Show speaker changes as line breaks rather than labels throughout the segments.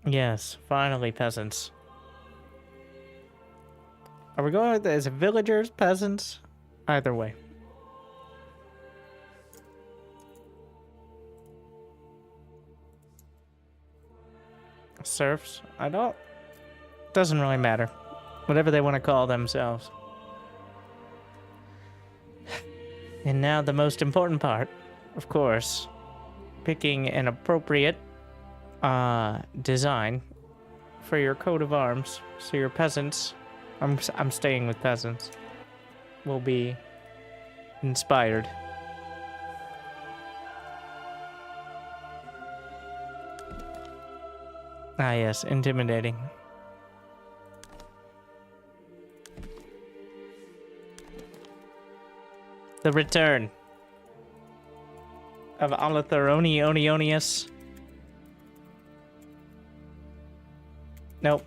Yes, finally, peasants. Are we going with as villagers, peasants? Either way. Serfs? I don't... Doesn't really matter. Whatever they want to call themselves. And now the most important part, of course. Picking an appropriate design for your coat of arms. So your peasants... I'm staying with peasants. Will be inspired. Ah yes, intimidating. The return of Alatharoni Onionius. Nope.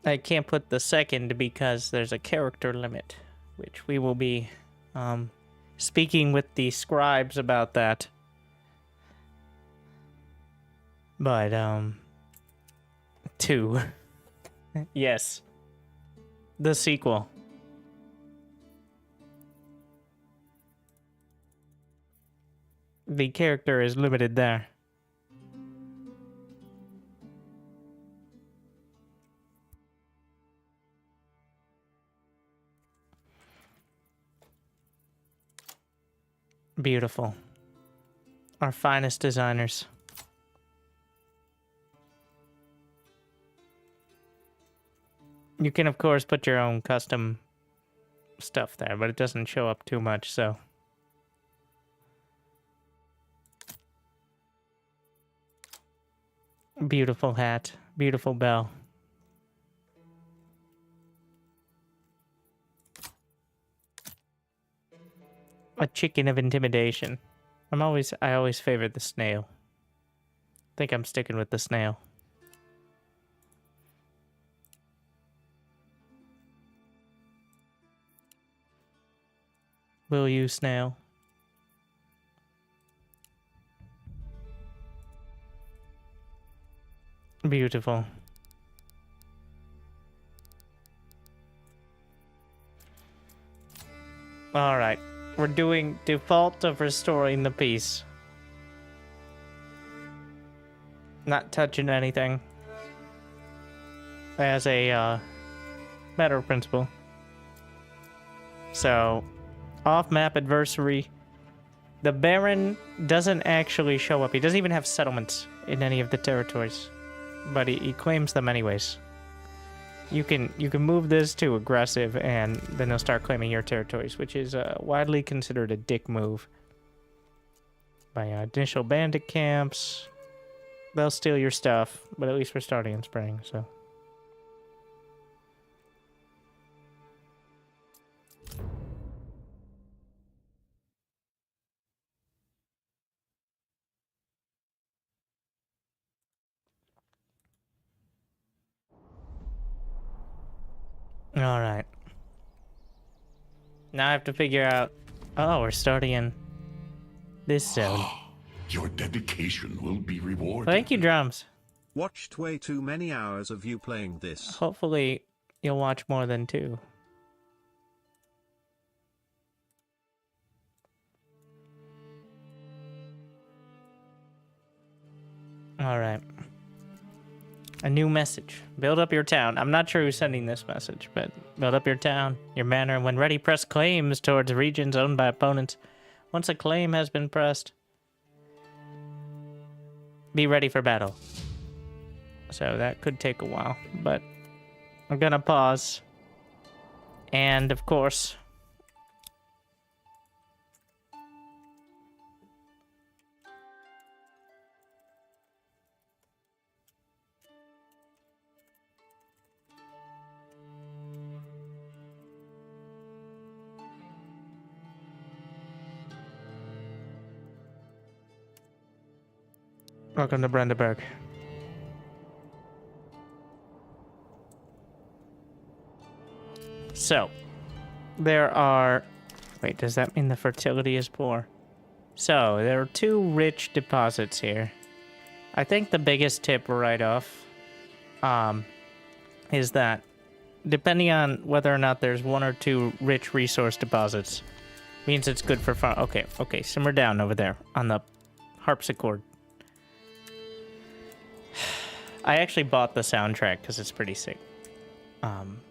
I can't put the second because there's a character limit, which we will be speaking with the scribes about that. But, 2. Yes. The sequel. The character is limited there. Beautiful. Our finest designers. You can, of course, put your own custom stuff there, but it doesn't show up too much, so... Beautiful hat. Beautiful bell. A chicken of intimidation. I always favored the snail. I think I'm sticking with the snail. Will you, snail? Beautiful. Alright. We're doing default of restoring the peace. Not touching anything. As a matter of principle. So, off-map adversary. The Baron doesn't actually show up. He doesn't even have settlements in any of the territories. But he claims them anyways. You can move this to aggressive, and then they'll start claiming your territories, which is widely considered a dick move. By initial bandit camps, they'll steal your stuff, but at least we're starting in spring, so. Alright. Now I have to figure out... Oh, we're starting in this zone.
Your dedication will be rewarded.
Thank you, drums.
Watched way too many hours of you playing this.
Hopefully, you'll watch more than 2. Alright. A new message. Build up your town. I'm not sure who's sending this message, but build up your town, your manor, and when ready, press claims towards regions owned by opponents. Once a claim has been pressed, be ready for battle. So that could take a while, but I'm gonna pause. And, of course... Welcome to Brandenburg. So, there are Wait, does that mean the fertility is poor? So, there are 2 rich deposits here. I think the biggest tip right off is that depending on whether or not there's 1 or 2 rich resource deposits, means it's good for farm. Okay, simmer down over there on the harpsichord. I actually bought the soundtrack because it's pretty sick.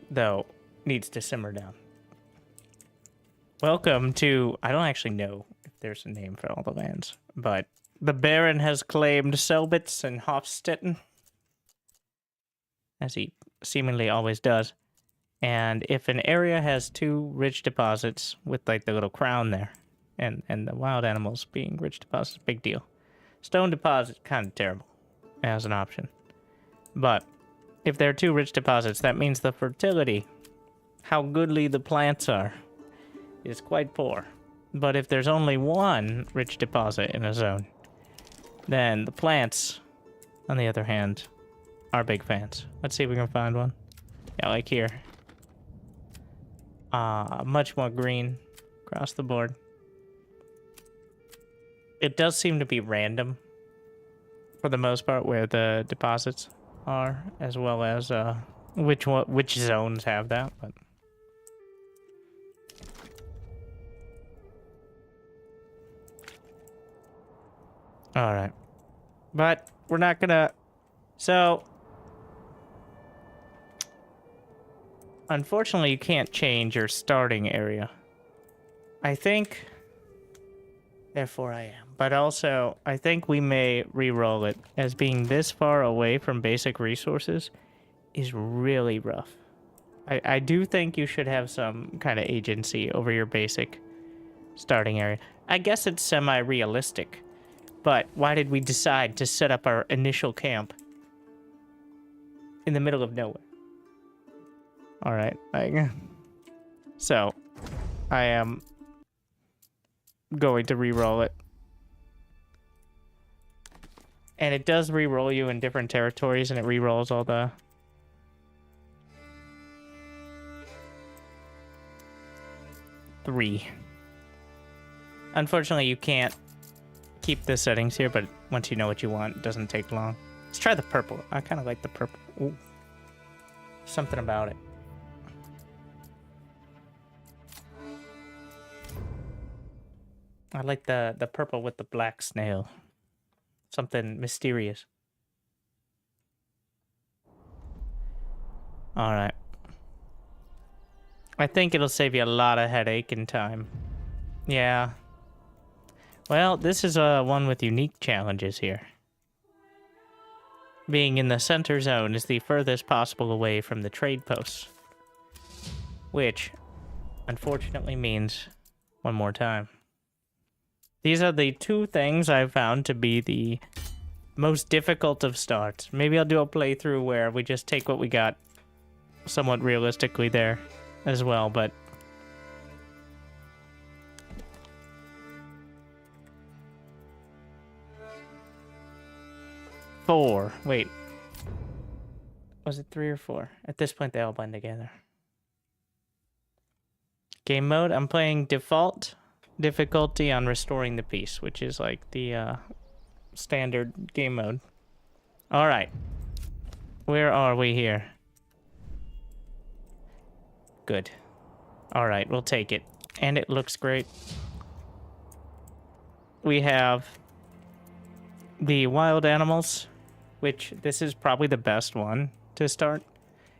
Though, needs to simmer down. Welcome to... I don't actually know if there's a name for all the lands, but the Baron has claimed Selbitz and Hofstetten, as he seemingly always does. And if an area has 2 rich deposits with like the little crown there, and the wild animals being rich deposits, big deal. Stone deposit, kind of terrible as an option. But if there are 2 rich deposits, that means the fertility, how goodly the plants are, is quite poor. But if there's only 1 rich deposit in a zone, then the plants, on the other hand, are big fans. Let's see if we can find one. Yeah, like here. Much more green across the board. It does seem to be random, for the most part, where the deposits are, as well as which zones have that. But all right, but we're not gonna. So, unfortunately, you can't change your starting area. I think. Therefore, I am. But also, I think we may re-roll it, as being this far away from basic resources is really rough. I do think you should have some kind of agency over your basic starting area. I guess it's semi-realistic, but why did we decide to set up our initial camp in the middle of nowhere? All right. So, I am going to re-roll it. And it does re-roll you in different territories, and it re-rolls all the... Three. Unfortunately, you can't keep the settings here, but once you know what you want, it doesn't take long. Let's try the purple. I kind of like the purple. Ooh. Something about it. I like the purple with the black snail. Something mysterious. Alright. I think it'll save you a lot of headache and time. Yeah. Well, this is one with unique challenges here. Being in the center zone is the furthest possible away from the trade posts. Which, unfortunately, means one more time. These are the 2 things I've found to be the most difficult of starts. Maybe I'll do a playthrough where we just take what we got somewhat realistically there as well, but... Four. Wait. Was it 3 or 4? At this point, they all blend together. Game mode. I'm playing default difficulty on restoring the peace, which is like the standard game mode. All right. Where are we here? Good. All right, we'll take it. And it looks great. We have the wild animals, which this is probably the best one to start.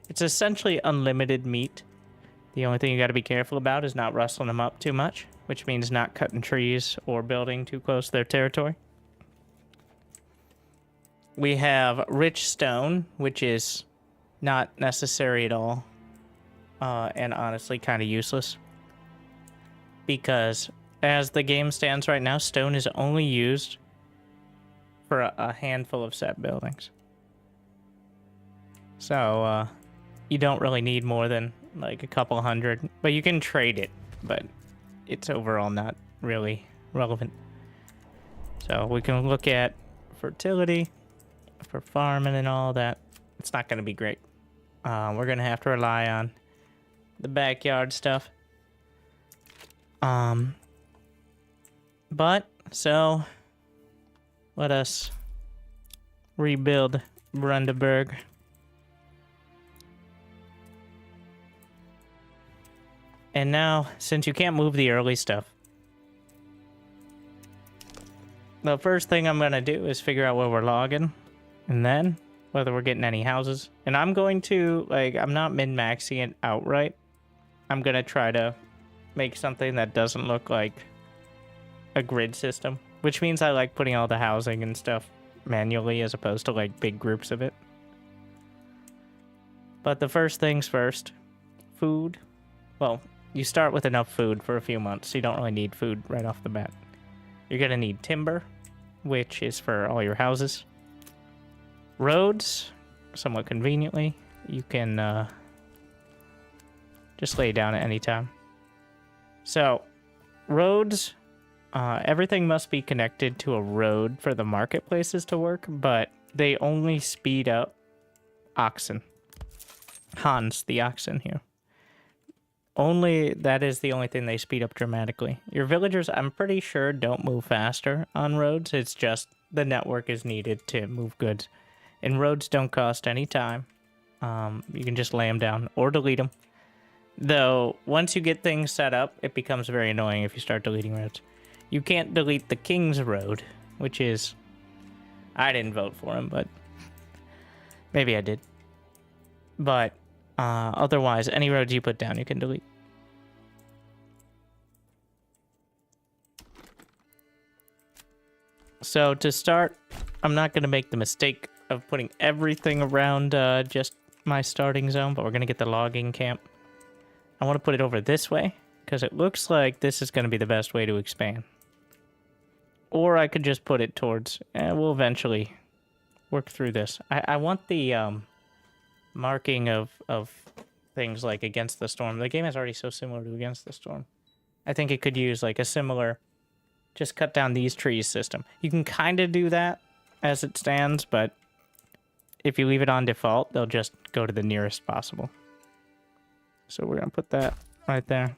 It's essentially unlimited meat. The only thing you got to be careful about is not rustling them up too much, which means not cutting trees or building too close to their territory. We have rich stone, which is not necessary at all, and honestly kind of useless. Because as the game stands right now, stone is only used for a handful of set buildings. So, you don't really need more than like a couple hundred, but you can trade it, but it's overall not really relevant. So we can look at fertility for farming and all that. It's not going to be great. We're going to have to rely on the backyard stuff. But, so, let us rebuild Brandenburg. And now, since you can't move the early stuff, the first thing I'm going to do is figure out where we're logging, and then whether we're getting any houses. And I'm going to, like, I'm not min-maxing it outright. I'm going to try to make something that doesn't look like a grid system, which means I like putting all the housing and stuff manually as opposed to like big groups of it. But the first things first, food. Well, you start with enough food for a few months, so you don't really need food right off the bat. You're gonna need timber, which is for all your houses. Roads, somewhat conveniently, you can just lay down at any time. So, roads, everything must be connected to a road for the marketplaces to work, but they only speed up oxen. Hans, the oxen here. That is the only thing they speed up dramatically. Your villagers, I'm pretty sure, don't move faster on roads. It's just the network is needed to move goods. And roads don't cost any time. You can just lay them down or delete them. Though, once you get things set up, it becomes very annoying if you start deleting roads. You can't delete the King's Road, which is... I didn't vote for him, but... maybe I did. But, otherwise, any roads you put down, you can delete. So, to start, I'm not going to make the mistake of putting everything around just my starting zone, but we're going to get the logging camp. I want to put it over this way, because it looks like this is going to be the best way to expand. Or I could just put it towards... we'll eventually work through this. I want the marking of things like Against the Storm. The game is already so similar to Against the Storm. I think it could use like a similar... just cut down these trees system. You can kind of do that as it stands, but if you leave it on default, they'll just go to the nearest possible. So we're going to put that right there.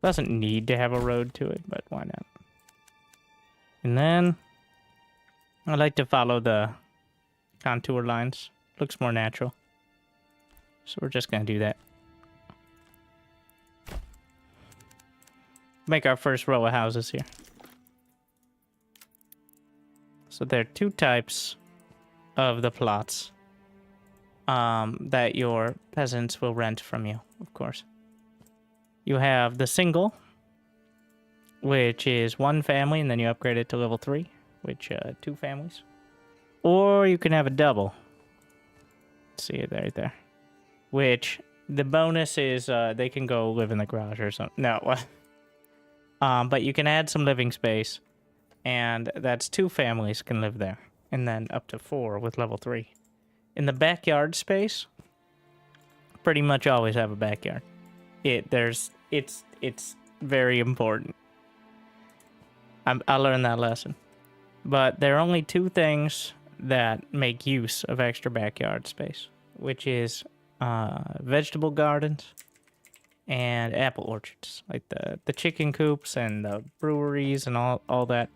Doesn't need to have a road to it, but why not? And then I like to follow the contour lines. Looks more natural. So we're just going to do that. Make our first row of houses here. So there are two types of the plots that your peasants will rent from you, of course. You have the single, which is one family, and then you upgrade it to level 3, which 2 families. Or you can have a double. Let's see it right there. Which the bonus is they can go live in the garage or something. No, but you can add some living space, and that's 2 families can live there, and then up to 4 with level 3. In the backyard space, pretty much always have a backyard. It's very important. I learned that lesson. But there are only 2 things that make use of extra backyard space, which is vegetable gardens and apple orchards. Like the chicken coops and the breweries and all that.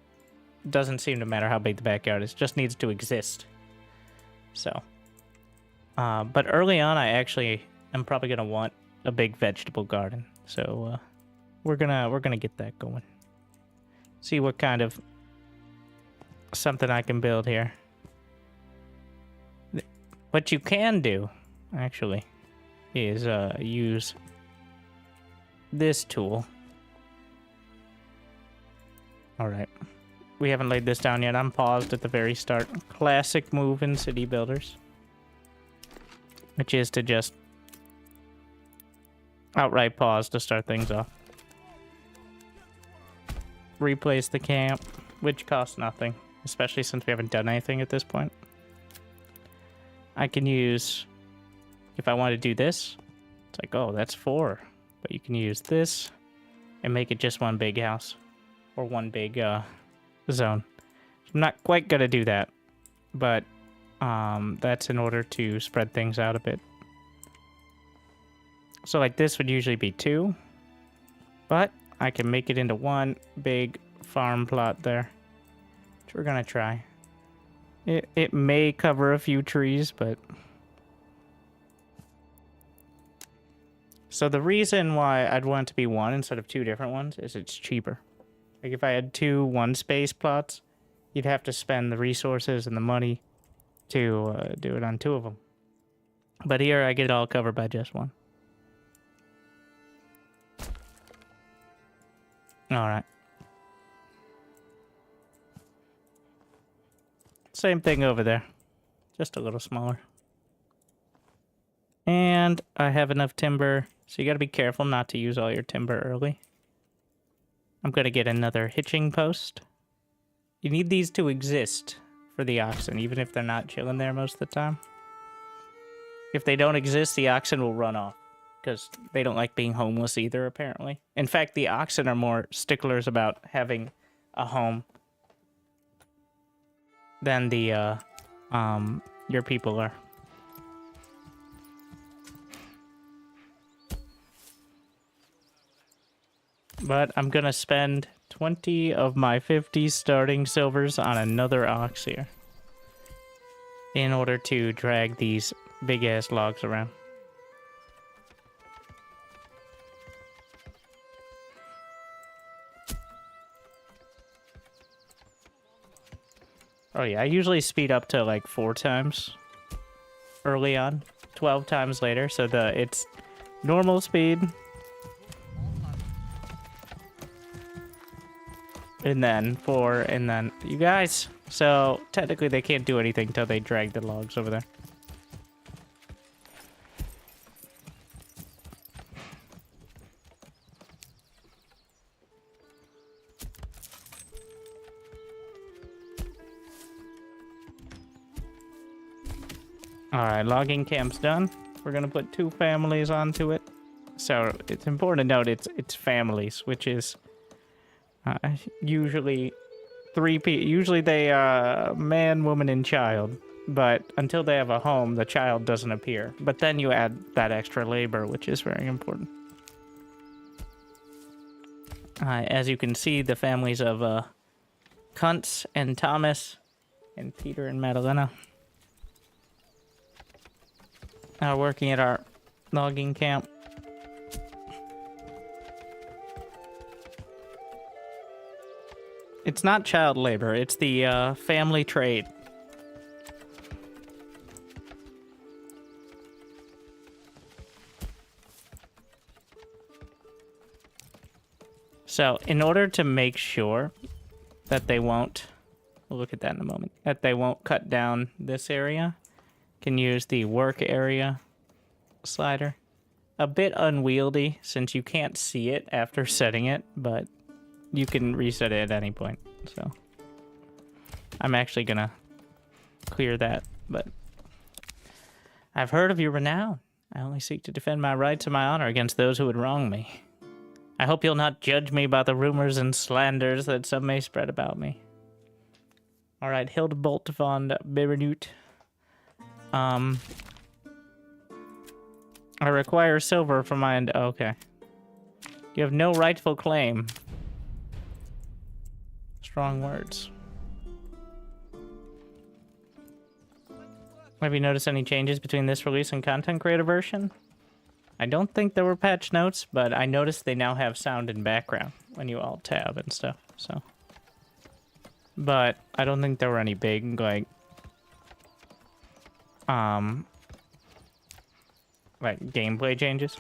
Doesn't seem to matter how big the backyard is, just needs to exist. So, but early on, I actually am probably gonna want a big vegetable garden. So, we're gonna get that going. See what kind of something I can build here. What you can do, actually, is use this tool. All right. We haven't laid this down yet. I'm paused at the very start. Classic move in city builders. Which is to just outright pause to start things off. Replace the camp, which costs nothing, especially since we haven't done anything at this point. I can use, if I want to do this, it's like, oh, that's 4. But you can use this and make it just one big house or one big zone. I'm not quite gonna do that, but that's in order to spread things out a bit. So like this would usually be 2. But I can make it into one big farm plot there. Which we're gonna try. It may cover a few trees, but... So the reason why I'd want it to be 1 instead of 2 different ones is it's cheaper. Like if I had 2 one-space plots, you'd have to spend the resources and the money to do it on 2 of them. But here I get it all covered by just 1. Alright. Same thing over there. Just a little smaller. And I have enough timber, so you gotta be careful not to use all your timber early. I'm gonna get another hitching post. You need these to exist for the oxen, even if they're not chilling there most of the time. If they don't exist, the oxen will run off, because they don't like being homeless either, apparently. In fact, the oxen are more sticklers about having a home than the, your people are. But I'm gonna spend 20 of my 50 starting silvers on another ox here in order to drag these big-ass logs around. Oh yeah, I usually speed up to like 4 times early on, 12 times later, so it's normal speed. And then 4, and then you guys. So technically they can't do anything until they drag the logs over there. Alright, logging camp's done. We're gonna put 2 families onto it. So it's important to note it's families, which is usually 3 people. Usually they man, woman, and child. But until they have a home, the child doesn't appear. But then you add that extra labor, which is very important. As you can see, the families of Kuntz and Thomas and Peter and Madalena are working at our logging camp. It's not child labor, it's the family trade. So, in order to make sure that they won't, we'll look at that in a moment, that they won't cut down this area, can use the work area slider. A bit unwieldy since you can't see it after setting it, but you can reset it at any point. So I'm actually gonna clear that, but I've heard of your renown. I only seek to defend my rights and my honor against those who would wrong me. I hope you'll not judge me by the rumors and slanders that some may spread about me. Alright, Hildebolt von Berenut. I require silver from my end. Okay. You have no rightful claim. Strong words. Have you noticed any changes between this release and content creator version? I don't think there were patch notes, but I noticed they now have sound and background when you alt tab and stuff, so. But I don't think there were any big, like gameplay changes.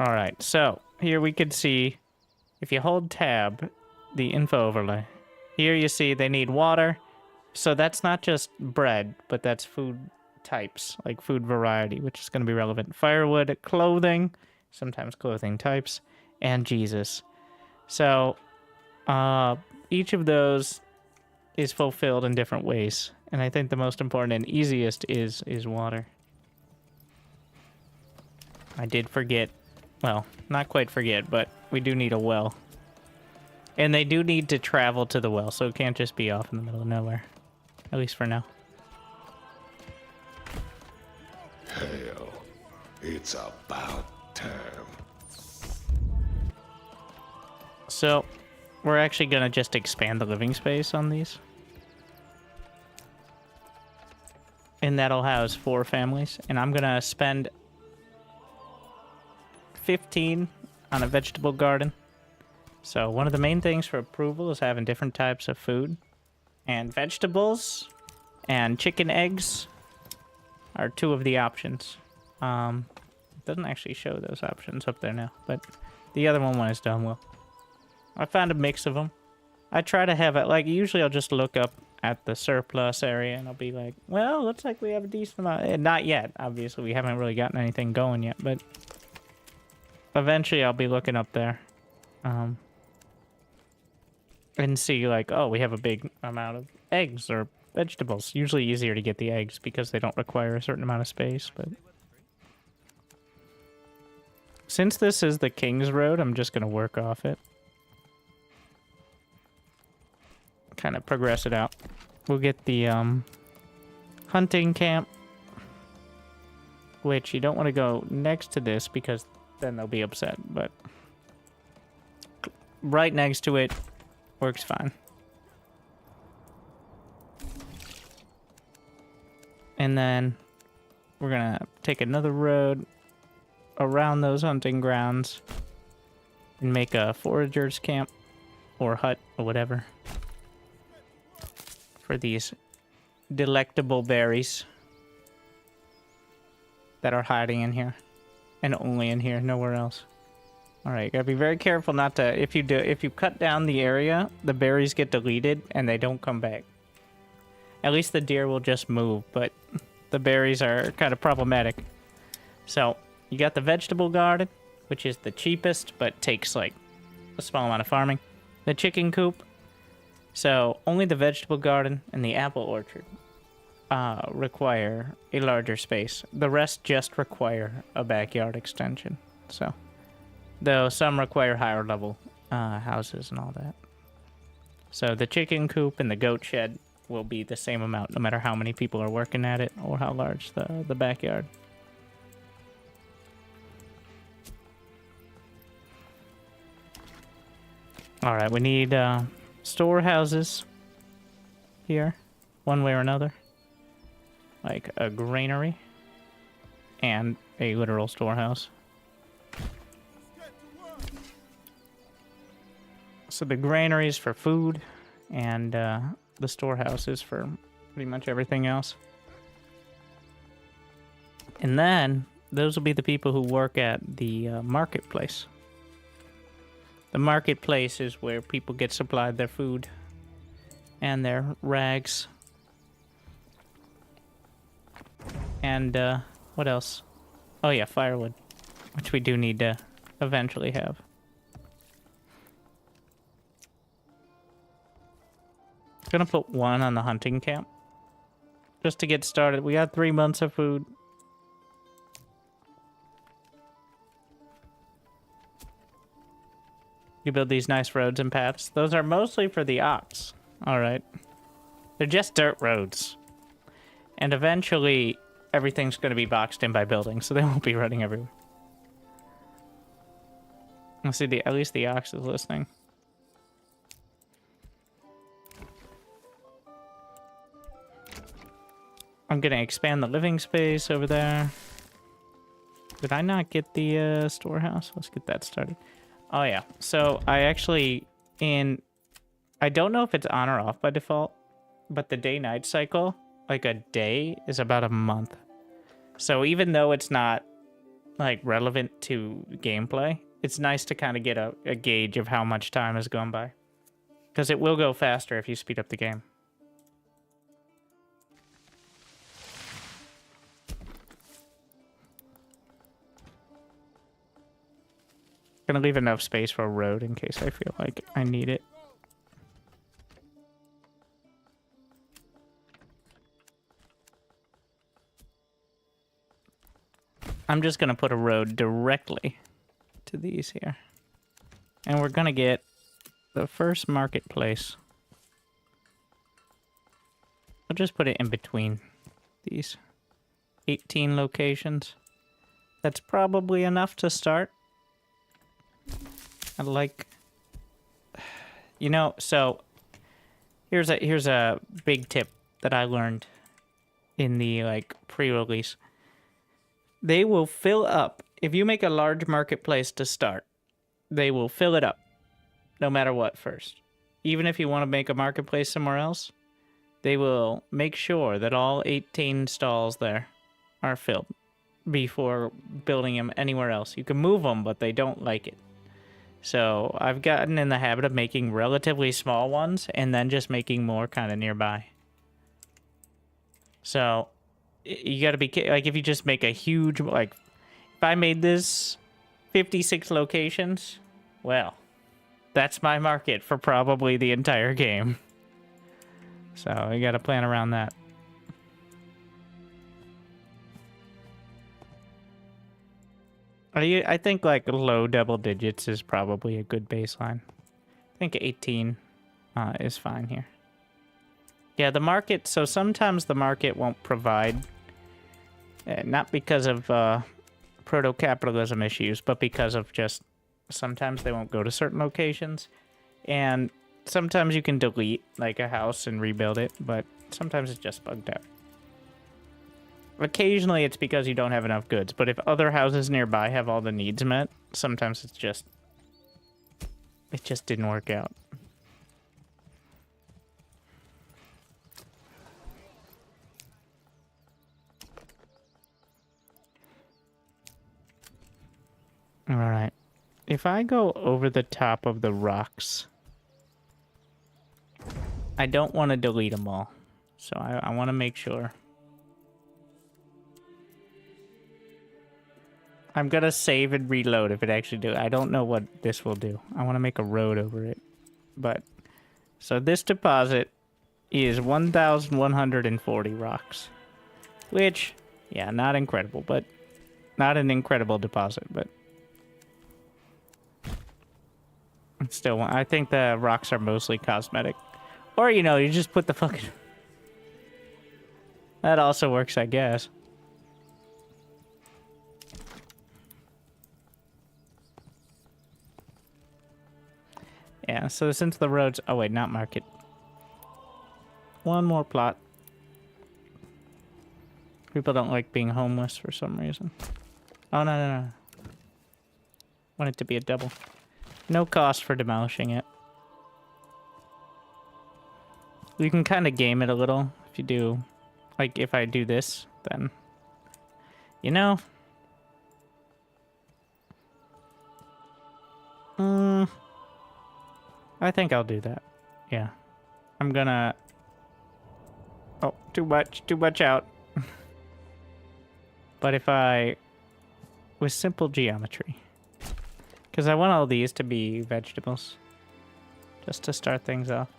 Alright, so here we can see, if you hold tab, the info overlay. Here you see they need water, so that's not just bread, but that's food types, like food variety, which is going to be relevant. Firewood, clothing, sometimes clothing types, and Jesus. So, each of those is fulfilled in different ways. And I think the most important and easiest is water. I did forget, well, not quite forget, but we do need a well. And they do need to travel to the well, so it can't just be off in the middle of nowhere. At least for now.
It's about time.
So, we're actually gonna just expand the living space on these. And that'll house 4 families. And I'm gonna spend 15 on a vegetable garden. So one of the main things for approval is having different types of food. And vegetables and chicken eggs are 2 of the options. It doesn't actually show those options up there now, but the other one when it's done will. I found a mix of them. I try to have it, like, usually I'll just look up at the surplus area and I'll be like, well, looks like we have a decent amount. And not yet, obviously, we haven't really gotten anything going yet, but eventually I'll be looking up there. And see, like, oh, we have a big amount of eggs or vegetables. Usually easier to get the eggs because they don't require a certain amount of space, but since this is the King's Road, I'm just going to work off it. Kind of progress it out. We'll get the hunting camp, which you don't want to go next to this because then they'll be upset, but right next to it works fine. And then we're gonna take another road around those hunting grounds and make a forager's camp or hut or whatever for these delectable berries that are hiding in here and only in here, nowhere else. All right, gotta be very careful not to, if you cut down the area, the berries get deleted and they don't come back. At least the deer will just move, but the berries are kind of problematic. So you got the vegetable garden, which is the cheapest, but takes like a small amount of farming. The chicken coop. So only the vegetable garden and the apple orchard require a larger space. The rest just require a backyard extension. So, though some require higher level houses and all that. So the chicken coop and the goat shed will be the same amount no matter how many people are working at it or how large the backyard. All right, we need storehouses here, one way or another. Like a granary and a literal storehouse. So the granary is for food and the storehouse is for pretty much everything else. And then those will be the people who work at the marketplace. The marketplace is where people get supplied their food and their rags. And what else? Oh yeah, firewood, which we do need to eventually have. Gonna put 1 on the hunting camp just to get started. We got 3 months of food. You build these nice roads and paths. Those are mostly for the ox. All right. They're just dirt roads. And eventually, everything's going to be boxed in by buildings, so they won't be running everywhere. Let's see, at least the ox is listening. I'm going to expand the living space over there. Did I not get the storehouse? Let's get that started. Oh, yeah. So I actually, I don't know if it's on or off by default, but the day-night cycle, like a day, is about a month. So even though it's not, like, relevant to gameplay, it's nice to kind of get a gauge of how much time has gone by. Because it will go faster if you speed up the game. Gonna leave enough space for a road in case I feel like I need it. I'm just gonna put a road directly to these here. And we're gonna get the first marketplace. I'll just put it in between these 18 locations. That's probably enough to start. I like... You know, so... Here's a big tip that I learned in the, like, pre-release. They will fill up. If you make a large marketplace to start, they will fill it up. No matter what first. Even if you want to make a marketplace somewhere else, they will make sure that all 18 stalls there are filled before building them anywhere else. You can move them, but they don't like it. So I've gotten in the habit of making relatively small ones and then just making more kind of nearby. So you got to be, like, if you just make a huge, like, if I made this 56 locations, well, that's my market for probably the entire game. So you got to plan around that. I think like low double digits is probably a good baseline. I think 18 is fine here. Yeah, the market, so sometimes the market won't provide, not because of proto-capitalism issues, but because of just sometimes they won't go to certain locations. And sometimes you can delete like a house and rebuild it, but sometimes it's just bugged out. Occasionally it's because you don't have enough goods, but if other houses nearby have all the needs met, sometimes it just didn't work out. All right. If I go over the top of the rocks, I don't want to delete them all. So I want to make sure. I'm going to save and reload if it actually do. I don't know what this will do. I want to make a road over it. But, so this deposit is 1,140 rocks. Which, yeah, not incredible, but not an incredible deposit, but it's still, I think the rocks are mostly cosmetic. Or, you know, you just put the fucking... That also works, I guess. Yeah, so since the roads... Oh, wait, not market. One more plot. People don't like being homeless for some reason. Oh, no. Want it to be a double. No cost for demolishing it. You can kind of game it a little if you do... Like, if I do this, then... You know... I think I'll do that. Yeah. I'm gonna... Oh, too much out. But if I... With simple geometry. Because I want all these to be vegetables. Just to start things off.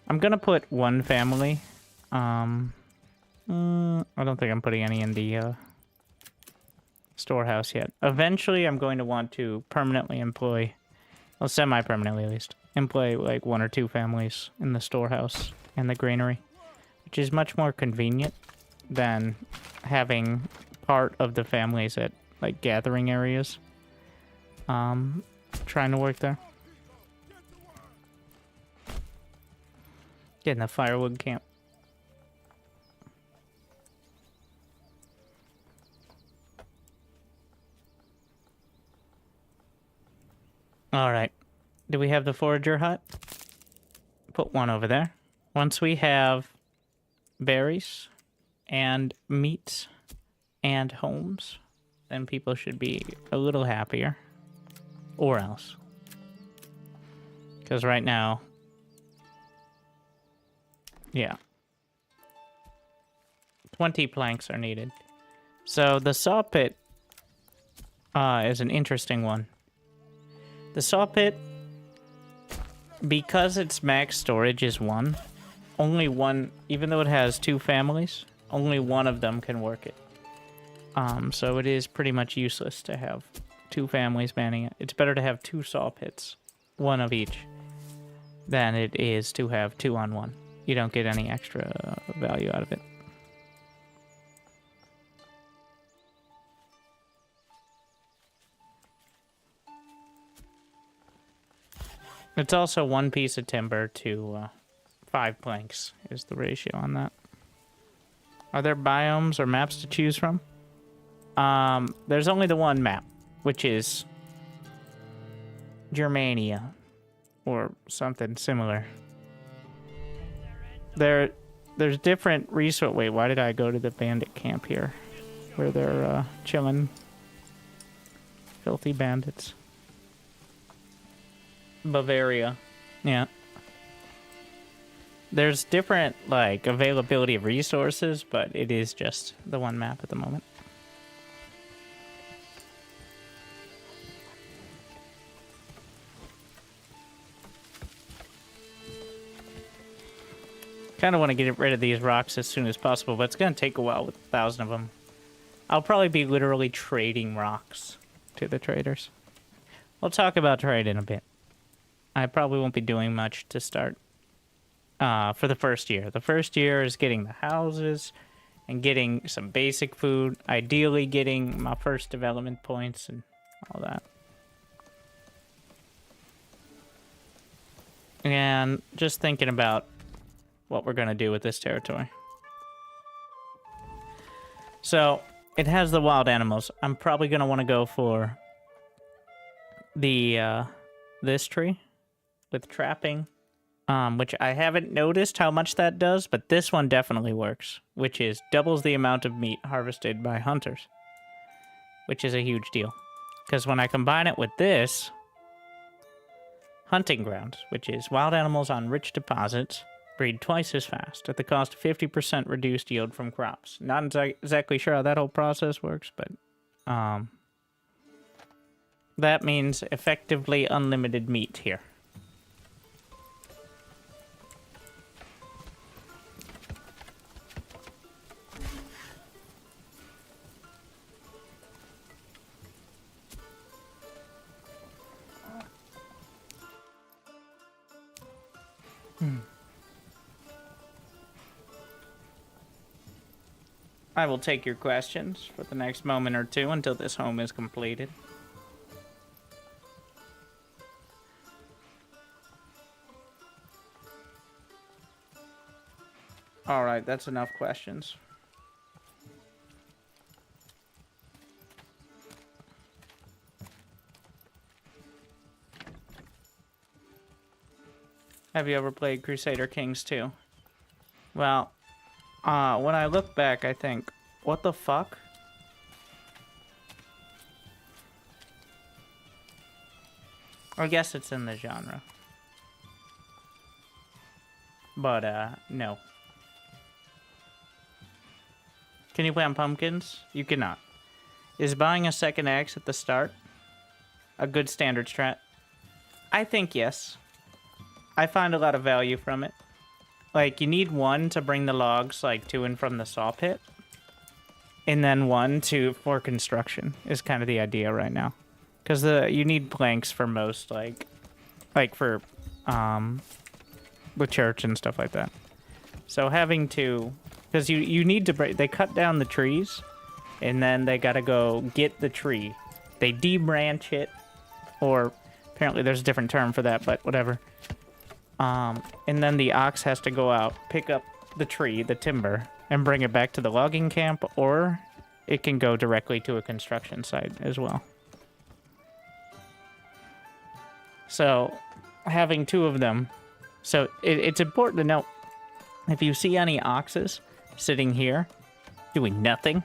I'm gonna put one family. I don't think I'm putting any in the storehouse yet. Eventually, I'm going to want to permanently employ... Well, semi-permanently at least. Employ like 1 or 2 families in the storehouse and the granary. Which is much more convenient than having part of the families at like gathering areas. Trying to work there. Getting the firewood camp. Alright. Do we have the forager hut? Put one over there. Once we have berries and meat and homes, then people should be a little happier. Or else. Because right now... Yeah. 20 planks are needed. So the saw pit is an interesting one. The saw pit, because its max storage is 1, only one, even though it has 2 families, only one of them can work it. So it is pretty much useless to have 2 families manning it. It's better to have 2 saw pits, 1 of each, than it is to have 2 on 1. You don't get any extra value out of it. It's also 1 piece of timber to 5 planks is the ratio on that. Are there biomes or maps to choose from? There's only the one map, which is Germania or something similar. There's different resource. Wait, why did I go to the bandit camp here? Where they're chilling. Filthy bandits. Bavaria. Yeah. There's different, like, availability of resources, but it is just the one map at the moment. Kind of want to get rid of these rocks as soon as possible, but it's going to take a while with 1,000 of them. I'll probably be literally trading rocks to the traders. We'll talk about trade in a bit. I probably won't be doing much to start for the first year. The first year is getting the houses and getting some basic food, ideally getting my first development points and all that. And just thinking about what we're going to do with this territory. So, it has the wild animals. I'm probably going to want to go for the this tree with trapping, which I haven't noticed how much that does, but this one definitely works, which is doubles the amount of meat harvested by hunters, which is a huge deal. Because when I combine it with this, hunting grounds, which is wild animals on rich deposits, breed twice as fast at the cost of 50% reduced yield from crops. Not exactly sure how that whole process works, but that means effectively unlimited meat here. I will take your questions for the next moment or two until this home is completed. Alright, that's enough questions. Have you ever played Crusader Kings 2? Well, when I look back, I think, what the fuck? I guess it's in the genre. But, no. Can you plant pumpkins? You cannot. Is buying a second axe at the start a good standard strat? I think yes. I find a lot of value from it. Like, you need one to bring the logs, like, to and from the saw pit. And then one for construction is kind of the idea right now. Because you need planks for most, like for, the church and stuff like that. So having to, because you need to break, they cut down the trees, and then they gotta go get the tree. They debranch it, or apparently there's a different term for that, but whatever. And then the ox has to go out, pick up the tree, the timber, and bring it back to the logging camp, or it can go directly to a construction site as well. So, having two of them. So, it's important to note, if you see any oxes sitting here doing nothing,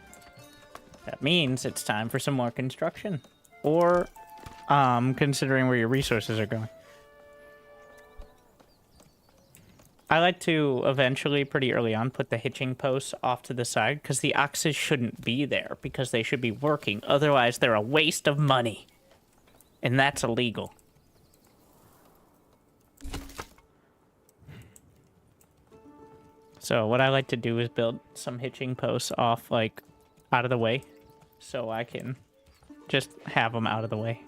that means it's time for some more construction. Or, considering where your resources are going. I like to eventually, pretty early on, put the hitching posts off to the side, because the oxes shouldn't be there, because they should be working. Otherwise, they're a waste of money. And that's illegal. So what I like to do is build some hitching posts off, like, out of the way, so I can just have them out of the way.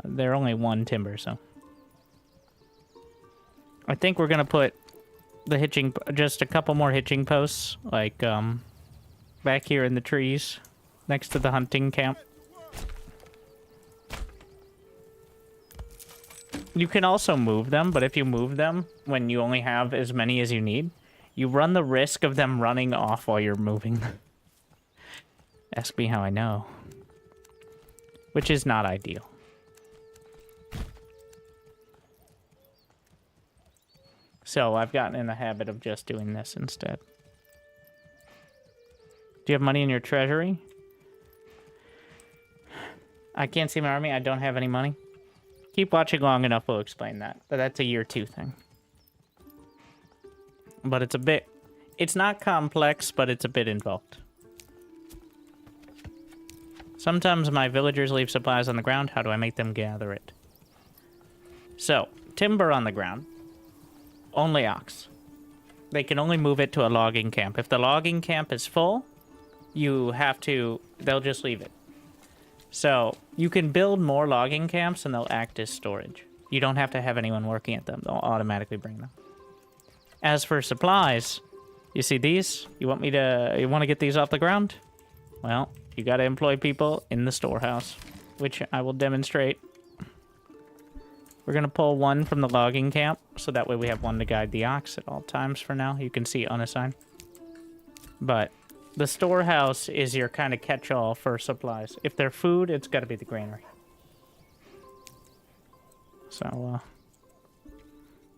They're only one timber, so... I think we're gonna put the just a couple more hitching posts, like, back here in the trees, next to the hunting camp. You can also move them, but if you move them when you only have as many as you need, you run the risk of them running off while you're moving them. Ask me how I know. Which is not ideal. So I've gotten in the habit of just doing this instead. Do you have money in your treasury? I can't see my army. I don't have any money. Keep watching long enough, we'll explain that. But that's a year 2 thing. But it's a bit... It's not complex, but it's a bit involved. Sometimes my villagers leave supplies on the ground. How do I make them gather it? So, timber on the ground. Only ox. They can only move it to a logging camp. If the logging camp is full, you have to... They'll just leave it. So, you can build more logging camps and they'll act as storage. You don't have to have anyone working at them. They'll automatically bring them. As for supplies, you see these? You want to get these off the ground? Well, you got to employ people in the storehouse, which I will demonstrate. We're going to pull one from the logging camp, so that way we have one to guide the ox at all times for now. You can see unassigned. But the storehouse is your kind of catch-all for supplies. If they're food, it's got to be the granary. So,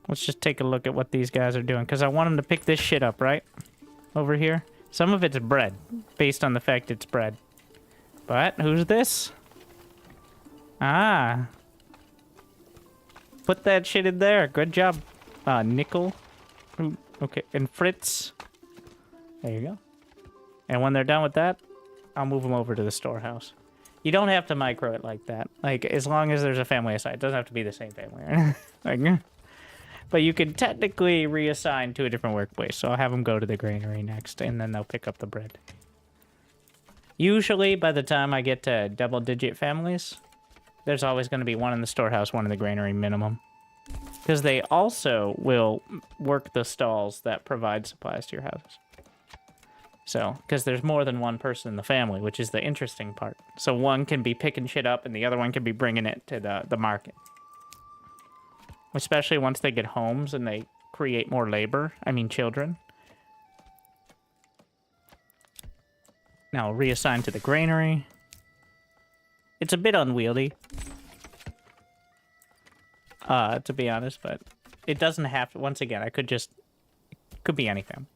let's just take a look at what these guys are doing, because I want them to pick this shit up, right? Over here. Some of it's bread, based on the fact it's bread. But, who's this? Ah. Put that shit in there. Good job. Nickel. Okay, and Fritz. There you go. And when they're done with that, I'll move them over to the storehouse. You don't have to micro it like that. Like, as long as there's a family aside. It doesn't have to be the same family. Like, but you can technically reassign to a different workplace. So I'll have them go to the granary next, and then they'll pick up the bread. Usually, by the time I get to double-digit families, there's always going to be one in the storehouse, one in the granary minimum. Because they also will work the stalls that provide supplies to your houses. So, because there's more than one person in the family, which is the interesting part. So one can be picking shit up, and the other one can be bringing it to the market. Especially once they get homes and they create more labor. I mean, children. Now, reassign to the granary. It's a bit unwieldy. To be honest, but it doesn't have to. Once again, I could just... Could be anything.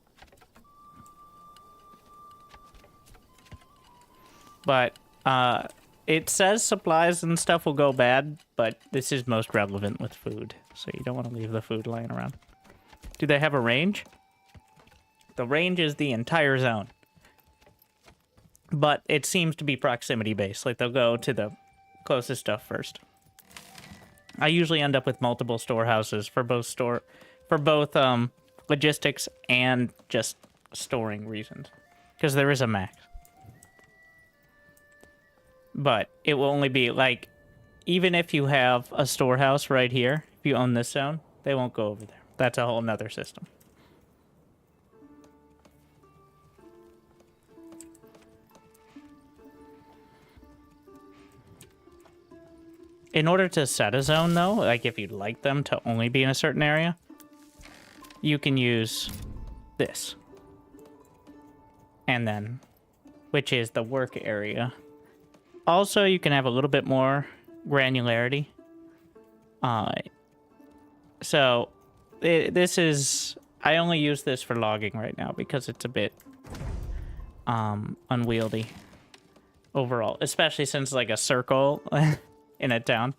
But, it says supplies and stuff will go bad, but this is most relevant with food. So you don't want to leave the food lying around. Do they have a range? The range is the entire zone. But it seems to be proximity based. Like, they'll go to the closest stuff first. I usually end up with multiple storehouses for both logistics and just storing reasons. Because there is a max. But it will only be, like, even if you have a storehouse right here, if you own this zone, they won't go over there. That's a whole nother system. In order to set a zone, though, like if you'd like them to only be in a certain area, you can use this. And then, which is the work area. Also, you can have a little bit more granularity. So, this is... I only use this for logging right now because it's a bit unwieldy overall. Especially since, like, a circle in a town.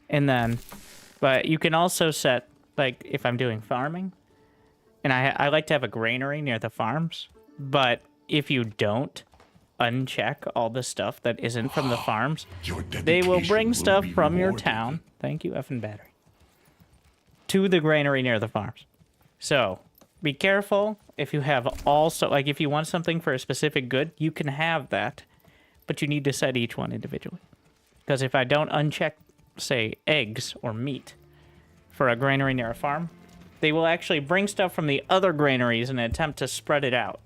And then... But you can also set, like, if I'm doing farming, and I like to have a granary near the farms, but if you don't uncheck all the stuff that isn't from the farms, they will bring stuff from your town. Thank you, effing battery. To the granary near the farms. So, be careful if you have also, like if you want something for a specific good, you can have that, but you need to set each one individually. Because if I don't uncheck, say, eggs or meat for a granary near a farm, they will actually bring stuff from the other granaries in an attempt to spread it out.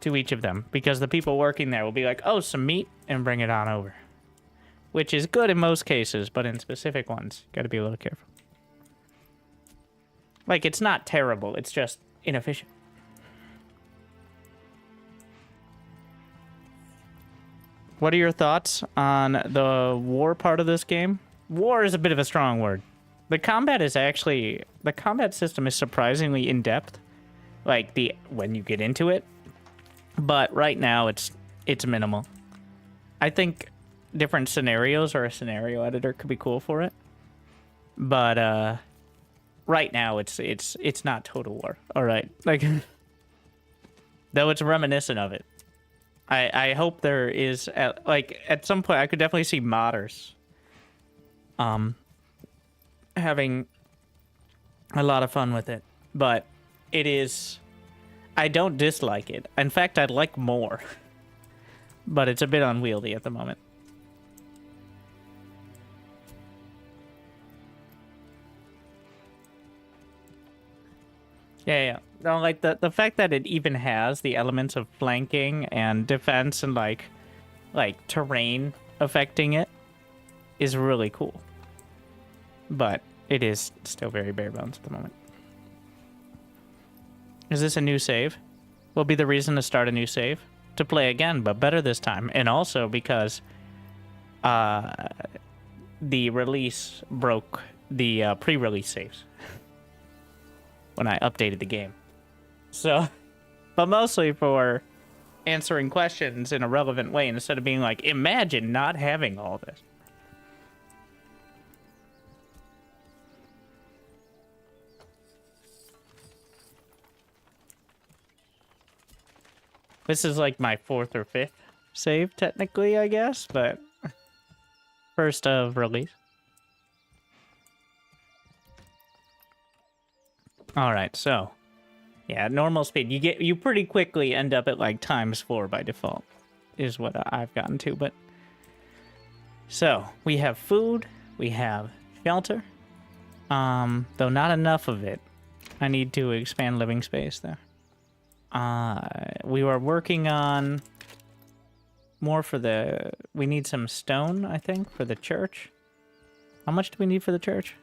To each of them, because the people working there will be like, oh, some meat, and bring it on over. which is good in most cases, but in specific ones, gotta be a little careful. Like, it's not terrible, it's just inefficient. What are your thoughts on the war part of this game? War is a bit of a strong word. The combat system is surprisingly in-depth, like when you get into it, but right now it's minimal. I think different scenarios or a scenario editor could be cool for it, but right now it's not Total War. All right, like though it's reminiscent of it. I hope there is at some point I could definitely see modders having a lot of fun with it, but I don't dislike it. In fact, I'd like more, but it's a bit unwieldy at the moment. Yeah. No, like the fact that it even has the elements of flanking and defense and like terrain affecting it is really cool. But it is still very bare bones at the moment. Is this a new save? Will be the reason to start a new save? To play again, but better this time. And also because the release broke the pre-release saves when I updated the game. So, but mostly for answering questions in a relevant way instead of being like, imagine not having all this. This is like my 4th or 5th save, technically, I guess, but first of release. Alright, so yeah, normal speed. You pretty quickly end up at like ×4 by default, is what I've gotten to, but so we have food, we have shelter. Though not enough of it. I need to expand living space there. We were working on more for we need some stone, I think, for the church. How much do we need for the church?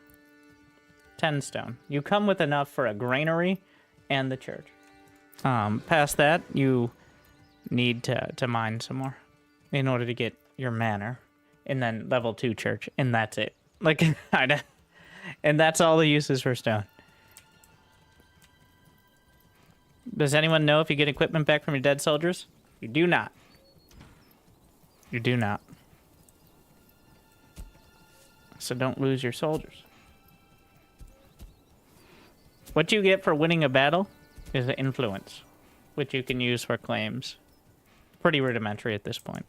10 stone. You come with enough for a granary and the church. Past that, you need to mine some more in order to get your manor, and then level 2 church, and that's it. Like, and that's all the uses for stone. Does anyone know if you get equipment back from your dead soldiers? You do not. You do not. So don't lose your soldiers. What you get for winning a battle is an influence, which you can use for claims. Pretty rudimentary at this point.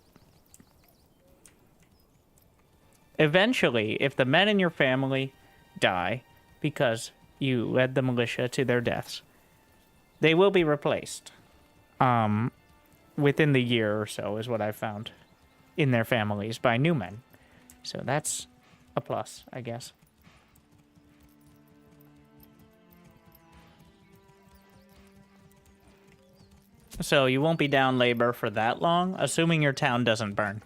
Eventually, if the men in your family die because you led the militia to their deaths, they will be replaced within the year or so, is what I've found, in their families by new men. So that's a plus, I guess. So you won't be down labor for that long, assuming your town doesn't burn.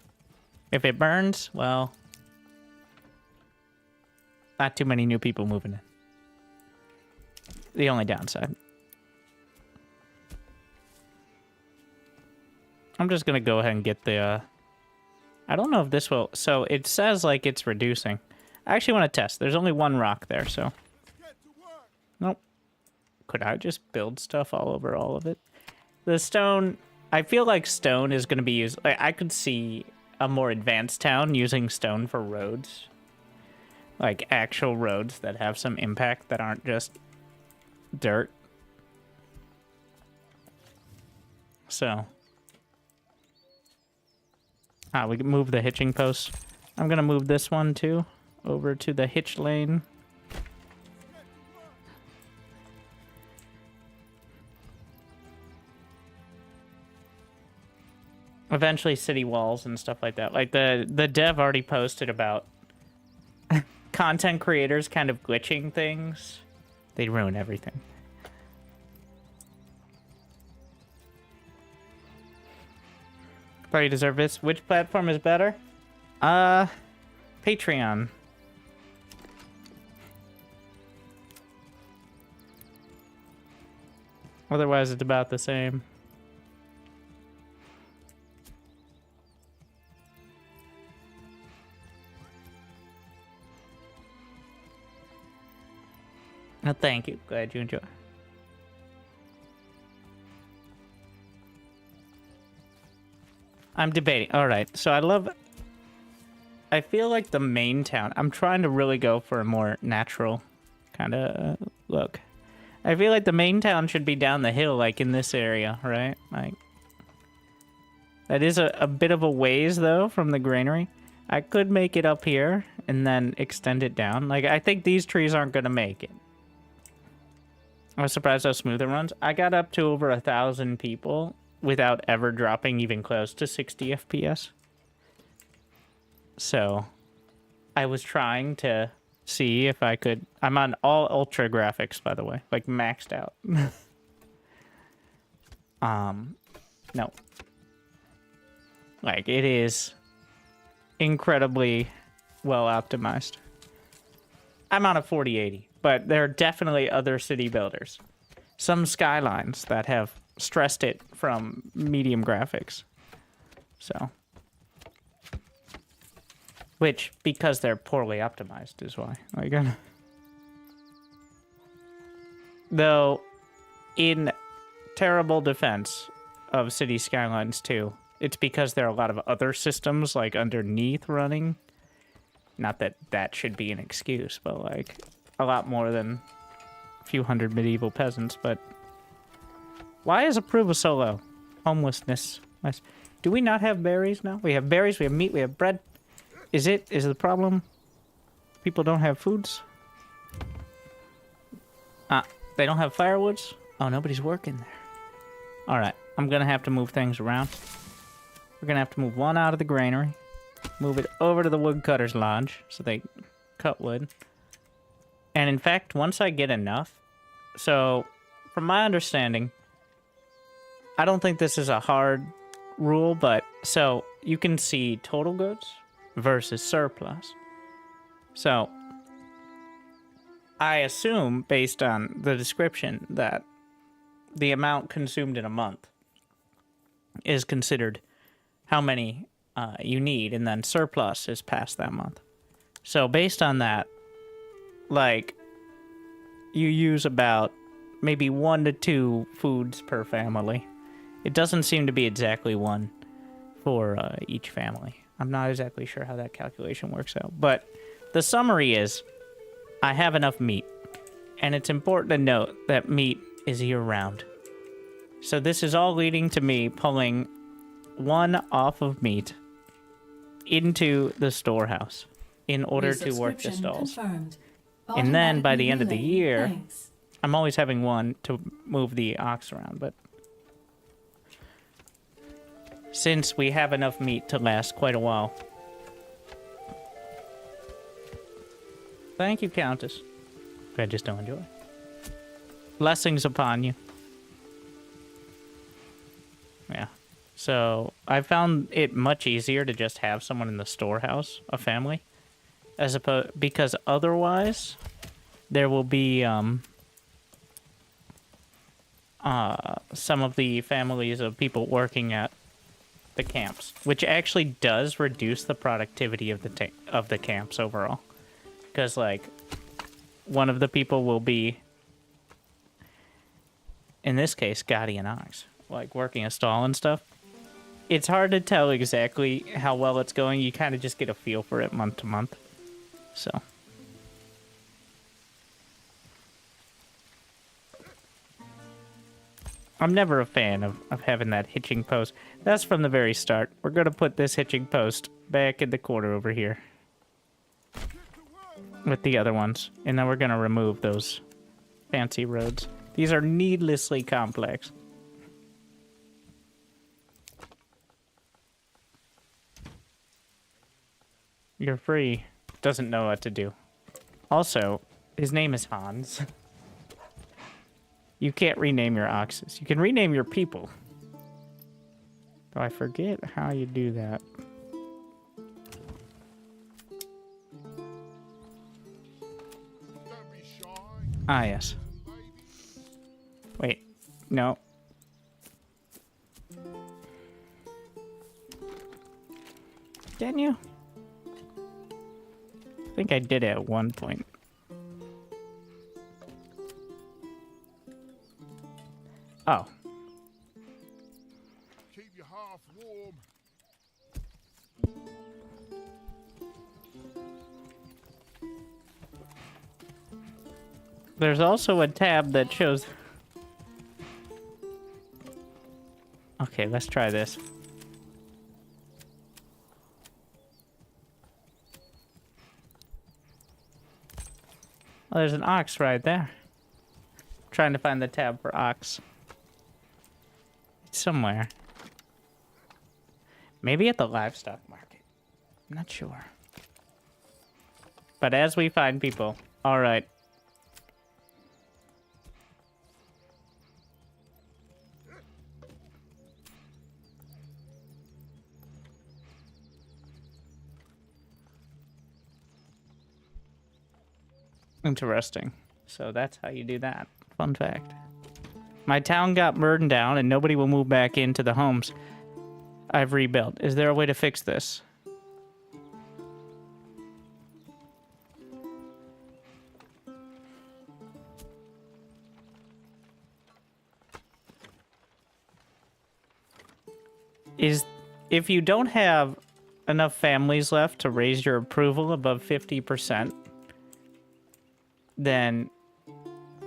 If it burns, well, not too many new people moving in. The only downside. I'm just gonna go ahead and get the, I don't know if this will, so it says like it's reducing. I actually want to test. There's only one rock there, so. Nope. Could I just build stuff all over all of it? The stone, I feel like stone is going to be used, like, I could see a more advanced town using stone for roads. Like actual roads that have some impact that aren't just dirt. So. We can move the hitching post. I'm going to move this one too over to the hitch lane. Eventually city walls and stuff like that. Like the dev already posted about content creators kind of glitching things. They ruin everything. Probably deserve this. Which platform is better? Patreon. Otherwise, it's about the same. Oh, thank you. Glad you enjoy. I'm debating. All right. So I feel like the main town. I'm trying to really go for a more natural kind of look. I feel like the main town should be down the hill, like in this area, right? Like that is a bit of a ways though from the granary. I could make it up here and then extend it down. Like I think these trees aren't gonna make it. I was surprised how smooth it runs. I got up to over 1,000 people without ever dropping even close to 60 FPS. So I was trying to see if I could. I'm on all ultra graphics, by the way, like maxed out. No. Like it is incredibly well optimized. I'm on a 4080, but there are definitely other city builders. Some skylines that have stressed it from medium graphics. So, which, because they're poorly optimized is why. Like, though, in terrible defense of City Skylines 2, it's because there are a lot of other systems, like, underneath running. Not that that should be an excuse, but, like, a lot more than a few hundred medieval peasants, but why is approval so low? Homelessness. Do we not have berries now? We have berries, we have meat, we have bread. Is the problem people don't have foods? They don't have firewoods? Oh, nobody's working there. Alright, I'm gonna have to move things around. We're gonna have to move one out of the granary. Move it over to the woodcutter's lodge so they cut wood. And in fact, once I get enough... So, from my understanding, I don't think this is a hard rule, but... So, you can see total goods versus surplus. So, I assume, based on the description, that the amount consumed in a month is considered how many you need, and then surplus is past that month. So based on that, like, you use about maybe 1 to 2 foods per family. It doesn't seem to be exactly one for each family. I'm not exactly sure how that calculation works out, but the summary is I have enough meat, and it's important to note that meat is year-round. So this is all leading to me pulling 1 off of meat into the storehouse in order to work the stalls. And then by the end of the year, I'm always having 1 to move the ox around, but since we have enough meat to last quite a while. Thank you, Countess. I just don't enjoy. Blessings upon you. Yeah. So, I found it much easier to just have someone in the storehouse, a family, as opposed, because otherwise, there will be, some of the families of people working at the camps, which actually does reduce the productivity of the camps overall. Because, like, one of the people will be, in this case, Gotti and Ox, like, working a stall and stuff. It's hard to tell exactly how well it's going. You kind of just get a feel for it month to month. So. I'm never a fan of having that hitching post. That's from the very start. We're going to put this hitching post back in the corner over here. With the other ones. And then we're going to remove those fancy roads. These are needlessly complex. You're free. Doesn't know what to do. Also, his name is Hans. You can't rename your oxes. You can rename your people. Though I forget how you do that. Ah, yes. Wait. No. Didn't you? I think I did it at one point. Oh.
Keep your half warm.
There's also a tab that shows... Okay, let's try this. Oh, there's an ox right there. Trying to find the tab for ox. It's somewhere. Maybe at the livestock market. I'm not sure. But as we find people, all right. Interesting. So that's how you do that. Fun fact. My town got burned down and nobody will move back into the homes I've rebuilt. Is there a way to fix this? If you don't have enough families left to raise your approval above 50%, then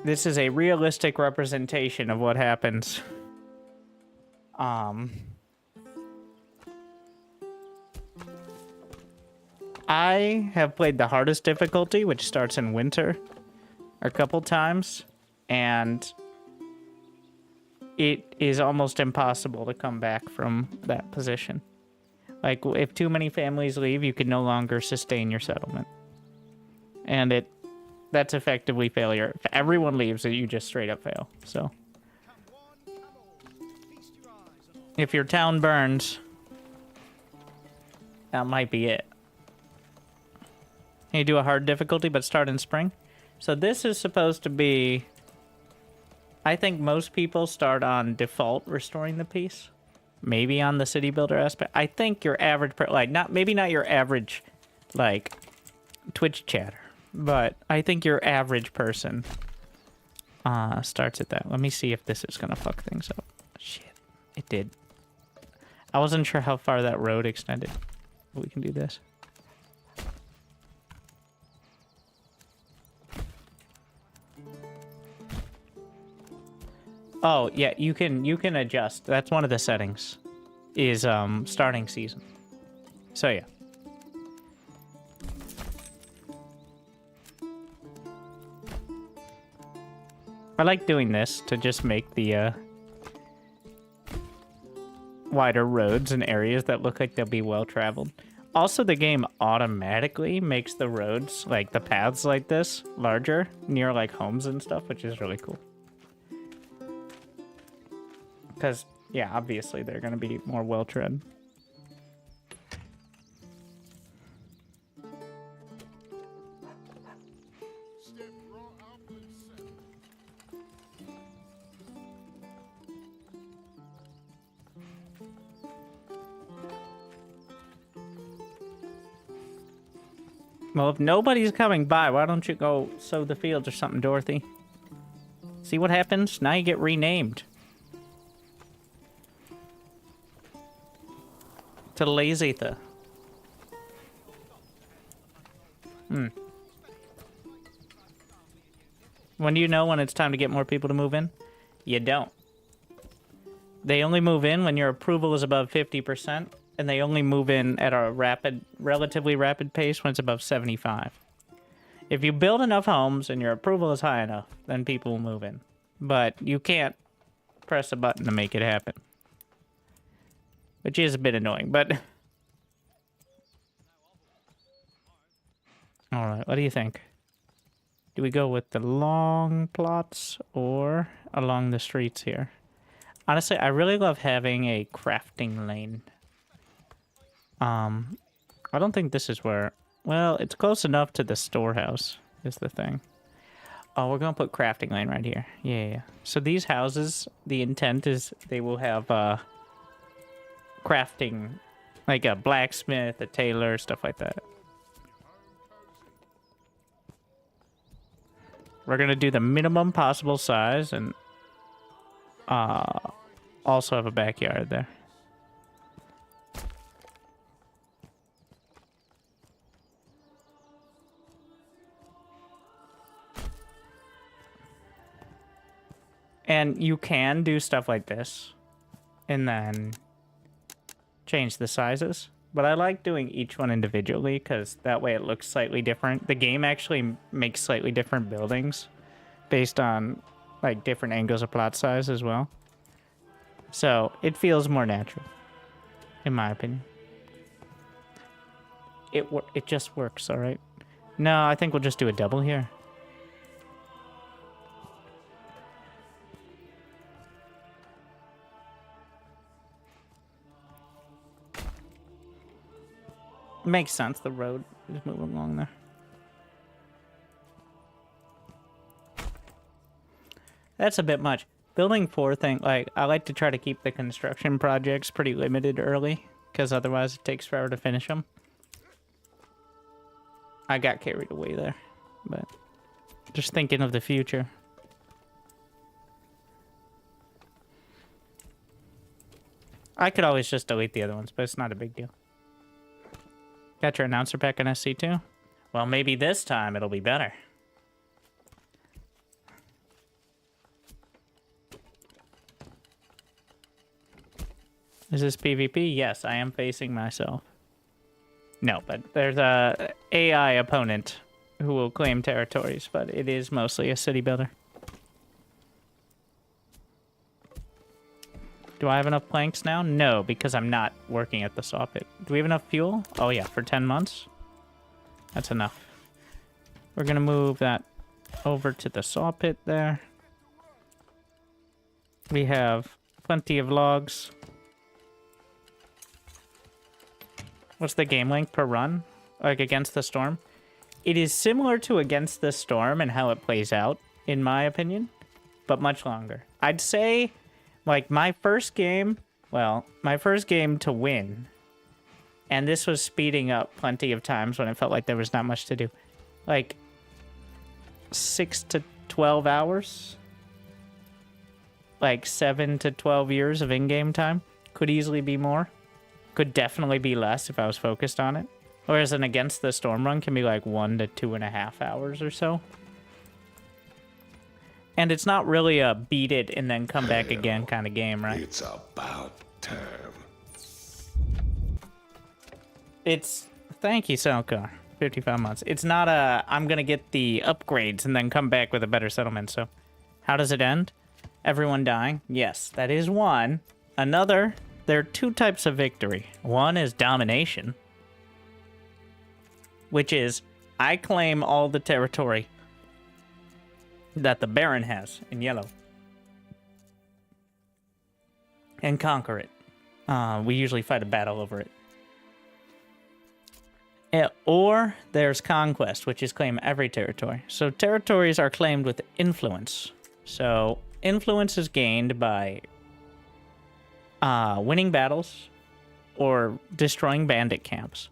this is a realistic representation of what happens. I have played the hardest difficulty, which starts in winter, a couple times, and it is almost impossible to come back from that position. Like, if too many families leave, you can no longer sustain your settlement. And that's effectively failure. If everyone leaves, you just straight up fail. So, if your town burns, that might be it. You do a hard difficulty, but start in spring. So this is supposed to be... I think most people start on default restoring the peace. Maybe on the city builder aspect. I think your average... maybe not your average, like, Twitch chatter. But I think your average person starts at that. Let me see if this is going to fuck things up. Shit. It did. I wasn't sure how far that road extended. We can do this. Oh, yeah, you can adjust. That's one of the settings. Is starting season. So yeah. I like doing this to just make the wider roads and areas that look like they'll be well traveled. Also, the game automatically makes the roads, like the paths like this, larger near like homes and stuff, which is really cool. Because, yeah, obviously they're going to be more well-tread. Well, if nobody's coming by, why don't you go sow the fields or something, Dorothy? See what happens? Now you get renamed. To Lazitha. When do you know when it's time to get more people to move in? You don't. They only move in when your approval is above 50%, and they only move in at a relatively rapid pace when it's above 75. If you build enough homes and your approval is high enough, then people will move in. But you can't press a button to make it happen. Which is a bit annoying, but... Alright, what do you think? Do we go with the long plots or along the streets here? Honestly, I really love having a crafting lane. I don't think this is where... Well, it's close enough to the storehouse, is the thing. Oh, we're gonna put crafting lane right here. Yeah. So these houses, the intent is they will have crafting, like a blacksmith, a tailor, stuff like that. We're gonna do the minimum possible size and also have a backyard there. And you can do stuff like this and then change the sizes. But I like doing each one individually because that way it looks slightly different. The game actually makes slightly different buildings based on like different angles of plot size as well. So it feels more natural, in my opinion. It just works, all right? No, I think we'll just do a double here. Makes sense. The road is moving along there. That's a bit much. Building 4 thing, like, I like to try to keep the construction projects pretty limited early, because otherwise it takes forever to finish them. I got carried away there, but just thinking of the future. I could always just delete the other ones, but it's not a big deal. Got your announcer pack in SC2? Well, maybe this time it'll be better. Is this PvP? Yes, I am facing myself. No, but there's a AI opponent who will claim territories, but it is mostly a city builder. Do I have enough planks now? No, because I'm not working at the saw pit. Do we have enough fuel? Oh yeah, for 10 months? That's enough. We're gonna move that over to the saw pit there. We have plenty of logs. What's the game length per run? Like Against the Storm? It is similar to Against the Storm and how it plays out, in my opinion, but much longer. I'd say, like, my first game to win, and this was speeding up plenty of times when it felt like there was not much to do. Like, 6 to 12 hours? Like, 7 to 12 years of in-game time? Could easily be more. Could definitely be less if I was focused on it. Whereas an Against the Storm run can be like 1 to 2.5 hours or so. And it's not really a beat it and then come back again kind of game, right?
It's about time.
It's... Thank you, Selkar. 55 months. It's not a... I'm going to get the upgrades and then come back with a better settlement, so... How does it end? Everyone dying? Yes, that is one. Another... There are 2 types of victory. One is domination, which is I claim all the territory that the Baron has in yellow and conquer it. We usually fight a battle over it. Or there's conquest, which is claim every territory. So territories are claimed with influence. So influence is gained by winning battles or destroying bandit camps.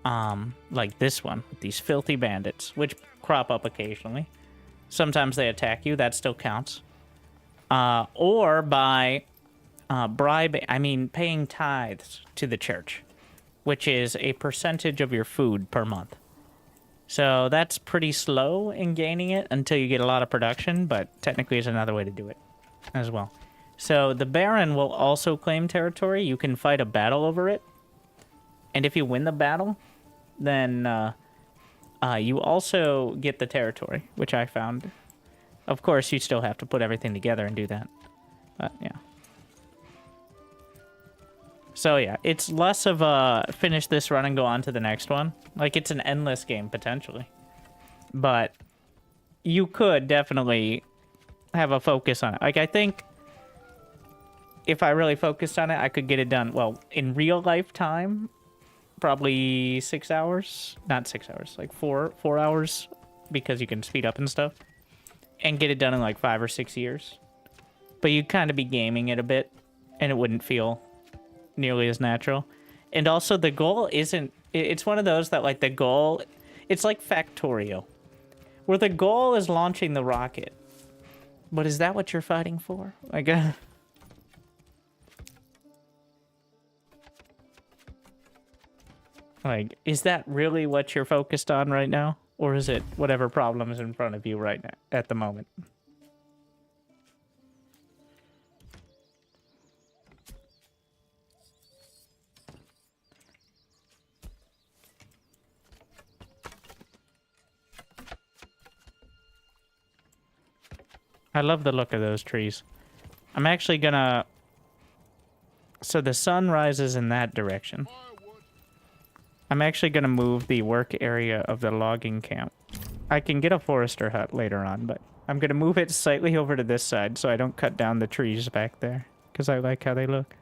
Like this one, with these filthy bandits, which crop up occasionally. Sometimes they attack you, that still counts. Or by paying tithes to the church, which is a percentage of your food per month. So that's pretty slow in gaining it until you get a lot of production, but technically is another way to do it as well. So the Baron will also claim territory. You can fight a battle over it. And if you win the battle, then you also get the territory, which I found. Of course, you still have to put everything together and do that. But, yeah. So, yeah, it's less of a finish this run and go on to the next one. Like, it's an endless game, potentially. But you could definitely have a focus on it. Like, I think if I really focused on it, I could get it done, well, in real life time, probably 6 hours. Not 6 hours, like 4 hours because you can speed up and stuff and get it done in like 5 or 6 years. But you'd kind of be gaming it a bit and it wouldn't feel nearly as natural. And also the goal isn't, it's one of those that like the goal, it's like Factorio, where the goal is launching the rocket. But is that what you're fighting for? Like, like, is that really what you're focused on right now? Or is it whatever problem is in front of you right now, at the moment? I love the look of those trees. I'm actually gonna... So the sun rises in that direction. I'm actually gonna move the work area of the logging camp. I can get a forester hut later on, but I'm gonna move it slightly over to this side so I don't cut down the trees back there, because I like how they look.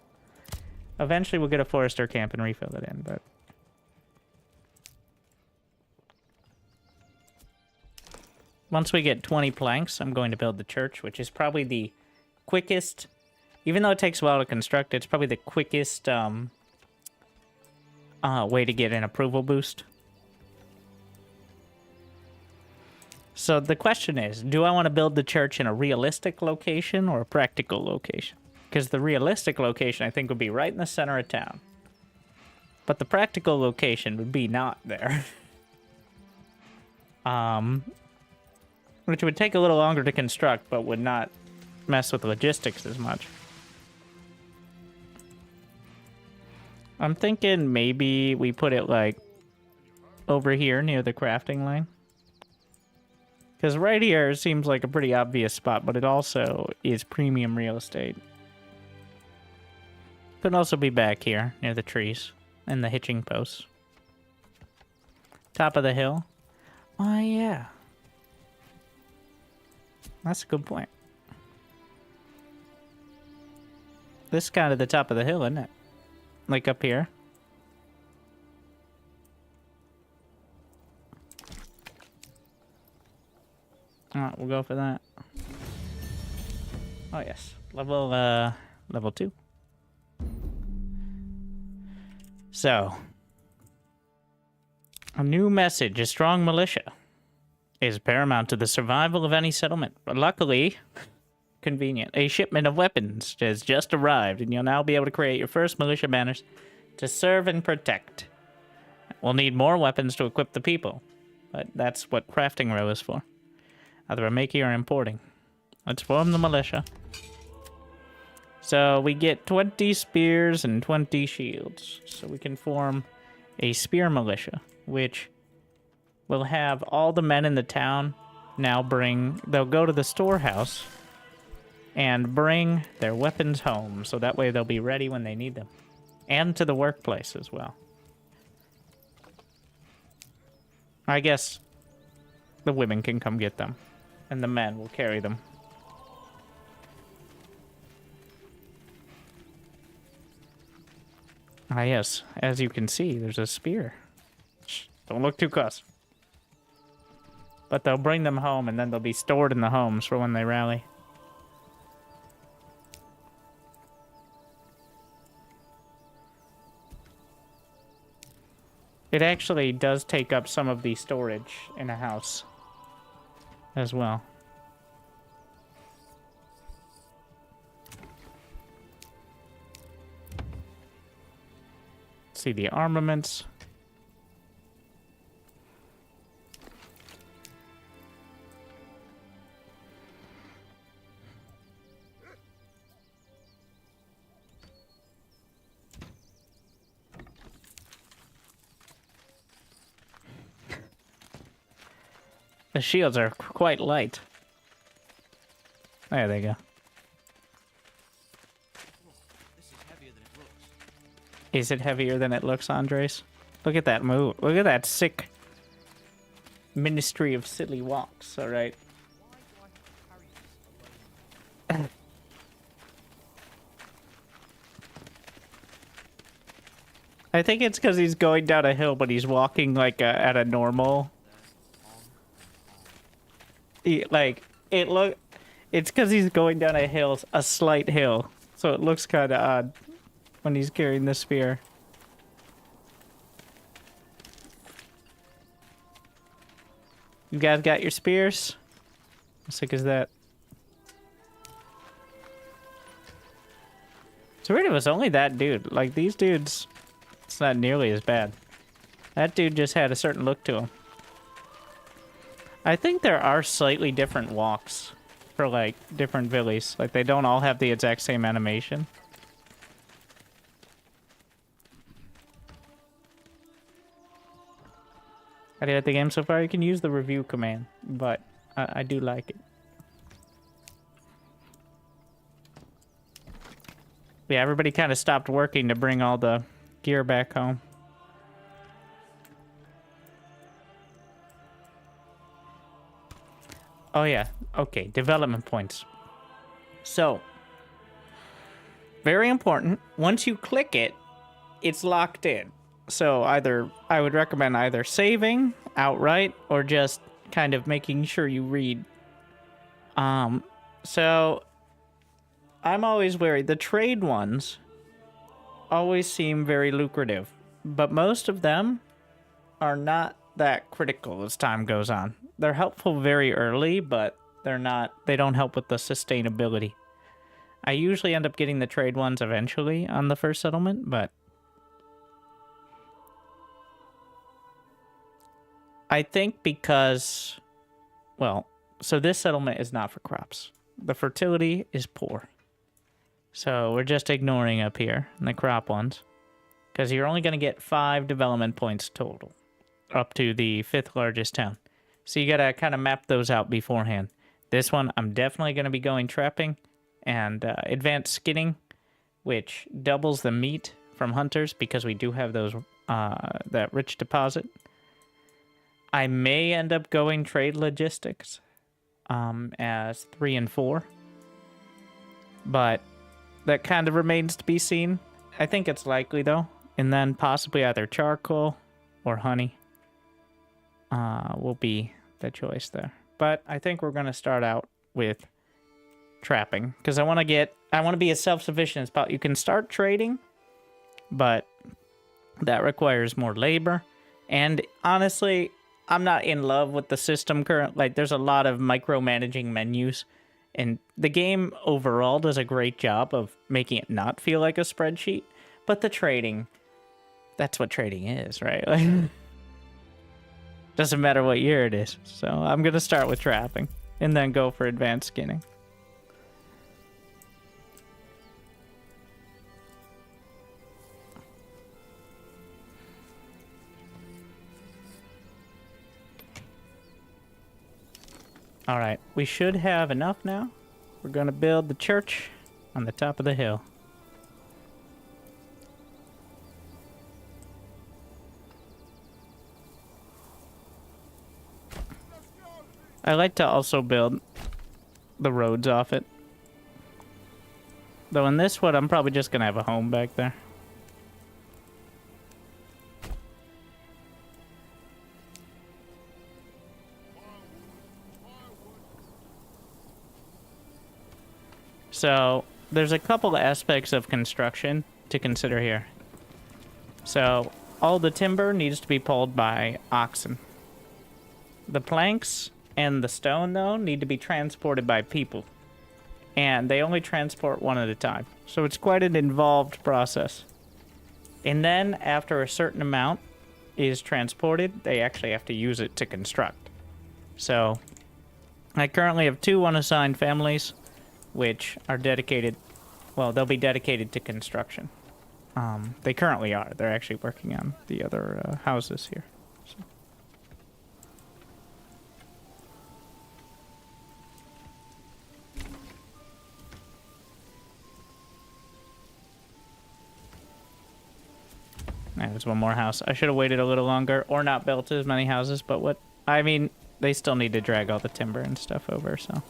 Eventually we'll get a forester camp and refill it in, but... Once we get 20 planks, I'm going to build the church, which is probably the quickest... Even though it takes a while to construct, it's probably the quickest way to get an approval boost. So the question is, do I want to build the church in a realistic location or a practical location? Because the realistic location, I think, would be right in the center of town. But the practical location would be not there. Which would take a little longer to construct, but would not mess with logistics as much. I'm thinking maybe we put it, like, over here near the crafting line. Because right here seems like a pretty obvious spot, but it also is premium real estate. Could also be back here, near the trees, and the hitching posts. Top of the hill. Oh, yeah. That's a good point. This is kind of the top of the hill, isn't it? Like up here. Alright, we'll go for that. Oh yes. Level 2. So. A new message, a strong militia is paramount to the survival of any settlement. But luckily, convenient, a shipment of weapons has just arrived, and you'll now be able to create your first militia banners to serve and protect. We'll need more weapons to equip the people, but that's what crafting row is for. Either making or importing. Let's form the militia. So we get 20 spears and 20 shields, so we can form a spear militia, which will have all the men in the town now they'll go to the storehouse and bring their weapons home, so that way they'll be ready when they need them. And to the workplace as well. I guess the women can come get them, and the men will carry them. Ah yes, as you can see, there's a spear. Shh, don't look too close. But they'll bring them home, and then they'll be stored in the homes for when they rally. It actually does take up some of the storage in a house as well. See the armaments. The shields are quite light. There they go. Is it heavier than it looks, Andres? Look at that move. Look at that sick Ministry of Silly Walks, alright? I think it's because he's going down a hill, but he's walking like at a normal It's because he's going down a hill, a slight hill, so it looks kind of odd when he's carrying the spear. You guys got your spears? How sick is that? So weird, it was only that dude. Like, these dudes, it's not nearly as bad. That dude just had a certain look to him. I think there are slightly different walks for, like, different villies. Like, they don't all have the exact same animation. How do you like the game so far? You can use the review command, but I do like it. Yeah, everybody kind of stopped working to bring all the gear back home. Oh yeah, okay, development points. So, very important, once you click it, it's locked in. So I would recommend either saving outright or just kind of making sure you read. So I'm always wary. The trade ones always seem very lucrative, but most of them are not that critical as time goes on. They're helpful very early, but they don't help with the sustainability. I usually end up getting the trade ones eventually on the first settlement, but I think because, well, so this settlement is not for crops. The fertility is poor. So we're just ignoring up here in the crop ones, because you're only going to get 5 development points total up to the 5th largest town. So you got to kind of map those out beforehand. This one, I'm definitely going to be going trapping and advanced skinning, which doubles the meat from hunters because we do have those that rich deposit. I may end up going trade logistics as 3 and 4, but that kind of remains to be seen. I think it's likely though, and then possibly either charcoal or honey will be the choice there. But I think we're going to start out with trapping because I want to be as self-sufficient as possible. You can start trading, but that requires more labor. And honestly, I'm not in love with the system current. Like, there's a lot of micromanaging menus, and the game overall does a great job of making it not feel like a spreadsheet. But the trading, that's what trading is, right? Like, doesn't matter what year it is. So I'm gonna start with trapping and then go for advanced skinning. All right, we should have enough now. We're going to build the church on the top of the hill. I like to also build the roads off it. Though in this one, I'm probably just going to have a home back there. So there's a couple aspects of construction to consider here. So all the timber needs to be pulled by oxen. The planks and the stone, though, need to be transported by people. And they only transport one at a time. So it's quite an involved process. And then after a certain amount is transported, they actually have to use it to construct. So I currently have 2 unassigned families, which are dedicated, well, they'll be dedicated to construction. They currently are. They're actually working on the other houses here. So. There's one more house. I should have waited a little longer or not built as many houses, but what... I mean, they still need to drag all the timber and stuff over, so...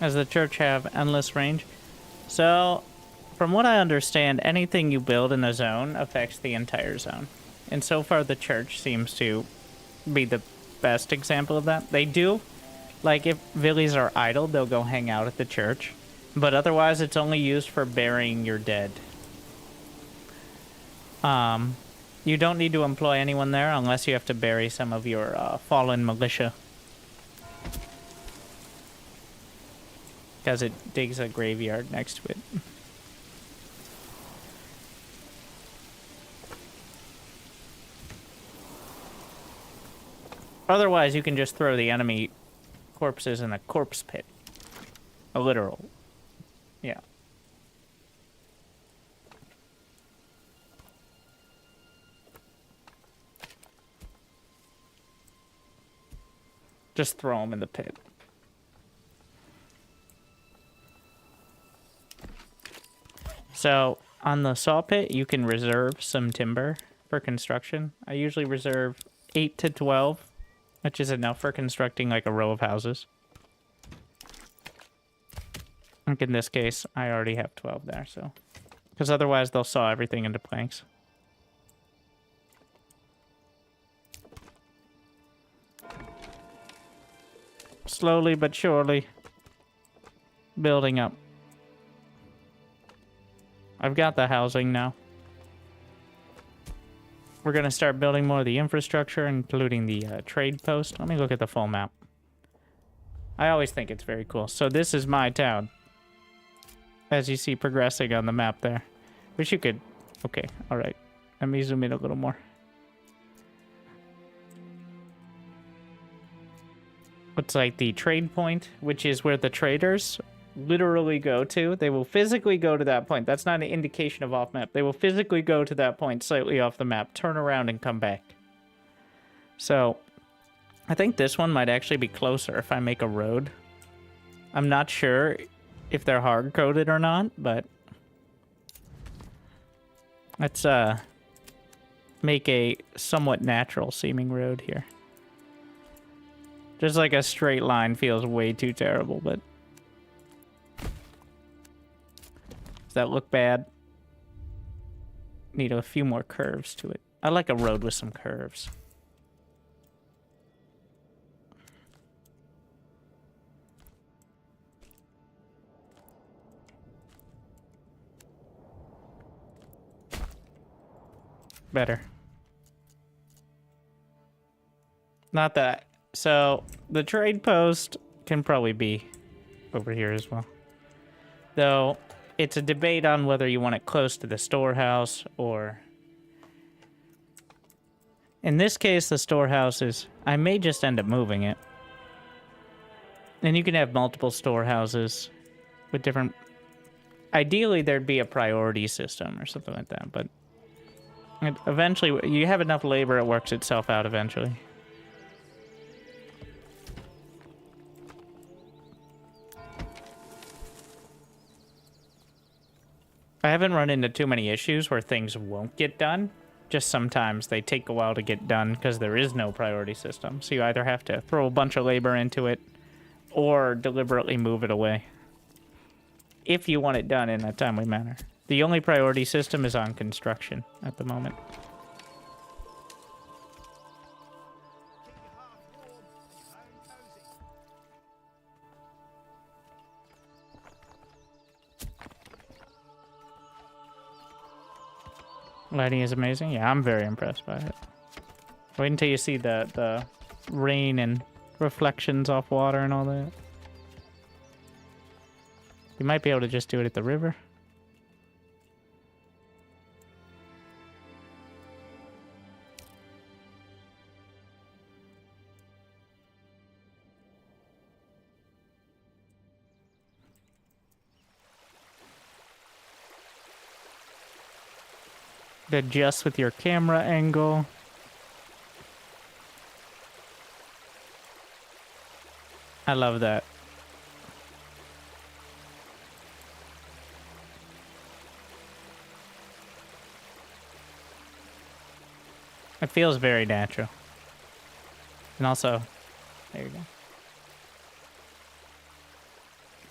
Does the church have endless range? So, from what I understand, anything you build in a zone affects the entire zone. And so far, the church seems to be the best example of that. They do, like, if villies are idle, they'll go hang out at the church. But otherwise, it's only used for burying your dead. You don't need to employ anyone there unless you have to bury some of your fallen militia. Because it digs a graveyard next to it. Otherwise, you can just throw the enemy corpses in a corpse pit. A literal. Yeah. Just throw them in the pit. So, on the saw pit, you can reserve some timber for construction. I usually reserve 8 to 12, which is enough for constructing like a row of houses. Like in this case, I already have 12 there, so. Because otherwise they'll saw everything into planks. Slowly but surely. Building up. I've got the housing now. We're going to start building more of the infrastructure, including the trade post. Let me look at the full map. I always think it's very cool. So this is my town. As you see progressing on the map there. Wish you could... Okay, alright. Let me zoom in a little more. Looks like the trade point, which is where the traders literally go to. They will physically go to that point. That's not an indication of off map. They will physically go to that point slightly off the map, turn around and come back. So I think this one might actually be closer if I make a road. I'm not sure if they're hard coded or not, but let's make a somewhat natural seeming road here. Just like a straight line feels way too terrible, but does that look bad? Need a few more curves to it. I like a road with some curves. Better. Not that. So, the trade post can probably be over here as well. Though, it's a debate on whether you want it close to the storehouse or... In this case, the storehouse is... I may just end up moving it. And you can have multiple storehouses with different... Ideally, there'd be a priority system or something like that, but... Eventually, you have enough labor, it works itself out eventually. I haven't run into too many issues where things won't get done. Just sometimes they take a while to get done because there is no priority system. So you either have to throw a bunch of labor into it or deliberately move it away. If you want it done in a timely manner. The only priority system is on construction at the moment. Lighting is amazing. Yeah, I'm very impressed by it. Wait until you see the rain and reflections off water and all that. You might be able to just do it at the river. Adjust with your camera angle. I love that. It feels very natural. And also, there you go.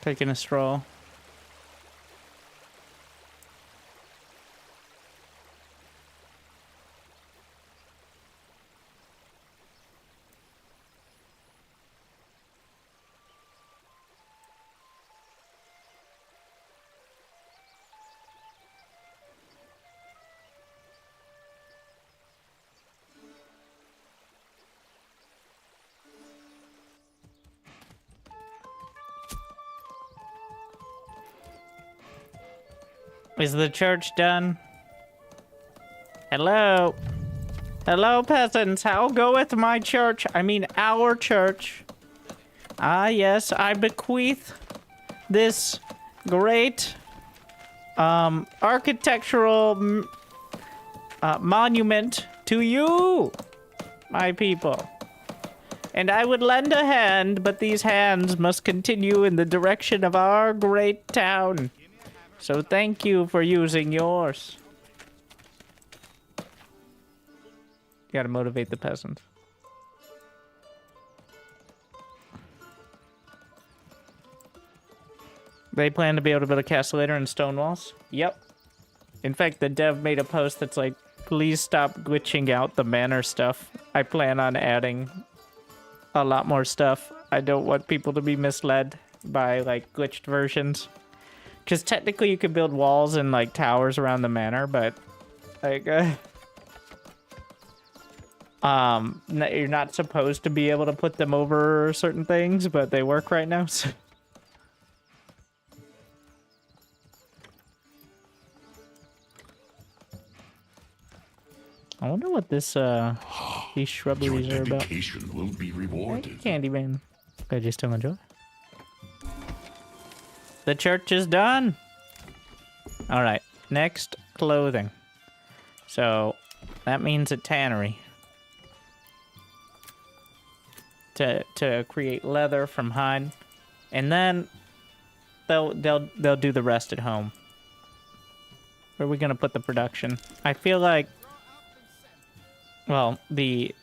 Taking a stroll. Is the church done? Hello? Hello, peasants. How goeth my church? I mean, our church. Ah, yes, I bequeath this great architectural monument to you, my people. And I would lend a hand, but these hands must continue in the direction of our great town. So thank you for using yours. You gotta motivate the peasants. They plan to be able to build a castle later in stone walls? Yep. In fact, the dev made a post that's like, please stop glitching out the manor stuff. I plan on adding a lot more stuff. I don't want people to be misled by, like, glitched versions. Because technically you could build walls and, like, towers around the manor, but, like, you're not supposed to be able to put them over certain things, but they work right now, so... I wonder what this, these shrubberies
Your
are about.
dedication will be rewarded.
Candyman. Could you still enjoy? The church is done. All right. Next, clothing. So that means a tannery to create leather from hide, and then they'll do the rest at home. Where are we gonna put the production? I feel like, well, the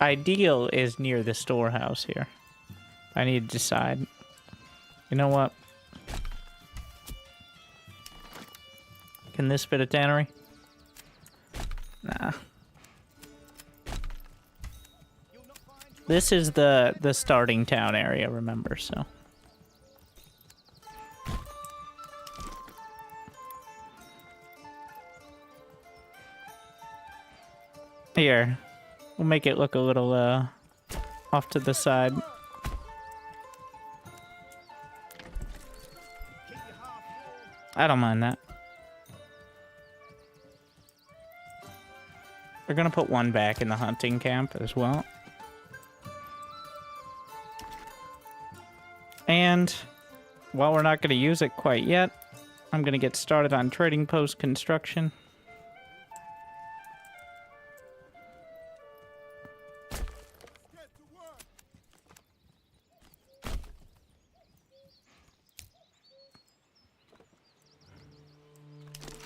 ideal is near the storehouse here. I need to decide. You know what? Can this fit a tannery? Nah. This is the starting town area, remember, so. Here. We'll make it look a little, off to the side. I don't mind that. We're gonna put one back in the hunting camp as well. And while we're not gonna use it quite yet, I'm gonna get started on trading post construction.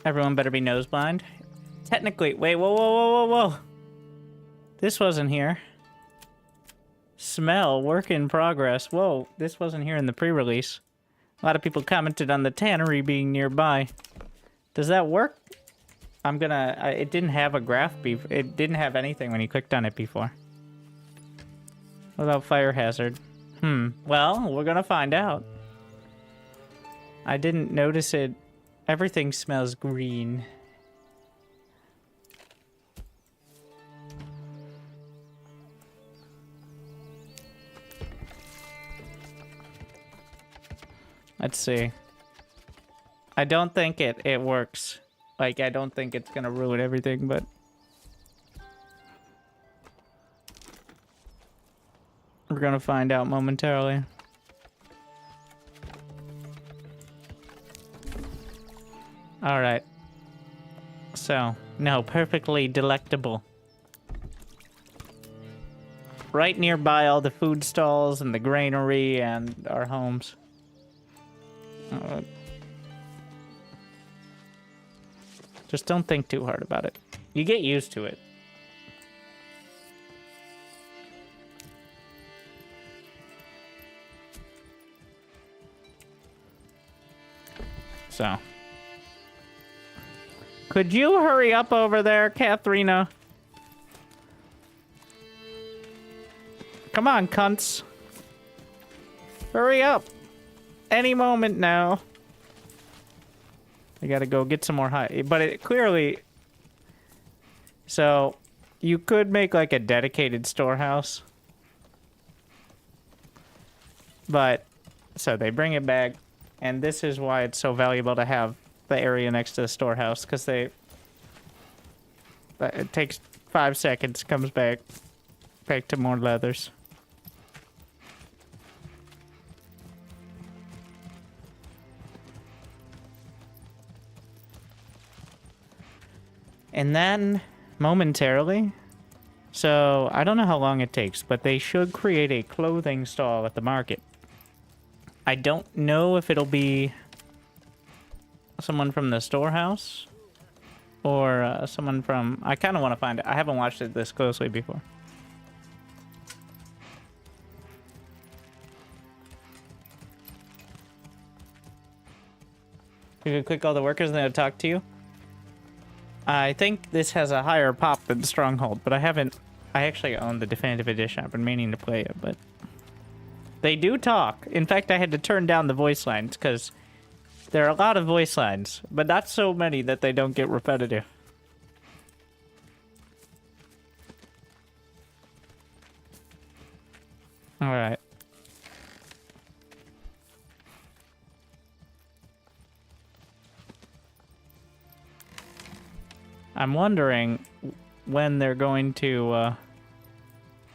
Everyone better be nose blind. Technically, wait, whoa. This wasn't here. Smell, work in progress. Whoa, this wasn't here in the pre-release. A lot of people commented on the tannery being nearby. Does that work? I'm gonna, it didn't have a graph before. It didn't have anything when you clicked on it before. What about fire hazard? Well, we're gonna find out. I didn't notice it. Everything smells green. Let's see. I don't think it works. Like, I don't think it's gonna ruin everything, but... we're gonna find out momentarily. Alright. So, no, perfectly delectable. Right nearby all the food stalls and the granary and our homes. Just don't think too hard about it. You get used to it. So. Could you hurry up over there, Katharina? Come on, cunts. Hurry up. Any moment now. I gotta go get some more high. But it clearly... So, you could make like a dedicated storehouse. But, so they bring it back. And this is why it's so valuable to have the area next to the storehouse. Because it takes 5 seconds, comes back to more leathers. And then, momentarily, so I don't know how long it takes, but they should create a clothing stall at the market. I don't know if it'll be someone from the storehouse or someone from... I kind of want to find it. I haven't watched it this closely before. You can click all the workers and they'll talk to you. I think this has a higher pop than Stronghold, but I haven't... I actually own the Definitive Edition. I've been meaning to play it, but... They do talk. In fact, I had to turn down the voice lines, because there are a lot of voice lines, but not so many that they don't get repetitive. Alright. I'm wondering when they're going to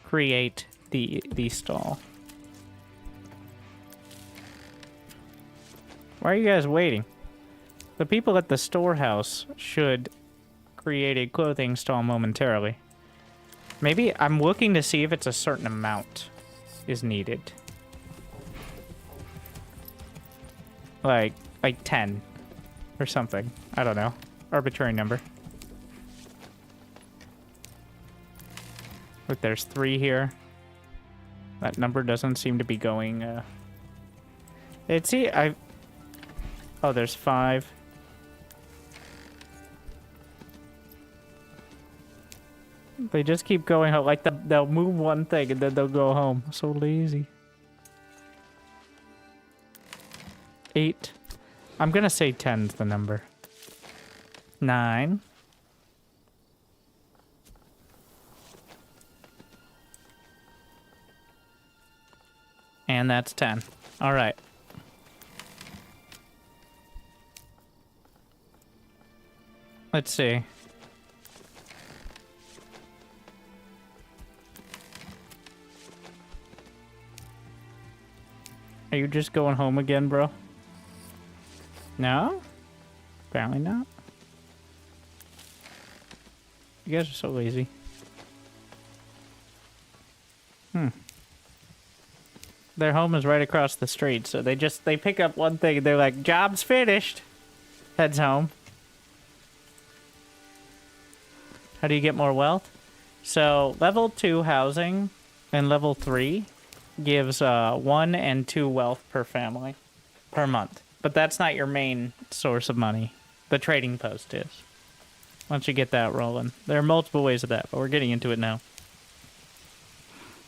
create the stall. Why are you guys waiting? The people at the storehouse should create a clothing stall momentarily. Maybe I'm looking to see if it's a certain amount is needed. Like 10 or something. I don't know. Arbitrary number. Look, there's 3 here. That number doesn't seem to be going, Oh, there's 5. They just keep going home. Like, they'll move one thing and then they'll go home. So lazy. 8. I'm gonna say 10's the number. 9. And that's 10. All right. Let's see. Are you just going home again, bro? No? Apparently not. You guys are so lazy. Their home is right across the street, so they pick up one thing and they're like, job's finished. Heads home. How do you get more wealth? So, level 2 housing and level 3 gives 1 and 2 wealth per family per month. But that's not your main source of money. The trading post is. Once you get that rolling. There are multiple ways of that, but we're getting into it now.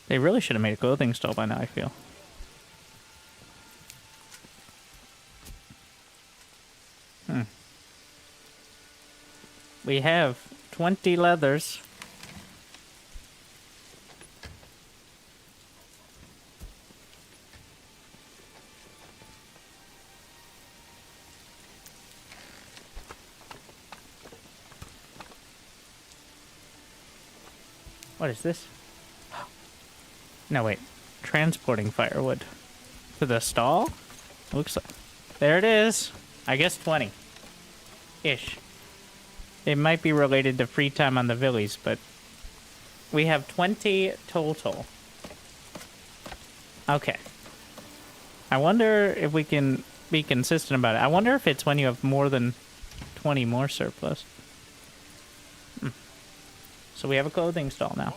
They really should have made a clothing stall by now, I feel. We have 20 leathers. What is this? No, wait. Transporting firewood. To the stall? Looks like... There it is. I guess 20. Ish. It might be related to free time on the villies, but... We have 20 total. Okay. I wonder if we can be consistent about it. I wonder if it's when you have more than 20 more surplus. So we have a clothing stall now.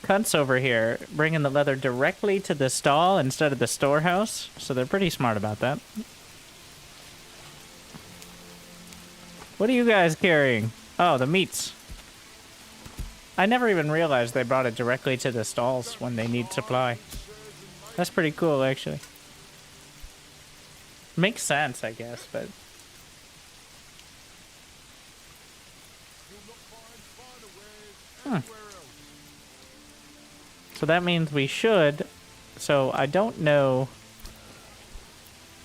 cunts over here bringing the leather directly to the stall instead of the storehouse, so they're pretty smart about that. What are you guys carrying? Oh, the meats. I never even realized they brought it directly to the stalls when they need supply. That's pretty cool, actually. Makes sense, I guess, but... So that means we should... So I don't know...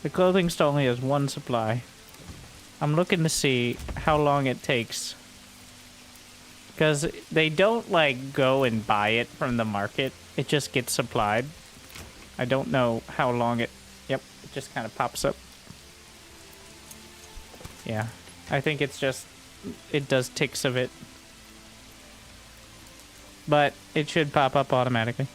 The clothing store only has one supply. I'm looking to see how long it takes. Because they don't, like, go and buy it from the market. It just gets supplied. I don't know how long it... Yep, it just kind of pops up. Yeah, I think it's just... It does ticks of it. But it should pop up automatically.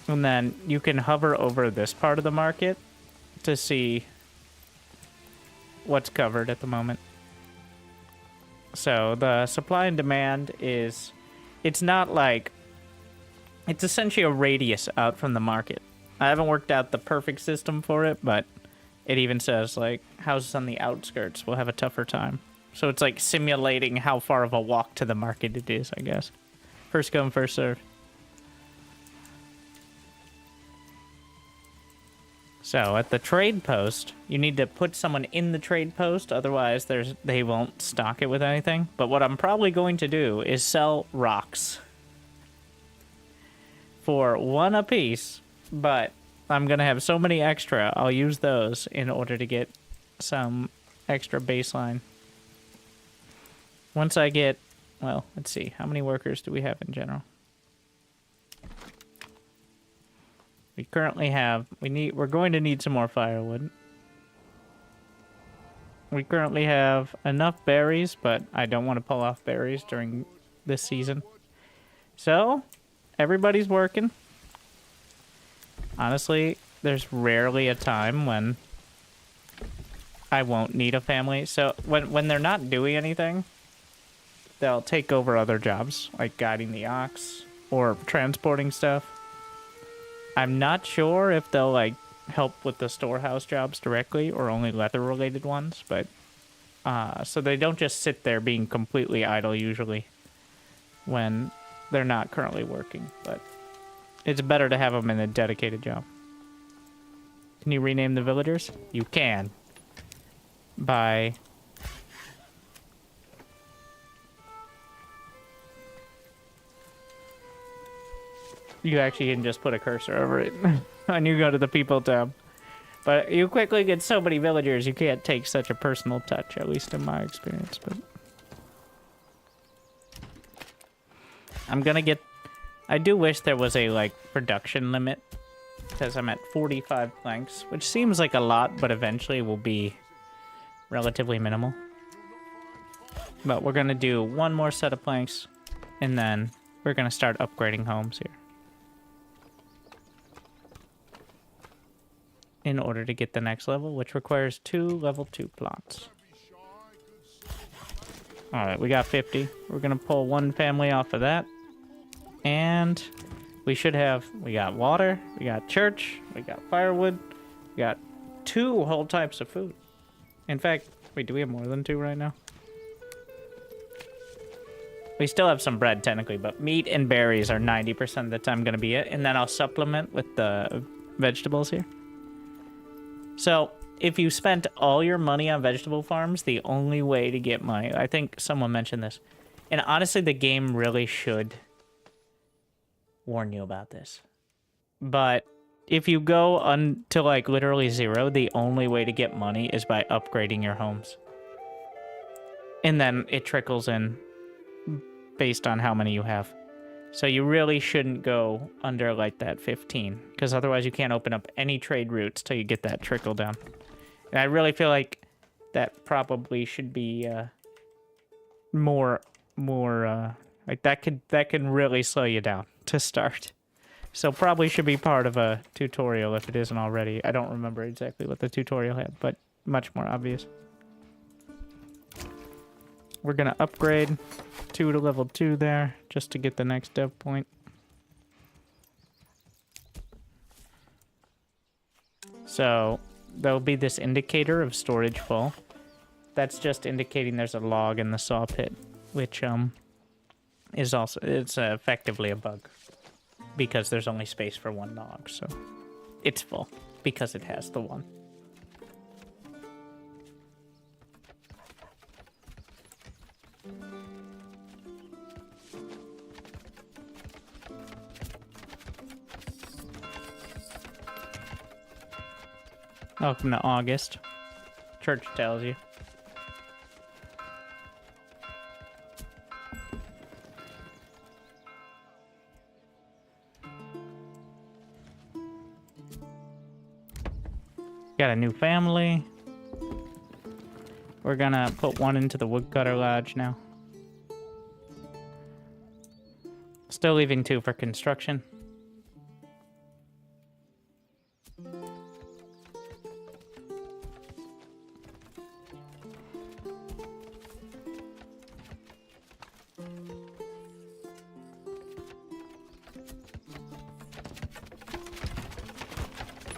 And then you can hover over this part of the market to see what's covered at the moment. So the supply and demand is... It's not like... It's essentially a radius out from the market. I haven't worked out the perfect system for it, but it even says, like, houses on the outskirts will have a tougher time. So it's like simulating how far of a walk to the market it is, I guess. First come, first serve. So at the trade post, you need to put someone in the trade post, otherwise they won't stock it with anything. But what I'm probably going to do is sell rocks for 1 apiece, but I'm going to have so many extra, I'll use those in order to get some extra baseline. Once I get, well, let's see, how many workers do we have in general? We currently have, we're going to need some more firewood. We currently have enough berries, but I don't want to pull off berries during this season. So, everybody's working. Honestly, there's rarely a time when I won't need a family. So, when they're not doing anything, they'll take over other jobs, like guiding the ox or transporting stuff. I'm not sure if they'll, like, help with the storehouse jobs directly or only leather-related ones, but... so they don't just sit there being completely idle, usually, when they're not currently working, but it's better to have them in a dedicated job. Can you rename the villagers? You can. By... You actually can just put a cursor over it when you go to the people tab. But you quickly get so many villagers, you can't take such a personal touch, at least in my experience. But I'm gonna get... I do wish there was a, like, production limit, because I'm at 45 planks, which seems like a lot, but eventually will be relatively minimal. But we're gonna do one more set of planks, and then we're gonna start upgrading homes here, in order to get the next level, which requires 2 level 2 plots. Alright, we got 50. We're gonna pull 1 family off of that. And we should have... We got water, we got church, we got firewood, we got 2 whole types of food. In fact, wait, do we have more than 2 right now? We still have some bread, technically, but meat and berries are 90% of the time gonna be it. And then I'll supplement with the vegetables here. So, if you spent all your money on vegetable farms, the only way to get money... I think someone mentioned this. And honestly, the game really should warn you about this. But if you go to, like, literally 0, the only way to get money is by upgrading your homes. And then it trickles in based on how many you have. So you really shouldn't go under, like, that 15, because otherwise you can't open up any trade routes till you get that trickle down. And I really feel like that probably should be more like that can really slow you down to start. So probably should be part of a tutorial if it isn't already. I don't remember exactly what the tutorial had, but much more obvious. we're gonna upgrade 2 to level 2 there, just to get the next dev point. So, there'll be this indicator of storage full. That's just indicating there's a log in the saw pit, which, is also, it's effectively a bug. Because there's only space for 1 log, so it's full, because it has the 1. Welcome to August. Church tells you. Got a new family. We're gonna put 1 into the woodcutter lodge now. Still leaving 2 for construction.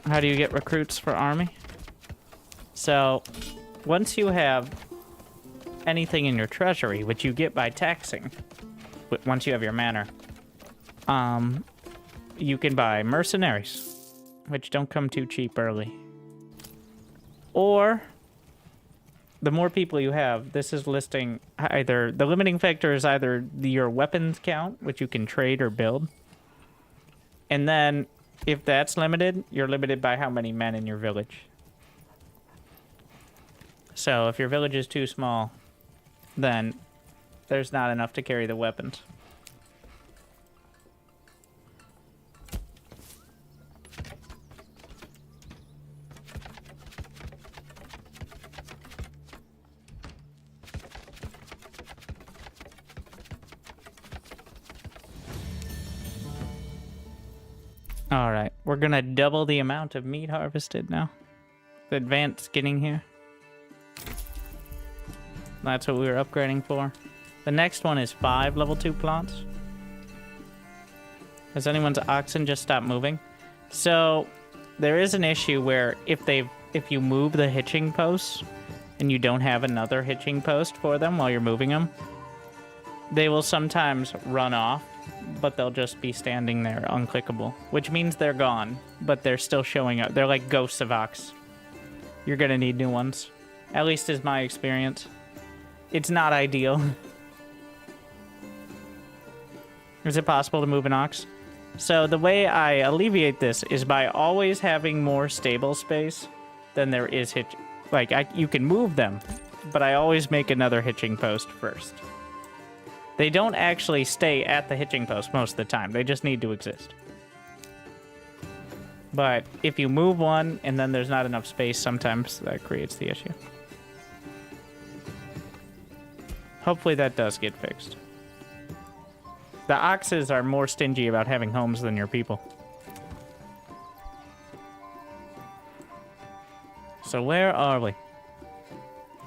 How do you get recruits for army? So, once you have anything in your treasury, which you get by taxing, once you have your manor, you can buy mercenaries, which don't come too cheap early. Or, the more people you have, this is listing either, the limiting factor is either your weapons count, which you can trade or build, and then if that's limited, you're limited by how many men in your village. So if your village is too small, then there's not enough to carry the weapons. Alright, we're gonna double the amount of meat harvested now. The advanced skinning here. That's what we were upgrading for. The next one is 5 level 2 plots. Has anyone's oxen just stopped moving? So, there is an issue where if you move the hitching posts and you don't have another hitching post for them while you're moving them, they will sometimes run off, but they'll just be standing there unclickable, which means they're gone, but they're still showing up. They're like ghosts of ox. You're gonna need new ones. At least is my experience. It's not ideal. Is it possible to move an ox? So the way I alleviate this is by always having more stable space than there is hitch. Like, you can move them, but I always make another hitching post first. They don't actually stay at the hitching post most of the time. They just need to exist. But if you move one and then there's not enough space, sometimes that creates the issue. Hopefully that does get fixed. The oxes are more stingy about having homes than your people. So where are we?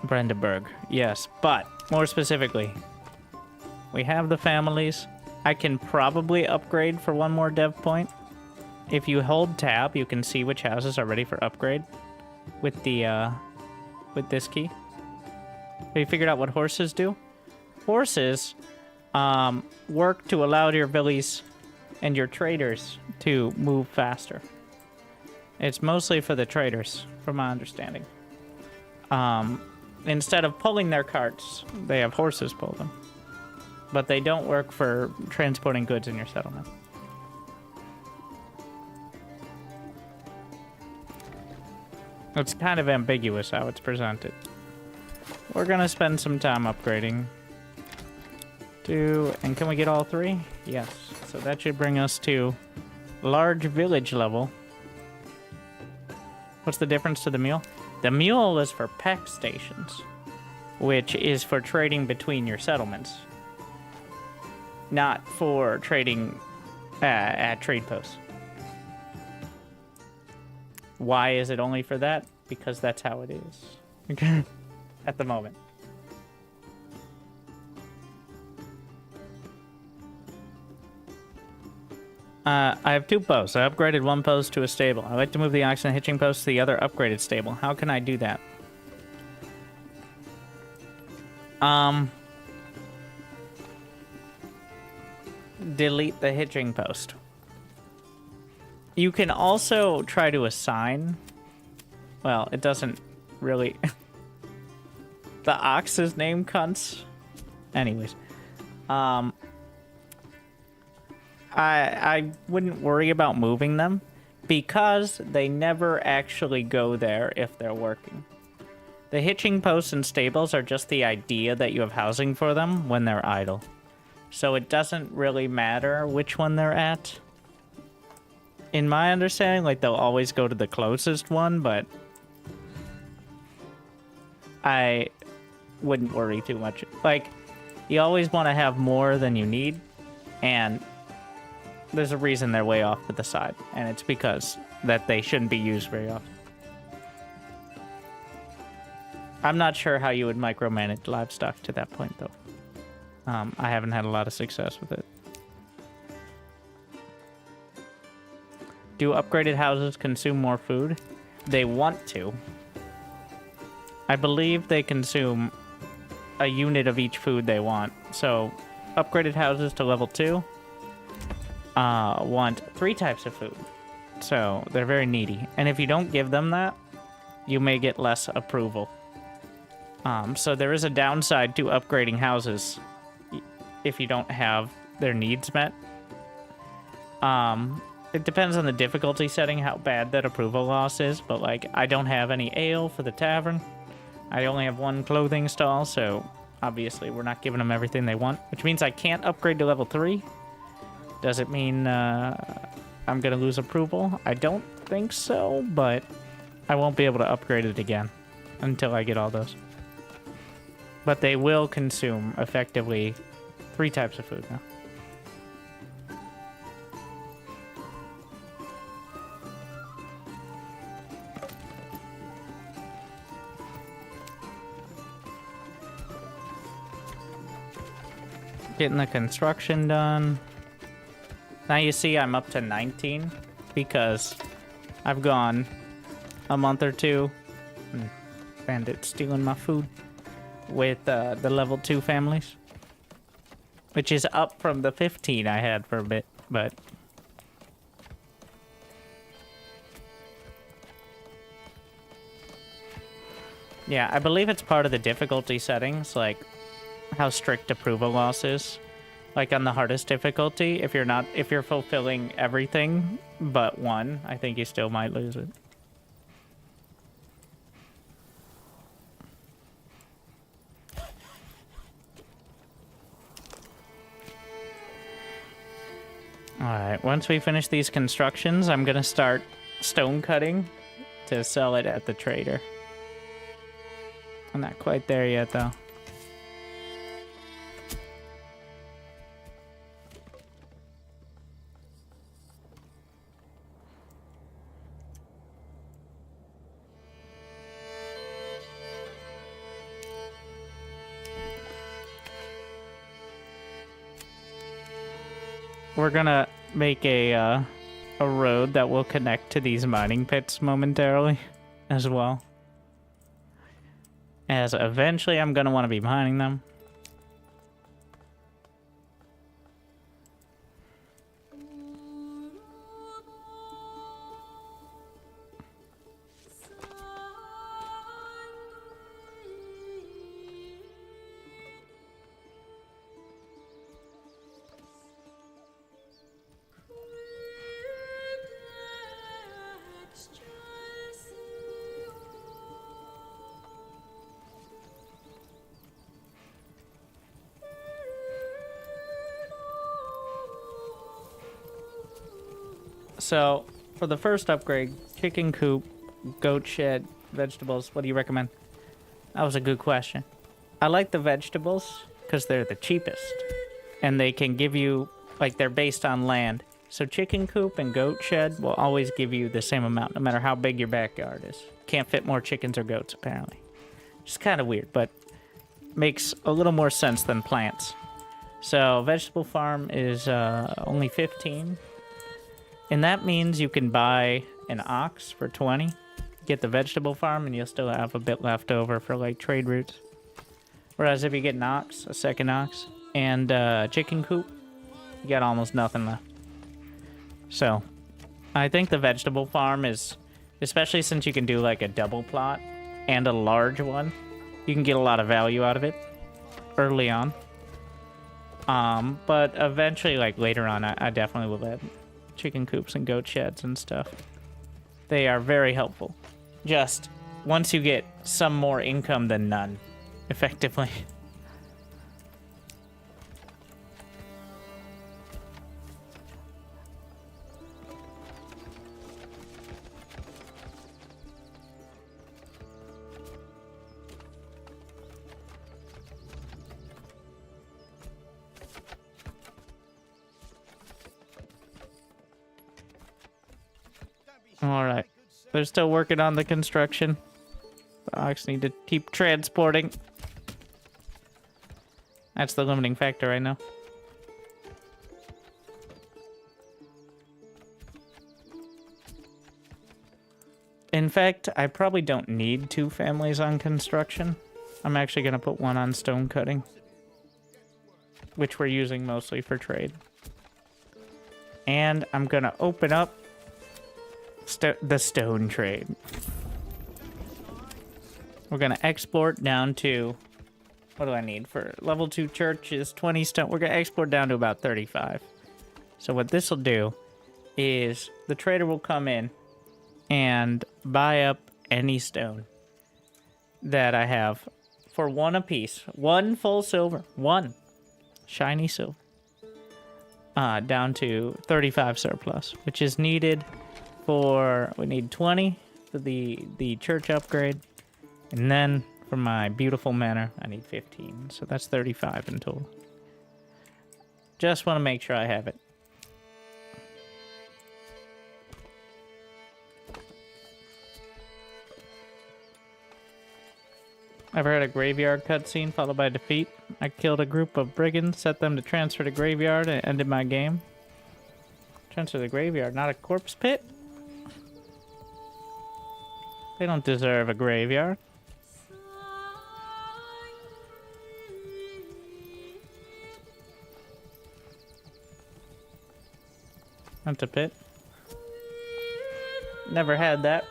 Brandenburg. Yes, but more specifically, we have the families. I can probably upgrade for 1 more dev point. If you hold tab, you can see which houses are ready for upgrade with the with this key. Have you figured out what horses do? Horses work to allow your villies and your traders to move faster. It's mostly for the traders, from my understanding. Instead of pulling their carts, they have horses pull them. But they don't work for transporting goods in your settlement. It's kind of ambiguous how it's presented. We're gonna spend some time upgrading. And can we get all 3? Yes. So that should bring us to large village level. What's the difference to the mule? The mule is for pack stations, which is for trading between your settlements. Not for trading at trade posts. Why is it only for that? Because that's how it is. At the moment. I have 2 posts. I upgraded 1 post to a stable. I'd like to move the oxen hitching post to the other upgraded stable. How can I do that? Delete the hitching post. You can also try to assign. Well, it doesn't really. The ox is named cunts. Anyways. I wouldn't worry about moving them because they never actually go there if they're working. The hitching posts and stables are just the idea that you have housing for them when they're idle. So it doesn't really matter which one they're at. In my understanding, like, they'll always go to the closest one, but I wouldn't worry too much. Like, you always want to have more than you need, and there's a reason they're way off to the side, and it's because that they shouldn't be used very often. I'm not sure how you would micromanage livestock to that point, though. I haven't had a lot of success with it. Do upgraded houses consume more food? They want to. I believe they consume a unit of each food they want. So, upgraded houses to level 2 want 3 types of food. So, they're very needy. And if you don't give them that, you may get less approval. So there is a downside to upgrading houses if you don't have their needs met. It depends on the difficulty setting, how bad that approval loss is, but, like, I don't have any ale for the tavern. I only have 1 clothing stall, so obviously we're not giving them everything they want, which means I can't upgrade to level 3. Does it mean I'm going to lose approval? I don't think so, but I won't be able to upgrade it again until I get all those. But they will consume, effectively, 3 types of food now. Getting the construction done. Now you see I'm up to 19 because I've gone a month or 2. Bandits stealing my food with the level 2 families, which is up from the 15 I had for a bit, but yeah, I believe it's part of the difficulty settings, like how strict approval loss is. Like on the hardest difficulty, if you're fulfilling everything but 1, I think you still might lose it. Alright, once we finish these constructions, I'm gonna start stone cutting to sell it at the trader. I'm not quite there yet, though. We're gonna make a road that will connect to these mining pits momentarily as well. As eventually I'm gonna want to be mining them. So, for the first upgrade, chicken coop, goat shed, vegetables, what do you recommend? That was a good question. I like the vegetables because they're the cheapest. And they can give you, like, they're based on land. So chicken coop and goat shed will always give you the same amount, no matter how big your backyard is. Can't fit more chickens or goats, apparently. Just kind of weird, but makes a little more sense than plants. So, vegetable farm is only 15. And that means you can buy an ox for 20, get the vegetable farm, and you'll still have a bit left over for like trade routes. Whereas if you get an ox, a second ox, and a chicken coop, you got almost nothing left. So, I think the vegetable farm is, especially since you can do like a double plot and a large one, you can get a lot of value out of it early on. But eventually, like later on, I definitely will add chicken coops and goat sheds and stuff. They are very helpful. Just once you get some more income than none, effectively. Alright. They're still working on the construction. The ox need to keep transporting. That's the limiting factor right now. In fact, I probably don't need 2 families on construction. I'm actually going to put one on stone cutting, which we're using mostly for trade. And I'm going to open up the stone trade. We're going to export down to... What do I need for level 2 church is 20 stone. We're going to export down to about 35. So what this will do is the trader will come in and buy up any stone that I have for 1 apiece. 1 full silver. 1 shiny silver. Down to 35 surplus, which is needed for... We need 20 for the church upgrade. And then for my beautiful manor, I need 15. So that's 35 in total. Just want to make sure I have it. Ever had a graveyard cutscene followed by defeat? I killed a group of brigands, set them to transfer to graveyard, and ended my game. Transfer to the graveyard, not a corpse pit? They don't deserve a graveyard. That's a pit. Never had that.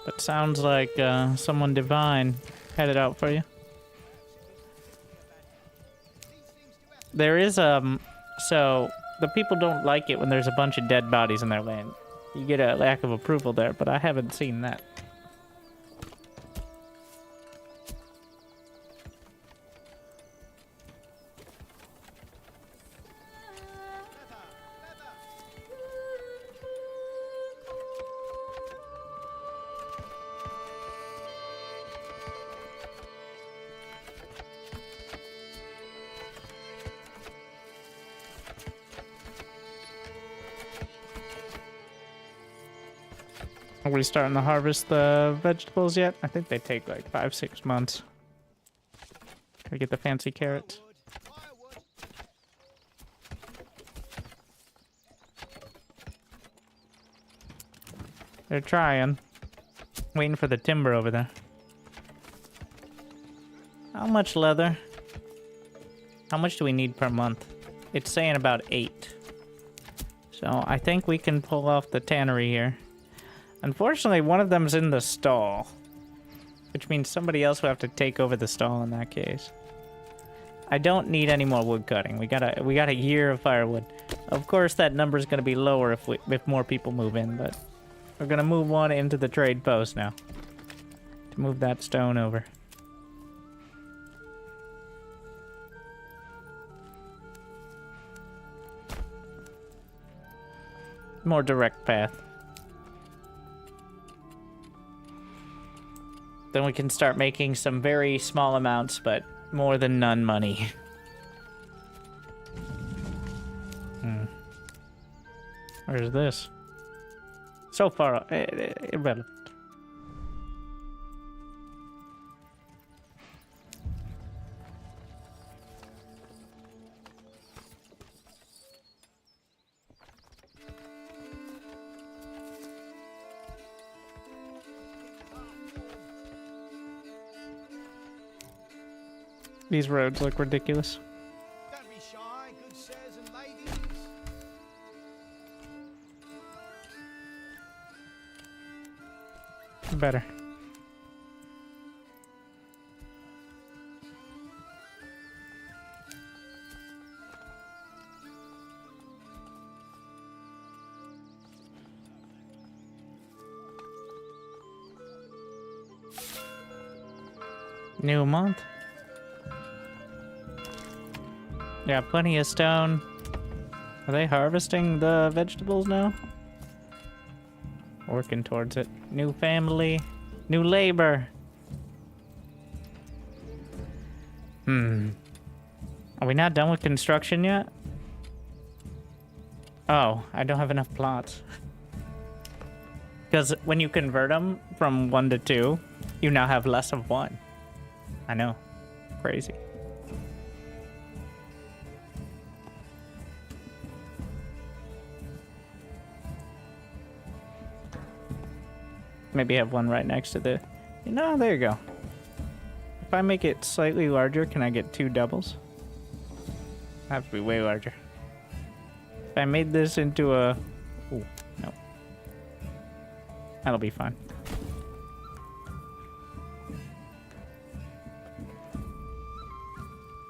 But sounds like someone divine had it out for you. There is, so the people don't like it when there's a bunch of dead bodies in their land. You get a lack of approval there, but I haven't seen that. Are we starting to harvest the vegetables yet? I think they take like 5-6 months. Gotta get the fancy carrots. They're trying. Waiting for the timber over there. How much leather? How much do we need per month? It's saying about 8. So I think we can pull off the tannery here. Unfortunately, one of them's in the stall, which means somebody else will have to take over the stall in that case. I don't need any more wood cutting. We got a year of firewood. Of course, that number is going to be lower if more people move in, but we're going to move one into the trade post now to move that stone over. More direct path. Then we can start making some very small amounts, but more than none money. Where's this? So far, irrelevant. These roads look ridiculous.
Don't be shy, good sirs and ladies.
Better. New month. Yeah, plenty of stone. Are they harvesting the vegetables now? Working towards it. New family. New labor. Are we not done with construction yet? Oh, I don't have enough plots. Because when you convert them from 1 to 2, you now have less of 1. I know. Crazy. Maybe have one right next to the... No, there you go. If I make it slightly larger, can I get 2 doubles? I have to be way larger. If I made this into a... Ooh, no. That'll be fine.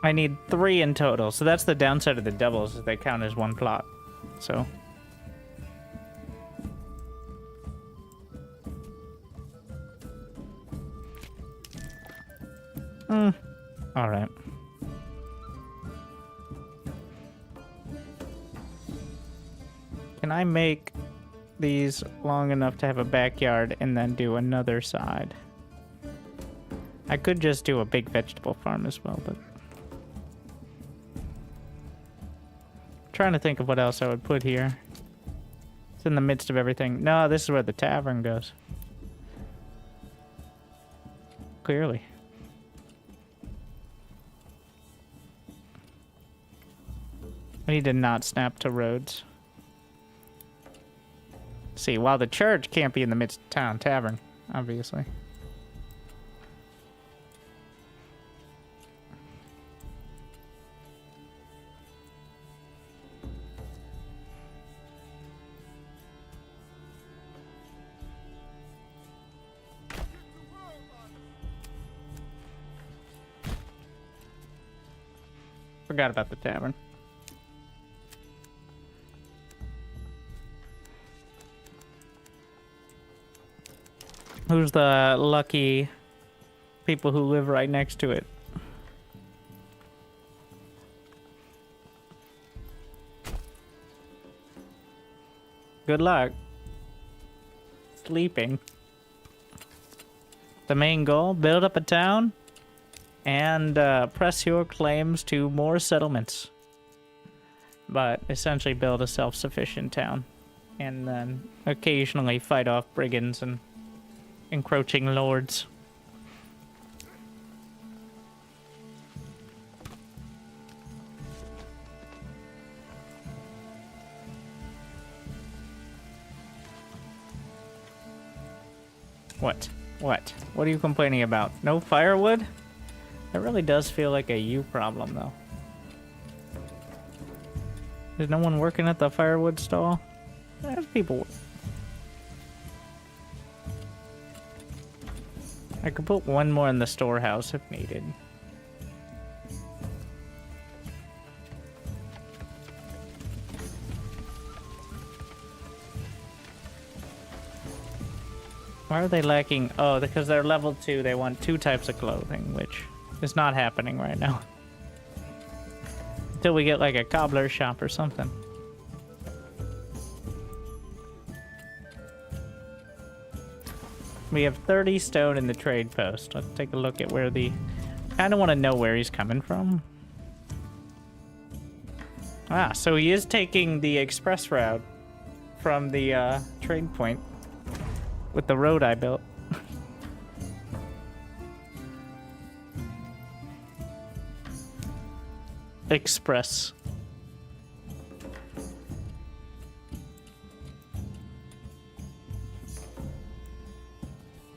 I need 3 in total, so that's the downside of the doubles, is they count as 1 plot. So... Alright. Can I make these long enough to have a backyard and then do another side? I could just do a big vegetable farm as well, but... trying to think of what else I would put here. It's in the midst of everything. No, this is where the tavern goes. Clearly. I need to not snap to roads. See, while the church can't be in the midst of town tavern, obviously. Forgot about the tavern. Who's the lucky people who live right next to it? Good luck. Sleeping. The main goal, build up a town and press your claims to more settlements. But essentially build a self-sufficient town. And then occasionally fight off brigands and encroaching lords. What? What? What are you complaining about? No firewood? That really does feel like a you problem, though. Is no one working at the firewood stall? There's people. I could put one more in the storehouse if needed. Why are they lacking? Oh, because they're level 2, they want 2 types of clothing, which is not happening right now. Until we get like a cobbler shop or something. We have 30 stone in the trade post. Let's take a look at where the... kind of want to know where he's coming from. Ah, so he is taking the express route from the trade point with the road I built. Express.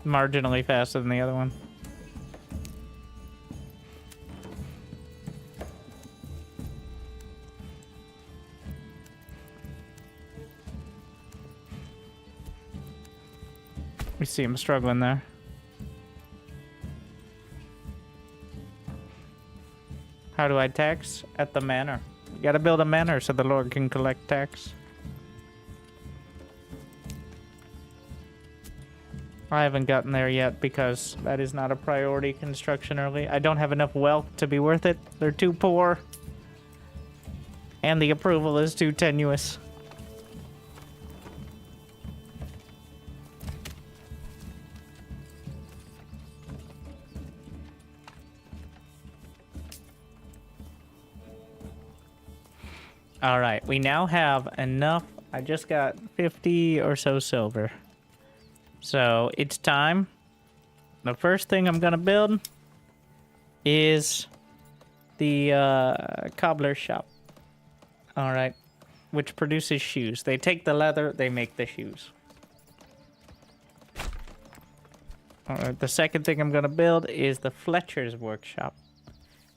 Marginally faster than the other one. We see him struggling there. How do I tax? At the manor. You gotta build a manor so the Lord can collect tax. I haven't gotten there yet because that is not a priority construction early. I don't have enough wealth to be worth it. They're too poor. And the approval is too tenuous. Alright, we now have enough. I just got 50 or so silver. So, it's time. The first thing I'm gonna build is the cobbler shop. Alright. Which produces shoes. They take the leather, they make the shoes. Alright, the second thing I'm gonna build is the Fletcher's workshop.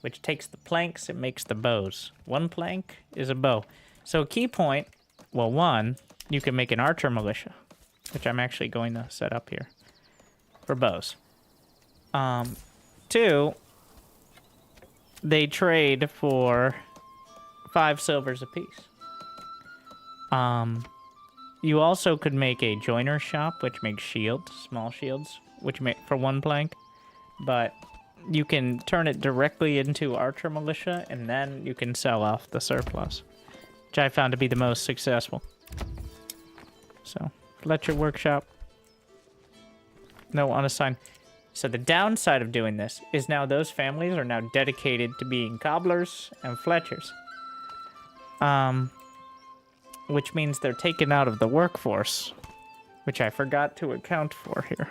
Which takes the planks, it makes the bows. One plank is a bow. So key point, well, one, you can make an archer militia, which I'm actually going to set up here for bows. Two, they trade for 5 silvers apiece. You also could make a joiner shop, which makes shields, small shields, which make for 1 plank, but you can turn it directly into archer militia, and then you can sell off the surplus, which I found to be the most successful. So, Fletcher workshop. No unassigned. So the downside of doing this is now those families are now dedicated to being cobblers and Fletchers. Which means they're taken out of the workforce, which I forgot to account for here.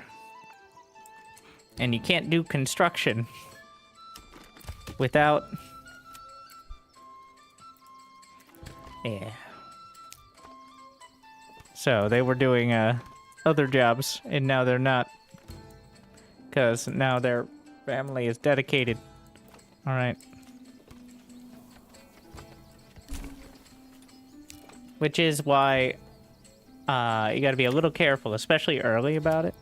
And you can't do construction without... Yeah. So they were doing other jobs, and now they're not. Because now their family is dedicated. Alright. Which is why you gotta be a little careful, especially early about it.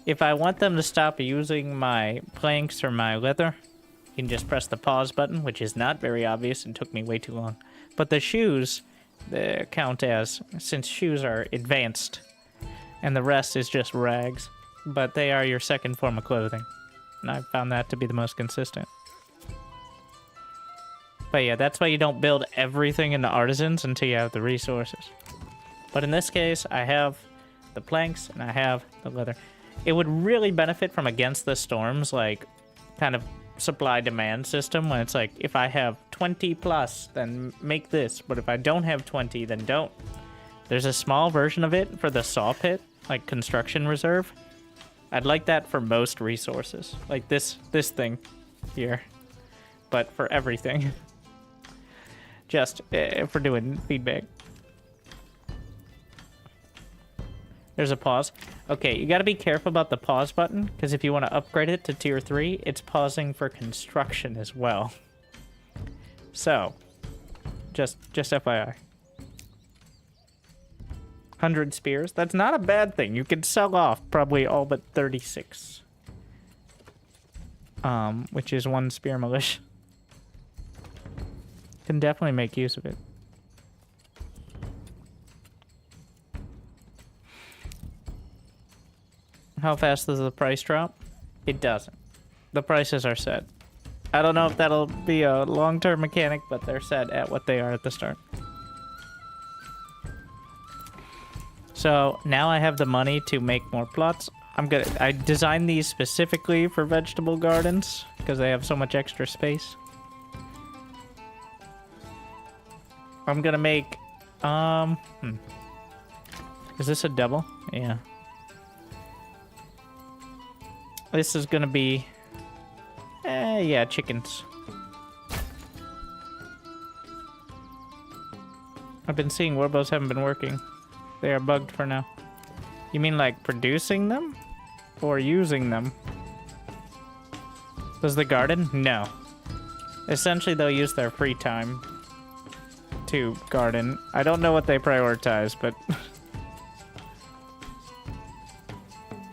If I want them to stop using my planks or my leather, you can just press the pause button, which is not very obvious and took me way too long. But the shoes, they count as, since shoes are advanced, and the rest is just rags. But they are your second form of clothing. And I found that to be the most consistent. But yeah, that's why you don't build everything into artisans until you have the resources. But in this case, I have the planks and I have the leather. It would really benefit from against the storms, like, kind of supply-demand system, when it's like, if I have 20 plus, then make this, but if I don't have 20, then don't. There's a small version of it for the saw pit, like construction reserve. I'd like that for most resources, like this thing here, but for everything. Just if we're doing feedback. There's a pause. Okay, you gotta be careful about the pause button, because if you want to upgrade it to tier 3, it's pausing for construction as well. So, just FYI. 100 spears. That's not a bad thing. You can sell off probably all but 36. Which is 1 spear militia. Can definitely make use of it. How fast does the price drop? It doesn't. The prices are set. I don't know if that'll be a long-term mechanic, but they're set at what they are at the start. So now I have the money to make more plots. I designed these specifically for vegetable gardens because they have so much extra space. I'm gonna make, Is this a double? Yeah. This is gonna be, yeah, chickens. I've been seeing Worbos haven't been working. They are bugged for now. You mean like producing them? Or using them? Does the garden? No. Essentially, they'll use their free time to garden. I don't know what they prioritize, but...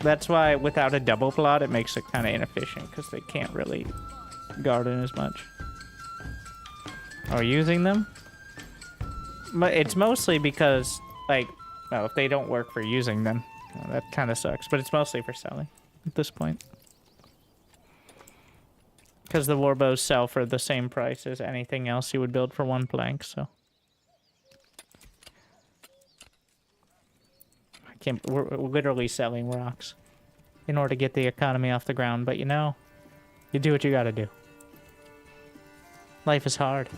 That's why without a double plot, it makes it kind of inefficient, because they can't really garden as much. Or using them? But it's mostly because, like, well, if they don't work for using them, well, that kind of sucks. But it's mostly for selling at this point. Because the warbows sell for the same price as anything else you would build for one plank, so. We're literally selling rocks in order to get the economy off the ground, but you know, you do what you gotta do. Life is hard,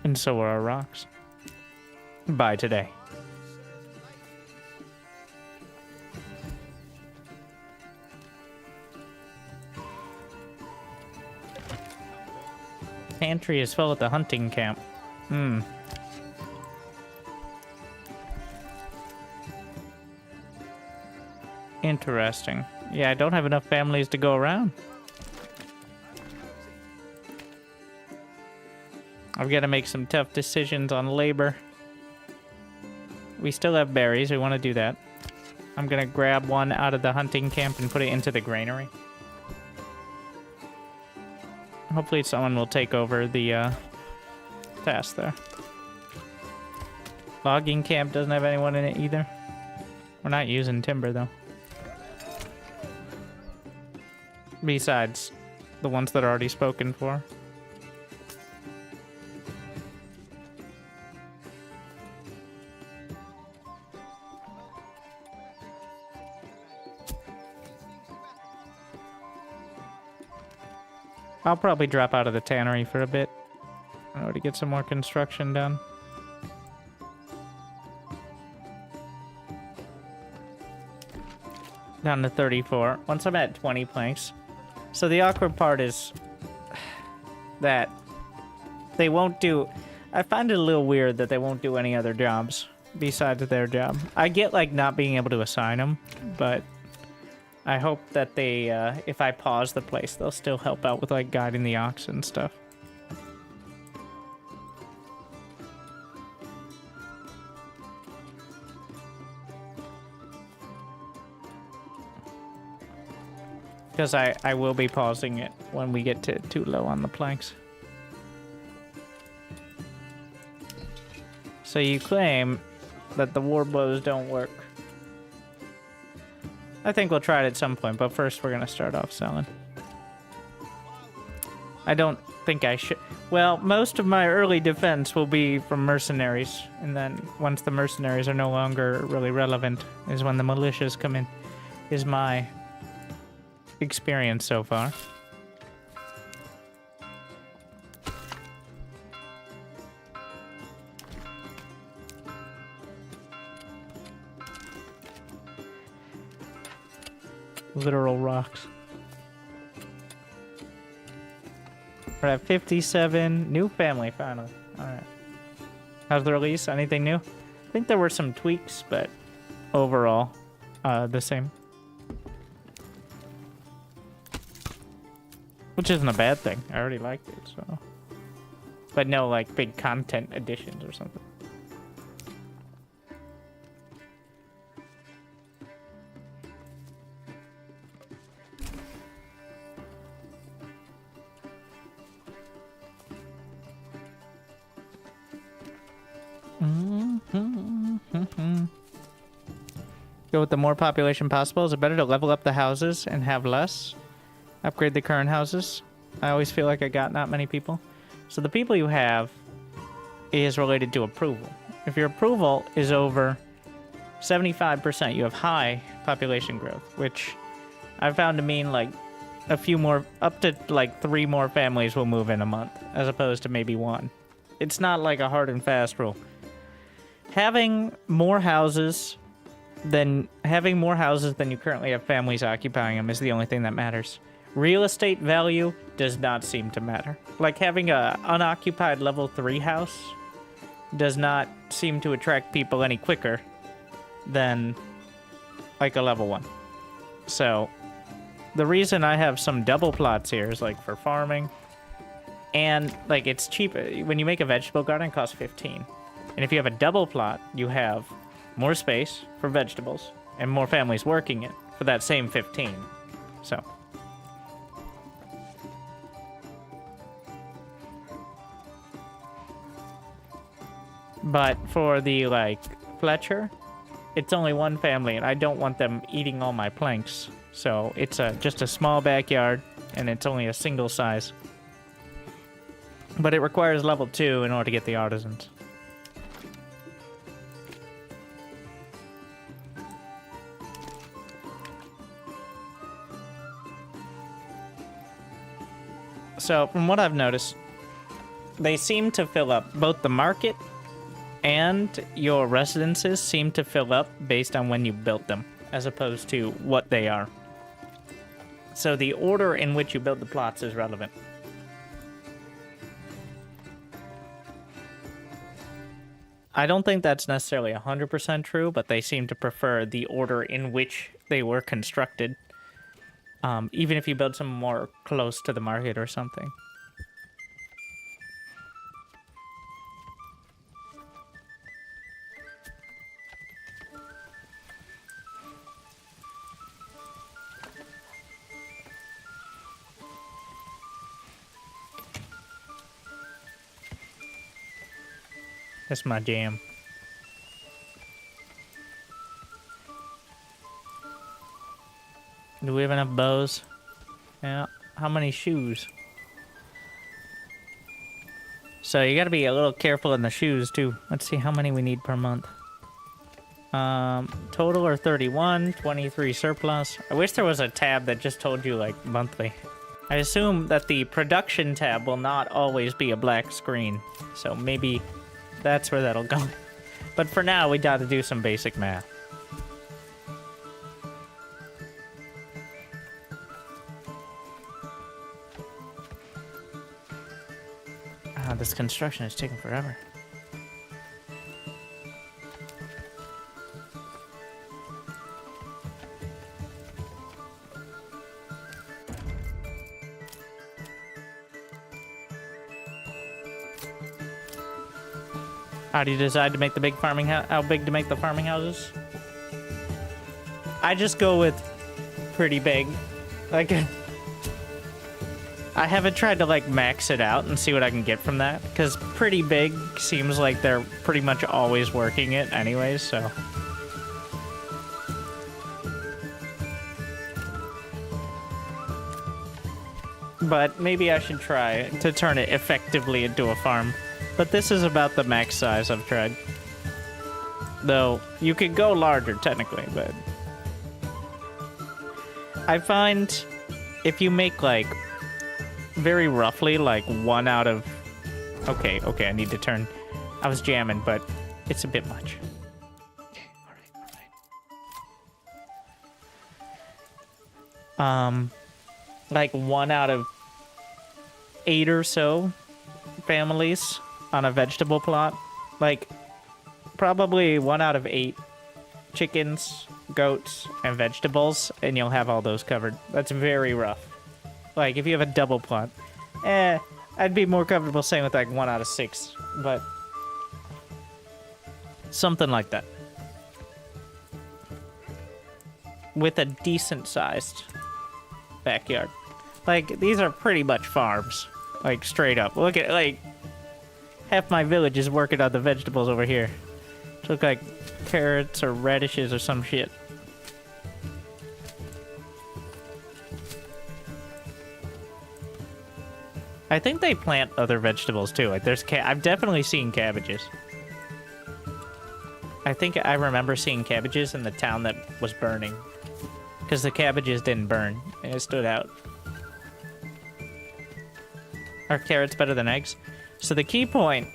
and so are our rocks. Bye today. Pantry is full at the hunting camp. Interesting. Yeah, I don't have enough families to go around. I've got to make some tough decisions on labor. We still have berries. We want to do that. I'm going to grab one out of the hunting camp and put it into the granary. Hopefully someone will take over the task there. Logging camp doesn't have anyone in it either. We're not using timber, though. Besides the ones that are already spoken for. I'll probably drop out of the tannery for a bit in order to get some more construction done. Down to 34. Once I'm at 20 planks. So the awkward part is that they won't do... I find it a little weird that they won't do any other jobs besides their job. I get, like, not being able to assign them, but I hope that they, if I pause the place, they'll still help out with, like, guiding the ox and stuff. Because I will be pausing it when we get to too low on the planks. So you claim that the warbows don't work. I think we'll try it at some point, but first we're going to start off selling. I don't think I should... Well, most of my early defense will be from mercenaries. And then once the mercenaries are no longer really relevant is when the militias come in, is my experience so far. Literal rocks. We're at 57. New family, finally. Alright. How's the release? Anything new? I think there were some tweaks, but overall, the same. Which isn't a bad thing. I already liked it, so. But no, like, big content additions or something. Go with the more population possible. Is it better to level up the houses and have less? Upgrade the current houses. I always feel like I got not many people. So the people you have is related to approval. If your approval is over 75%, you have high population growth, which I found to mean like a few more, up to like 3 more families will move in a month, as opposed to maybe 1. It's not like a hard and fast rule. Having more houses than you currently have families occupying them is the only thing that matters. Real estate value does not seem to matter. Like having a unoccupied level 3 house does not seem to attract people any quicker than like a level 1. So the reason I have some double plots here is like for farming, and like it's cheap. When you make a vegetable garden, it costs 15. And if you have a double plot, you have more space for vegetables and more families working it. for that same 15. So. But for the, like, Fletcher, it's only one family, and I don't want them eating all my planks. So it's just a small backyard, and it's only a single size. But it requires level 2 in order to get the artisans. So, from what I've noticed, they seem to fill up both the market and your residences seem to fill up based on when you built them, as opposed to what they are. So the order in which you build the plots is relevant. I don't think that's necessarily 100% true, but they seem to prefer the order in which they were constructed. Even if you build some more close to the market or something. That's my jam. Do we have enough bows? Yeah. How many shoes? So you gotta be a little careful in the shoes too. Let's see how many we need per month. Total are 31, 23 surplus. I wish there was a tab that just told you like monthly. I assume that the production tab will not always be a black screen. So maybe that's where that'll go. But for now, we gotta do some basic math. This construction is taking forever. How do you decide to make the big farming house? How big to make the farming houses? I just go with pretty big. Like, I haven't tried to like max it out and see what I can get from that, because pretty big seems like they're pretty much always working it anyways, so. But maybe I should try to turn it effectively into a farm. But this is about the max size I've tried. Though, you could go larger technically, but I find if you make like very roughly like 1 out of... Okay, I need to turn... I was jamming, but it's a bit much. Okay, alright. Like 1 out of 8 or so families on a vegetable plot. Like, probably 1 out of 8 chickens, goats, and vegetables, and you'll have all those covered. That's very rough. Like, if you have a double plot, I'd be more comfortable saying with like 1 out of 6, but something like that. With a decent sized backyard. Like, these are pretty much farms. Like, straight up. Look at, like, half my village is working on the vegetables over here. Which look like carrots or radishes or some shit. I think they plant other vegetables too. Like there's I've definitely seen cabbages. I think I remember seeing cabbages in the town that was burning. Because the cabbages didn't burn, and it stood out. Are carrots better than eggs? So the key point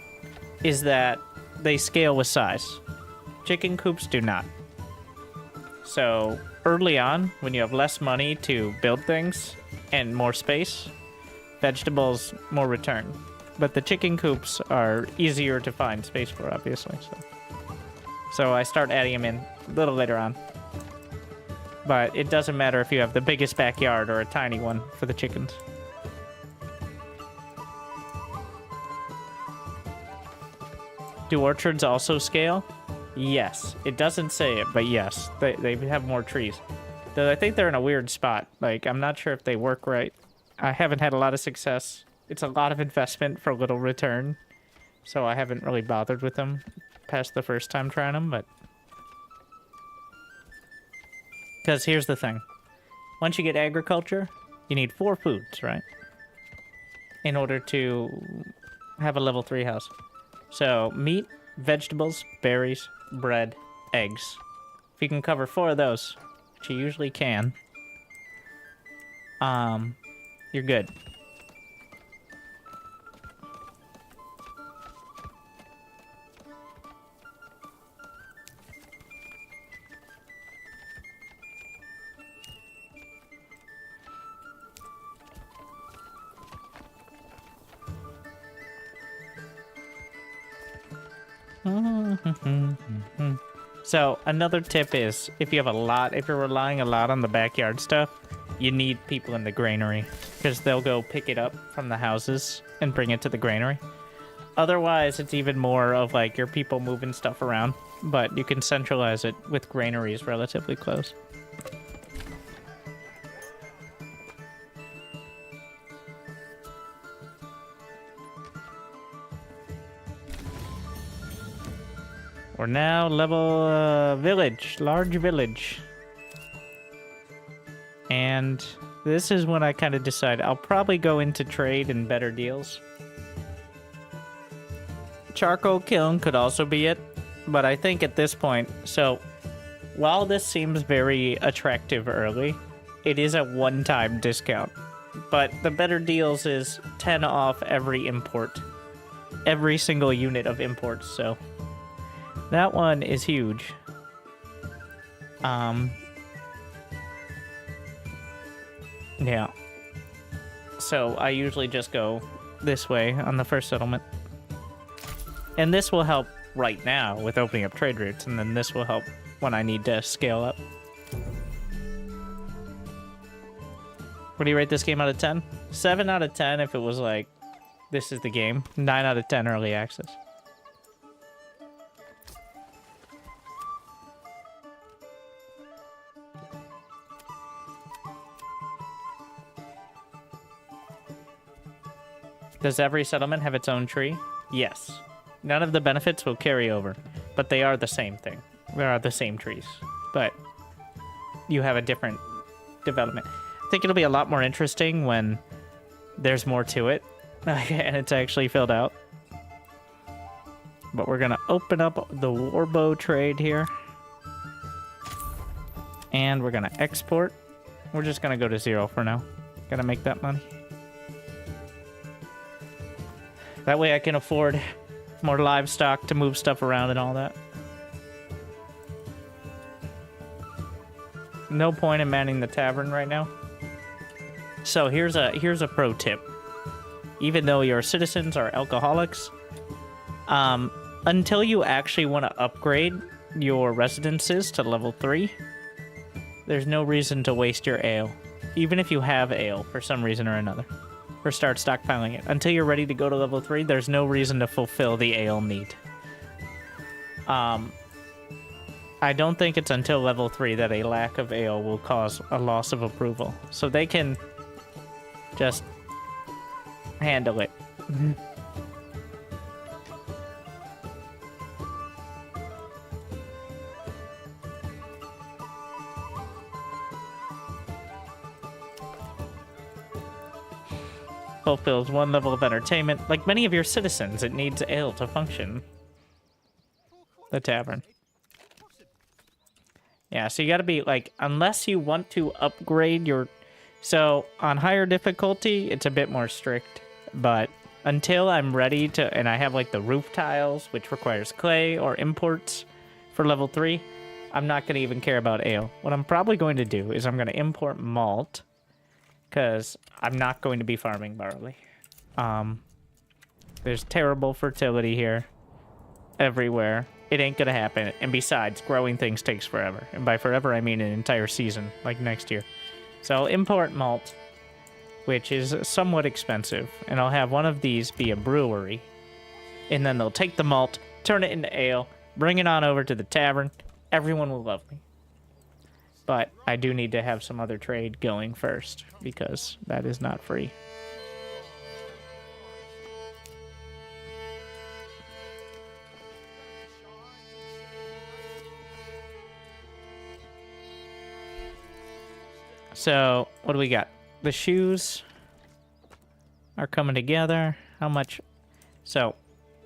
is that they scale with size. Chicken coops do not. So early on, when you have less money to build things and more space, vegetables more return. But the chicken coops are easier to find space for, obviously. So I start adding them in a little later on. But it doesn't matter if you have the biggest backyard or a tiny one for the chickens. Do orchards also scale? Yes. It doesn't say it, but yes. They have more trees. Though I think they're in a weird spot. Like, I'm not sure if they work right. I haven't had a lot of success. It's a lot of investment for little return. So I haven't really bothered with them past the first time trying them, but... Because here's the thing. Once you get agriculture, you need 4 foods, right? In order to have a level 3 house. So, meat, vegetables, berries, bread, eggs. If you can cover 4 of those, which you usually can, you're good. So another tip is, if you have if you're relying a lot on the backyard stuff, you need people in the granary, because they'll go pick it up from the houses and bring it to the granary. Otherwise, it's even more of like your people moving stuff around, but you can centralize it with granaries relatively close. We're now level village, large village. And this is when I kind of decide I'll probably go into trade and better deals. Charcoal kiln could also be it, but I think at this point, so while this seems very attractive early, it is a one-time discount. But the better deals is 10 off every import. Every single unit of imports, so... That one is huge. Yeah. So I usually just go this way on the first settlement. And this will help right now with opening up trade routes, and then this will help when I need to scale up. What do you rate this game out of 10? 7 out of 10 if it was like, this is the game. 9 out of 10 early access. Does every settlement have its own tree? Yes. None of the benefits will carry over, but they are the same thing. They are the same trees, but you have a different development. I think it'll be a lot more interesting when there's more to it, and it's actually filled out. But we're going to open up the warbow trade here. And we're going to export. We're just going to go to 0 for now. Gotta make that money. That way I can afford more livestock to move stuff around and all that. No point in manning the tavern right now. So here's a pro tip. Even though your citizens are alcoholics, until you actually want to upgrade your residences to level 3, there's no reason to waste your ale. Even if you have ale for some reason or another. Or start stockpiling it. Until you're ready to go to level 3, there's no reason to fulfill the ale need. I don't think it's until level 3 that a lack of ale will cause a loss of approval. So they can just handle it. Fulfills 1 level of entertainment. Like many of your citizens, it needs ale to function. The tavern. Yeah, so you gotta be, like, unless you want to upgrade your... So, on higher difficulty, it's a bit more strict. But until I'm ready to... And I have, like, the roof tiles, which requires clay or imports for level 3. I'm not gonna even care about ale. What I'm probably going to do is I'm gonna import malt. Because I'm not going to be farming barley. There's terrible fertility here. Everywhere. It ain't gonna happen. And besides, growing things takes forever. And by forever, I mean an entire season, like next year. So I'll import malt, which is somewhat expensive. And I'll have one of these be a brewery. And then they'll take the malt, turn it into ale, bring it on over to the tavern. Everyone will love me. But I do need to have some other trade going first, because that is not free. So, what do we got? The shoes are coming together. How much? So,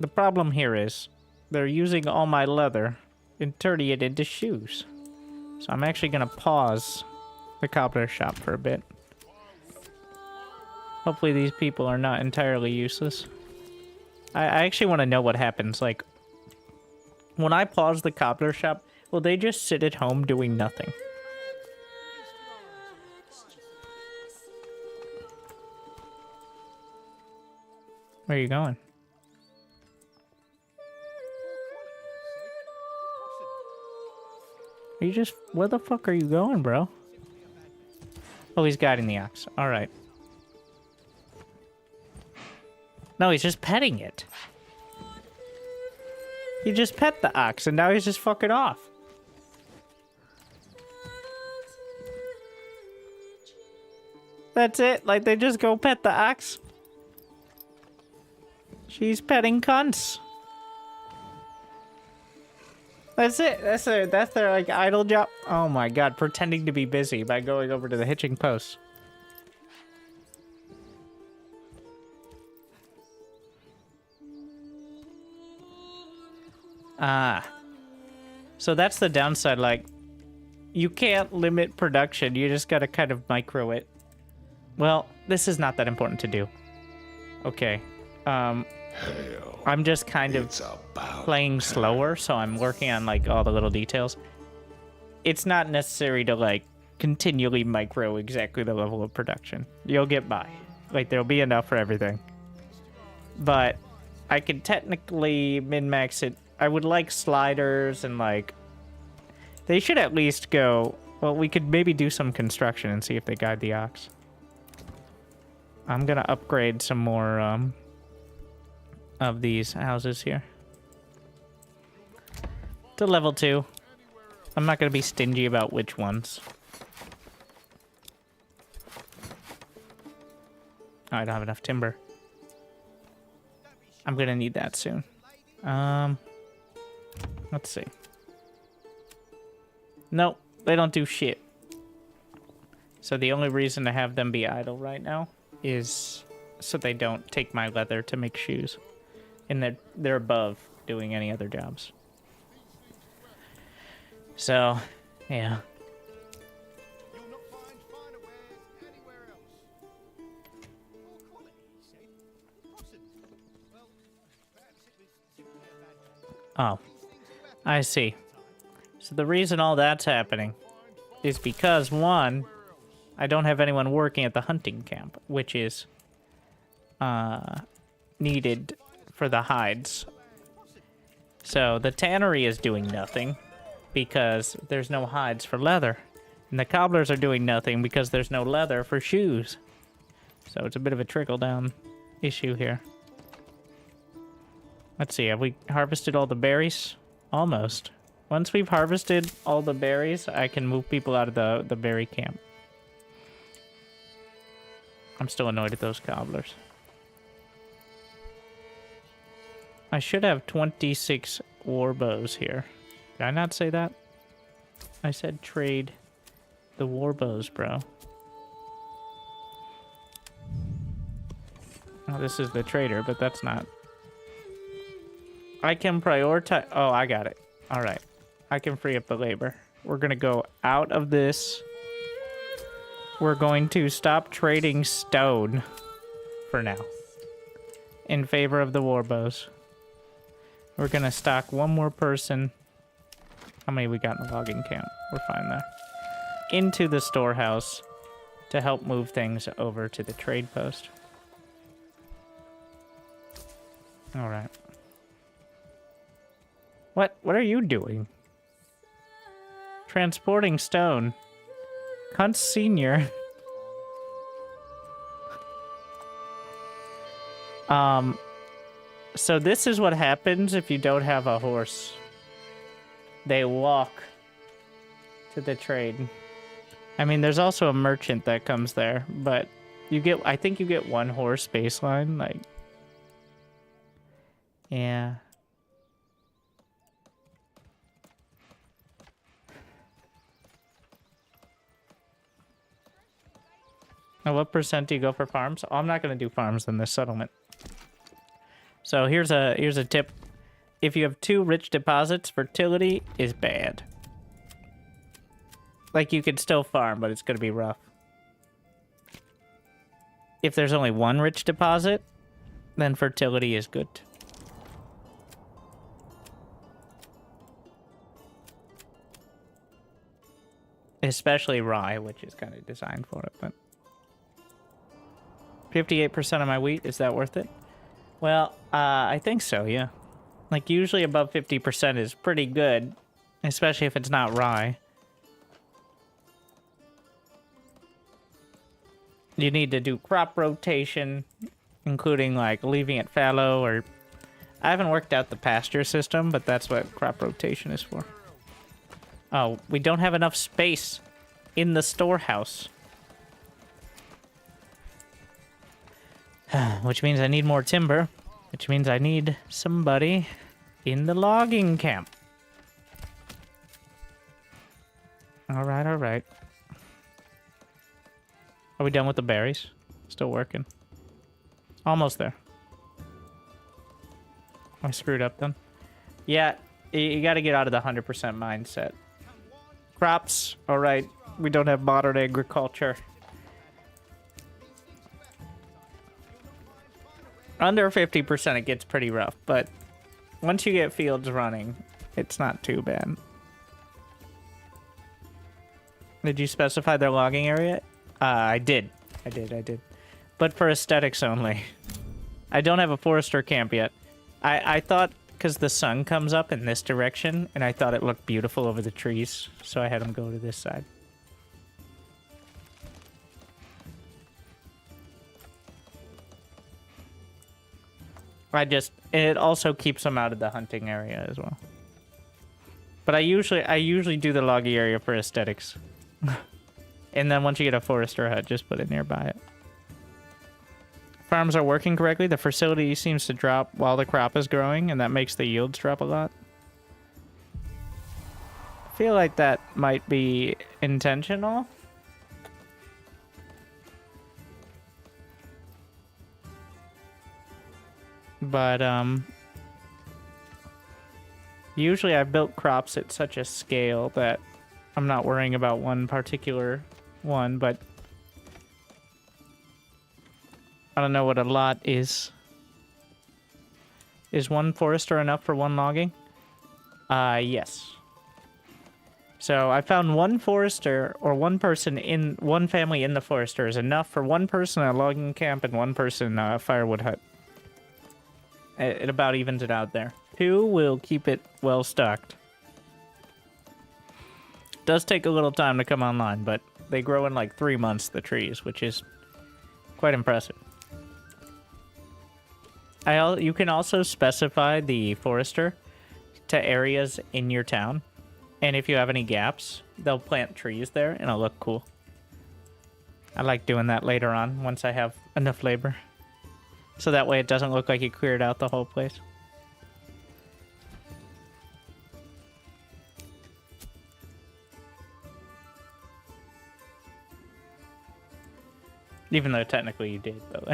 the problem here is they're using all my leather and turning it into shoes. So I'm actually going to pause the cobbler shop for a bit. Hopefully these people are not entirely useless. I actually want to know what happens. Like, when I pause the cobbler shop, will they just sit at home doing nothing? Where are you going? Are you just... Where the fuck are you going, bro? Oh, he's guiding the ox. Alright. No, he's just petting it. He just pet the ox, and now he's just fucking off. That's it? Like, they just go pet the ox? She's petting cunts. That's it. That's their like idle job. Oh my god, pretending to be busy by going over to the hitching post. Ah. So that's the downside, like, you can't limit production, you just gotta kind of micro it. Well, this is not that important to do. Okay. I'm just kind of playing slower, so I'm working on, like, all the little details. It's not necessary to, like, continually micro exactly the level of production. You'll get by. Like, there'll be enough for everything. But I can technically min-max it. I would like sliders and, like... They should at least go... Well, we could maybe do some construction and see if they guide the ox. I'm gonna upgrade some more, of these houses here to level 2. I'm not going to be stingy about which ones. Oh, I don't have enough timber. I'm going to need that soon. Let's see. Nope, they don't do shit. So the only reason to have them be idle right now is so they don't take my leather to make shoes. And they're above doing any other jobs. So, yeah. Oh, I see. So the reason all that's happening is because, one, I don't have anyone working at the hunting camp, which is needed for the hides. So the tannery is doing nothing because there's no hides for leather. And the cobblers are doing nothing because there's no leather for shoes. So it's a bit of a trickle-down issue here. Let's see, have we harvested all the berries? Almost. Once we've harvested all the berries, I can move people out of the berry camp. I'm still annoyed at those cobblers. I should have 26 war bows here. Did I not say that? I said trade the war bows, bro. Oh, this is the trader, but that's not. I can prioritize. Oh, I got it. All right. I can free up the labor. We're going to go out of this. We're going to stop trading stone for now in favor of the war bows. We're going to stock one more person. How many we got in the logging camp? We're fine there. Into the storehouse to help move things over to the trade post. All right. What are you doing? Transporting stone. Cunt Senior. So this is what happens if you don't have a horse. They walk to the trade. I mean, there's also a merchant that comes there, but you get, I think you get 1 horse baseline, like, yeah. Now, what percent do you go for farms? Oh, I'm not going to do farms in this settlement. So here's a tip. If you have 2 rich deposits, fertility is bad. Like, you can still farm, but it's going to be rough. If there's only 1 rich deposit, then fertility is good. Especially rye, which is kind of designed for it, but... 58% of my wheat, is that worth it? Well, I think so, yeah. Like, usually above 50% is pretty good, especially if it's not rye. You need to do crop rotation, including, like, leaving it fallow, or... I haven't worked out the pasture system, but that's what crop rotation is for. Oh, we don't have enough space in the storehouse. Which means I need more timber. Which means I need somebody in the logging camp. Alright, alright. Are we done with the berries? Still working. Almost there. I screwed up then. Yeah, you gotta get out of the 100% mindset. Crops, alright. We don't have modern agriculture. Under 50% it gets pretty rough, but once you get fields running, it's not too bad. Did you specify their logging area? I did. I did. But for aesthetics only. I don't have a forester camp yet. I thought, because the sun comes up in this direction, and I thought it looked beautiful over the trees, so I had them go to this side. It also keeps them out of the hunting area as well. But I usually do the logging area for aesthetics. And then once you get a forester hut, just put it nearby it. Farms are working correctly. The fertility seems to drop while the crop is growing, and that makes the yields drop a lot. I feel like that might be intentional. But, usually I built crops at such a scale that I'm not worrying about one particular one, but I don't know what a lot is. Is 1 forester enough for 1 logging? Yes. So I found 1 forester, or 1 person in, 1 family in the forester is enough for 1 person at a logging camp and 1 person a firewood hut. It about evens it out there. 2 will keep it well stocked. Does take a little time to come online, but they grow in like 3 months, the trees, which is quite impressive. You can also specify the forester to areas in your town, and if you have any gaps, they'll plant trees there, and it'll look cool. I like doing that later on, once I have enough labor. So that way it doesn't look like you cleared out the whole place. Even though technically you did, but...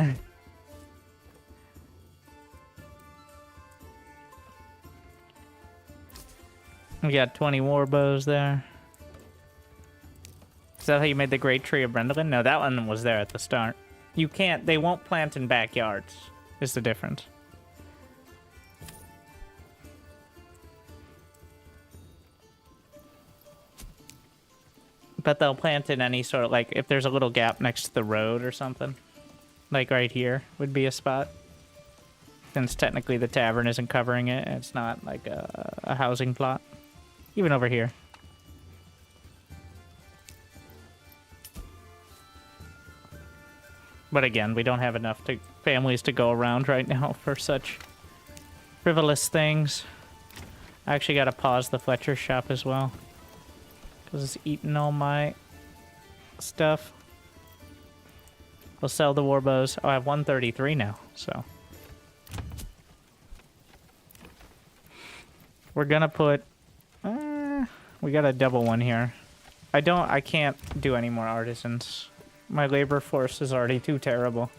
We got 20 war bows there. Is that how you made the Great Tree of Brendolin? No, that one was there at the start. You can't, they won't plant in backyards, is the difference. But they'll plant in any sort of, like, if there's a little gap next to the road or something. Like right here would be a spot. Since technically the tavern isn't covering it, and it's not like a housing plot. Even over here. But again, we don't have enough families to go around right now for such frivolous things. I actually got to pause the Fletcher shop as well. Because it's eating all my stuff. We'll sell the war bows. Oh, I have 133 now, so. We're gonna put... we got a double one here. I can't do any more artisans. My labor force is already too terrible.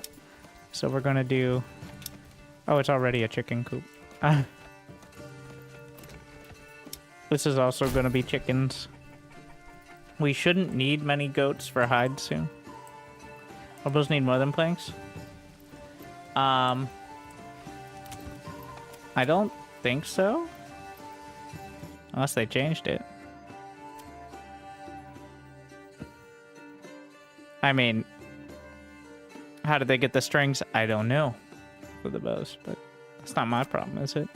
So we're gonna do... Oh, it's already a chicken coop. This is also gonna be chickens. We shouldn't need many goats for hides soon. Hobos need more than planks? I don't think so. Unless they changed it. I mean, how did they get the strings? I don't know for the bows, but that's not my problem, is it?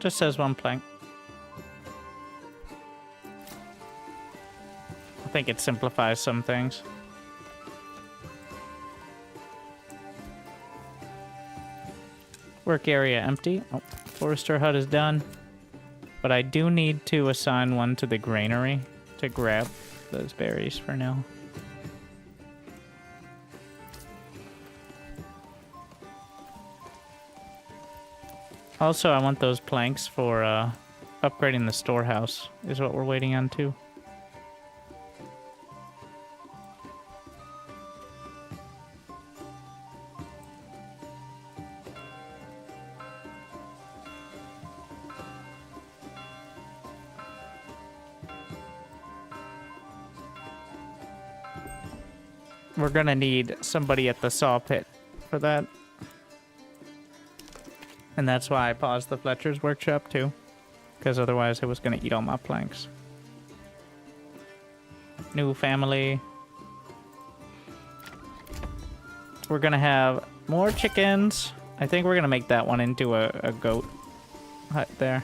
Just says one plank. I think it simplifies some things. Work area empty. Oh, forester hut is done. But I do need to assign one to the granary to grab those berries for now. Also, I want those planks for upgrading the storehouse, is what we're waiting on too. We're gonna need somebody at the saw pit for that. And that's why I paused the Fletcher's workshop too. Because otherwise it was gonna eat all my planks. New family. We're gonna have more chickens. I think we're gonna make that one into a goat hut there.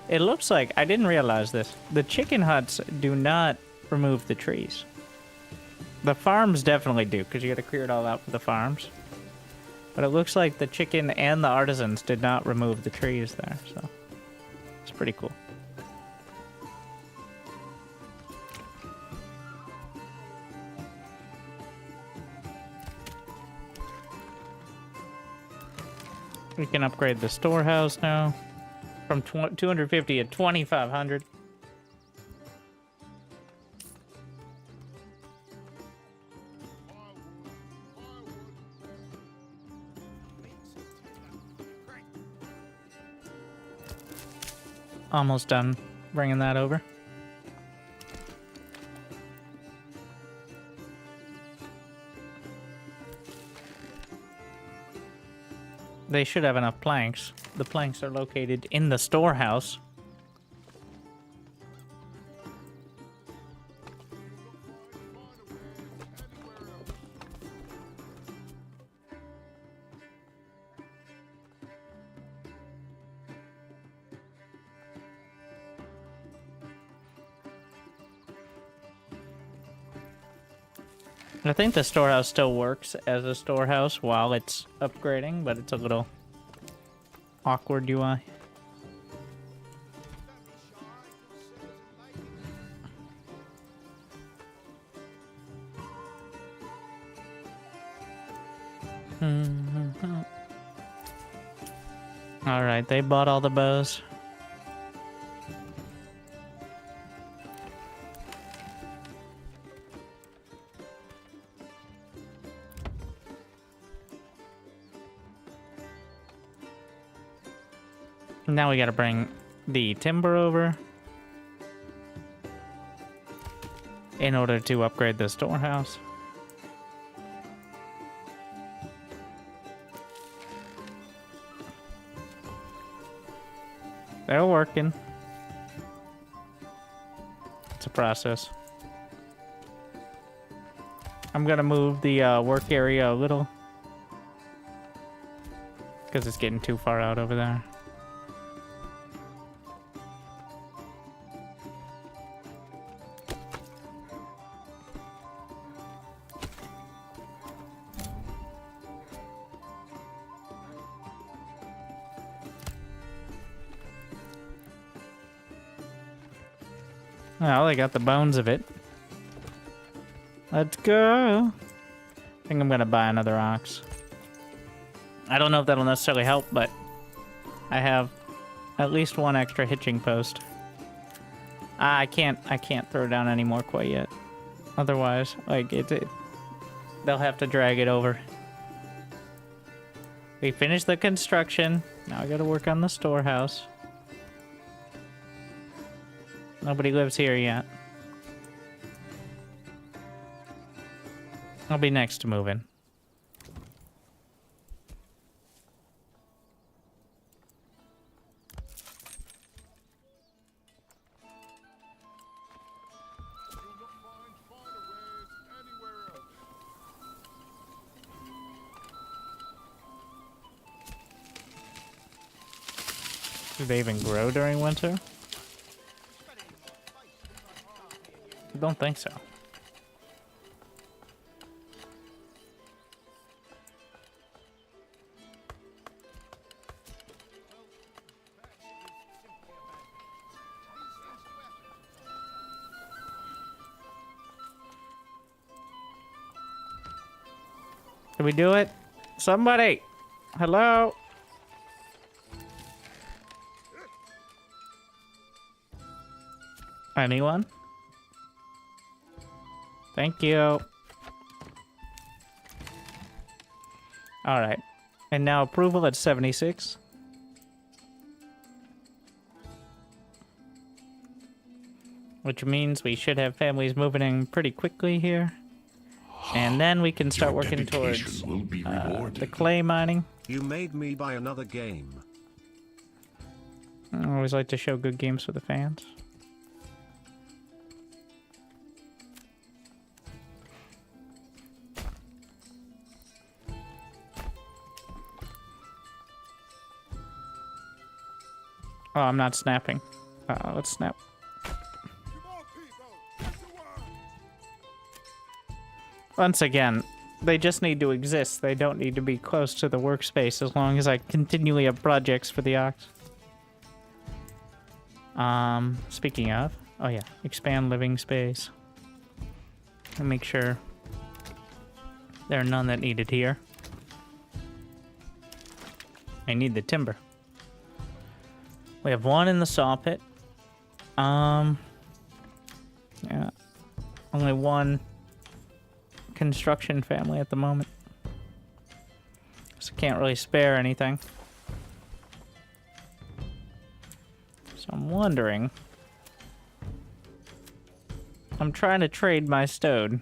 It looks like, I didn't realize this, the chicken huts do not remove the trees. The farms definitely do, because you gotta clear it all out for the farms. But it looks like the chicken and the artisans did not remove the trees there, so it's pretty cool. We can upgrade the storehouse now from 250 to 2,500. Almost done bringing that over. They should have enough planks. The planks are located in the storehouse. I think the storehouse still works as a storehouse while it's upgrading, but it's a little awkward UI. Alright, they bought all the bows. Now we gotta bring the timber over in order to upgrade the storehouse. They're working. It's a process. I'm gonna move the work area a little because it's getting too far out over there. Well, they got the bones of it. Let's go. I think I'm gonna buy another ox. I don't know if that'll necessarily help, but I have at least one extra hitching post. I can't throw down any more quite yet. Otherwise, like they'll have to drag it over. We finished the construction. Now I gotta work on the storehouse. Nobody lives here yet. I'll be next to move in. Do they even grow during winter? I don't think so. Did we do it? Somebody! Hello? Anyone? Thank you. Alright. And now approval at 76. Which means we should have families moving in pretty quickly here. And then we can start
Your
working
dedication
towards
will be rewarded.
the clay mining.
You made me buy another game.
I always like to show good games for the fans. Oh, I'm not snapping. Let's snap. Once again, they just need to exist. They don't need to be close to the workspace as long as I continually have projects for the ox. Speaking of, oh yeah, expand living space. And make sure there are none that needed here. I need the timber. We have one in the saw pit. Yeah. Only one construction family at the moment. So can't really spare anything. So I'm wondering. I'm trying to trade my stone.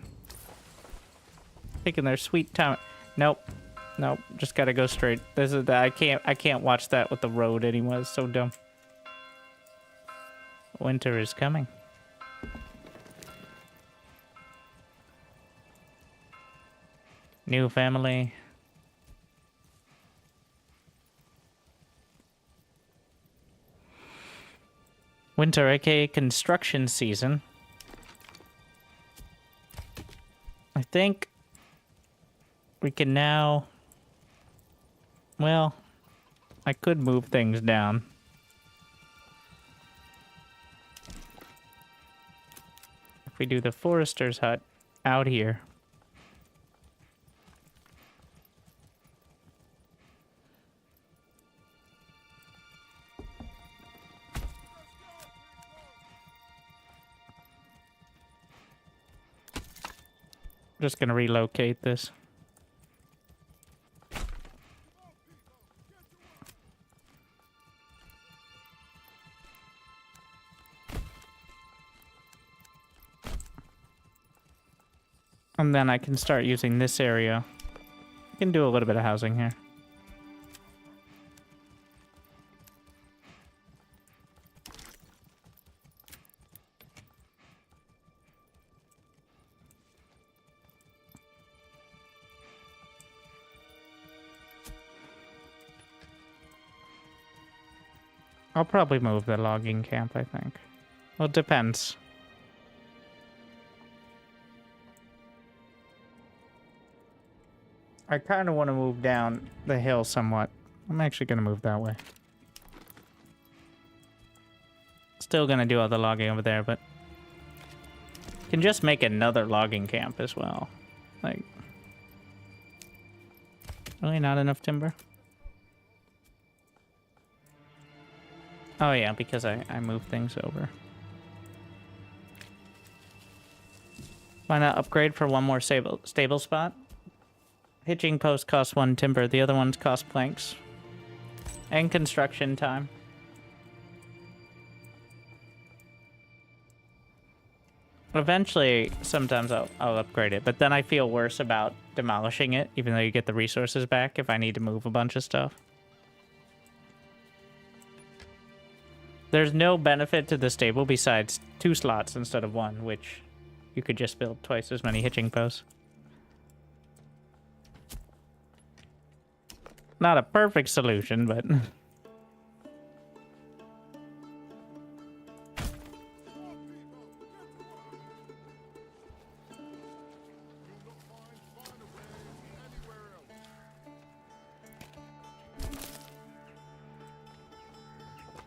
Taking their sweet time. Nope. Nope. Just gotta go straight. This is I can't watch that with the road anymore. It's so dumb. Winter is coming. New family. Winter, aka construction season. I think we can now... Well, I could move things down. If we do the forester's hut out here. Just gonna relocate this. And then I can start using this area. I can do a little bit of housing here. I'll probably move the logging camp, I think. Well, it depends. I kind of want to move down the hill somewhat. I'm actually going to move that way. Still going to do all the logging over there, but Can just make another logging camp as well. Like, really not enough timber? Oh yeah, because I moved things over. Why not upgrade for one more stable spot? Hitching post costs 1 timber, the other ones cost planks. And construction time. Eventually, sometimes I'll upgrade it, but then I feel worse about demolishing it, even though you get the resources back if I need to move a bunch of stuff. There's no benefit to the stable besides 2 slots instead of 1, which you could just build twice as many hitching posts. Not a perfect solution, but...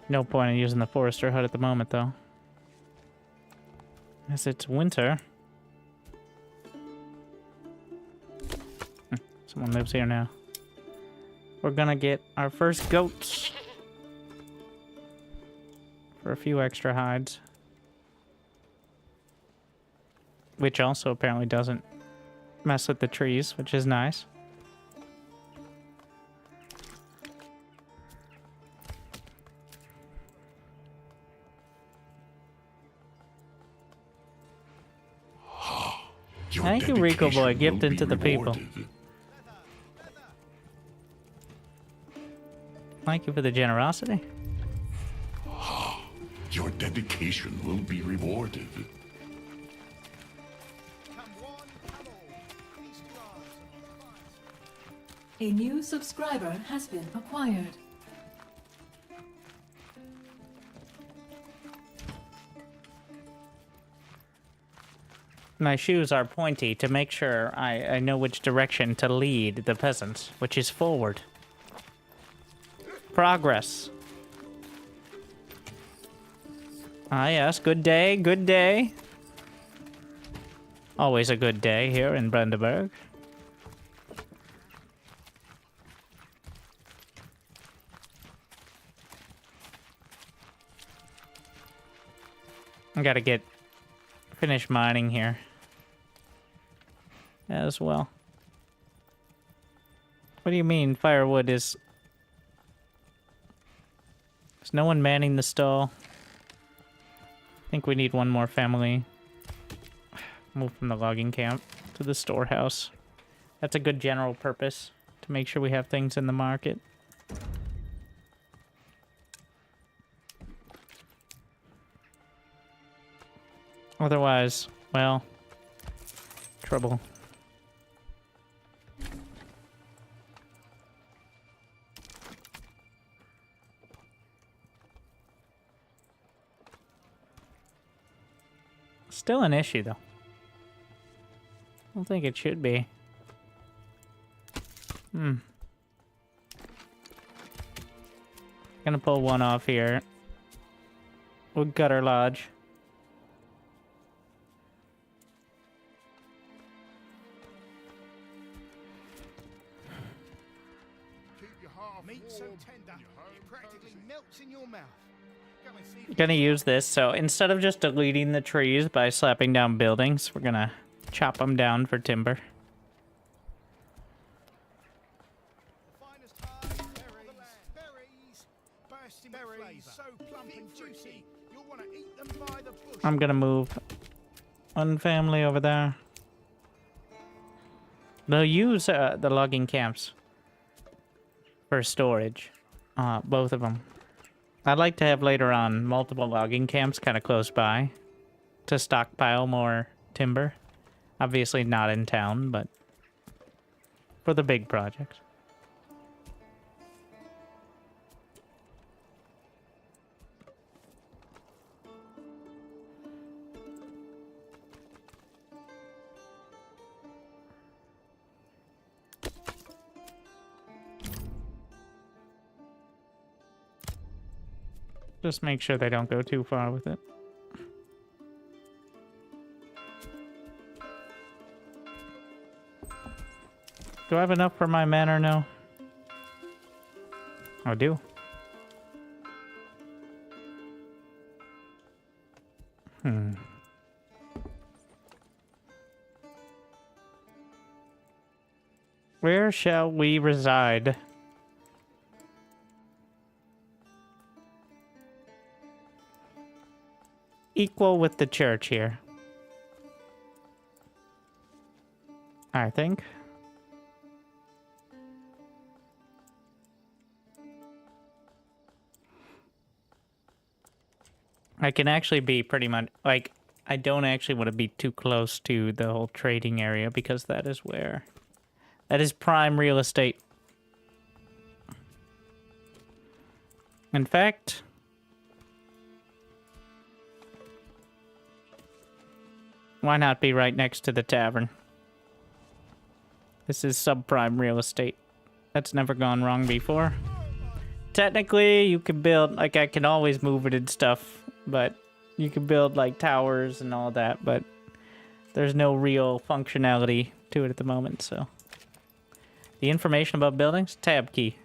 No point in using the forester hut at the moment, though. As it's winter. Someone lives here now. We're gonna get our first goats. For a few extra hides. Which also apparently doesn't mess with the trees, which is nice. Thank you, Rico Boy. Gifted to the people. Thank you for the generosity.
Your dedication will be rewarded.
A new subscriber has been acquired.
My shoes are pointy to make sure I know which direction to lead the peasants, which is forward. Progress. Ah yes, good day, good day. Always a good day here in Brandenburg. I gotta finish mining here as well. What do you mean firewood is... There's no one manning the stall. I think we need one more family. Move from the logging camp to the storehouse. That's a good general purpose, to make sure we have things in the market. Otherwise, well, trouble. Still an issue, though. I don't think it should be. Gonna pull one off here. Wood Gutter Lodge.
Meat so tender, it practically melts in your mouth. Go and see if
Gonna use this, so instead of just deleting the trees by slapping down buildings, we're gonna chop them down for timber.
finest hides, berries, bursting berries, so plump and juicy, you'll want to eat them by the bush.
I'm gonna move one family over there. They'll use the logging camps for storage, both of them. I'd like to have later on multiple logging camps kind of close by to stockpile more timber. Obviously not in town, but for the big projects. Just make sure they don't go too far with it. Do I have enough for my manor now? I do. Where shall we reside? Equal with the church here, I think. I can actually be pretty much, like, I don't actually want to be too close to the whole trading area because that is where, that is prime real estate. In fact, why not be right next to the tavern? This is subprime real estate. That's never gone wrong before. Technically, you can build, like, I can always move it and stuff, but you can build, like, towers and all that, but there's no real functionality to it at the moment, so. The information about buildings, tab key.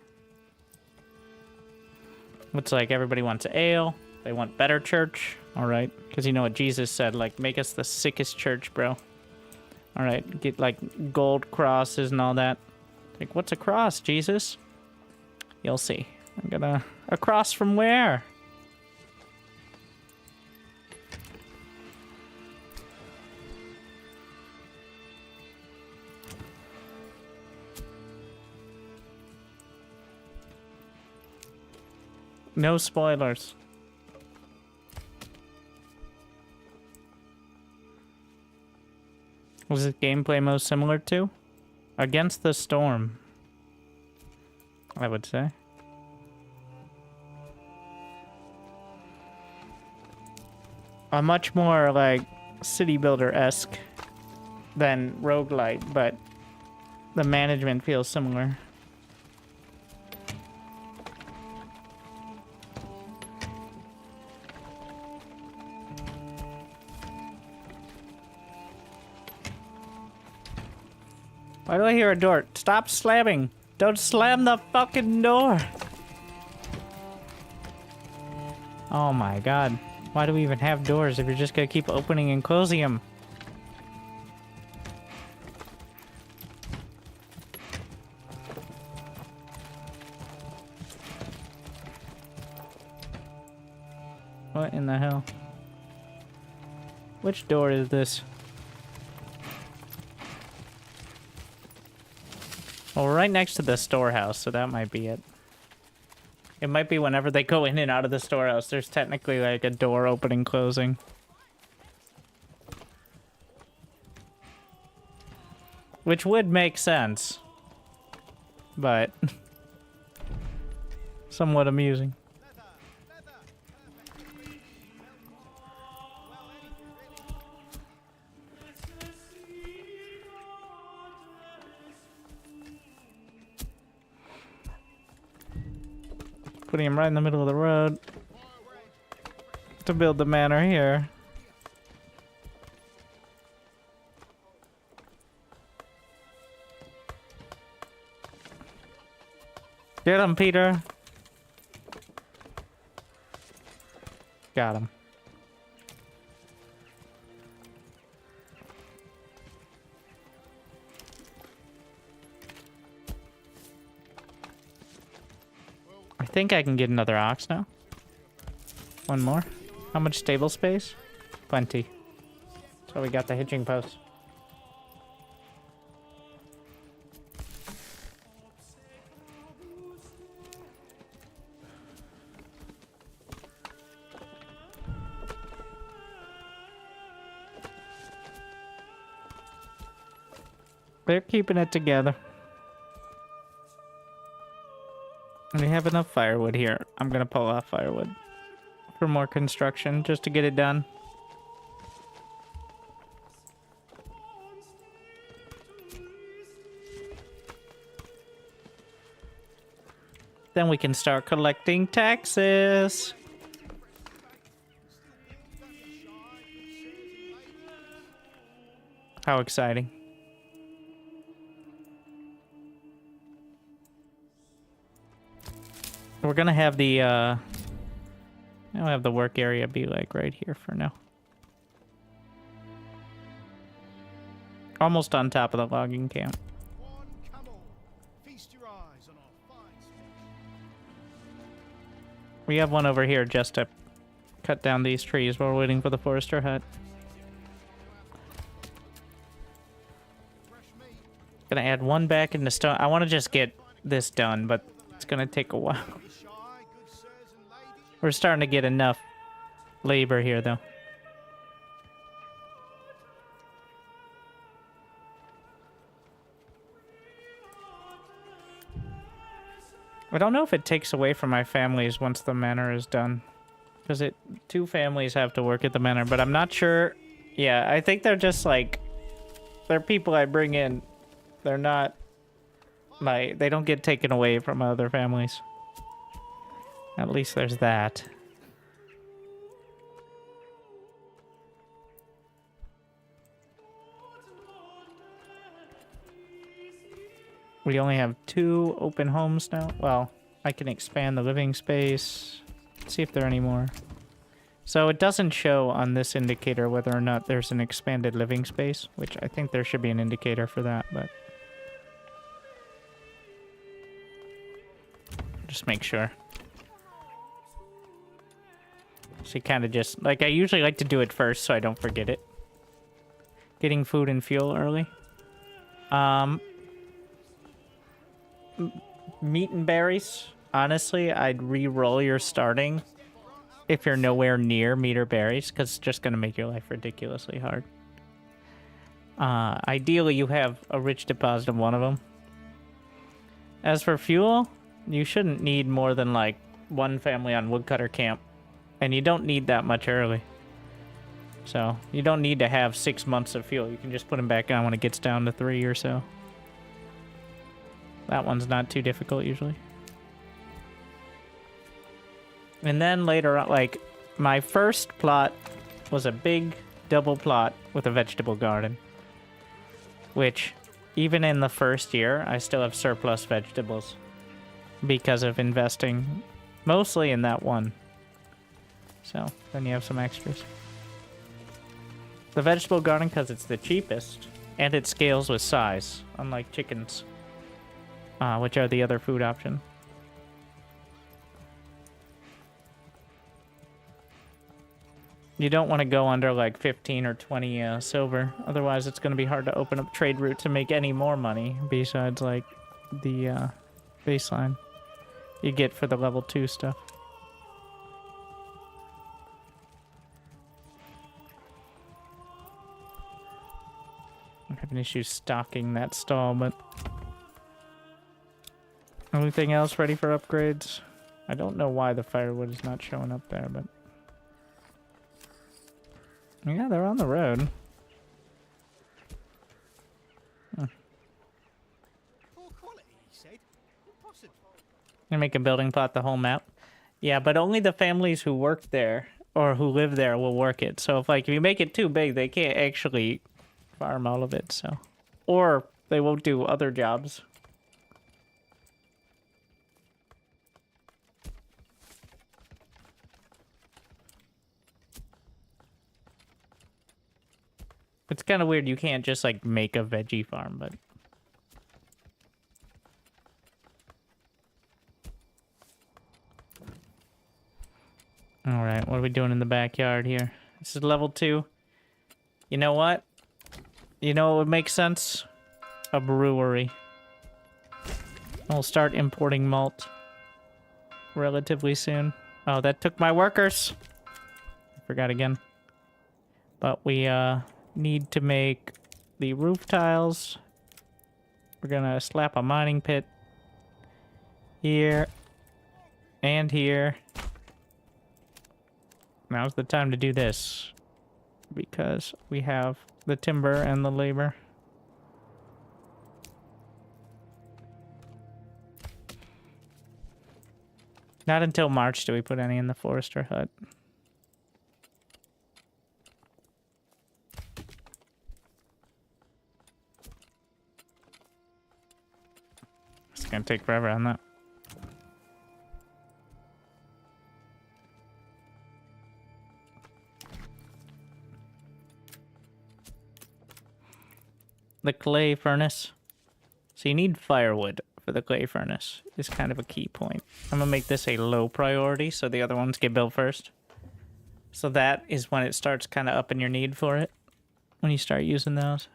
Looks like everybody wants ale. They want better church. All right, because you know what Jesus said, like, make us the sickest church, bro. All right, get, like, gold crosses and all that. Like, what's a cross, Jesus? You'll see. I'm gonna... A cross from where? No spoilers. Was this gameplay most similar to? Against the Storm, I would say. A much more, like, city builder-esque than roguelite, but the management feels similar. Why do I hear a door? Stop slamming! Don't slam the fucking door! Oh my god. Why do we even have doors if you're just gonna keep opening and closing them? What in the hell? Which door is this? Well, we're right next to the storehouse, so that might be it. It might be whenever they go in and out of the storehouse, there's technically like a door opening, closing. Which would make sense. But somewhat amusing. Putting him right in the middle of the road to build the manor here. Get him, Peter. Got him. I think I can get another ox now. One more. How much stable space? Plenty. So we got the hitching post. They're keeping it together. We have enough firewood here. I'm gonna pull off firewood for more construction just to get it done. Then we can start collecting taxes. How exciting. We're gonna have the I'll have the work area be like right here for now. Almost on top of the logging camp.
One, come all. Feast your eyes on our fine selection.
We have one over here just to cut down these trees while we're waiting for the forester hut.
Fresh meat.
Gonna add one back into stone. I want to just get this done, but it's gonna take a while.
Be shy, good sirs and ladies.
We're starting to get enough labor here, though. I don't know if it takes away from my families once the manor is done. Because two families have to work at the manor, but I'm not sure. Yeah, I think they're just like, they're people I bring in. They're not, they don't get taken away from other families. At least there's that. We only have 2 open homes now. Well, I can expand the living space. Let's see if there are any more. So it doesn't show on this indicator whether or not there's an expanded living space, which I think there should be an indicator for that, but just make sure. So you kind of just, like, I usually like to do it first so I don't forget it. Getting food and fuel early. Meat and berries. Honestly, I'd re-roll your starting if you're nowhere near meat or berries, because it's just going to make your life ridiculously hard. Ideally, you have a rich deposit of one of them. As for fuel, you shouldn't need more than, like, 1 family on woodcutter camp. And you don't need that much early. So, you don't need to have 6 months of fuel. You can just put them back on when it gets down to 3 or so. That one's not too difficult, usually. And then later on, like, my first plot was a big double plot with a vegetable garden. Which, even in the first year, I still have surplus vegetables. Because of investing mostly in that one. So, then you have some extras. The vegetable garden, because it's the cheapest, and it scales with size, unlike chickens, which are the other food option. You don't want to go under like 15 or 20 silver, otherwise it's going to be hard to open up trade routes to make any more money besides like the baseline you get for the level 2 stuff. I'm having issues stocking that stall, but anything else ready for upgrades? I don't know why the firewood is not showing up there, but yeah, they're on the road.
Poor quality, he said. Impossible.
You make a building plot the whole map. Yeah, but only the families who work there or who live there will work it. So if you make it too big, they can't actually farm all of it, so. Or they won't do other jobs. It's kind of weird you can't just like make a veggie farm, but all right, what are we doing in the backyard here? This is level 2. You know what? You know what would make sense? A brewery. We'll start importing malt relatively soon. Oh, that took my workers. I forgot again. But we need to make the roof tiles. We're gonna slap a mining pit here and here. Now's the time to do this because we have the timber and the labor. Not until March do we put any in the forester hut. It's gonna take forever on that. the clay furnace. So you need firewood for the clay furnace. Is kind of a key point. I'm gonna make this a low priority so the other ones get built first. So that is when it starts kind of upping your need for it. When you start using those.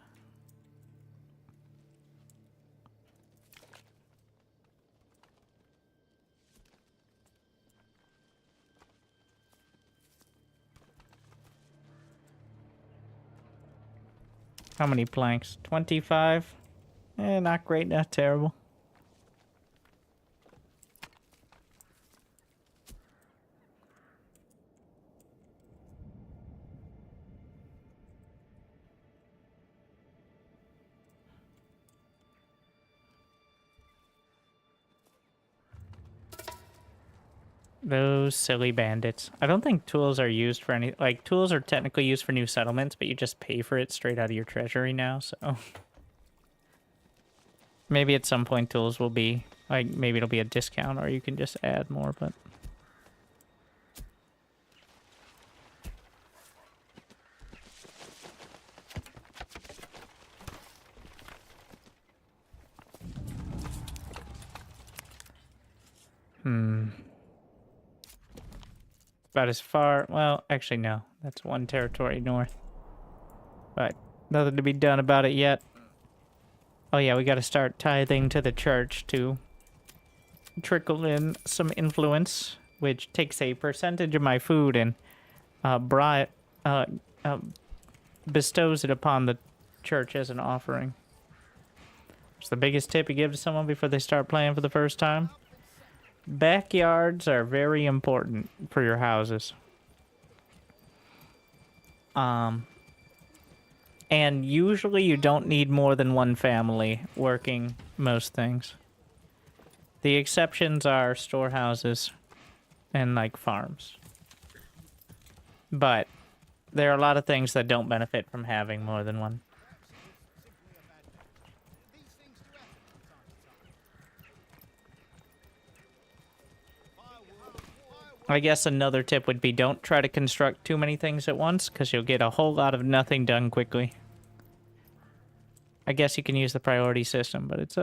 How many planks? 25? Not great, not terrible. Those silly bandits. I don't think tools are used for any... Like, tools are technically used for new settlements, but you just pay for it straight out of your treasury now, so... Maybe at some point tools will be... Like, maybe it'll be a discount, or you can just add more, but... About as far... Well, actually, no. That's one territory north. But nothing to be done about it yet. Oh yeah, we gotta start tithing to the church to trickle in some influence, which takes a percentage of my food and bestows it upon the church as an offering. It's the biggest tip you give to someone before they start playing for the first time. Backyards are very important for your houses. And usually you don't need more than one family working most things. The exceptions are storehouses and, like, farms. But there are a lot of things that don't benefit from having more than one. I guess another tip would be don't try to construct too many things at once, because you'll get a whole lot of nothing done quickly. I guess you can use the priority system, but it's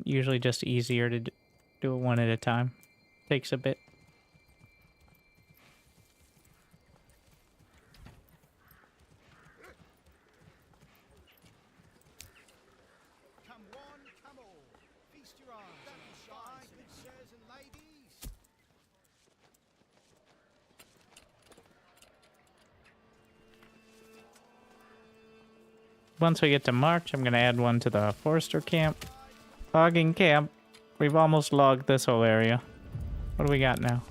usually just easier to do it one at a time. Takes a bit.
Come one, come all. Feast your eyes. Don't be shy, good sirs and ladies.
Once we get to March, I'm going to add one to the forester camp. Logging camp. We've almost logged this whole area. What do we got now?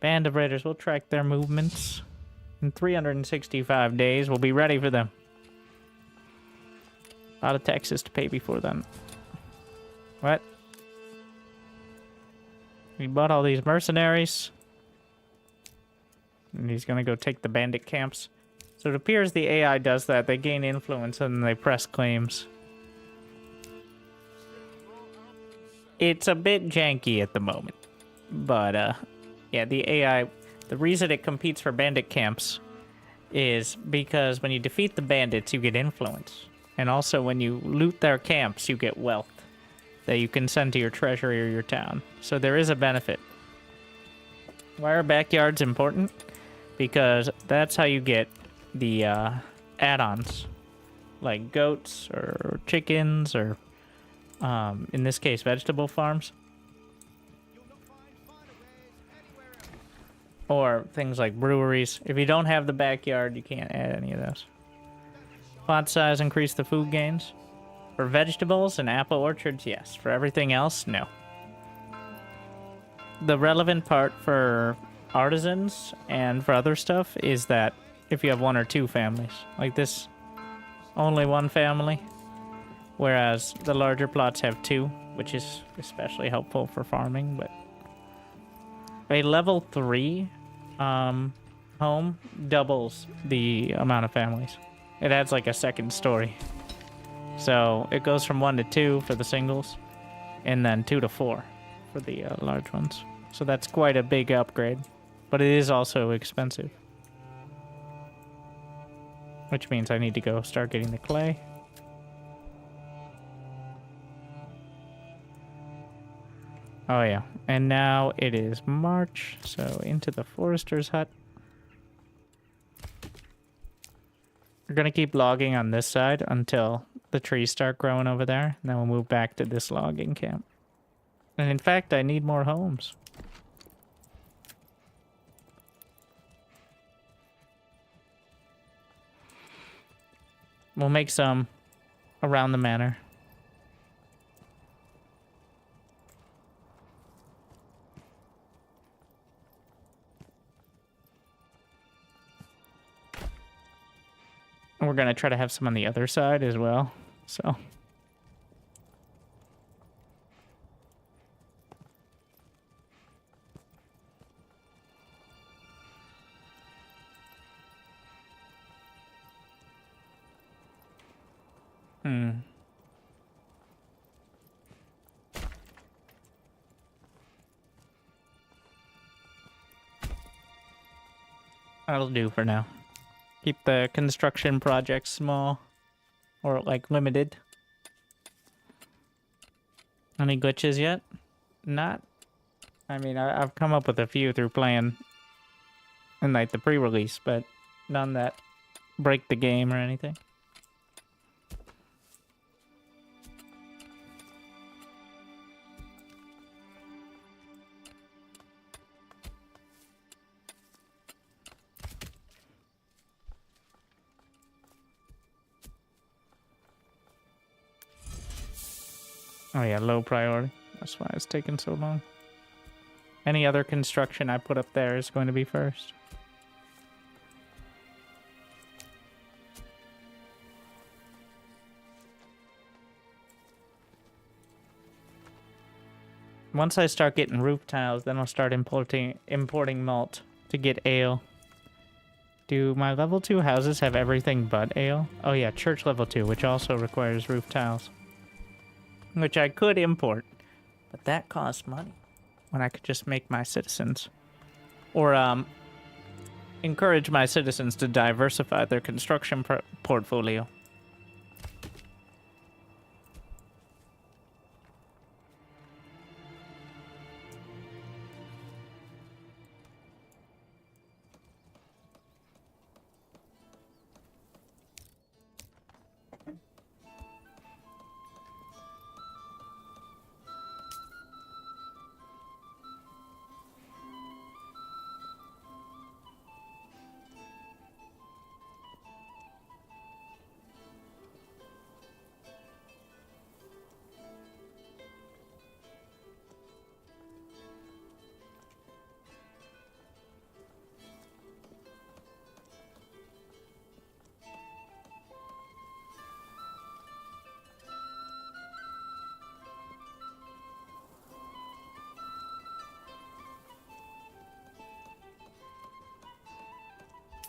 Band of raiders. We'll track their movements. In 365 days, we'll be ready for them. A lot of taxes to pay before then. What? We bought all these mercenaries. And he's going to go take the bandit camps. So it appears the AI does that. They gain influence and they press claims. It's a bit janky at the moment. But, yeah, the AI... The reason it competes for bandit camps is because when you defeat the bandits, you get influence. And also when you loot their camps, you get wealth that you can send to your treasury or your town. So there is a benefit. Why are backyards important? Because that's how you get the add-ons, like goats or chickens or, in this case, vegetable farms. Or things like breweries. If you don't have the backyard, you can't add any of those. Plot size increase the food gains. For vegetables and apple orchards, yes. For everything else, no. The relevant part for artisans and for other stuff is that if you have one or two families. Like this, only one family. Whereas the larger plots have two, which is especially helpful for farming. But a level 3 home doubles the amount of families. It adds like a second story. So it goes from 1 to 2 for the singles, and then 2 to 4 for the large ones. So that's quite a big upgrade, but it is also expensive. Which means I need to go start getting the clay. Oh yeah, and now it is March, so into the forester's hut. We're gonna keep logging on this side until the trees start growing over there, and then we'll move back to this logging camp. And in fact, I need more homes. We'll make some around the manor. And we're gonna try to have some on the other side as well, so. That'll do for now. Keep the construction projects small, or like limited. Any glitches yet? Not. I mean, I've come up with a few through playing in like the pre-release, but none that break the game or anything. Oh yeah, low priority. That's why it's taking so long. Any other construction I put up there is going to be first. Once I start getting roof tiles, then I'll start importing malt to get ale. Do my level 2 houses have everything but ale? Oh yeah, church level 2, which also requires roof tiles. Which I could import, but that costs money when I could just make my citizens. Or encourage my citizens to diversify their construction portfolio.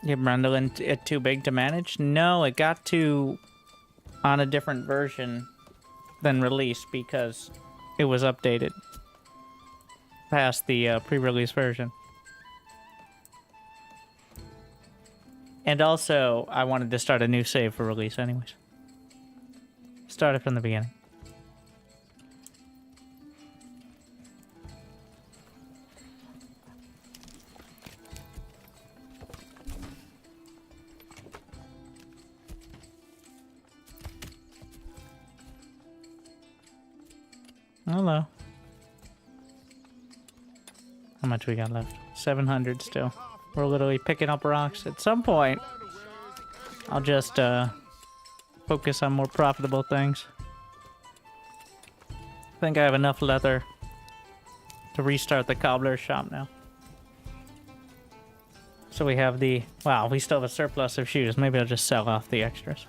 Is Brundle it too big to manage? No, it got to on a different version than release because it was updated past the pre-release version. And also, I wanted to start a new save for release anyways. Start it from the beginning. Hello. How much we got left? 700 still. We're literally picking up rocks. At some point, I'll just focus on more profitable things. I think I have enough leather to restart the cobbler's shop now. So we have the... Wow, we still have a surplus of shoes. Maybe I'll just sell off the extras.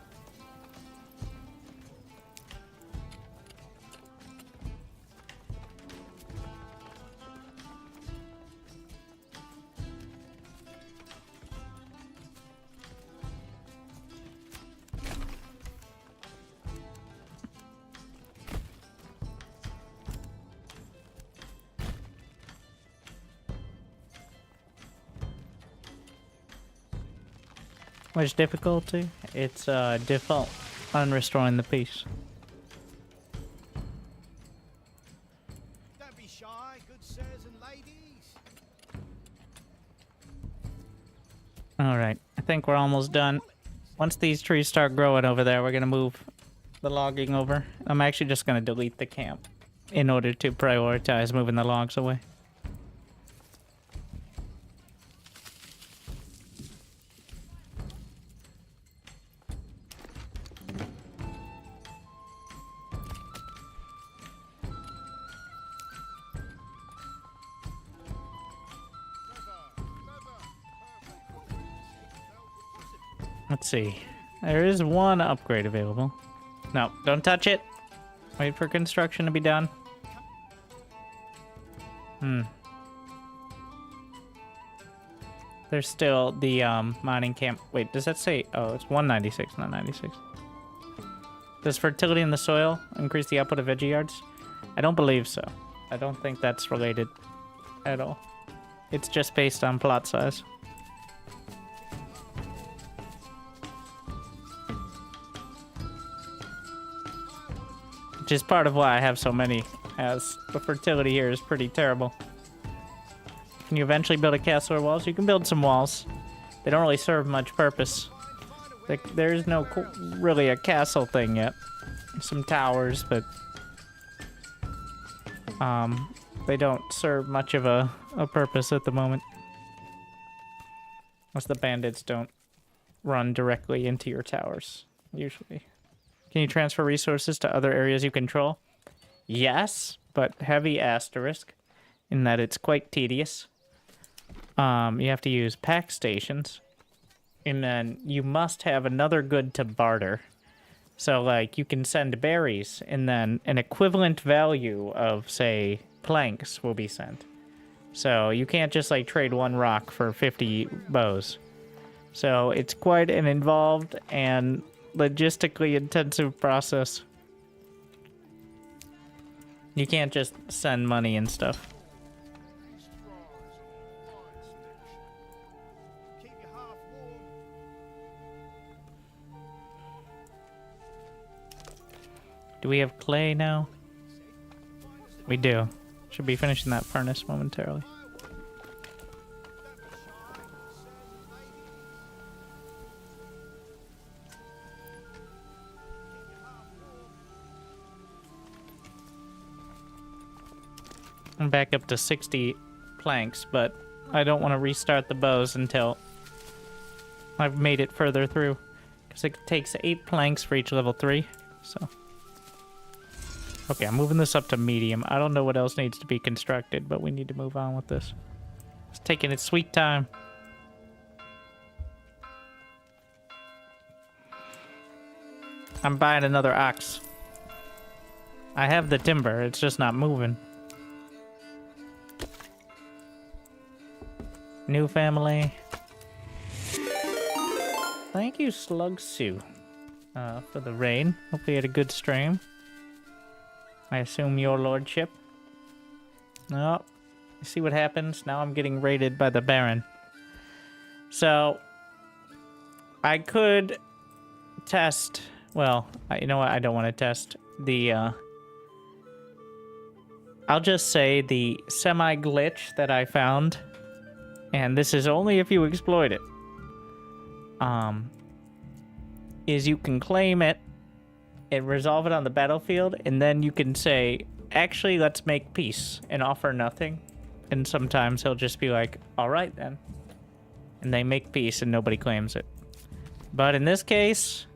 Which difficulty? It's default on restoring the peace.
Don't be shy.
Alright, I think we're almost done. Once these trees start growing over there, we're gonna move the logging over. I'm actually just gonna delete the camp in order to prioritize moving the logs away. Let's see. There is one upgrade available. No, don't touch it. Wait for construction to be done. There's still the mining camp. Wait, does that say? Oh, it's 196, not 96. Does fertility in the soil increase the output of veggie yards? I don't believe so. I don't think that's related at all. It's just based on plot size. Which is part of why I have so many, as the fertility here is pretty terrible. Can you eventually build a castle or walls? You can build some walls. They don't really serve much purpose. Like, there's no really a castle thing yet. Some towers, but they don't serve much of a purpose at the moment. Unless the bandits don't run directly into your towers, usually. Can you transfer resources to other areas you control? Yes, but heavy asterisk, in that it's quite tedious. You have to use pack stations, and then you must have another good to barter. So, like, you can send berries, and then an equivalent value of, say, planks will be sent. So you can't just, like, trade one rock for 50 bows. So it's quite an involved and logistically intensive process. You can't just send money and stuff. Do we have clay now? We do. Should be finishing that furnace momentarily. I'm back up to 60 planks, but I don't want to restart the bows until I've made it further through. Because it takes 8 planks for each level 3, so... Okay, I'm moving this up to medium. I don't know what else needs to be constructed, but we need to move on with this. It's taking its sweet time. I'm buying another ox. I have the timber, it's just not moving. New family. Thank you, Slug Sue, for the raid. Hopefully you had a good stream. I assume your lordship. No. You see what happens? Now I'm getting raided by the Baron. So, I could test... Well, you know what? I don't want to test the... I'll just say the semi-glitch that I found. And this is only if you exploit it. Is you can claim it and resolve it on the battlefield, and then you can say, actually, let's make peace, and offer nothing. And sometimes he'll just be like, alright then. And they make peace and nobody claims it. But in this case,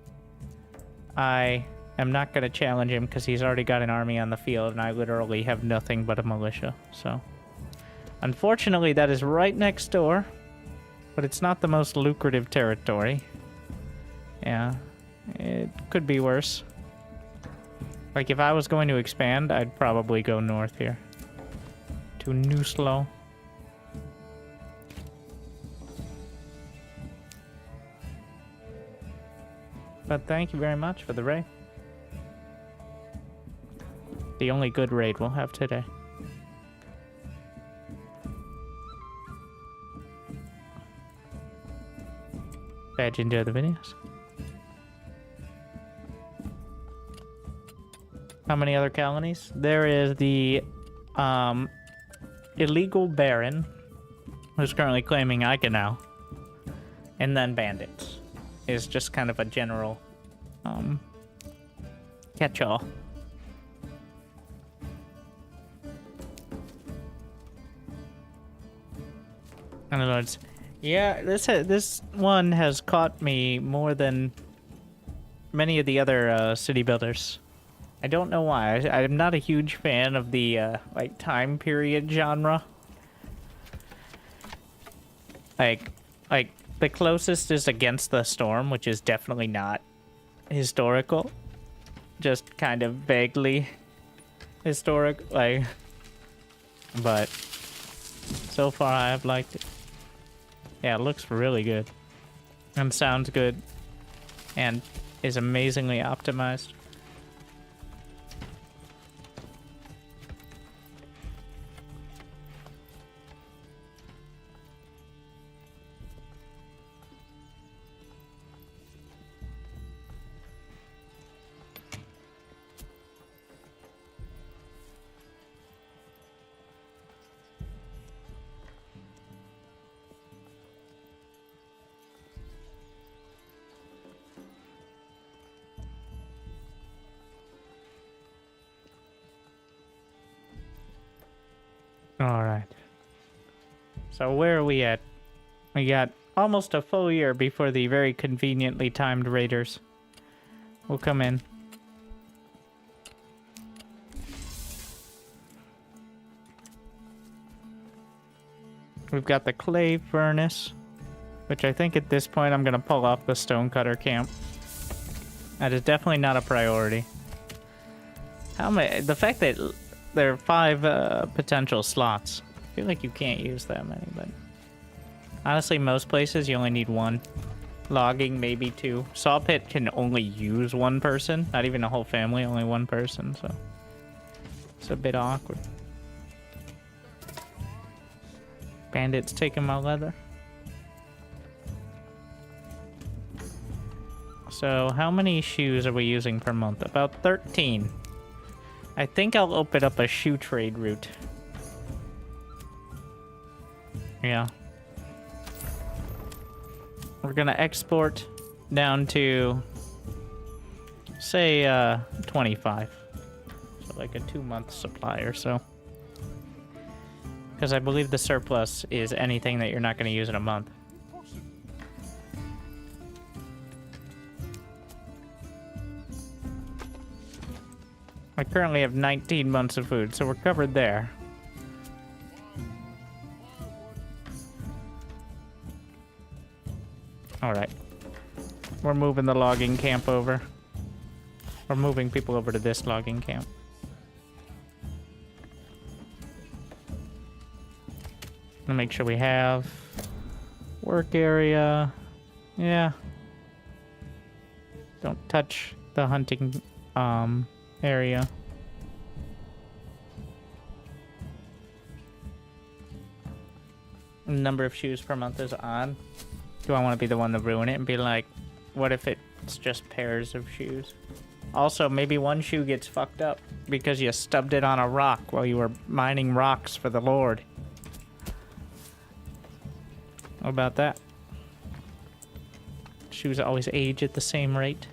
I am not going to challenge him because he's already got an army on the field, and I literally have nothing but a militia, so... Unfortunately, that is right next door, but it's not the most lucrative territory. Yeah, it could be worse. Like, if I was going to expand, I'd probably go north here. To Newslow. But thank you very much for the raid. The only good raid we'll have today. Glad you enjoy the videos. How many other colonies? There is the illegal Baron, who's currently claiming Iconau. and then bandits is just kind of a general catch-all. Manor Lords. Yeah, this one has caught me more than many of the other city builders. I don't know why. I'm not a huge fan of the like time period genre. Like the closest is Against the Storm, which is definitely not historical, just kind of vaguely historic. Like, but so far I have liked it. Yeah, it looks really good and sounds good and is amazingly optimized. Alright. So where are we at? We got almost a full year before the very conveniently timed raiders will come in. We've got the clay furnace, which I think at this point I'm going to pull off the stonecutter camp. That is definitely not a priority. How many? The fact that there are 5 potential slots. I feel like you can't use that many, but honestly, most places you only need 1. Logging, maybe 2. Saw pit can only use 1 person, not even a whole family, only 1 person, so it's a bit awkward. Bandits taking my leather. So how many shoes are we using per month? About 13. I think I'll open up a shoe trade route. Yeah. We're gonna export down to, say, 25. So like a 2-month supply or so. Because I believe the surplus is anything that you're not gonna use in a month. I currently have 19 months of food, so we're covered there. Alright. We're moving the logging camp over. We're moving people over to this logging camp. Gonna make sure we have work area. Yeah. Don't touch the hunting area. Number of shoes per month is on. Do I want to be the one to ruin it and be like, what if it's just pairs of shoes? Also, maybe 1 shoe gets fucked up because you stubbed it on a rock while you were mining rocks for the Lord. What about that? Shoes always age at the same rate.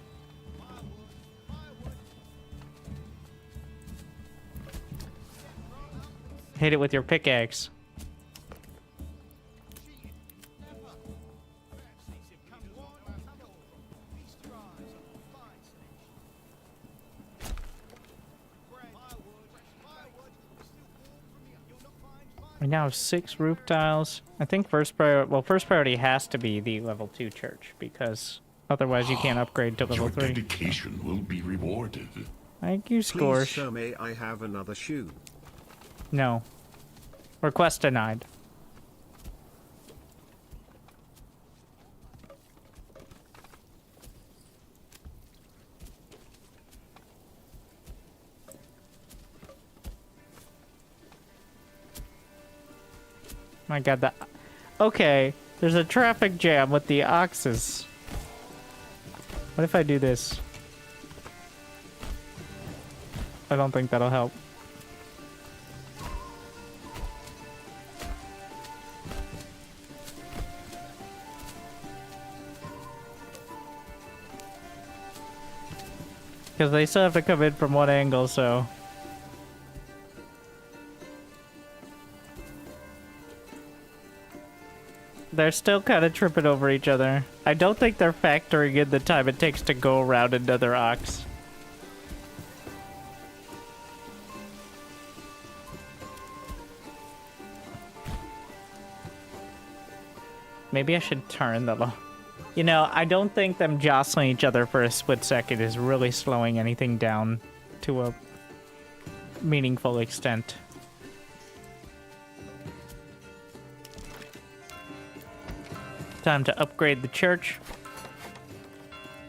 Hit it with your pickaxe. We now have 6 roof tiles. I think first priority has to be the level 2 church, because otherwise you can't upgrade to level 3.
Your dedication will be rewarded.
Thank you,
Please
Scorch.
show me I have another shoe.
No. Request denied. My god, okay, there's a traffic jam with the oxes. What if I do this? I don't think that'll help. Because they still have to come in from one angle, so... They're still kind of tripping over each other. I don't think they're factoring in the time it takes to go around another ox. Maybe I should turn the... You know, I don't think them jostling each other for a split second is really slowing anything down to a meaningful extent. Time to upgrade the church.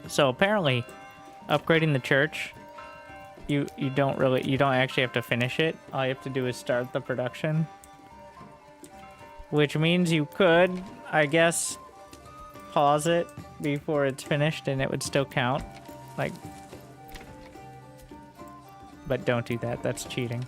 So apparently, upgrading the church, you don't actually have to finish it. All you have to do is start the production. Which means you could, I guess, pause it before it's finished and it would still count. Like, but don't do that, that's cheating.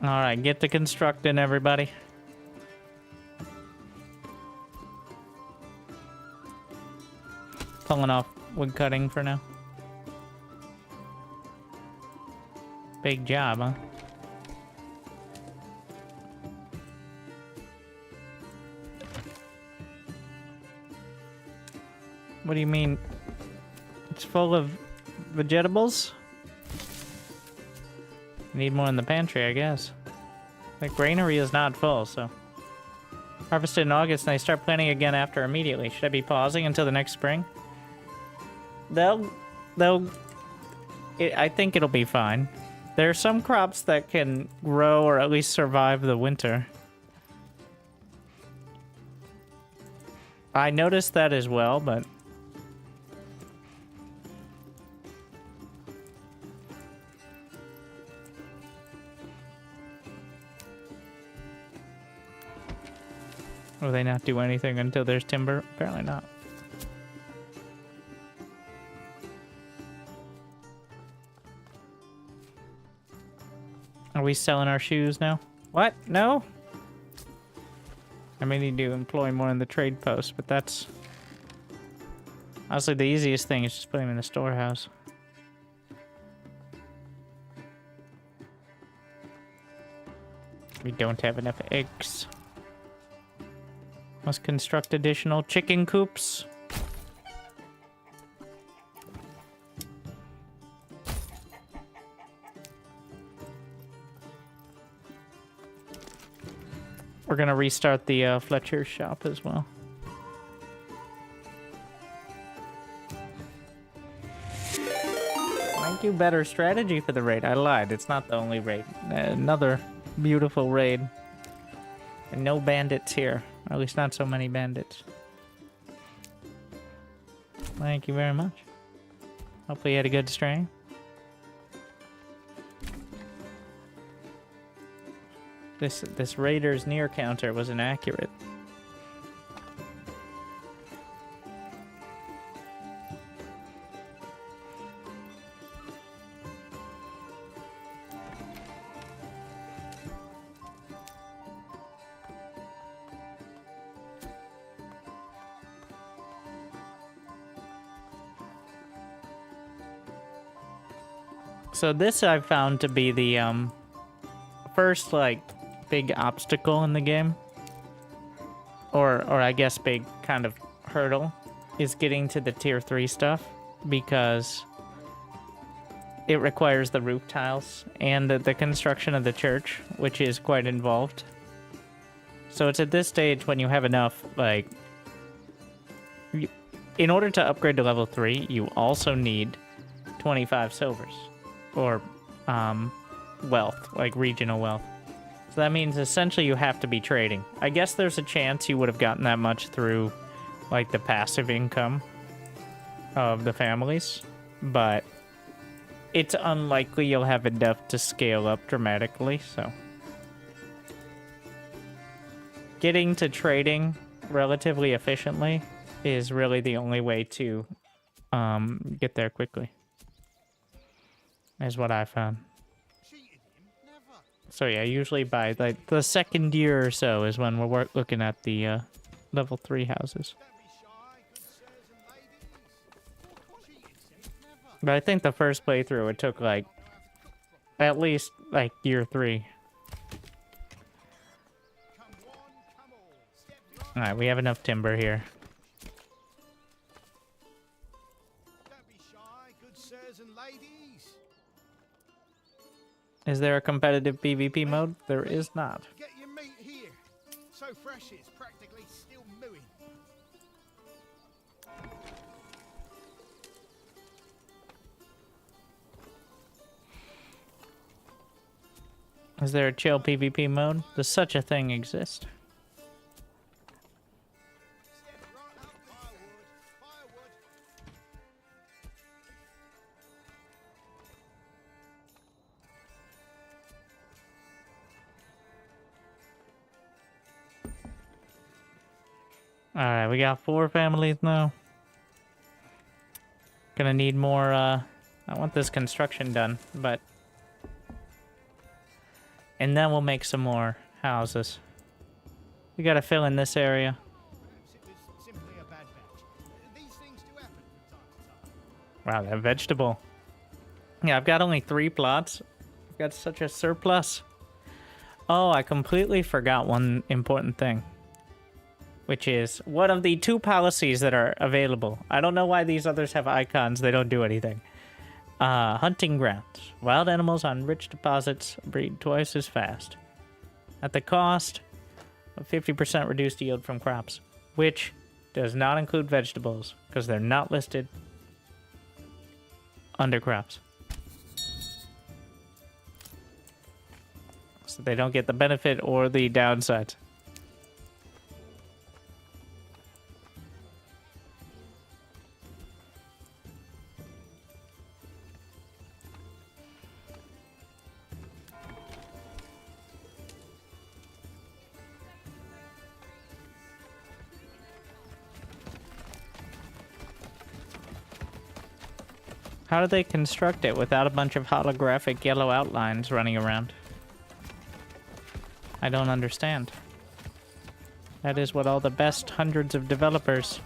Alright, get to constructing, everybody. Pulling off wood cutting for now. Big job, huh? What do you mean? It's full of vegetables? Need more in the pantry, I guess. The granary is not full, so... Harvested in August, and they start planting again after immediately. Should I be pausing until the next spring? I think it'll be fine. There are some crops that can grow or at least survive the winter. I noticed that as well, but... Will they not do anything until there's timber? Apparently not. Are we selling our shoes now? What? No? I may need to employ more in the trade post, but that's... Honestly, the easiest thing is just put them in the storehouse. We don't have enough eggs. Must construct additional chicken coops. We're gonna restart the Fletcher shop as well. Thank you, better strategy for the raid. I lied, it's not the only raid. Another beautiful raid. And no bandits here. Or at least not so many bandits. Thank you very much. Hopefully you had a good stream. This Raider's near counter was inaccurate. So this I've found to be the first like big obstacle in the game, or I guess big kind of hurdle, is getting to the tier 3 stuff, because it requires the roof tiles and the construction of the church, which is quite involved. So it's at this stage when you have enough, like, in order to upgrade to level 3, you also need 25 silvers. Or, wealth, like regional wealth. So that means essentially you have to be trading. I guess there's a chance you would have gotten that much through, like, the passive income of the families, but it's unlikely you'll have enough to scale up dramatically, so. Getting to trading relatively efficiently is really the only way to get there quickly. is what I found.
Cheated him? Never.
So yeah, usually by like the second year or so is when we're looking at the level 3 houses.
Don't be shy, good sirs and ladies. Cheated him? Never.
But I think the first playthrough it took like at least like year 3.
Come one, come all. Step
All right, we have enough timber here.
Don't be shy, good sirs and ladies.
Is there a competitive PvP mode? There is not.
Get your meat here. So fresh it's practically still mooing.
Is there a chill PvP mode? Does such a thing exist?
Step right up, firewood, firewood.
Alright, we got 4 families now. Gonna need more, I want this construction done, but... And then we'll make some more houses. We gotta fill in this area.
Perhaps it was simply a bad batch. These things do happen from time to time.
Wow, that vegetable. Yeah, I've got only 3 plots. I've got such a surplus. Oh, I completely forgot one important thing. Which is one of the 2 policies that are available. I don't know why these others have icons. They don't do anything. Hunting grounds. Wild animals on rich deposits breed twice as fast. At the cost of 50% reduced yield from crops. Which does not include vegetables. Because they're not listed under crops. So they don't get the benefit or the downside. How do they construct it without a bunch of holographic yellow outlines running around? I don't understand. That is what all the best hundreds of developers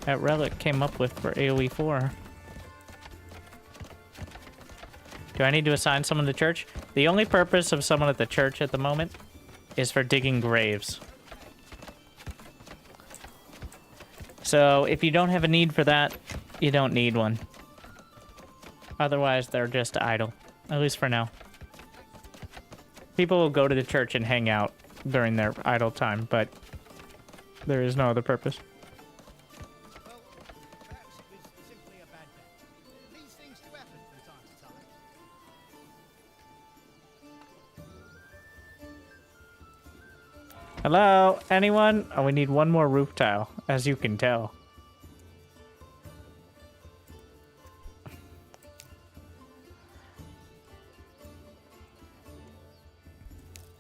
at Relic came up with for AoE 4. Do I need to assign someone to church? The only purpose of someone at the church at the moment is for digging graves. So if you don't have a need for that, you don't need one. Otherwise, they're just idle. At least for now. People will go to the church and hang out during their idle time, but there is no other purpose.
Well, perhaps it was simply a bad batch. These things do happen from time to time.
Hello? Anyone? Oh, we need one more roof tile, as you can tell.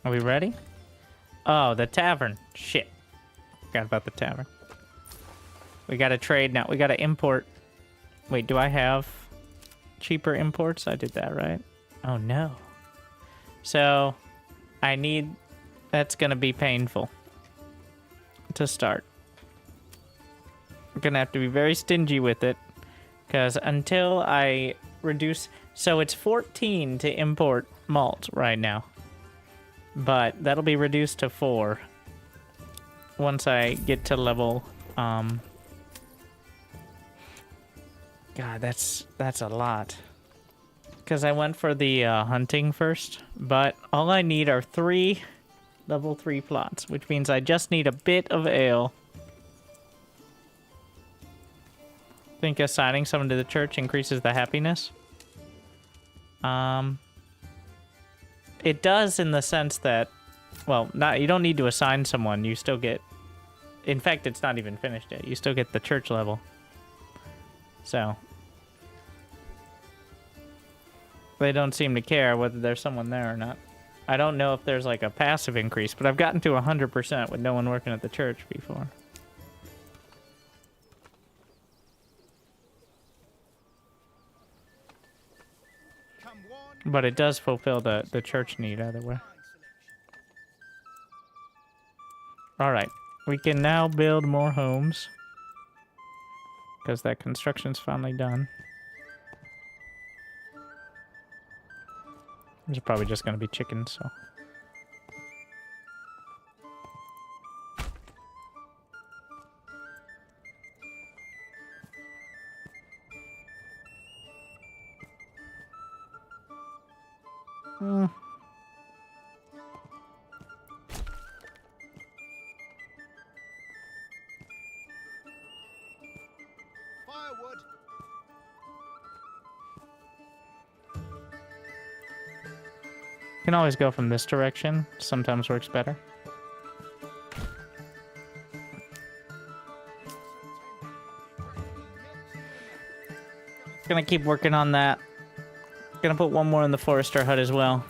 Are we ready? Oh, the tavern. Shit. Forgot about the tavern. We gotta trade now. We gotta import. Wait, do I have cheaper imports? I did that, right? Oh, no. So, I need... That's gonna be painful to start. We're gonna have to be very stingy with it. Because until I reduce... So it's 14 to import malt right now. But that'll be reduced to 4 once I get to level... God, that's a lot. Because I went for the hunting first. But all I need are 3 level 3 plots. Which means I just need a bit of ale. Think assigning someone to the church increases the happiness? It does in the sense that, well, you don't need to assign someone. You still get... In fact, it's not even finished yet. You still get the church level. So... They don't seem to care whether there's someone there or not. I don't know if there's like a passive increase, but I've gotten to 100% with no one working at the church before.
Come
But it does fulfill the church need either way. Alright. We can now build more homes. Because that construction's finally done. There's probably just going to be chickens, so...
Firewood.
You can always go from this direction. Sometimes works better. Gonna keep working on that. Gonna put one more in the forester hut as well.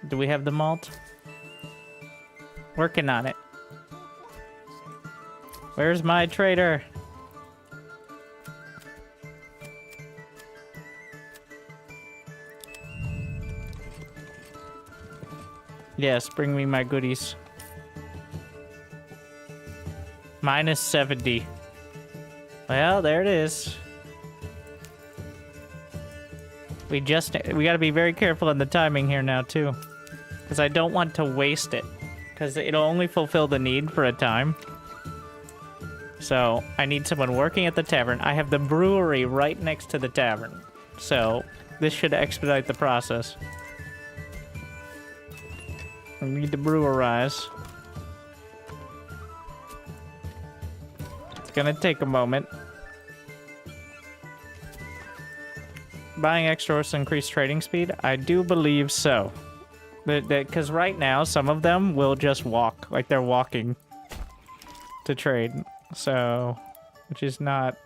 Do we have the malt? Working on it. Where's my trader? Yes, bring me my goodies. Minus 70. Well, there it is. We gotta be very careful in the timing here now, too. Because I don't want to waste it. Because it'll only fulfill the need for a time. So, I need someone working at the tavern. I have the brewery right next to the tavern. So, this should expedite the process. We need to brewerize. It's gonna take a moment. Buying extra horses increase trading speed? I do believe so. Because right now, some of them will just walk. Like they're walking to trade. So, which is not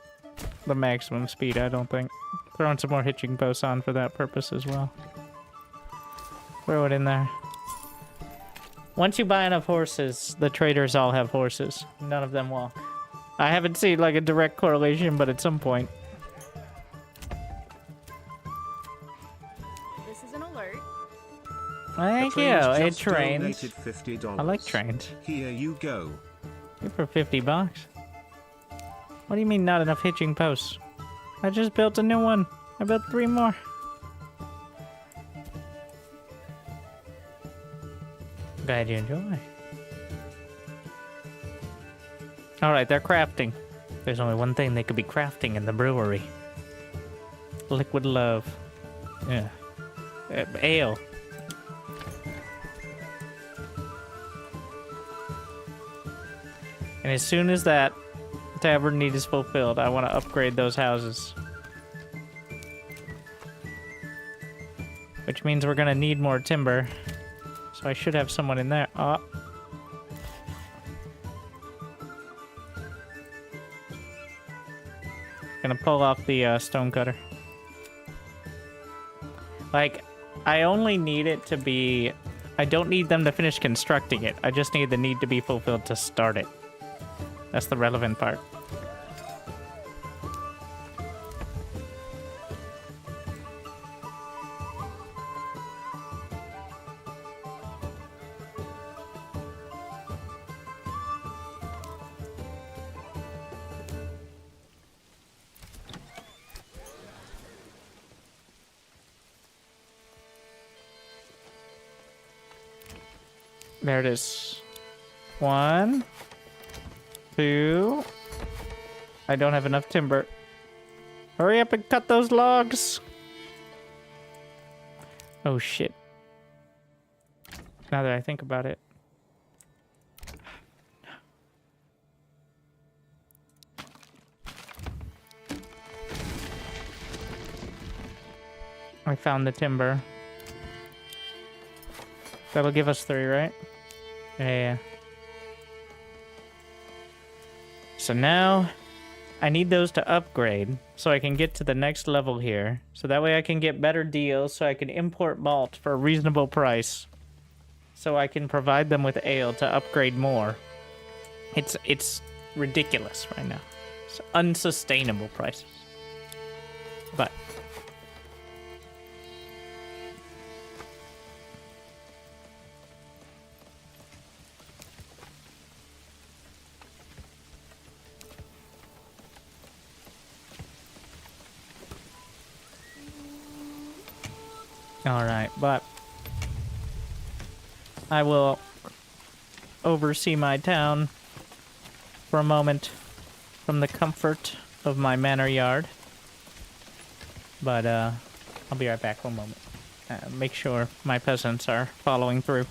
the maximum speed, I don't think. Throwing some more hitching posts on for that purpose as well. Throw it in there. Once you buy enough horses, the traders all have horses. None of them walk. I haven't seen like a direct correlation, but at some point.
This is an alert.
Thank you. It trains.
$50.
I like trains.
Here you go.
Good for $50. What do you mean not enough hitching posts? I just built a new one. I built 3 more. Glad you enjoy. Alright, they're crafting. There's only one thing they could be crafting in the brewery. Liquid love. Yeah. Ale. And as soon as that tavern need is fulfilled, I want to upgrade those houses. Which means we're going to need more timber. So I should have someone in there. Oh. Gonna pull off the stone cutter. Like, I only need it to be... I don't need them to finish constructing it. I just need the need to be fulfilled to start it. That's the relevant part. There it is. 1, 2. I don't have enough timber. Hurry up and cut those logs. Oh shit. Now that I think about it. I found the timber. That'll give us 3, right? Yeah. So now, I need those to upgrade so I can get to the next level here. So that way I can get better deals so I can import malt for a reasonable price. So I can provide them with ale to upgrade more. It's ridiculous right now. It's unsustainable prices. But all right, but I will oversee my town for a moment from the comfort of my manor yard. But I'll be right back for a moment. Make sure my peasants are following through.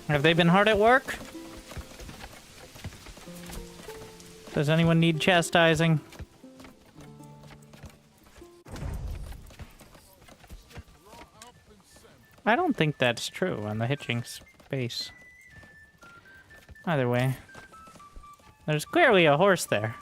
Have they been hard at work? Does anyone need chastising? I don't think that's true on the hitching space. Either way. There's clearly a horse there.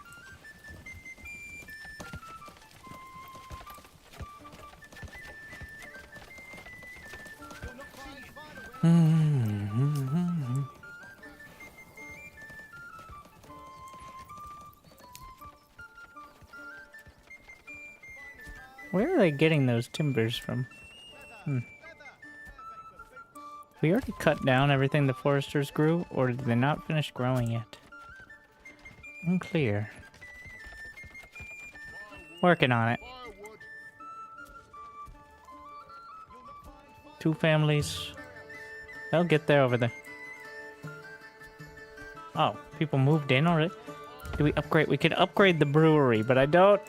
Where are they getting those timbers from? We already cut down everything the foresters grew, or did they not finish growing yet? Unclear. Working on it. 2 families. They'll get there over there. Oh, people moved in already? Do we upgrade? We can upgrade the brewery, but I don't...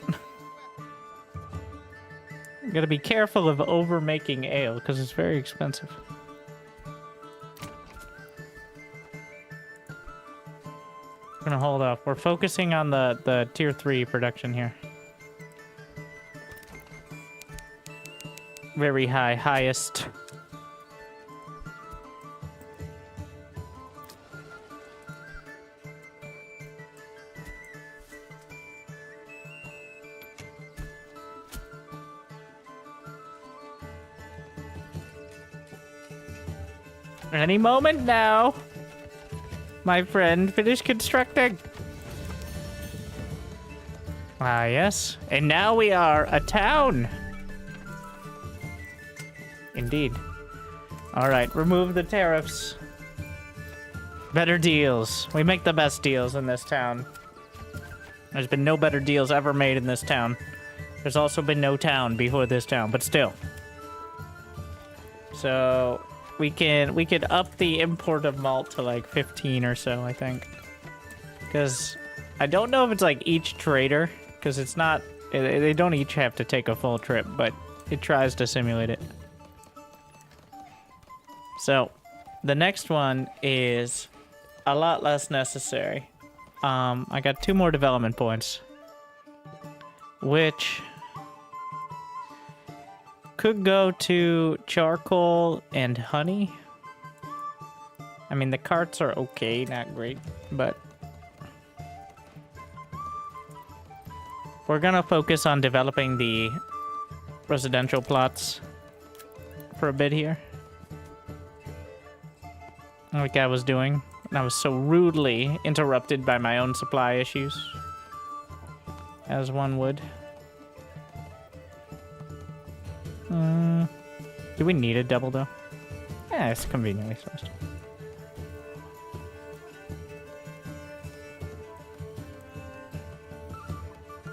I'm gotta be careful of over making ale, because it's very expensive. I'm gonna hold off. We're focusing on the tier 3 production here. Very high, highest. Any moment now, my friend, finish constructing. Ah, yes. And now we are a town. Indeed. Alright, remove the tariffs. Better deals. We make the best deals in this town. There's been no better deals ever made in this town. There's also been no town before this town, but still. So... We could up the import of malt to like 15 or so, I think. Because I don't know if it's like each trader, because it's not, they don't each have to take a full trip, but it tries to simulate it. So the next one is a lot less necessary. I got 2 more development points, which could go to charcoal and honey. I mean, the carts are okay, not great, but we're gonna focus on developing the residential plots for a bit here. Like I was doing, and I was so rudely interrupted by my own supply issues, as one would. Do we need a double, though? Yeah, it's conveniently sourced.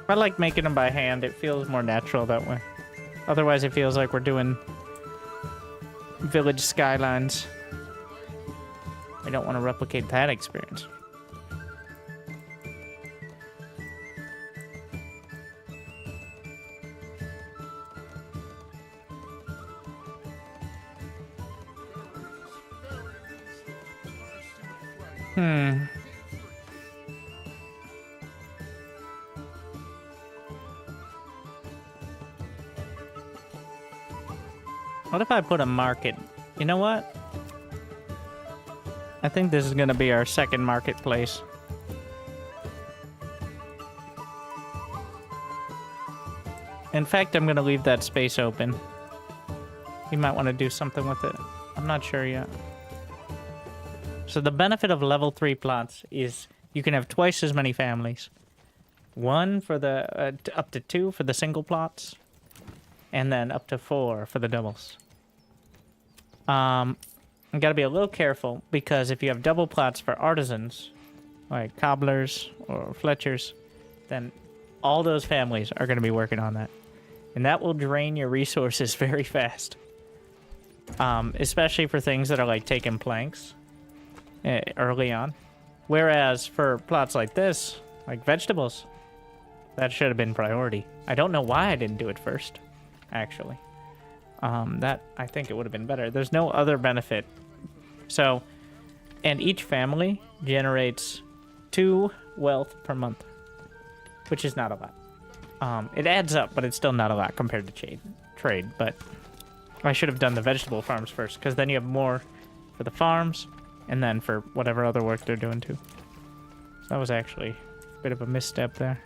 I like making them by hand. It feels more natural that way. Otherwise, it feels like we're doing village skylines. I don't want to replicate that experience. What if I put a market? You know what? I think this is going to be our second marketplace. In fact, I'm going to leave that space open. You might want to do something with it. I'm not sure yet. So the benefit of level 3 plots is you can have twice as many families. 1 for the, up to 2 for the single plots. And then up to 4 for the doubles. I gotta be a little careful, because if you have double plots for artisans, like cobblers or fletchers, then all those families are gonna be working on that. And that will drain your resources very fast. Especially for things that are like taking planks early on. Whereas for plots like this, like vegetables, that should have been priority. I don't know why I didn't do it first, actually. That, I think it would have been better. There's no other benefit. So, and each family generates 2 wealth per month, which is not a lot. It adds up, but it's still not a lot compared to trade. But I should have done the vegetable farms first, because then you have more for the farms, and then for whatever other work they're doing too. So that was actually a bit of a misstep there.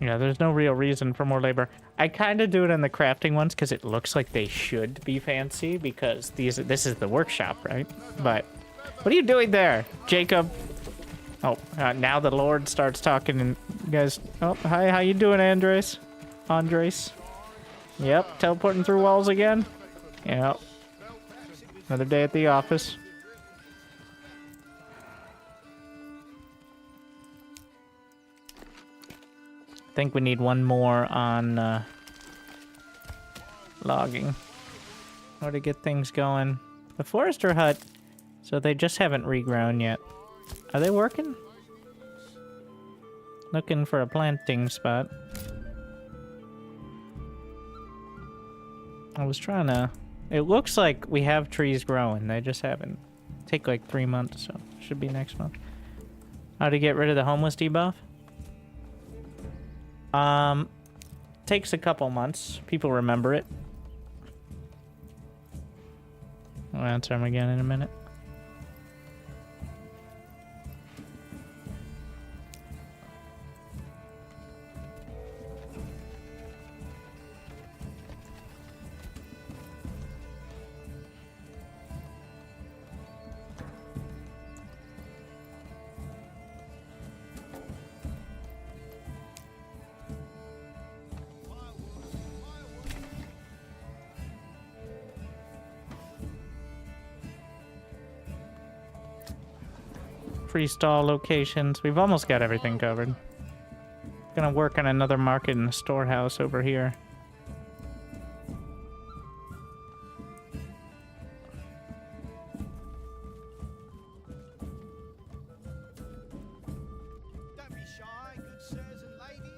Yeah, there's no real reason for more labor. I kind of do it in the crafting ones because it looks like they should be fancy, because this is the workshop, right? But what are you doing there, Jacob? Oh, now the Lord starts talking, and you guys... Oh, hi, how you doing, Andres? Yep, teleporting through walls again? Yep. Another day at the office. think we need one more on logging. Or to get things going. The forester hut, so they just haven't regrown yet. Are they working? Looking for a planting spot. I was trying to... It looks like we have trees growing. They just haven't. Take like 3 months, so should be next month. How to get rid of the homeless debuff? Takes a couple months. People remember it. I'll answer him again in a minute. Freestall locations. We've almost got everything covered. Gonna work on another market in the storehouse over here.
Don't be shy, good sirs and ladies.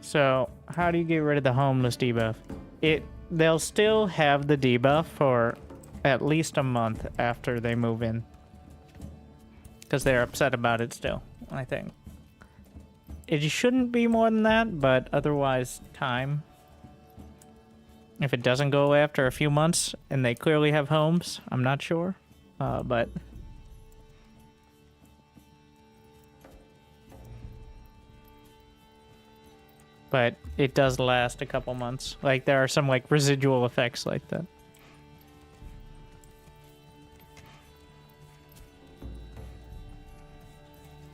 So, how do you get rid of the homeless debuff? They'll still have the debuff for at least a month after they move in. Because they're upset about it still, I think. It shouldn't be more than that, but otherwise, time. If it doesn't go away after a few months, and they clearly have homes, I'm not sure. But... But it does last a couple months. Like, there are some, like, residual effects like that.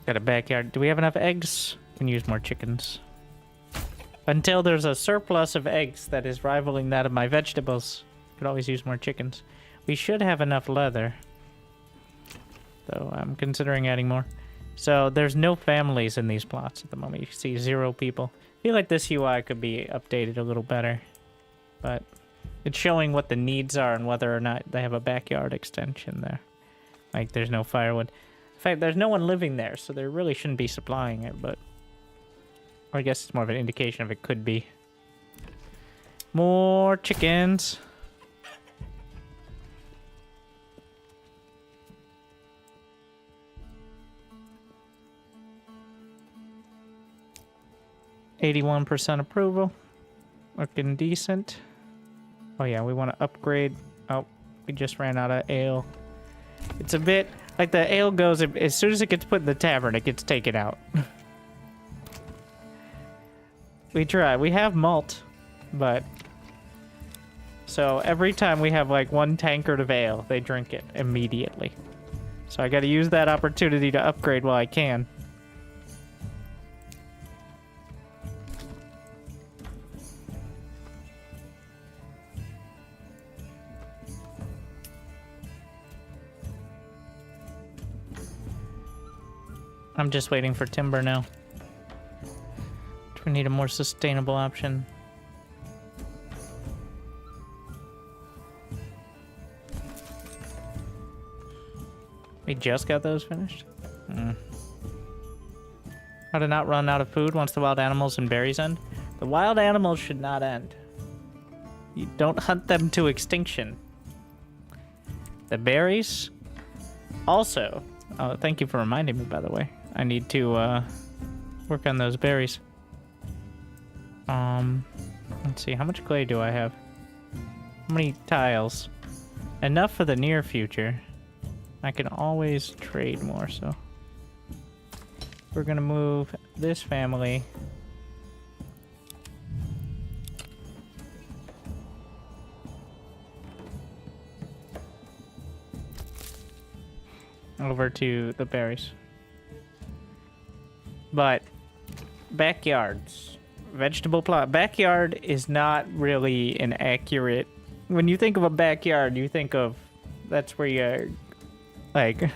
Got a backyard. Do we have enough eggs? Can use more chickens. Until there's a surplus of eggs that is rivaling that of my vegetables. Could always use more chickens. We should have enough leather. Though I'm considering adding more. So there's no families in these plots at the moment. You can see 0 people. I feel like this UI could be updated a little better. But it's showing what the needs are and whether or not they have a backyard extension there. Like there's no firewood. In fact, there's no one living there, so they really shouldn't be supplying it, but... Or I guess it's more of an indication of it could be. More chickens. %81 approval. Looking decent. Oh yeah, we want to upgrade. Oh, we just ran out of ale. It's a bit like the ale goes, as soon as it gets put in the tavern, it gets taken out. We try. We have malt, but... So every time we have like 1 tankard of ale, they drink it immediately. So I gotta use that opportunity to upgrade while I can. I'm just waiting for timber now. We need a more sustainable option. We just got those finished? How to not run out of food once the wild animals and berries end? The wild animals should not end. You don't hunt them to extinction. The berries? Also, oh, thank you for reminding me, by the way. I need to work on those berries. Let's see, how much clay do I have? How many tiles? Enough for the near future. I can always trade more, so... We're gonna move this family... over to the berries. But backyards, vegetable plot. Backyard is not really an accurate When you think of a backyard, you think of that's where you're like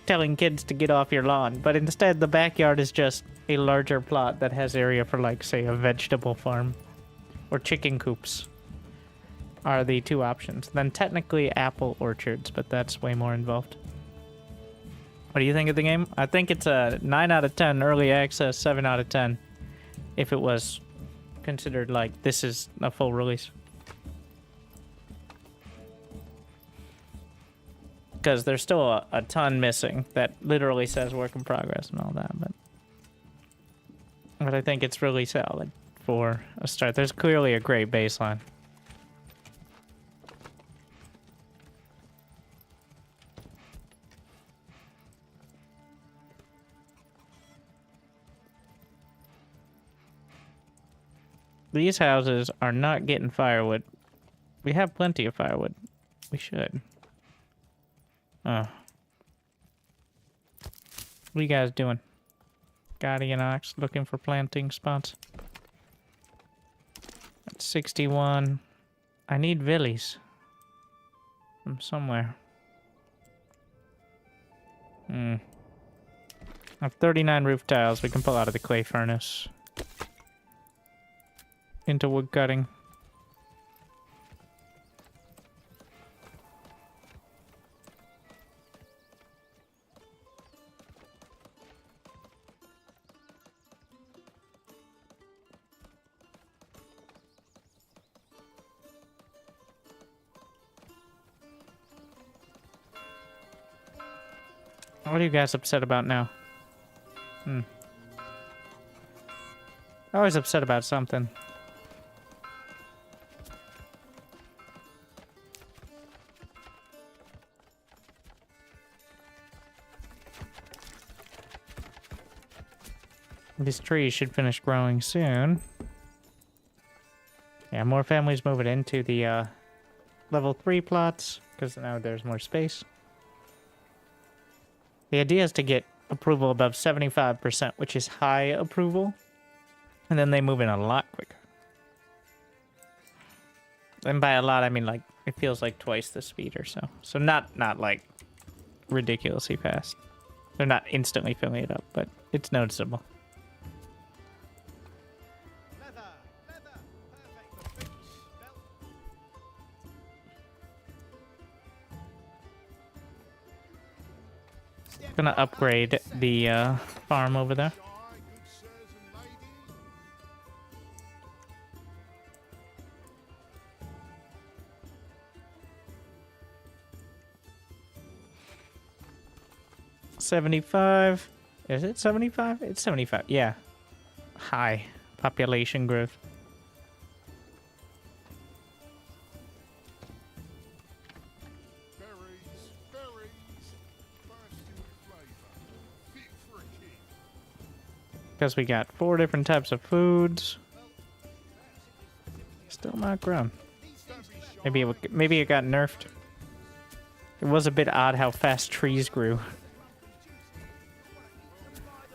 telling kids to get off your lawn, but instead the backyard is just a larger plot that has area for, like, say, a vegetable farm or chicken coops are the two options. Then technically apple orchards, but that's way more involved. What do you think of the game? I think it's a 9 out of 10 early access, 7 out of 10 if it was considered like this is a full release. Because there's still a ton missing that literally says work in progress and all that, but I think it's really solid for a start. There's clearly a great baseline. These houses are not getting firewood. We have plenty of firewood. We should. Oh. What are you guys doing? Guardian Ox looking for planting spots. That's 61. I need villies. From somewhere. I have 39 roof tiles we can pull out of the clay furnace. Into wood cutting. What are you guys upset about now? Always upset about something. These trees should finish growing soon. Yeah, more families moving into the level 3 plots, because now there's more space. The idea is to get approval above 75%, which is high approval. And then they move in a lot quicker. And by a lot, I mean, like, it feels like twice the speed or so. So not like ridiculously fast. They're not instantly filling it up, but it's noticeable. Gonna upgrade the farm over there. $75. Is it 75? It's 75. Yeah. High population growth. Because we got 4 different types of foods. Still not grown. Maybe it got nerfed. It was a bit odd how fast trees grew.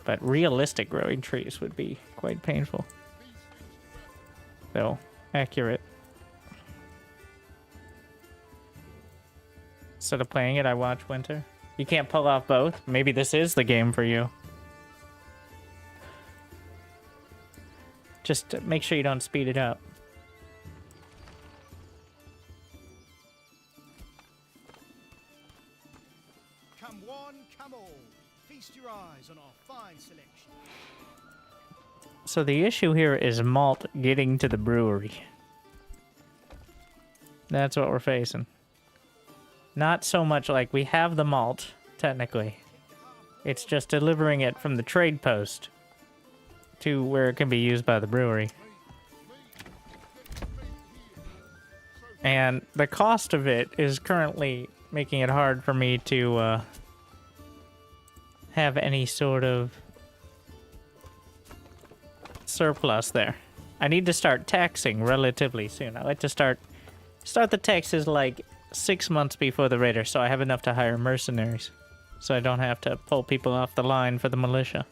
But realistic growing trees would be quite painful. Though, accurate. Instead of playing it, I watch Winter. You can't pull off both. Maybe this is the game for you. Just make sure you don't speed it up.
Come one, come all. Feast your eyes on our fine selection.
So the issue here is malt getting to the brewery. That's what we're facing. Not so much like we have the malt, technically. It's just delivering it from the trade post to where it can be used by the brewery. And the cost of it is currently making it hard for me to have any sort of surplus there. I need to start taxing relatively soon. I like to start the taxes like 6 months before the raider, so I have enough to hire mercenaries. So I don't have to pull people off the line for the militia.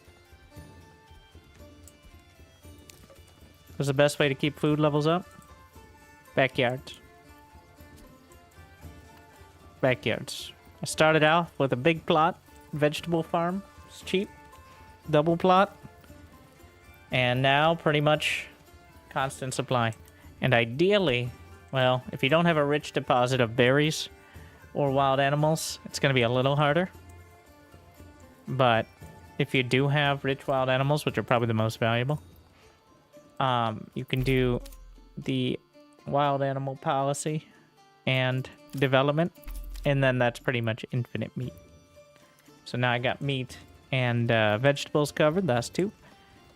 What's the best way to keep food levels up? Backyards. Backyards. I started out with a big plot, vegetable farm. It's cheap. Double plot. And now pretty much constant supply. And ideally, well, if you don't have a rich deposit of berries or wild animals, it's going to be a little harder. But if you do have rich wild animals, which are probably the most valuable, you can do the wild animal policy and development, and then that's pretty much infinite meat. So now I got meat and vegetables covered. That's 2.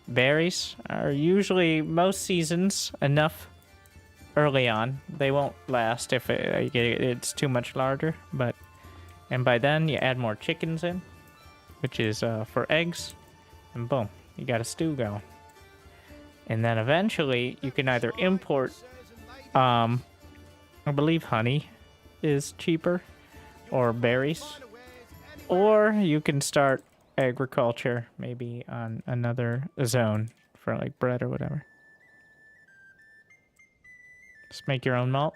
Berries are usually most seasons enough early on. They won't last if it's too much larger, but and by then you add more chickens in, which is for eggs, and boom, you got a stew going. And then eventually you can either import, I believe honey is cheaper, or berries, or you can start agriculture maybe on another zone for like bread or whatever. Just make your own malt.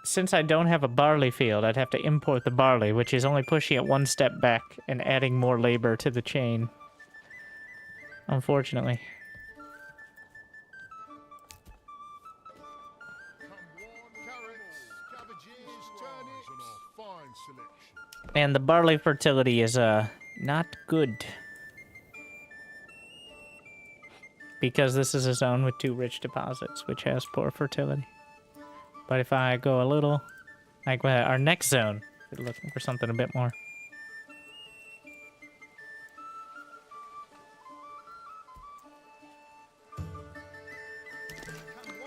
Since I don't have a barley field, I'd have to import the barley, which is only pushing it one step back and adding more labor to the chain. Unfortunately. And the barley fertility is not good. Because this is a zone with 2 rich deposits, which has poor fertility. But if I go a little, like our next zone, we're looking for something a bit more.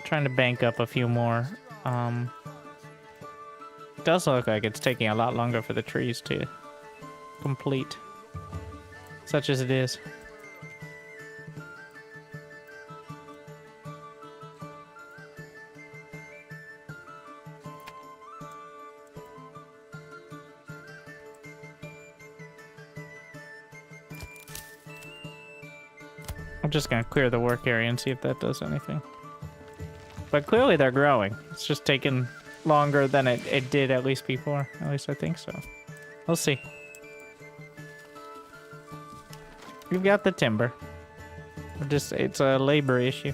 Trying to bank up a few more. It does look like it's taking a lot longer for the trees to complete, such as it is. I'm just gonna clear the work area and see if that does anything. But clearly they're growing. It's just taking longer than it did at least before. At least I think so. We'll see. We've got the timber. It's a labor issue.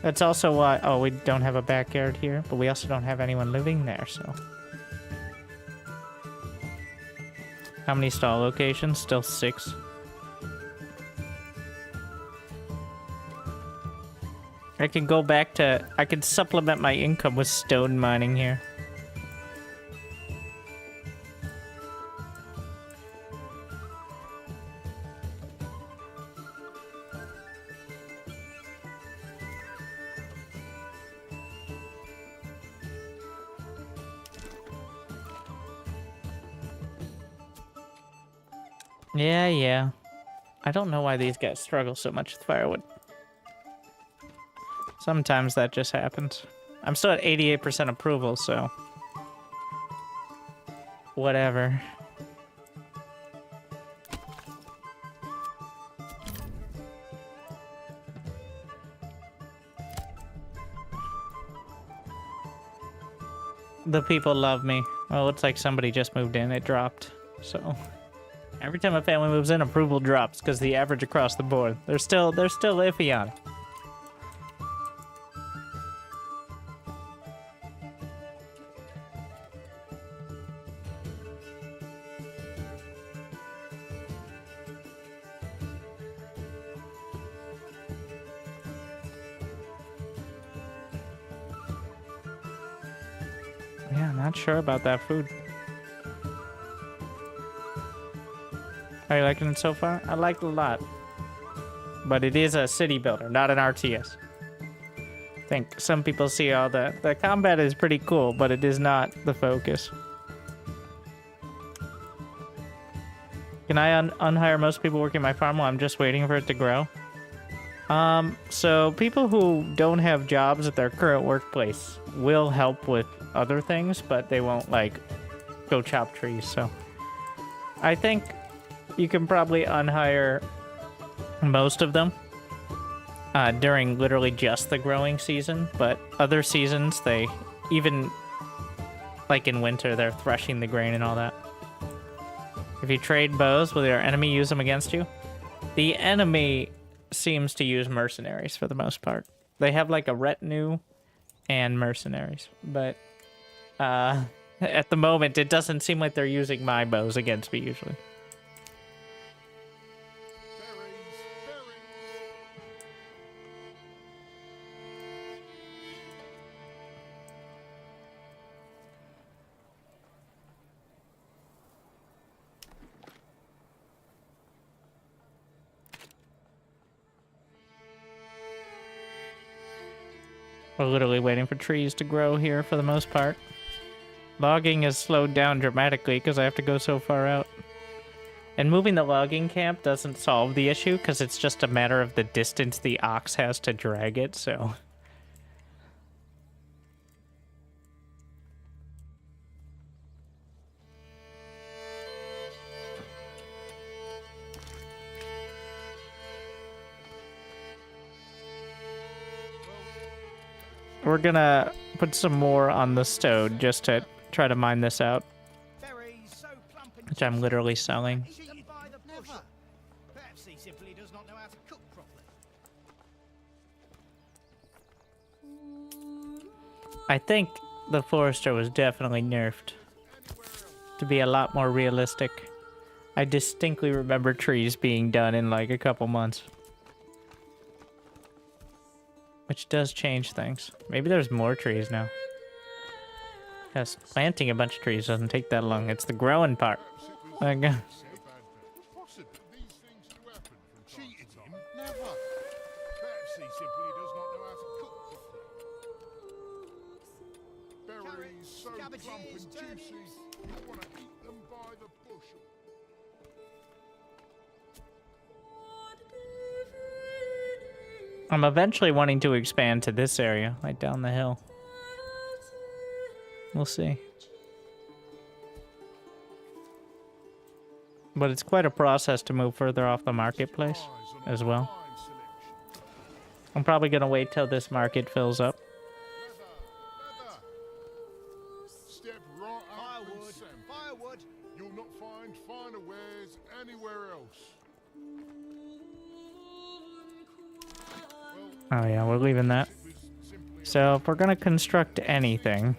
That's also why, oh, we don't have a backyard here, but we also don't have anyone living there, so. How many stall locations? Still 6. I can go back to... I can supplement my income with stone mining here. Yeah. I don't know why these guys struggle so much with firewood. Sometimes that just happens. I'm still at 88% approval, so... whatever. The people love me. Well, it looks like somebody just moved in. It dropped, so... Every time a family moves in, approval drops because the average across the board. They're still iffy on it. Yeah, I'm not sure about that food. Are you liking it so far? I like it a lot. But it is a city builder, not an RTS. I think some people see all the combat is pretty cool, but it is not the focus. Can I unhire most people working my farm while I'm just waiting for it to grow? So people who don't have jobs at their current workplace will help with other things, but they won't, like, go chop trees, so... I think... you can probably unhire most of them during literally just the growing season, but other seasons they even, like in winter, they're threshing the grain and all that. If you trade bows, will your enemy use them against you? The enemy seems to use mercenaries for the most part. They have like a retinue and mercenaries, but at the moment it doesn't seem like they're using my bows against me usually. We're literally waiting for trees to grow here for the most part. Logging has slowed down dramatically because I have to go so far out. And moving the logging camp doesn't solve the issue because it's just a matter of the distance the ox has to drag it, so... We're gonna put some more on the stone just to try to mine this out,
Berries so plump and
which I'm literally selling.
eat them by the bushel. Perhaps he simply does not know how to cook properly.
I think the forester was definitely nerfed to be a lot more realistic. I distinctly remember trees being done in like a couple months. Which does change things. Maybe there's more trees now. Yes, planting a bunch of trees doesn't take that long. It's the growing part. Like,
Possible these things do happen from cheating him? Never. Perhaps he simply does not know how to cook properly. Berries so plump and juicy, you want to eat them by the bushel.
I'm eventually wanting to expand to this area, right down the hill. We'll see. But it's quite a process to move further off the marketplace as well. I'm probably going to wait till this market fills up.
Step right up and
Firewood,
Sam.
firewood.
You'll not find finer wares anywhere else.
Oh yeah, we're leaving that. So if we're going to construct anything,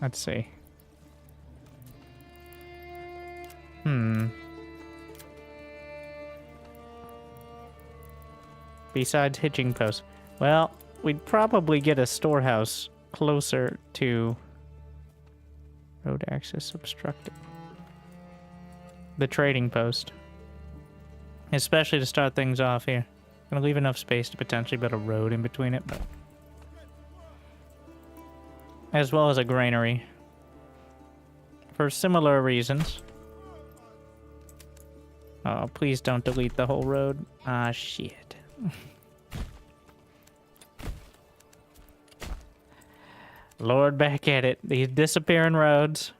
let's see. Besides hitching posts. Well, we'd probably get a storehouse closer to road access obstructed. The trading post. Especially to start things off here. Gonna leave enough space to potentially build a road in between it, but... as well as a granary. For similar reasons. Oh, please don't delete the whole road. Ah, shit. Lord, back at it. These disappearing roads.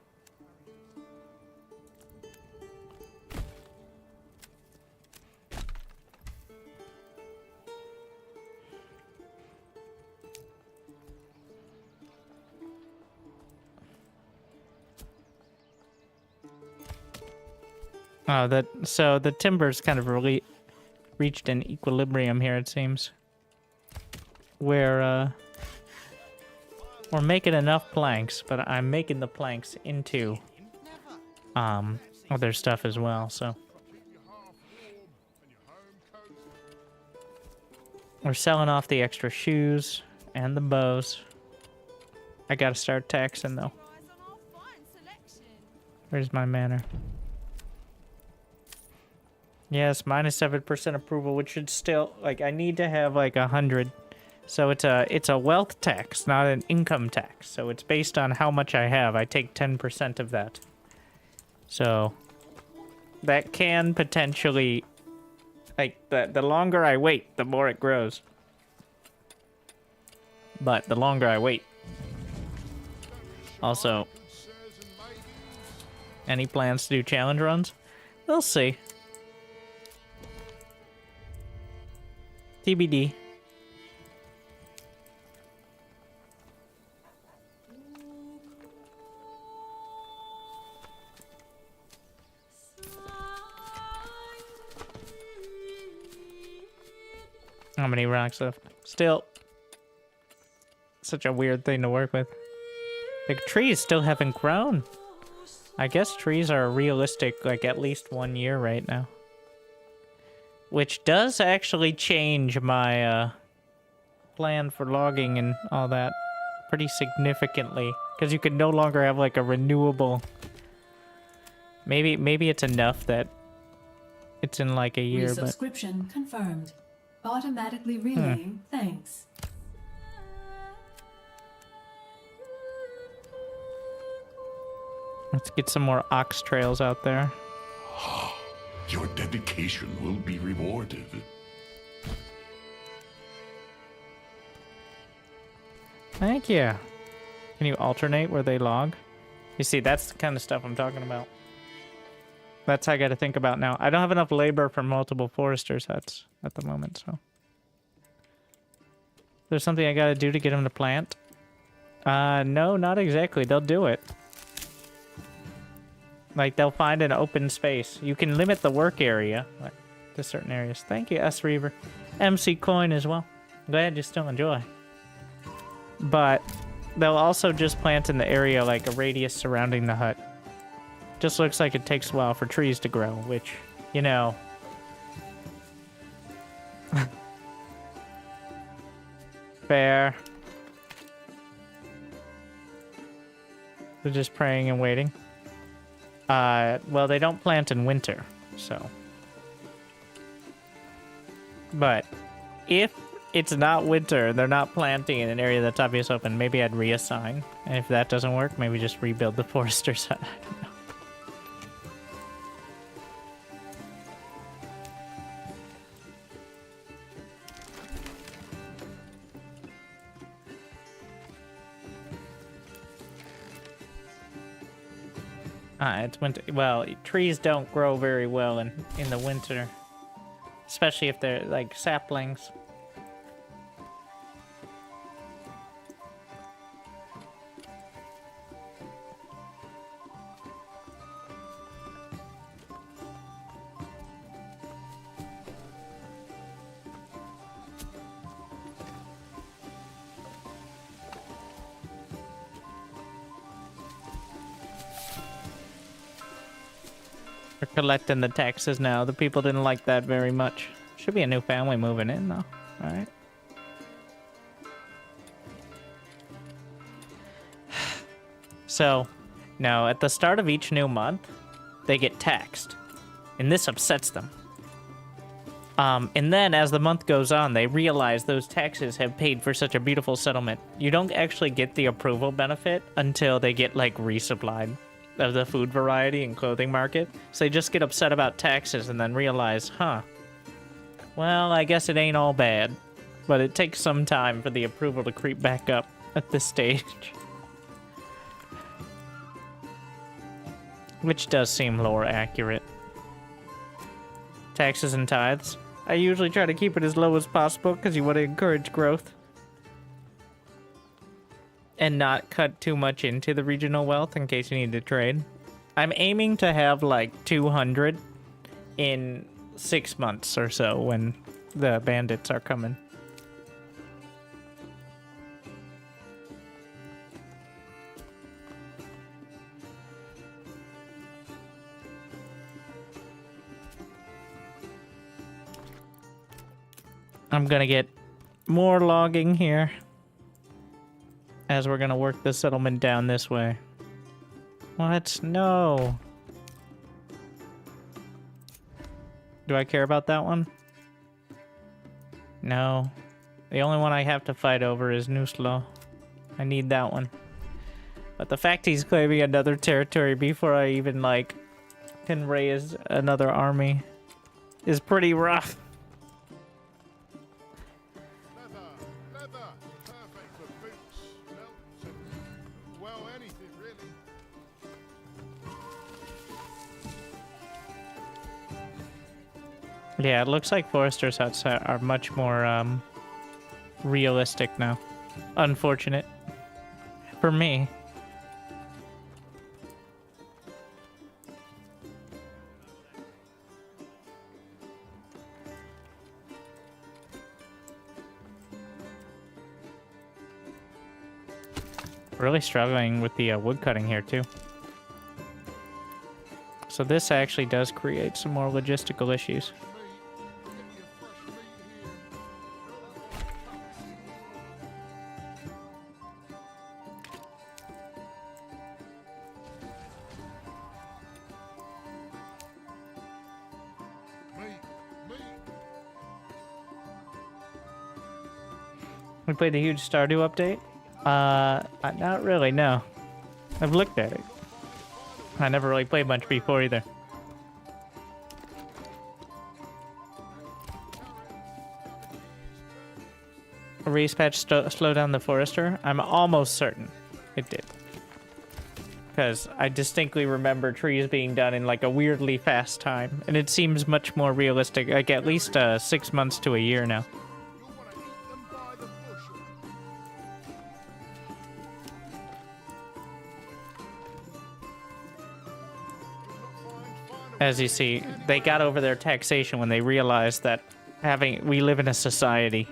Oh, so the timber's kind of really reached an equilibrium here, it seems. Where, we're making enough planks, but I'm making the planks into, other stuff as well, so. We're selling off the extra shoes and the bows. I gotta start taxing, though. Where's my manor? Yes, minus 7% approval, which should still, like, I need to have like 100. So it's a wealth tax, not an income tax. So it's based on how much I have. I take 10% of that. So that can potentially, like, the longer I wait, the more it grows. But the longer I wait. Also, any plans to do challenge runs? We'll see. TBD. How many rocks left? Still, such a weird thing to work with. The trees still haven't grown. I guess trees are realistic, like at least 1 year right now. Which does actually change my plan for logging and all that pretty significantly. Because you can no longer have like a renewable... Maybe it's enough that it's in like a year, but...
Resubscription confirmed. Automatically relaying thanks.
Let's get some more ox trails out there.
Your dedication will be rewarded.
Thank you. Can you alternate where they log? You see, that's the kind of stuff I'm talking about. That's how I gotta think about now. I don't have enough labor for multiple foresters' huts at the moment, so... There's something I gotta do to get them to plant? No, not exactly. They'll do it. Like, they'll find an open space. You can limit the work area to certain areas. Thank you, S. Reaver. MC Coin as well. Glad you still enjoy. But they'll also just plant in the area, like a radius surrounding the hut. Just looks like it takes a while for trees to grow, which, you know... Fair. They're just praying and waiting. Well, they don't plant in winter, so... But, if it's not winter, they're not planting in an area that's obviously open, maybe I'd reassign. And if that doesn't work, maybe just rebuild the forester's hut. I don't know. It's winter. Well, trees don't grow very well in the winter. Especially if they're, like, saplings. We're collecting the taxes now. The people didn't like that very much. Should be a new family moving in, though. Alright. So, no, at the start of each new month, they get taxed. And this upsets them. And then, as the month goes on, they realize those taxes have paid for such a beautiful settlement. You don't actually get the approval benefit until they get, like, resupplied of the food variety and clothing market. So they just get upset about taxes and then realize, huh, well, I guess it ain't all bad. But it takes some time for the approval to creep back up at this stage. Which does seem lore accurate. Taxes and tithes. I usually try to keep it as low as possible because you want to encourage growth. And not cut too much into the regional wealth in case you need to trade. I'm aiming to have like 200 in 6 months or so when the bandits are coming. I'm gonna get more logging here. As we're gonna work the settlement down this way. What? No. Do I care about that one? No. The only one I have to fight over is Nuslo. I need that one. But the fact he's claiming another territory before I even, like, can raise another army is pretty rough.
Leather, perfect for boots, belts, and, well, anything really.
Yeah, it looks like foresters huts are much more realistic now. Unfortunate for me. Really struggling with the wood cutting here too. So this actually does create some more logistical issues. We played the huge Stardew update? Not really, no. I've looked at it. I never really played much before either. A race patch slow down the forester? I'm almost certain it did. Because I distinctly remember trees being done in like a weirdly fast time. And it seems much more realistic, like at least 6 months to a year now. As you see, they got over their taxation when they realized that we live in a society.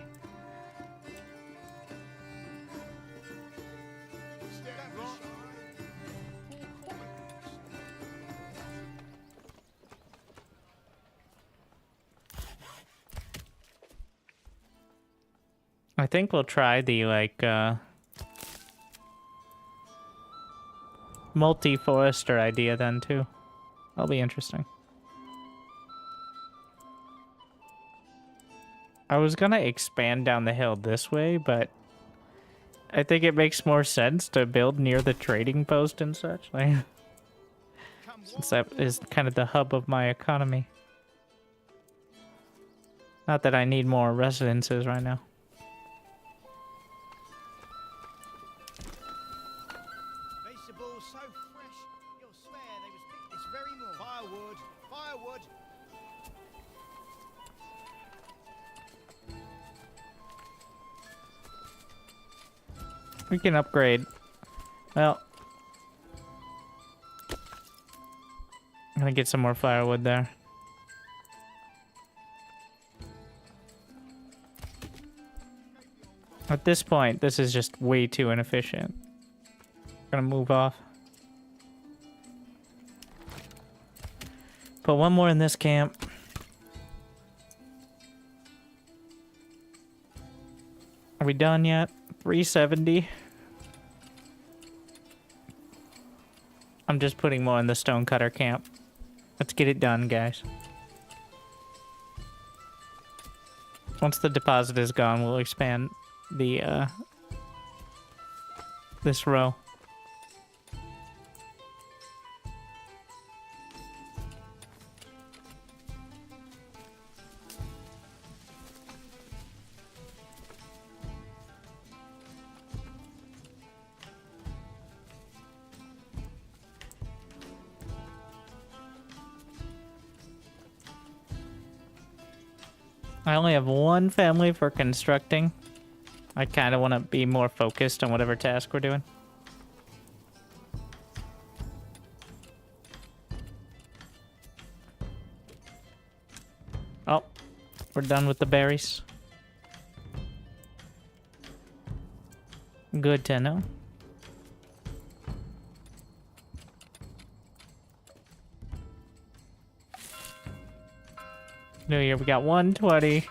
I think we'll try the, like, multi-forester idea then, too. That'll be interesting. I was gonna expand down the hill this way, but I think it makes more sense to build near the trading post and such, like, since that is kind of the hub of my economy. Not that I need more residences right now.
Vegetables so fresh, you'll swear they was picked this very morning. Firewood, firewood.
We can upgrade. Well, I'm gonna get some more firewood there. At this point, this is just way too inefficient. Gonna move off. Put one more in this camp. Are we done yet? 370. I'm just putting more in the stonecutter camp. Let's get it done, guys. Once the deposit is gone, we'll expand the this row. I only have one family for constructing. I kind of want to be more focused on whatever task we're doing. Oh, we're done with the berries. Good to know. No, here we got 120.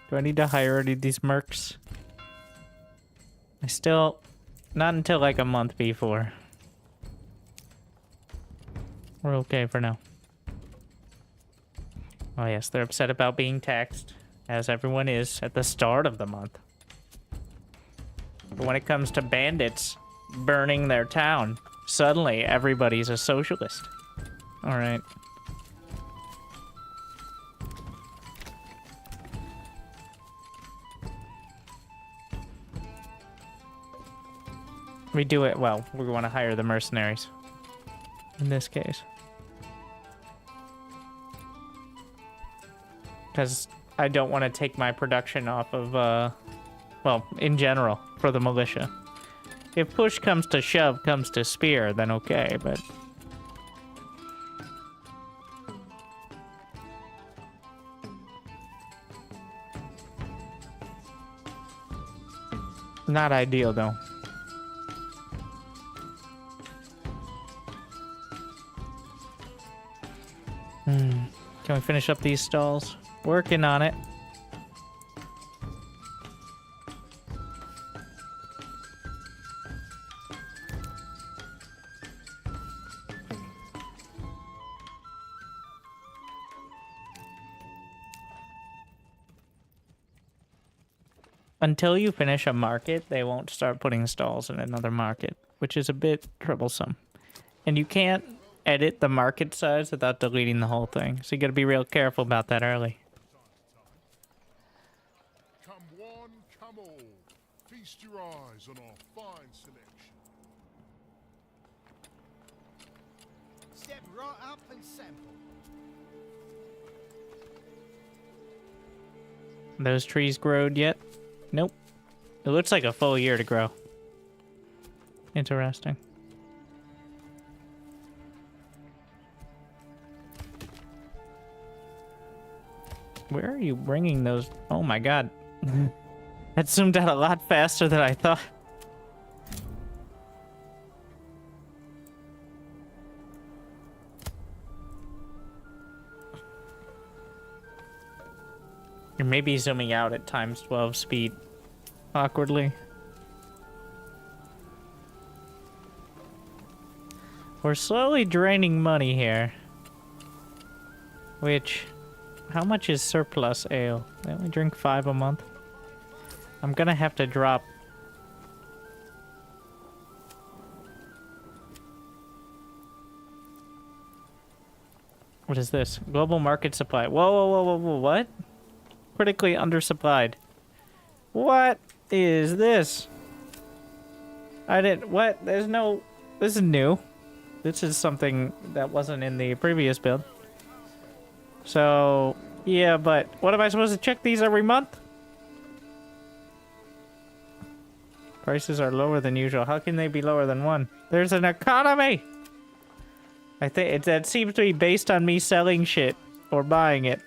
Do I need to hire any of these mercs? I still... Not until like a month before. We're okay for now. Oh yes, they're upset about being taxed, as everyone is at the start of the month. But when it comes to bandits burning their town, suddenly everybody's a socialist. Alright. We do it, well, we want to hire the mercenaries. In this case. Because I don't want to take my production off of, well, in general, for the militia. If push comes to shove, comes to spear, then okay, but... Not ideal, though. Can we finish up these stalls? Working on it. Until you finish a market, they won't start putting stalls in another market, which is a bit troublesome. And you can't edit the market size without deleting the whole thing, so you gotta be real careful about that early.
Come one, come all. Feast your eyes on our fine selection.
Step right up and sample.
Those trees growed yet? Nope. It looks like a full year to grow. Interesting. Where are you bringing those? Oh my god. That zoomed out a lot faster than I thought. You're maybe zooming out at times 12 speed. Awkwardly. We're slowly draining money here. Which... How much is surplus ale? They only drink 5 a month. I'm gonna have to drop... What is this? Global market supply. Whoa, whoa, whoa, whoa, whoa, what? Critically undersupplied. What is this? I didn't... What? There's no... This is new. This is something that wasn't in the previous build. So, yeah, but what am I supposed to check these every month? Prices are lower than usual. How can they be lower than 1? There's an economy! I think that seems to be based on me selling shit or buying it.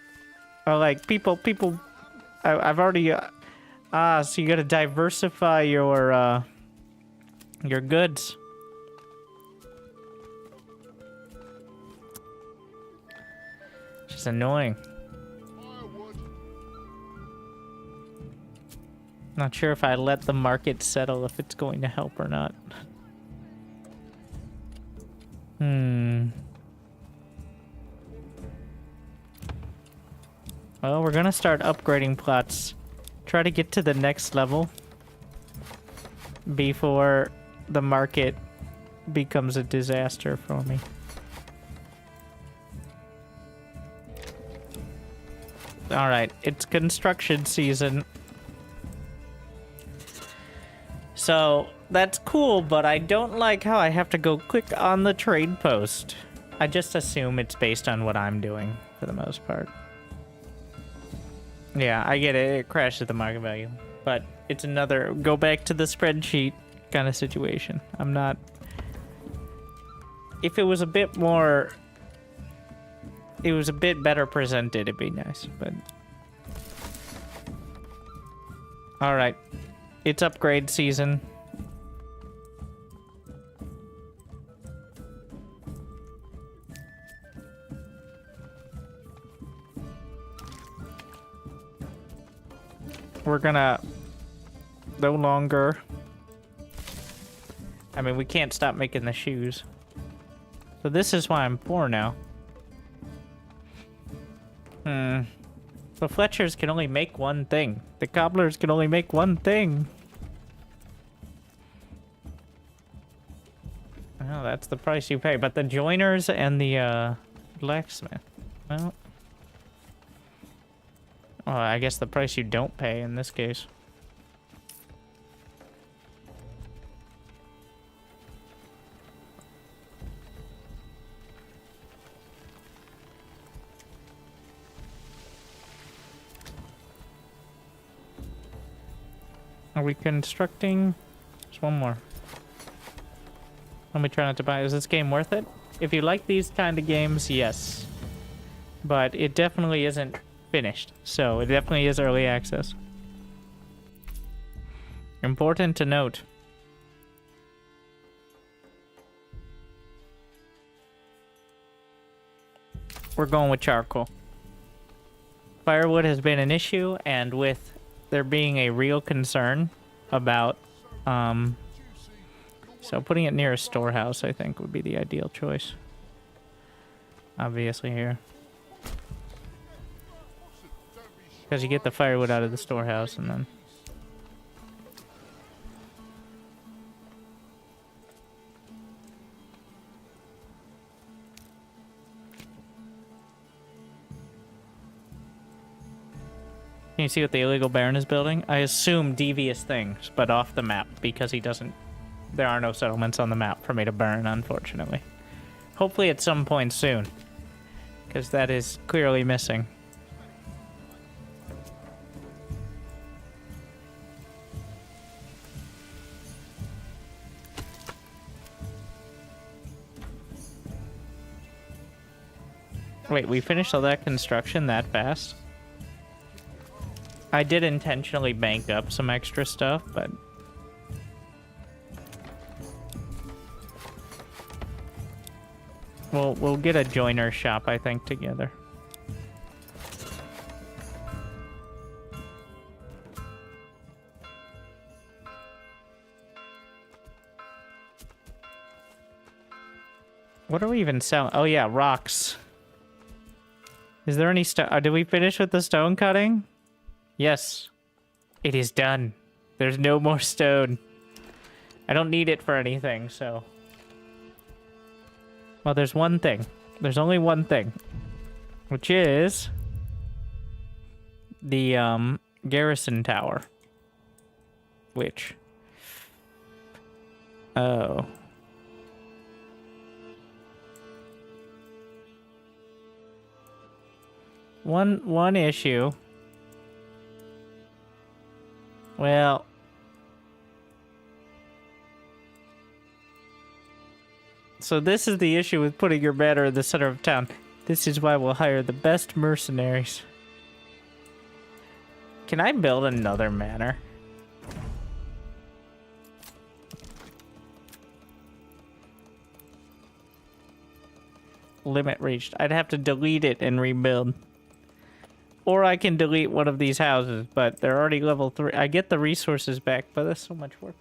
Or like people I've already so you got to diversify your goods. It's annoying. Not sure if I let the market settle if it's going to help or not. Well, we're gonna start upgrading plots. Try to get to the next level before the market becomes a disaster for me. Alright, it's construction season. So, that's cool, but I don't like how I have to go click on the trade post. I just assume it's based on what I'm doing, for the most part. Yeah, I get it. It crashes the market value. But it's another go back to the spreadsheet kind of situation. I'm not... If it was a bit more... It was a bit better presented, it'd be nice, but... Alright. It's upgrade season. We're gonna... No longer... I mean, we can't stop making the shoes. So this is why I'm poor now. The Fletchers can only make one thing. The Cobblers can only make one thing. Oh, that's the price you pay. But the Joiners and the Blacksmith... Well... Oh, I guess the price you don't pay in this case. Are we constructing? There's one more. Let me try not to buy. Is this game worth it? If you like these kind of games, yes. But it definitely isn't finished. So it definitely is early access. Important to note. We're going with charcoal. Firewood has been an issue, and with there being a real concern about, so putting it near a storehouse, I think, would be the ideal choice. Obviously here. Because you get the firewood out of the storehouse, and then... Can you see what the illegal baron is building? I assume devious things, but off the map, because he doesn't... There are no settlements on the map for me to burn, unfortunately. Hopefully at some point soon, because that is clearly missing. Wait, we finished all that construction that fast? I did intentionally bank up some extra stuff, but... We'll get a joiner shop, I think, together. What are we even selling? Oh yeah, rocks. Is there any stone? Did we finish with the stone cutting? Yes. It is done. There's no more stone. I don't need it for anything, so... Well, there's one thing. There's only one thing. Which is... the, garrison tower. Which... Oh... One issue. Well, so this is the issue with putting your manor in the center of town. This is why we'll hire the best mercenaries. Can I build another manor? Limit reached. I'd have to delete it and rebuild. Or I can delete one of these houses, but they're already level 3. I get the resources back, but that's so much work.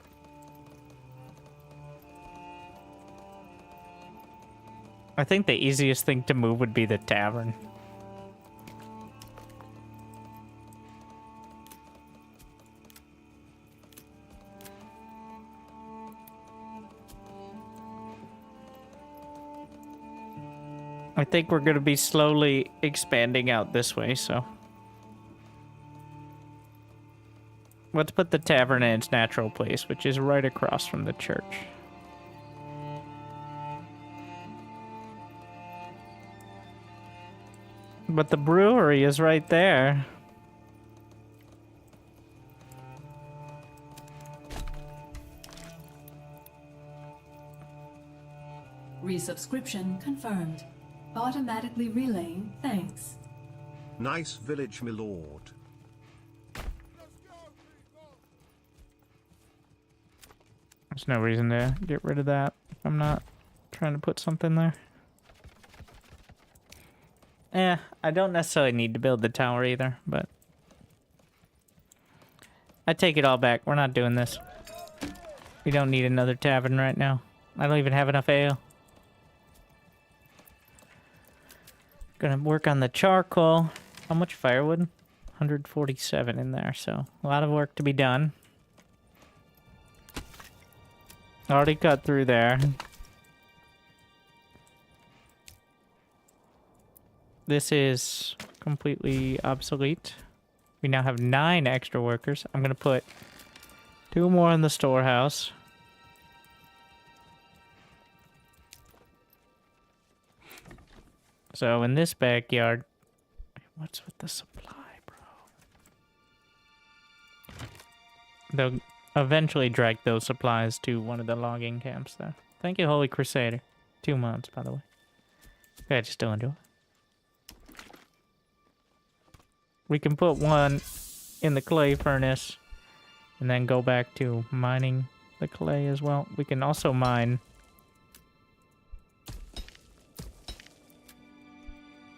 I think the easiest thing to move would be the tavern. I think we're going to be slowly expanding out this way, so... Let's put the tavern in its natural place, which is right across from the church. But the brewery is right there.
Resubscription confirmed. Automatically relaying thanks.
Nice village, my lord.
There's no reason to get rid of that if I'm not trying to put something there. I don't necessarily need to build the tower either, but... I take it all back. We're not doing this. We don't need another tavern right now. I don't even have enough ale. Gonna work on the charcoal. How much firewood? 147 in there, so a lot of work to be done. Already cut through there. This is completely obsolete. We now have 9 extra workers. I'm gonna put 2 more in the storehouse. So in this backyard, what's with the supply, bro? they'll eventually direct those supplies to one of the logging camps there. Thank you, Holy Crusader. 2 months, by the way. Okay, just still enjoy. We can put one in the clay furnace and then go back to mining the clay as well. We can also mine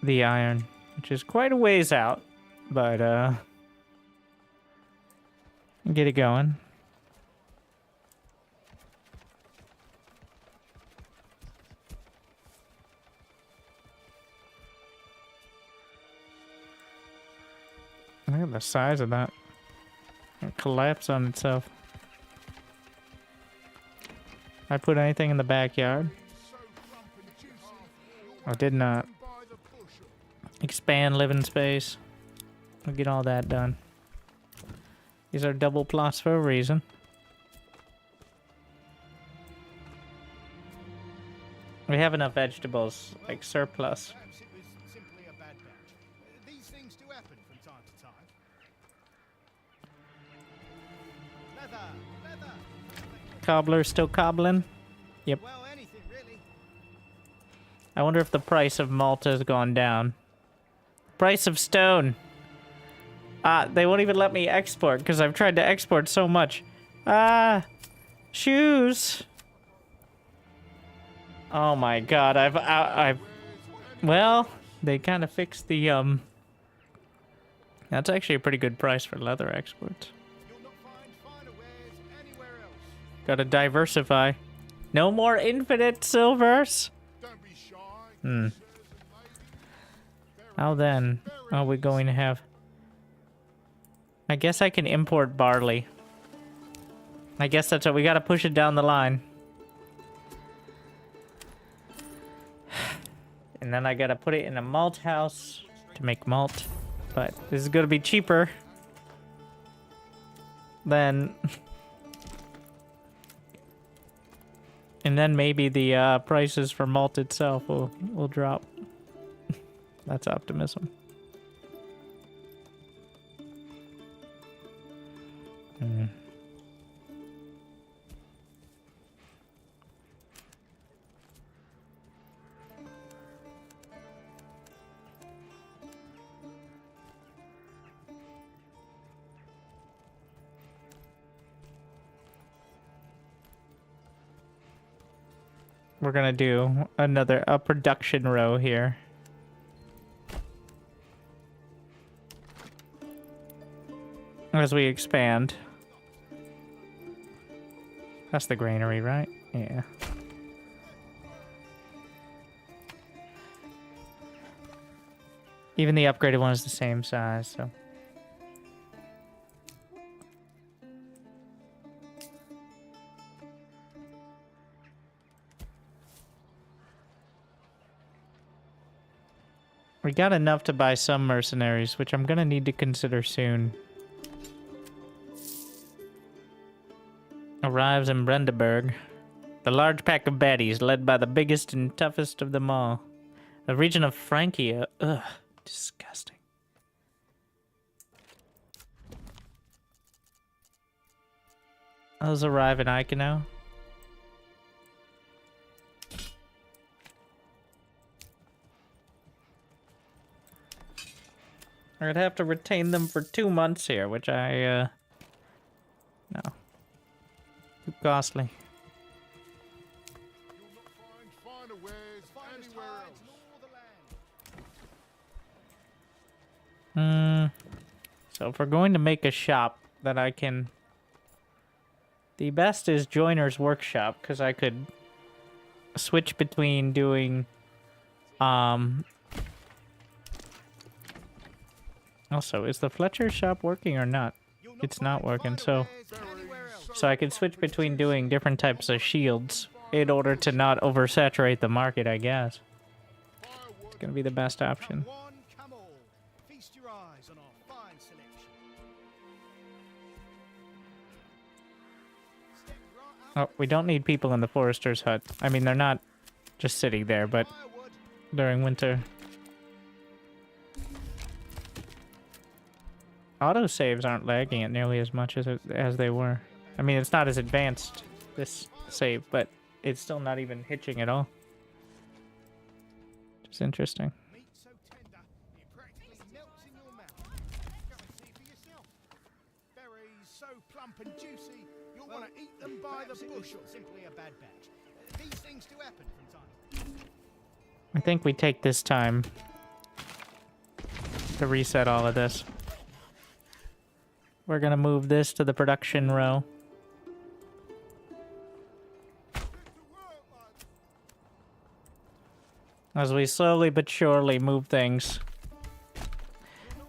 the iron, which is quite a ways out, but get it going. Look at the size of that. It collapsed on itself. I put anything in the backyard? I did not. Expand living space. We'll get all that done. These are double plots for a reason. We have enough vegetables, like surplus.
Perhaps it was simply a bad batch. These things do happen from time to time. Leather!
Cobbler still cobbling? Yep.
Well, anything really.
I wonder if the price of malt has gone down. Price of stone. They won't even let me export because I've tried to export so much. Shoes. Oh my god, I've well, they kind of fixed the that's actually a pretty good price for leather exports.
You'll not find finer wares anywhere else.
Gotta diversify. No more infinite silvers.
Don't be shy.
Hmm. How then are we going to have... I guess I can import barley. I guess that's what we gotta push it down the line. And then I gotta put it in a malt house to make malt. But this is gonna be cheaper than... And then maybe the prices for malt itself will drop. That's optimism. Hmm. We're gonna do a production row here. As we expand. That's the granary, right? Yeah. Even the upgraded one is the same size, so. We got enough to buy some mercenaries, which I'm gonna need to consider soon. Arrives in Brandenburg. The large pack of baddies, led by the biggest and toughest of them all. The region of Francia. Ugh, disgusting. Those arrive in Eikenau. I'd have to retain them for 2 months here, which no. Too costly.
You'll not find finer wares anywhere else.
So if we're going to make a shop that I can... The best is Joiner's Workshop, because I could switch between doing... Also, is the Fletcher shop working or not? It's not working, so I can switch between doing different types of shields in order to not oversaturate the market, I guess. It's gonna be the best option.
Feast your eyes on our fine selection. Step right up.
Oh, we don't need people in the forester's hut. I mean, they're not just sitting there, but
Firewood.
during winter. Autosaves aren't lagging it nearly as much as they were. I mean, it's not as advanced, this save, but it's still not even hitching at all. Which is interesting.
Meat so tender, it practically melts in your mouth. Go and see for yourself. Berries so plump and juicy, you'll want to eat them by the bushel. Simply a bad batch. These things do happen from time.
I think we take this time to reset all of this. We're gonna move this to the production row. As we slowly but surely move things.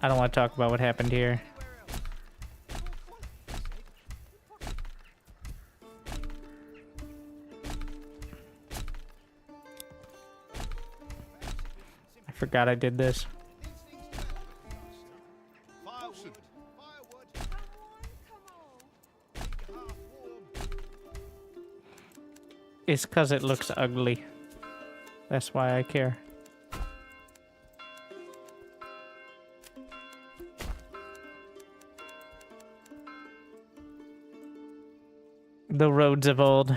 I don't want to talk about what happened here. I forgot I did this. It's because it looks ugly. That's why I care. The roads of old.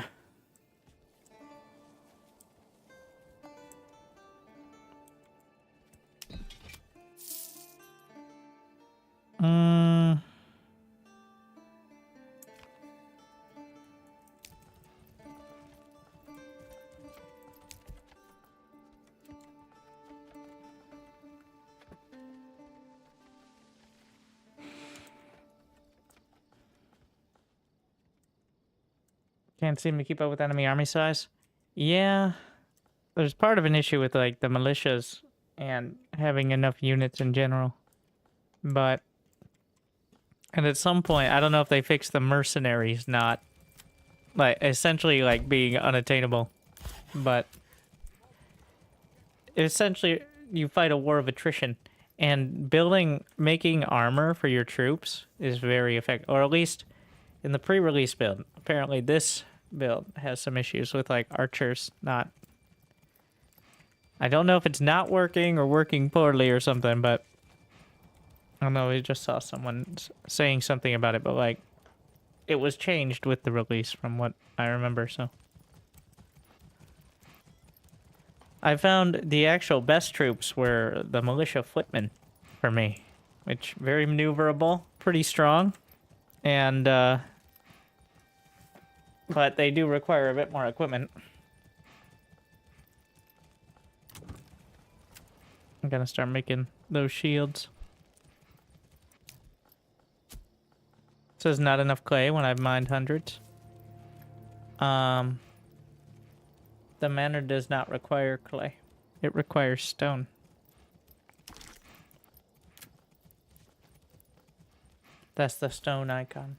Can't seem to keep up with enemy army size. Yeah, there's part of an issue with like the militias and having enough units in general. But, and at some point, I don't know if they fix the mercenaries not, like, essentially like being unattainable. But, essentially, you fight a war of attrition. And making armor for your troops is very effective, or at least in the pre-release build. Apparently this build has some issues with like archers not... I don't know if it's not working or working poorly or something, but I don't know, we just saw someone saying something about it, but like it was changed with the release from what I remember, so. I found the actual best troops were the militia footmen for me, which very maneuverable, pretty strong, and but they do require a bit more equipment. I'm gonna start making those shields. It says not enough clay when I've mined hundreds. The manor does not require clay. It requires stone. That's the stone icon.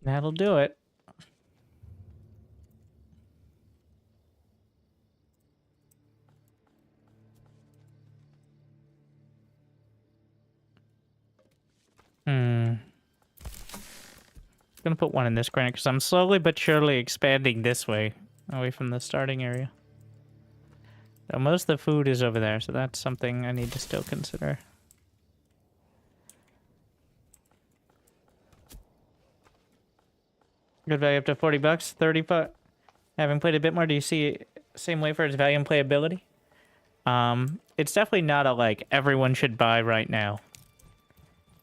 That'll do it. Gonna put one in this granite because I'm slowly but surely expanding this way, away from the starting area. So most of the food is over there, so that's something I need to still consider. Good value up to $40, 30 bucks. Having played a bit more, do you see same way for its value and playability? It's definitely not a like everyone should buy right now.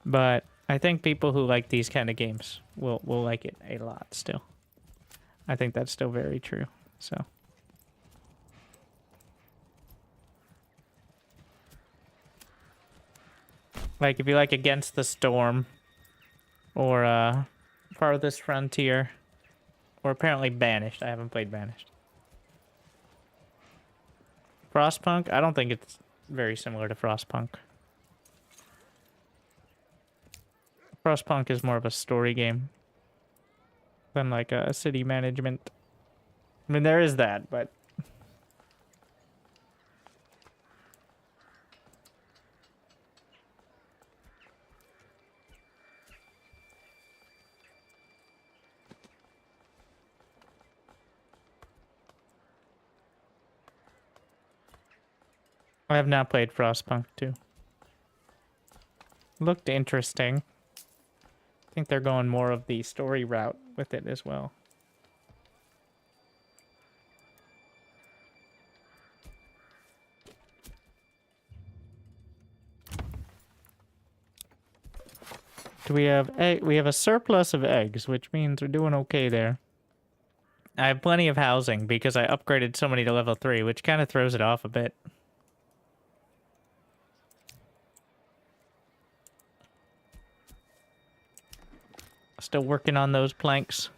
But I think people who like these kind of games will like it a lot still. I think that's still very true. So like if you like Against the Storm or Farthest Frontier, or apparently Banished. I haven't played Banished. Frostpunk? I don't think it's very similar to Frostpunk. Frostpunk is more of a story game than like a city management. I mean, there is that, but I have not played Frostpunk 2. Looked interesting. I think they're going more of the story route with it as well. Do we have egg? We have a surplus of eggs, which means we're doing okay there. I have plenty of housing because I upgraded so many to level 3, which kind of throws it off a bit. Still working on those planks.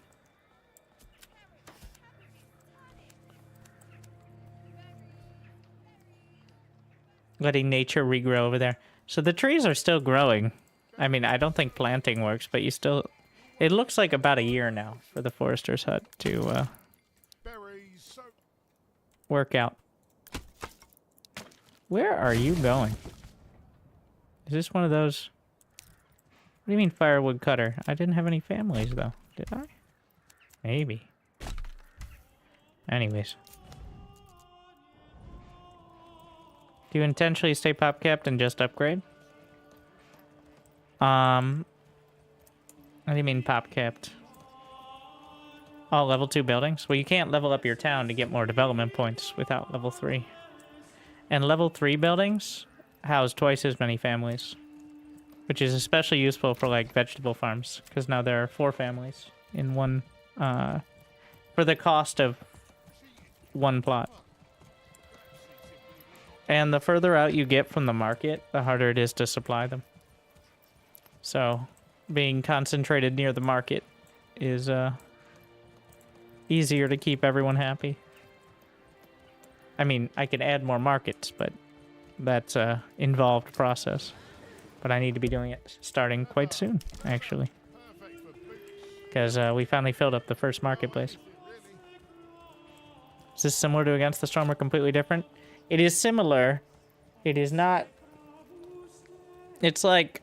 Letting nature regrow over there. So the trees are still growing. I mean, I don't think planting works, but you still... It looks like about a year now for the forester's hut to work out. Where are you going? Is this one of those... What do you mean firewood cutter? I didn't have any families, though. Did I? Maybe. Anyways. Do you intentionally stay pop-capped and just upgrade? What do you mean pop-capped? All level 2 buildings? Well, you can't level up your town to get more development points without level 3. And level 3 buildings house twice as many families. Which is especially useful for, like, vegetable farms. Because now there are 4 families in one, for the cost of one plot. And the further out you get from the market, the harder it is to supply them. So, being concentrated near the market is, easier to keep everyone happy. I mean, I could add more markets, but that's a involved process. But I need to be doing it starting quite soon, actually. Because we finally filled up the first marketplace. Is this similar to Against the Storm or completely different? It is similar. It is not... It's like...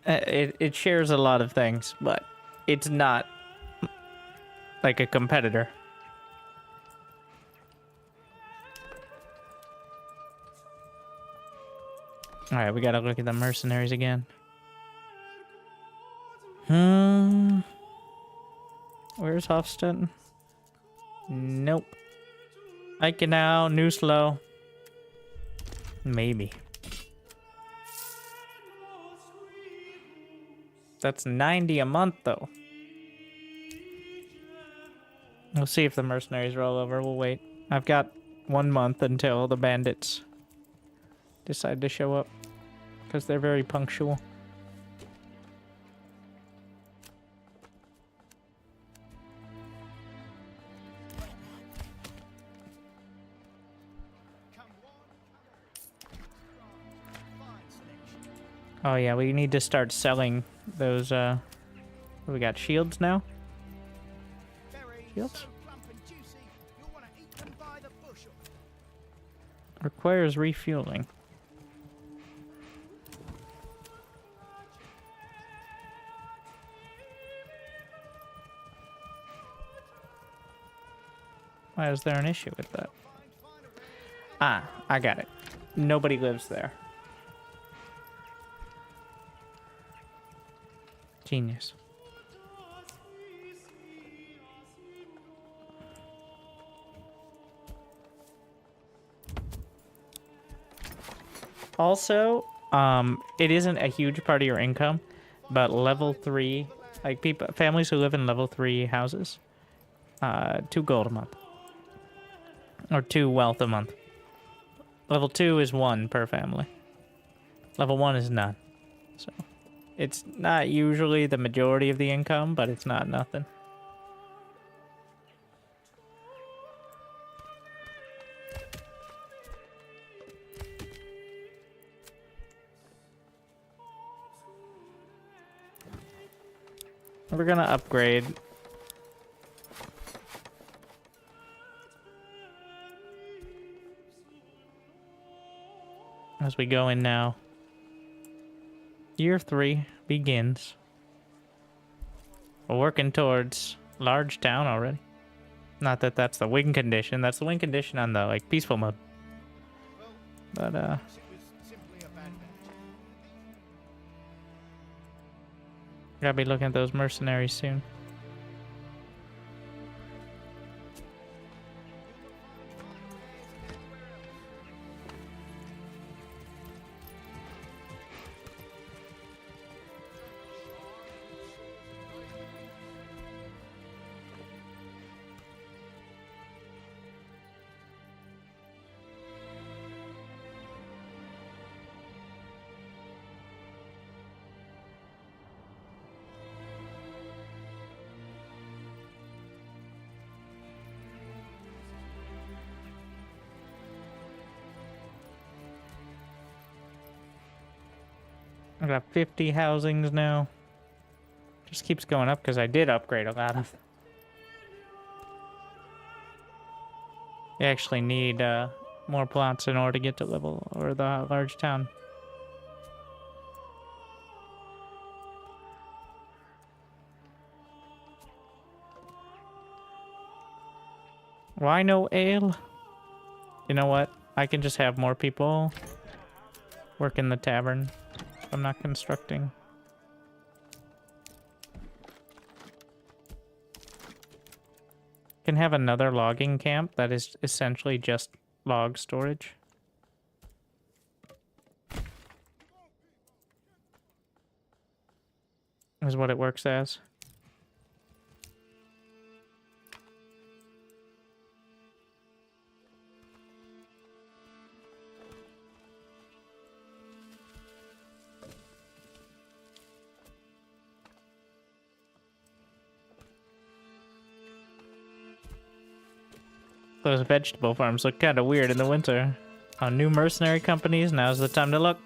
It shares a lot of things, but it's not like a competitor. Alright, we gotta look at the mercenaries again. Where's Hofstetten? Nope. Eichenau, New Slow. Maybe. That's 90 a month, though. We'll see if the mercenaries roll over. We'll wait. I've got 1 month until the bandits decide to show up. Because they're very punctual. Oh yeah, we need to start selling those, we got shields now? Shields? Requires refueling. Why is there an issue with that? Ah, I got it. Nobody lives there. Genius. Also, it isn't a huge part of your income, but level 3, like families who live in level 3 houses, 2 gold a month. Or 2 wealth a month. Level 2 is 1 per family. Level 1 is none. So, it's not usually the majority of the income, but it's not nothing. We're gonna upgrade. As we go in now. Year 3 begins. We're working towards large town already. Not that that's the win condition. That's the win condition on the, like, peaceful mode. But,
It was simply a bad batch.
gotta be looking at those mercenaries soon. I got 50 housings now. Just keeps going up because I did upgrade a lot of. You actually need more plots in order to get to level or the large town. Why no ale? You know what? I can just have more people work in the tavern. I'm not constructing. Can have another logging camp that is essentially just log storage. Is what it works as. Those vegetable farms look kind of weird in the winter. On new mercenary companies, now's the time to look.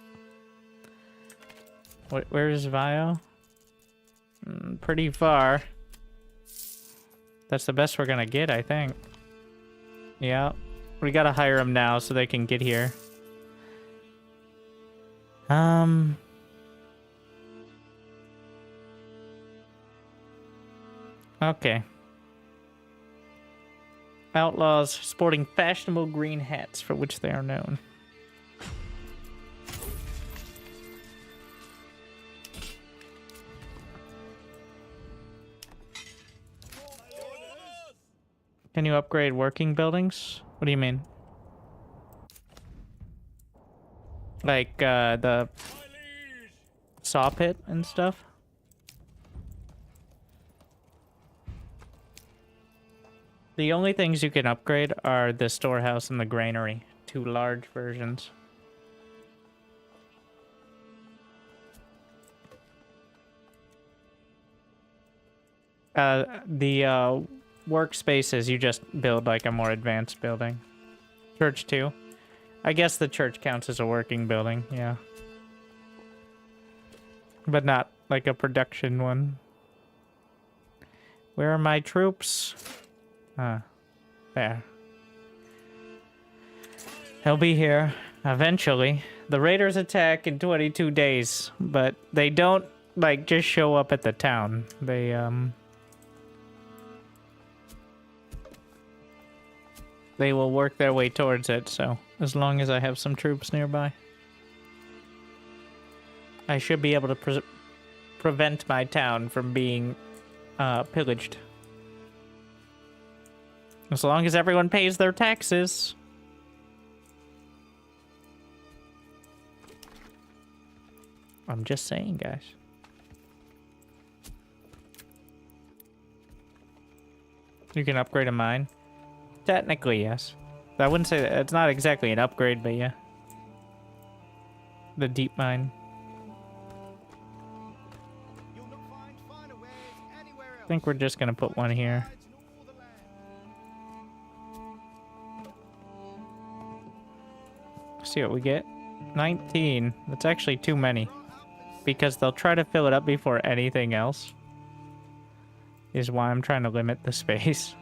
Where's Vio? Pretty far. That's the best we're gonna get, I think. Yeah. We gotta hire them now so they can get here. Okay. Outlaws sporting fashionable green hats for which they are known. Can you upgrade working buildings? What do you mean? Like, the saw pit and stuff? The only things you can upgrade are the storehouse and the granary. Two large versions. The workspaces, you just build like a more advanced building. Church too. I guess the church counts as a working building, yeah. But not like a production one. Where are my troops? There. He'll be here eventually. The raiders attack in 22 days, but they don't like just show up at the town. They will work their way towards it, so as long as I have some troops nearby, I should be able to prevent my town from being pillaged. As long as everyone pays their taxes. I'm just saying, guys. You can upgrade a mine? Technically, yes. I wouldn't say that. It's not exactly an upgrade, but yeah. The deep mine. I think we're just gonna put one here. See what we get. 19. That's actually too many. Because they'll try to fill it up before anything else. Is why I'm trying to limit the space.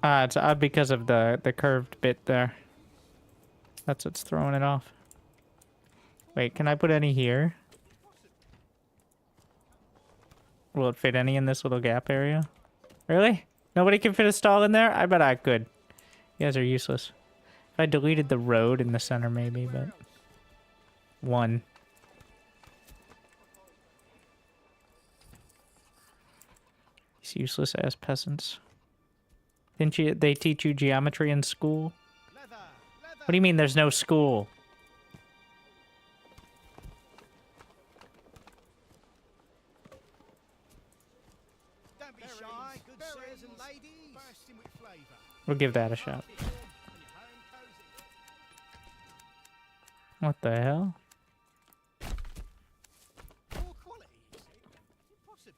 It's odd because of the curved bit there. That's what's throwing it off. Wait, can I put any here? Will it fit any in this little gap area? Really? Nobody can fit a stall in there? I bet I could. You guys are useless. If I deleted the road in the center, maybe, but... One. These useless ass peasants. Didn't they teach you geometry in school? What do you mean there's no school?
Don't be shy, good sirs and ladies. Bursting with flavour.
We'll give that a shot. What the hell?
Poor quality, you see. Impossible.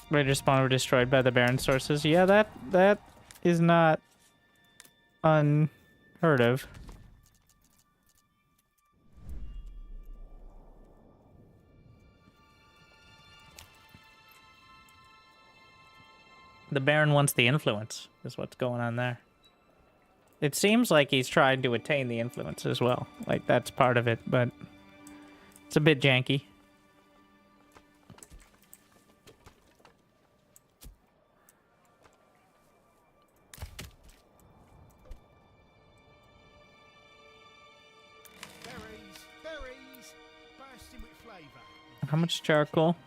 Raider spawn were destroyed by the Baron sources. Yeah, that is not unheard of. The Baron wants the influence, is what's going on there. It seems like he's trying to attain the influence as well. Like, that's part of it, but it's a bit janky.
Berries, bursting with flavour.
How much charcoal?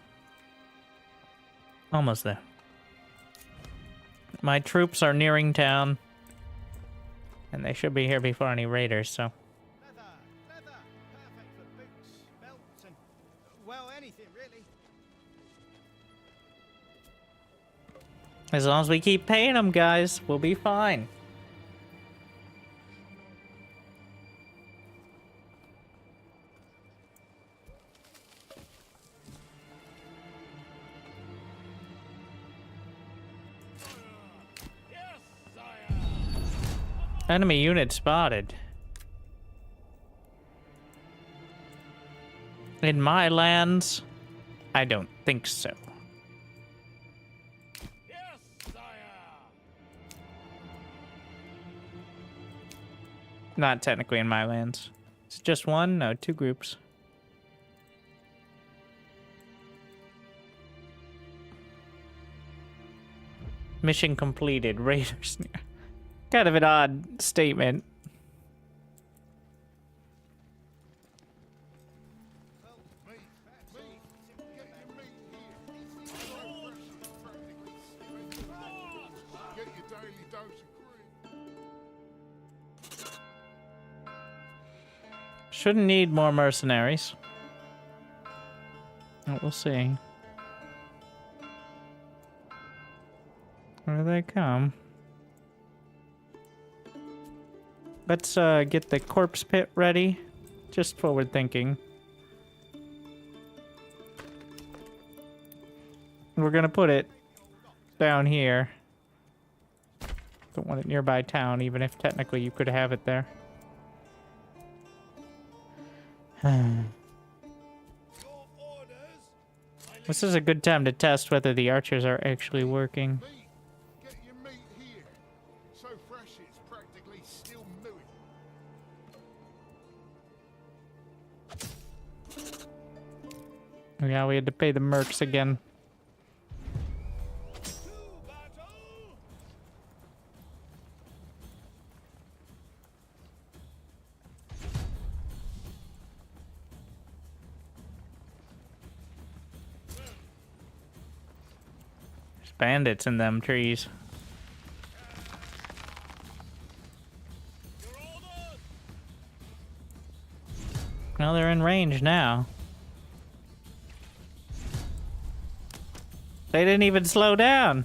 Almost there. My troops are nearing town. And they should be here before any raiders, so...
Leather, perfect for boots, belts, and, well, anything really.
As long as we keep paying them, guys, we'll be fine. Enemy unit spotted. In my lands? I don't think so. Not technically in my lands. It's just one? No, two groups. Mission completed. Raiders near. Kind of an odd statement.
Get your daily dose of cream.
Shouldn't need more mercenaries. But we'll see. Where do they come? Let's get the corpse pit ready. Just forward thinking. We're gonna put it down here. Don't want it nearby town, even if technically you could have it there. This is a good time to test whether the archers are actually working.
Get your meat here. So fresh it's practically still mooing.
Yeah, we had to pay the mercs again. There's bandits in them trees. Well, they're in range now. They didn't even slow down.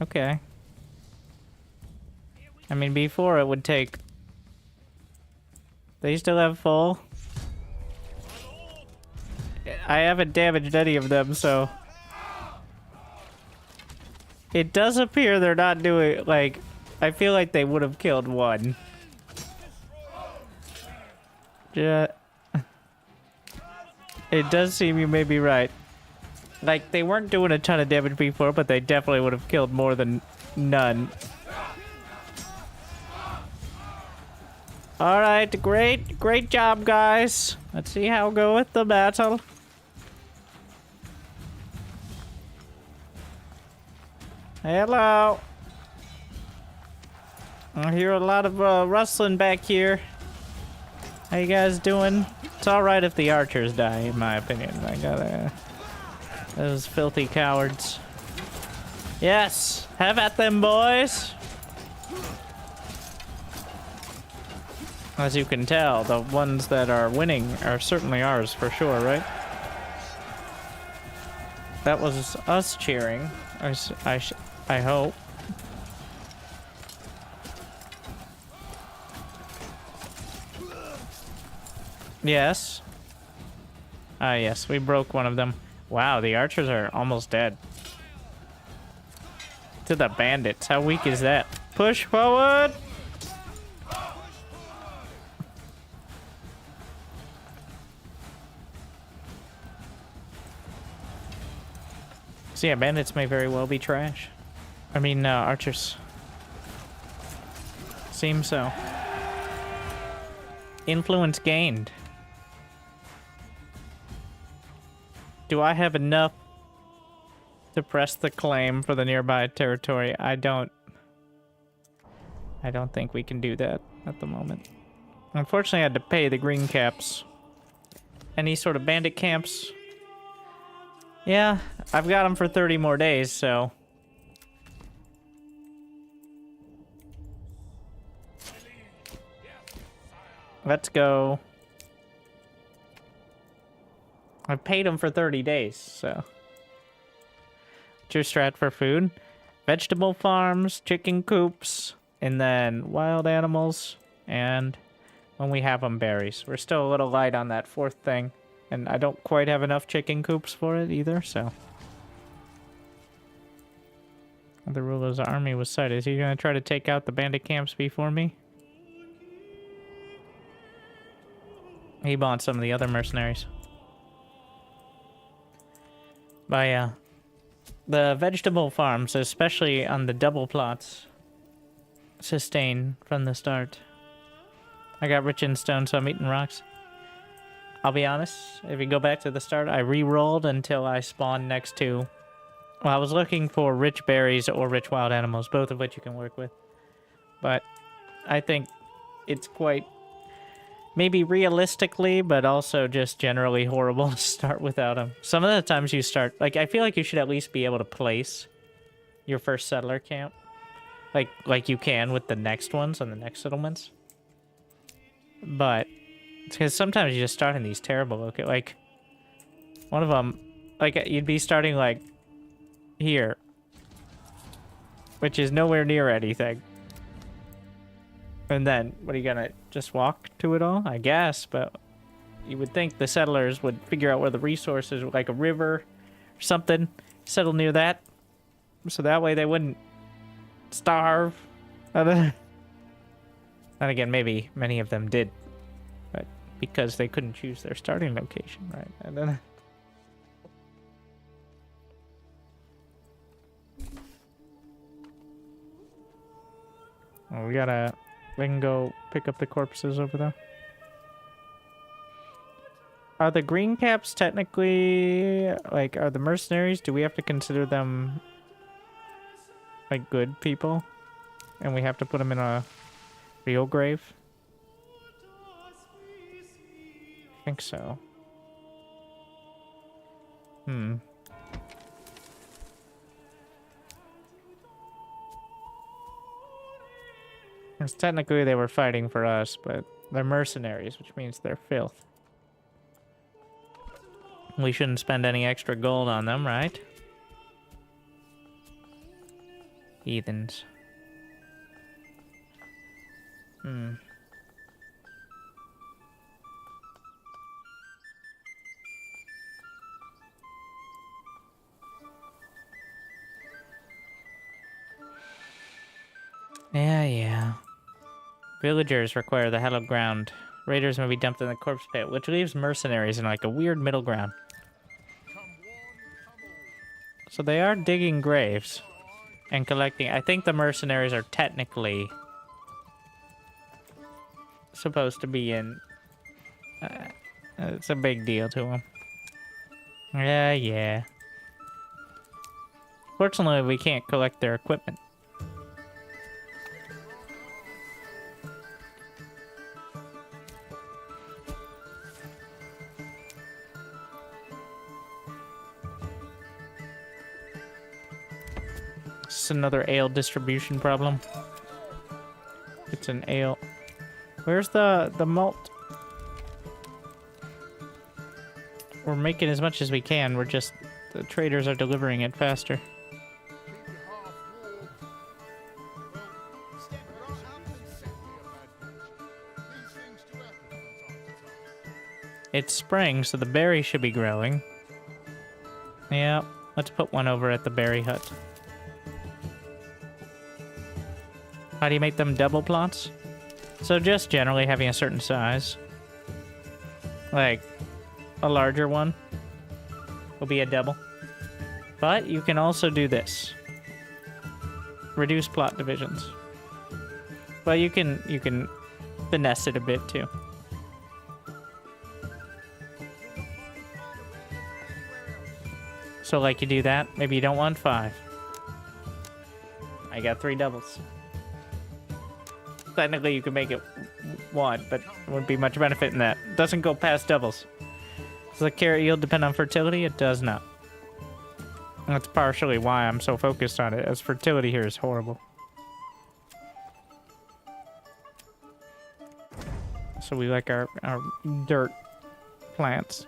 Okay. I mean, before it would take... They still have full. I haven't damaged any of them, so... It does appear they're not doing, like... I feel like they would have killed one. It does seem you may be right. Like, they weren't doing a ton of damage before, but they definitely would have killed more than none. Alright, great job, guys. Let's see how we go with the battle. Hello. I hear a lot of rustling back here. How you guys doing? It's alright if the archers die, in my opinion. I gotta... Those filthy cowards. Yes! Have at them, boys! As you can tell, the ones that are winning are certainly ours, for sure, right? That was us cheering. I hope. Yes. Ah, yes, we broke one of them. Wow, the archers are almost dead. To the bandits. How weak is that? Push forward! So yeah, bandits may very well be trash. I mean, archers. Seems so. Influence gained. Do I have enough to press the claim for the nearby territory? I don't think we can do that at the moment. Unfortunately, I had to pay the green caps. Any sort of bandit camps? Yeah, I've got them for 30 more days, so... Let's go. I paid them for 30 days, so... What's your strat for food? Vegetable farms, chicken coops, and then wild animals, and when we have them, berries. We're still a little light on that fourth thing, and I don't quite have enough chicken coops for it either, so... The ruler's army was sighted. Is he gonna try to take out the bandit camps before me? He bought some of the other mercenaries. But yeah, the vegetable farms, especially on the double plots, sustain from the start. I got rich in stone, so I'm eating rocks. I'll be honest, if you go back to the start, I re-rolled until I spawned next to... Well, I was looking for rich berries or rich wild animals, both of which you can work with. But I think it's quite... Maybe realistically, but also just generally horrible to start without them. Some of the times you start... Like, I feel like you should at least be able to place your first settler camp. Like you can with the next ones on the next settlements. But... It's because sometimes you just start in these terrible... Okay, like... One of them... Like, you'd be starting, like... Here. Which is nowhere near anything. And then, what are you gonna just walk to it all? I guess, but you would think the settlers would figure out where the resources, like a river or something, settle near that. So that way they wouldn't starve. And again, maybe many of them did. But because they couldn't choose their starting location, right? And then... Oh, we can go pick up the corpses over there. Are the green caps technically, like, are the mercenaries, do we have to consider them, like, good people? And we have to put them in a real grave? I think so. Because technically they were fighting for us, but they're mercenaries, which means they're filth. We shouldn't spend any extra gold on them, right? Heathens. Yeah. Villagers require the hallowed ground Raiders may be dumped in the corpse pit, which leaves mercenaries in like a weird middle ground. So they are digging graves and collecting. I think the mercenaries are technically supposed to be in. It's a big deal to them. Yeah. Fortunately, we can't collect their equipment. It's another ale distribution problem. It's an ale. Where's the malt? We're making as much as we can. We're just... The traders are delivering it faster. It's spring, so the berries should be growing. Yeah, let's put one over at the berry hut. How do you make them double plots? So just generally having a certain size. Like, a larger one will be a double. But you can also do this. Reduce plot divisions. But you can finesse it a bit too. So like you do that, maybe you don't want 5. I got 3 doubles. Technically you could make it 1, but it wouldn't be much benefit in that. It doesn't go past doubles. Does the carrot yield depend on fertility? It does not. That's partially why I'm so focused on it, as fertility here is horrible. So we like our dirt plants.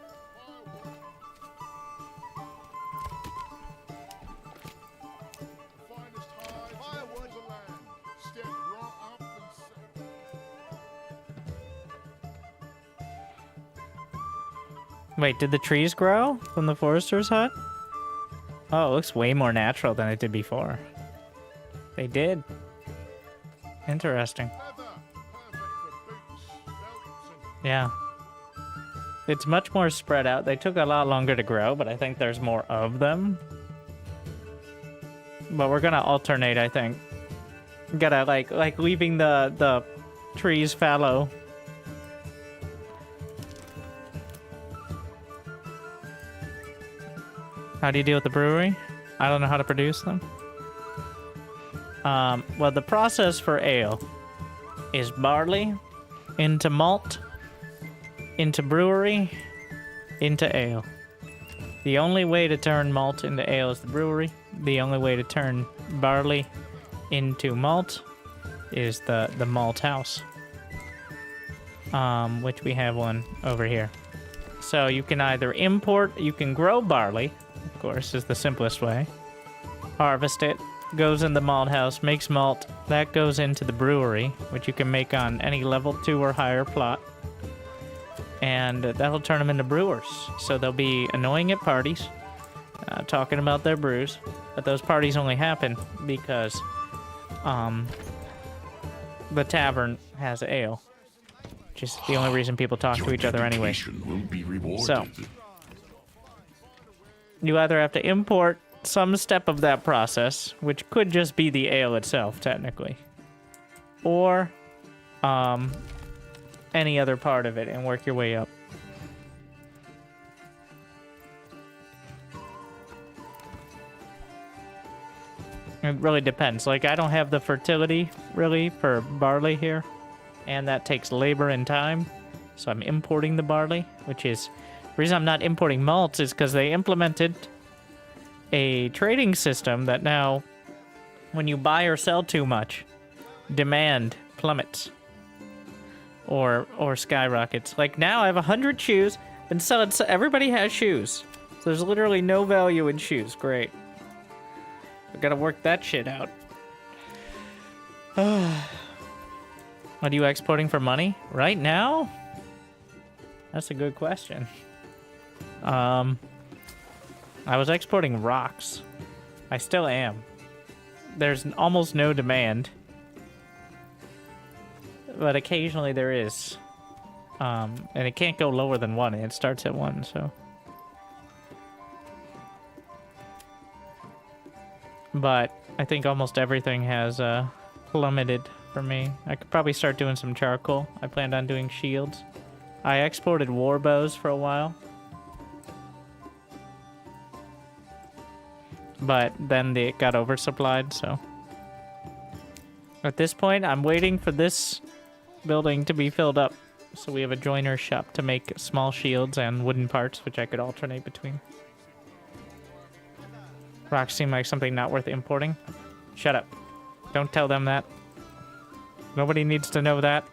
Wait, did the trees grow from the forester's hut? Oh, it looks way more natural than it did before. They did. Interesting. Yeah. It's much more spread out. They took a lot longer to grow, but I think there's more of them. But we're gonna alternate, I think. Gotta like leaving the trees fallow. How do you deal with the brewery? I don't know how to produce them. Well, the process for ale is barley into malt, into brewery, into ale. The only way to turn malt into ale is the brewery. The only way to turn barley into malt is the malt house, which we have one over here. So you can either import, you can grow barley, of course, is the simplest way. Harvest it, goes in the malt house, makes malt. That goes into the brewery, which you can make on any level 2 or higher plot. And that'll turn them into brewers. So they'll be annoying at parties, talking about their brews. But those parties only happen because the tavern has ale, which is the only reason people talk to each other anyway. So you either have to import some step of that process, which could just be the ale itself, technically, or any other part of it and work your way up. It really depends. Like, I don't have the fertility, really, for barley here, and that takes labor and time, so I'm importing the barley, which is... The reason I'm not importing malts is because they implemented a trading system that now, when you buy or sell too much, demand plummets or skyrockets. Like, now I have 100 shoes, been selling... Everybody has shoes, so there's literally no value in shoes. Great. I gotta work that shit out. What are you exporting for money? Right now? That's a good question. I was exporting rocks. I still am. There's almost no demand. But occasionally there is. And it can't go lower than 1. It starts at 1, so. But I think almost everything has plummeted for me. I could probably start doing some charcoal. I planned on doing shields. I exported war bows for a while. But then it got oversupplied, so. At this point, I'm waiting for this building to be filled up. So we have a joiner's shop to make small shields and wooden parts, which I could alternate between. Rocks seem like something not worth importing. Shut up. Don't tell them that. Nobody needs to know that.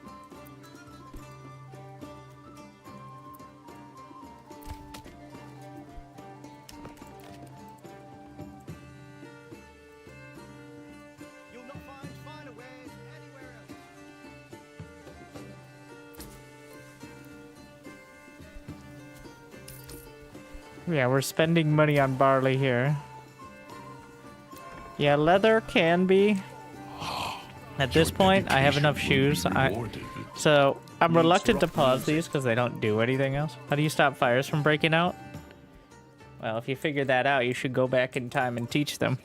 You'll not find finer wares anywhere else.
Yeah, we're spending money on barley here. Yeah, leather can be. At this point, I have enough shoes. So I'm reluctant to pause these because they don't do anything else. How do you stop fires from breaking out? Well, if you figure that out, you should go back in time and teach them.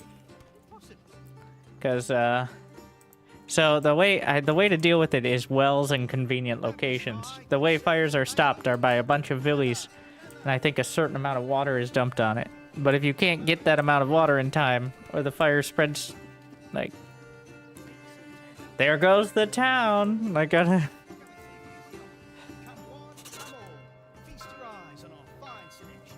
Because, so the way to deal with it is wells and convenient locations. The way fires are stopped are by a bunch of villies, and I think a certain amount of water is dumped on it. But if you can't get that amount of water in time, or the fire spreads, like, there goes the town. Like,
Come one, come all. Feast your eyes on our fine selection.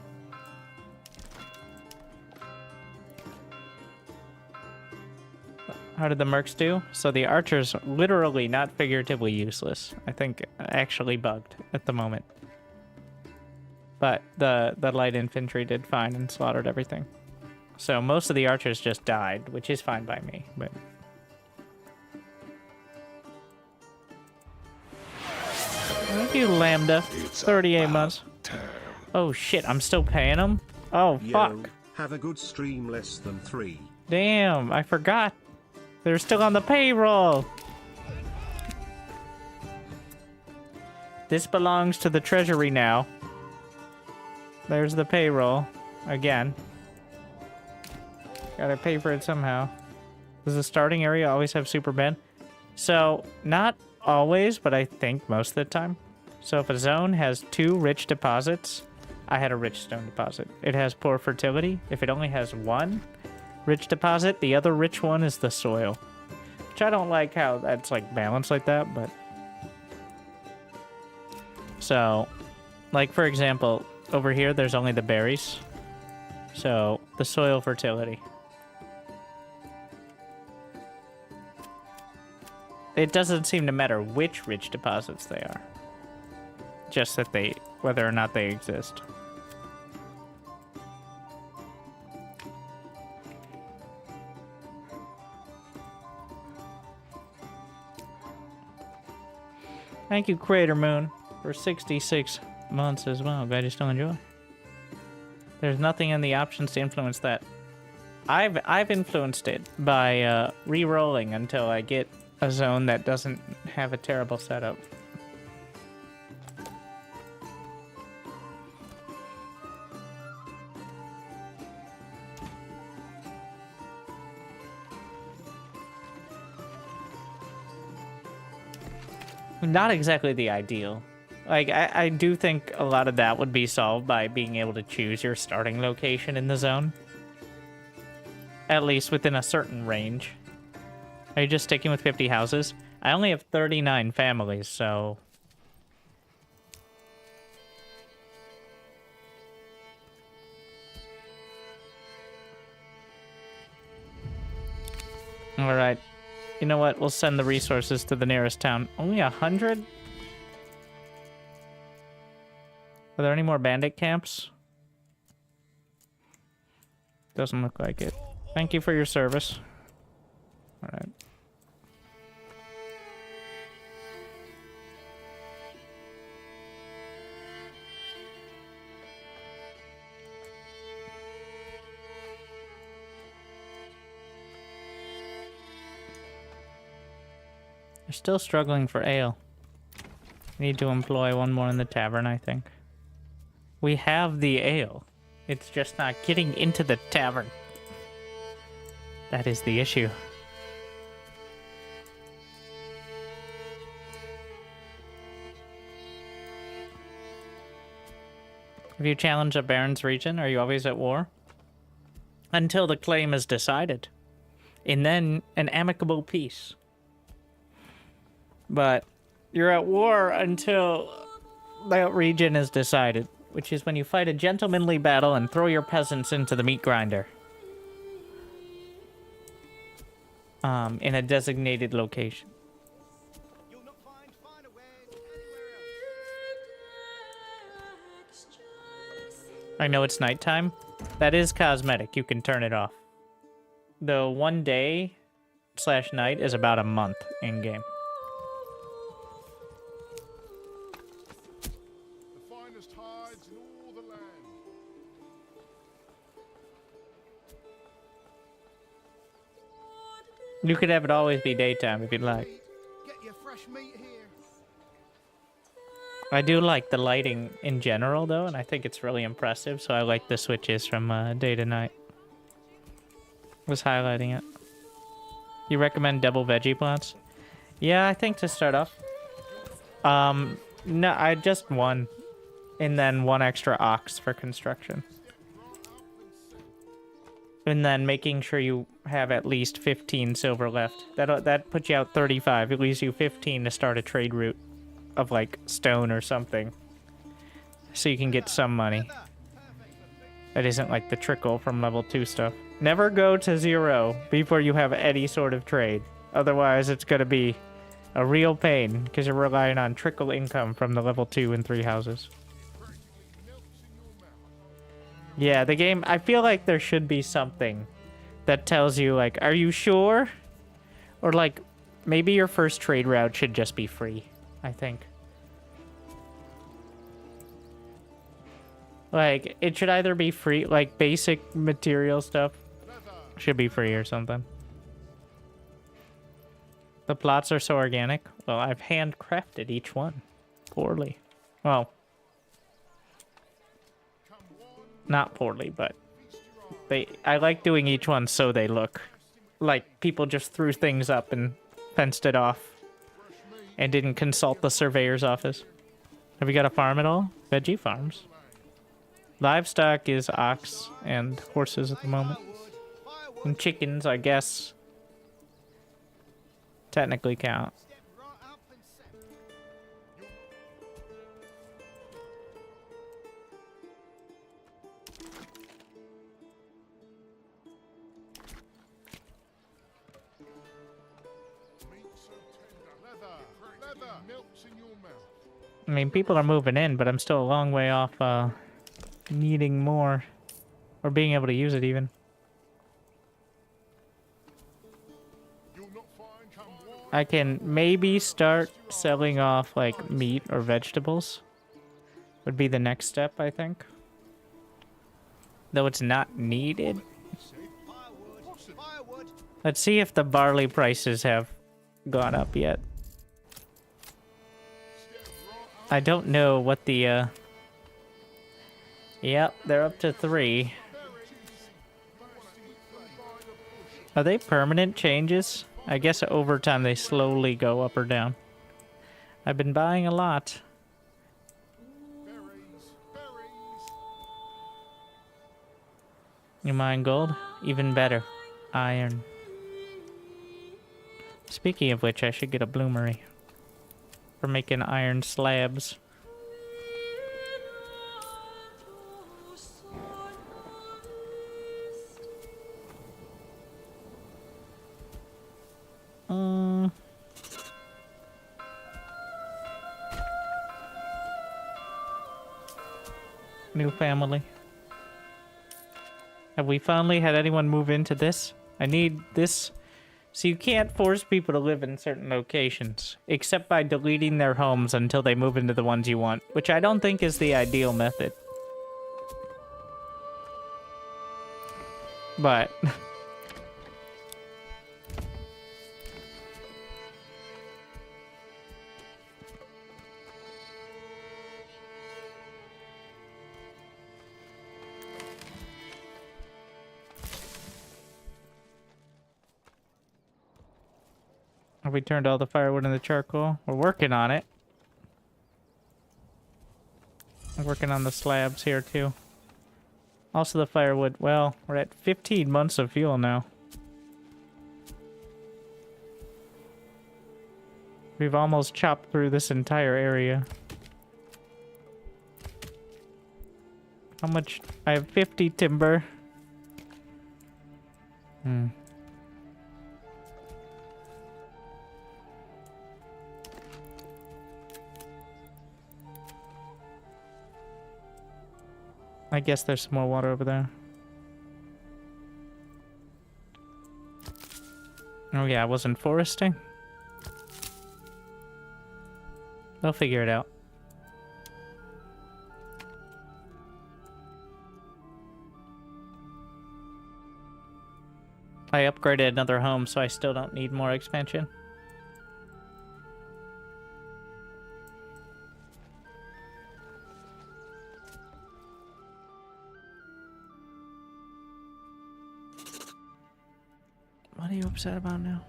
how did the mercs do? So the archer's literally, not figuratively, useless. I think actually bugged at the moment. But the light infantry did fine and slaughtered everything. So most of the archers just died, which is fine by me, but... Thank you, Lambda. 38 months. Oh shit, I'm still paying them? Oh, fuck.
Yo, have a good stream less than 3.
Damn, I forgot. They're still on the payroll. This belongs to the treasury now. There's the payroll. Again. Gotta pay for it somehow. Does the starting area always have super ben? So, not always, but I think most of the time. So if a zone has 2 rich deposits, I had a rich stone deposit. It has poor fertility. If it only has 1 rich deposit, the other rich one is the soil. Which I don't like how that's like balanced like that, but... So, like for example, over here there's only the berries. So, the soil fertility. It doesn't seem to matter which rich deposits they are. Just that they, whether or not they exist. Thank you, Crater Moon, for 66 months as well. Glad you still enjoy. There's nothing in the options to influence that. I've influenced it by re-rolling until I get a zone that doesn't have a terrible setup. Not exactly the ideal. Like, I do think a lot of that would be solved by being able to choose your starting location in the zone. At least within a certain range. Are you just sticking with 50 houses? I only have 39 families, so... Alright. You know what? We'll send the resources to the nearest town. Only 100? Are there any more bandit camps? Doesn't look like it. Thank you for your service. Alright. They're still struggling for ale. Need to employ one more in the tavern, I think. We have the ale. It's just not getting into the tavern. That is the issue. If you challenge a Baron's region, are you always at war? Until the claim is decided. And then an amicable peace. But you're at war until that region is decided, which is when you fight a gentlemanly battle and throw your peasants into the meat grinder. In a designated location.
You'll not find finer wares anywhere else.
I know it's nighttime. That is cosmetic. You can turn it off. The 1 day / night is about a month in game.
The finest hides in all the land.
You could have it always be daytime if you'd like.
Get your fresh meat here.
I do like the lighting in general, though, and I think it's really impressive, so I like the switches from day to night. Was highlighting it. You recommend double veggie plots? Yeah, I think to start off. No, I just one. And then one extra ox for construction. And then making sure you have at least 15 silver left. That puts you out 35. It leaves you 15 to start a trade route of like stone or something. So you can get some money. That isn't like the trickle from level 2 stuff. Never go to 0 before you have any sort of trade. Otherwise, it's going to be a real pain because you're relying on trickle income from the level 2 and 3 houses. Yeah, the game, I feel like there should be something that tells you, like, are you sure? Or, like, maybe your first trade route should just be free, I think. Like, it should either be free, like, basic material stuff should be free or something. The plots are so organic. Well, I've handcrafted each one. Poorly. Well, not poorly, but I like doing each one so they look like people just threw things up and fenced it off and didn't consult the surveyor's office. Have you got a farm at all? Veggie farms. Livestock is ox and horses at the moment. And chickens, I guess, technically count. I mean, people are moving in, but I'm still a long way off needing more. Or being able to use it, even. I can maybe start selling off, like, meat or vegetables. Would be the next step, I think. Though it's not needed. Let's see if the barley prices have gone up yet. I don't know what the, Yep, they're up to 3. Are they permanent changes? I guess over time they slowly go up or down. I've been buying a lot. You mine gold? Even better. Iron. Speaking of which, I should get a bloomery for making iron slabs. New family. Have we finally had anyone move into this? I need this. So you can't force people to live in certain locations, except by deleting their homes until they move into the ones you want, which I don't think is the ideal method. But Have we turned all the firewood into charcoal? We're working on it. I'm working on the slabs here too. Also the firewood. Well, we're at 15 months of fuel now. We've almost chopped through this entire area. How much? I have 50 timber. I guess there's some more water over there. Oh yeah, I wasn't foresting. They'll figure it out. I upgraded another home, so I still don't need more expansion. What are you upset about now?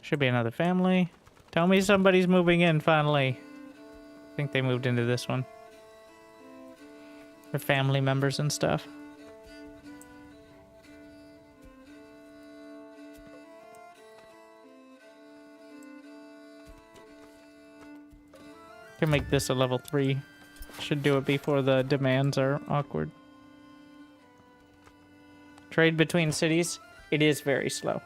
Should be another family. Tell me somebody's moving in finally. I think they moved into this one. Their family members and stuff. Can make this a level 3. Should do it before the demands are awkward. Trade between cities, it is very slow.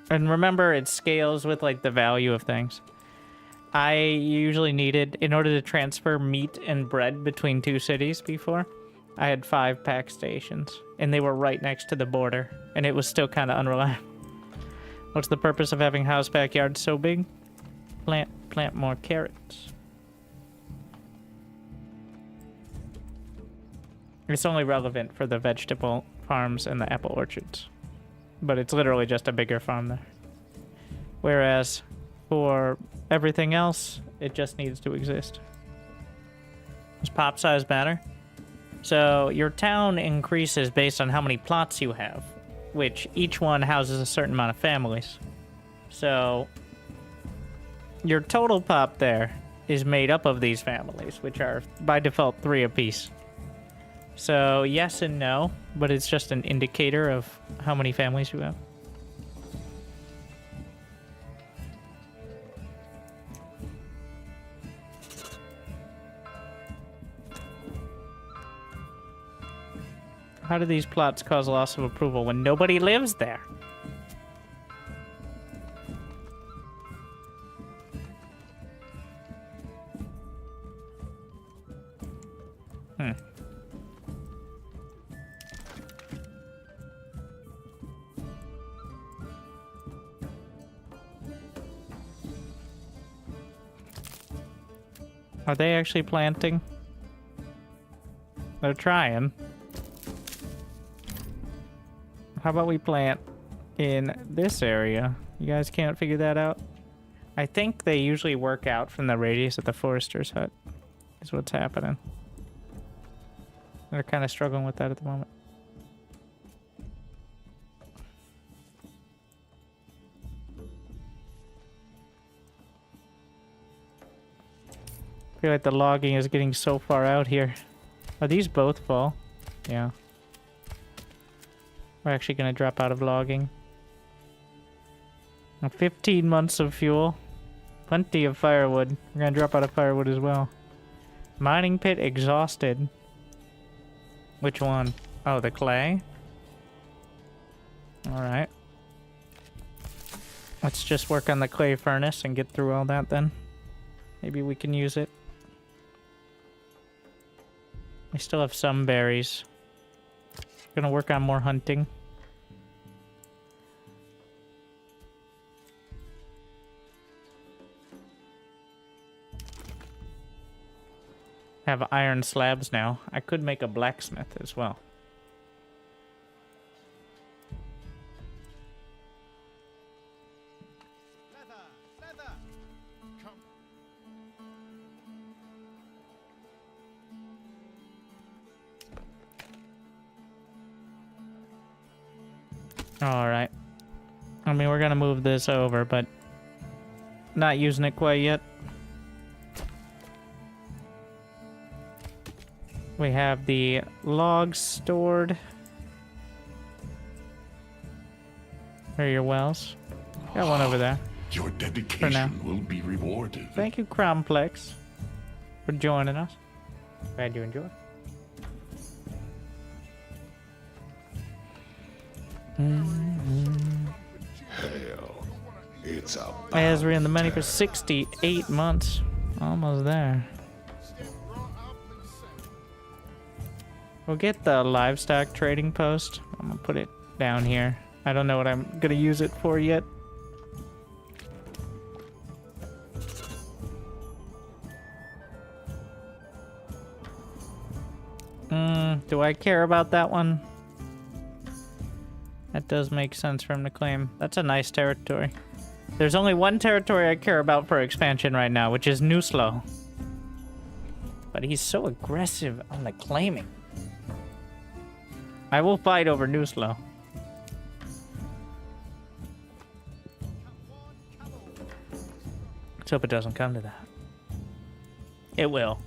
And remember, it scales with like the value of things. I usually needed, in order to transfer meat and bread between 2 cities before, I had 5 pack stations. And they were right next to the border. And it was still kind of unreliable. What's the purpose of having house backyards so big? Plant more carrots. It's only relevant for the vegetable farms and the apple orchards. But it's literally just a bigger farm there. Whereas for everything else, it just needs to exist. Does pop size matter? So your town increases based on how many plots you have, which each one houses a certain amount of families. So your total pop there is made up of these families, which are by default 3 apiece. So yes and no, but it's just an indicator of how many families you have. How do these plots cause loss of approval when nobody lives there? Are they actually planting? They're trying. How about we plant in this area? You guys can't figure that out? I think they usually work out from the radius of the forester's hut, is what's happening. They're kind of struggling with that at the moment. I feel like the logging is getting so far out here. Are these both full? Yeah. We're actually going to drop out of logging. 15 months of fuel. Plenty of firewood. We're going to drop out of firewood as well. Mining pit exhausted. Which one? Oh, the clay? Alright. Let's just work on the clay furnace and get through all that then. Maybe we can use it. I still have some berries. Gonna work on more hunting. Have iron slabs now. I could make a blacksmith as well.
Leather! Come.
Alright. I mean, we're gonna move this over, but not using it quite yet. We have the logs stored. Here are your wells. Got one over there.
Your dedication will be rewarded.
Thank you, Cromplex, for joining us. Glad you enjoyed.
Hell, it's a
Asri and the Many for 68 months. Almost there. We'll get the livestock trading post. I'm gonna put it down here. I don't know what I'm gonna use it for yet. Do I care about that one? That does make sense for him to claim. That's a nice territory. There's only one territory I care about for expansion right now, which is Nuslo. But he's so aggressive on the claiming. I will fight over Nuslo. Let's hope it doesn't come to that. It will.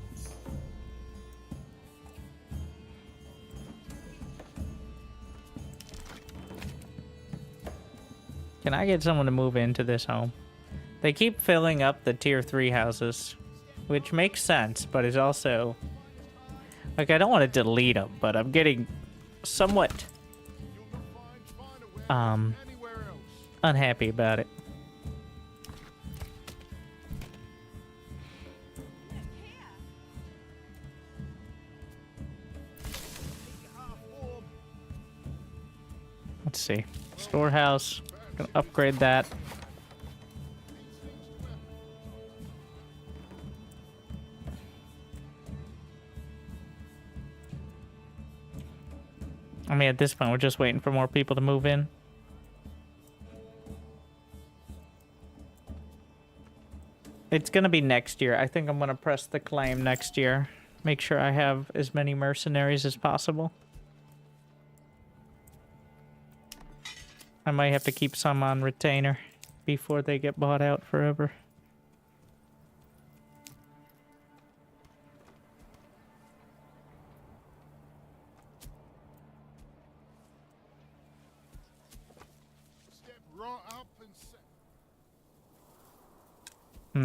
Can I get someone to move into this home? They keep filling up the tier 3 houses, which makes sense, but is also... Like, I don't want to delete them, but I'm getting somewhat... unhappy about it. Let's see. Storehouse. Gonna upgrade that. I mean, at this point, we're just waiting for more people to move in. It's gonna be next year. I think I'm gonna press the claim next year. Make sure I have as many mercenaries as possible. I might have to keep some on retainer before they get bought out forever.
Step right up and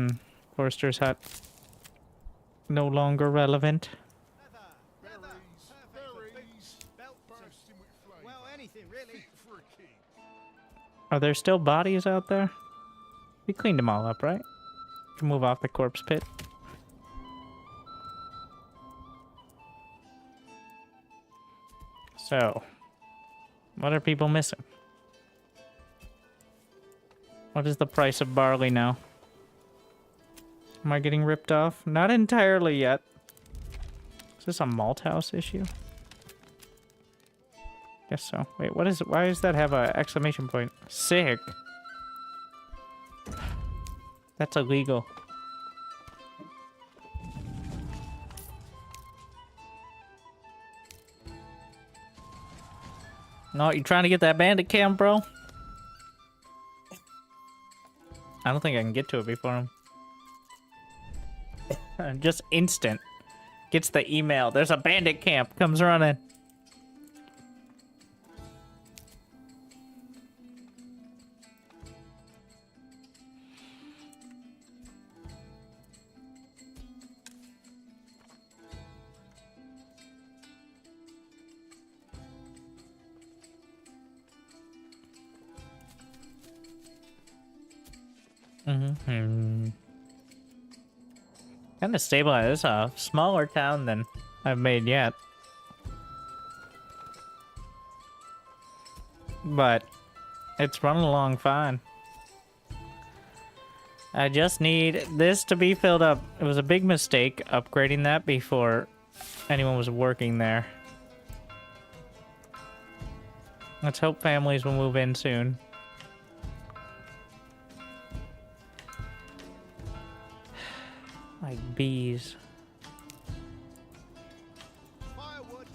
set.
Forster's hut. No longer relevant.
Berries, bursting with flame.
Well, anything really.
Fit for a king.
Are there still bodies out there? We cleaned them all up, right? Can move off the corpse pit. So, what are people missing? What is the price of barley now? Am I getting ripped off? Not entirely yet. Is this a malt house issue? Guess so. Wait, what is it? Why does that have a exclamation point? Sick. That's illegal. No, you trying to get that bandit camp, bro? I don't think I can get to it before him. Just instant. Gets the email. There's a bandit camp. Comes running. Kind of stabilized. It's a smaller town than I've made yet. But it's running along fine. I just need this to be filled up. It was a big mistake upgrading that before anyone was working there. Let's hope families will move in soon. Like bees.
Firewood.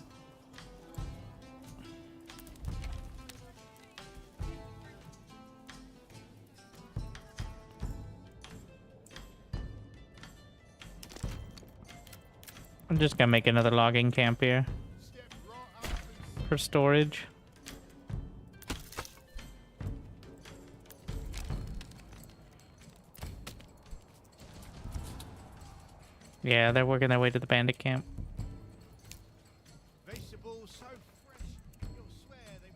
I'm just gonna make another logging camp here for storage. Yeah, they're working their way to the bandit camp.
Vegetables so fresh, you'll swear they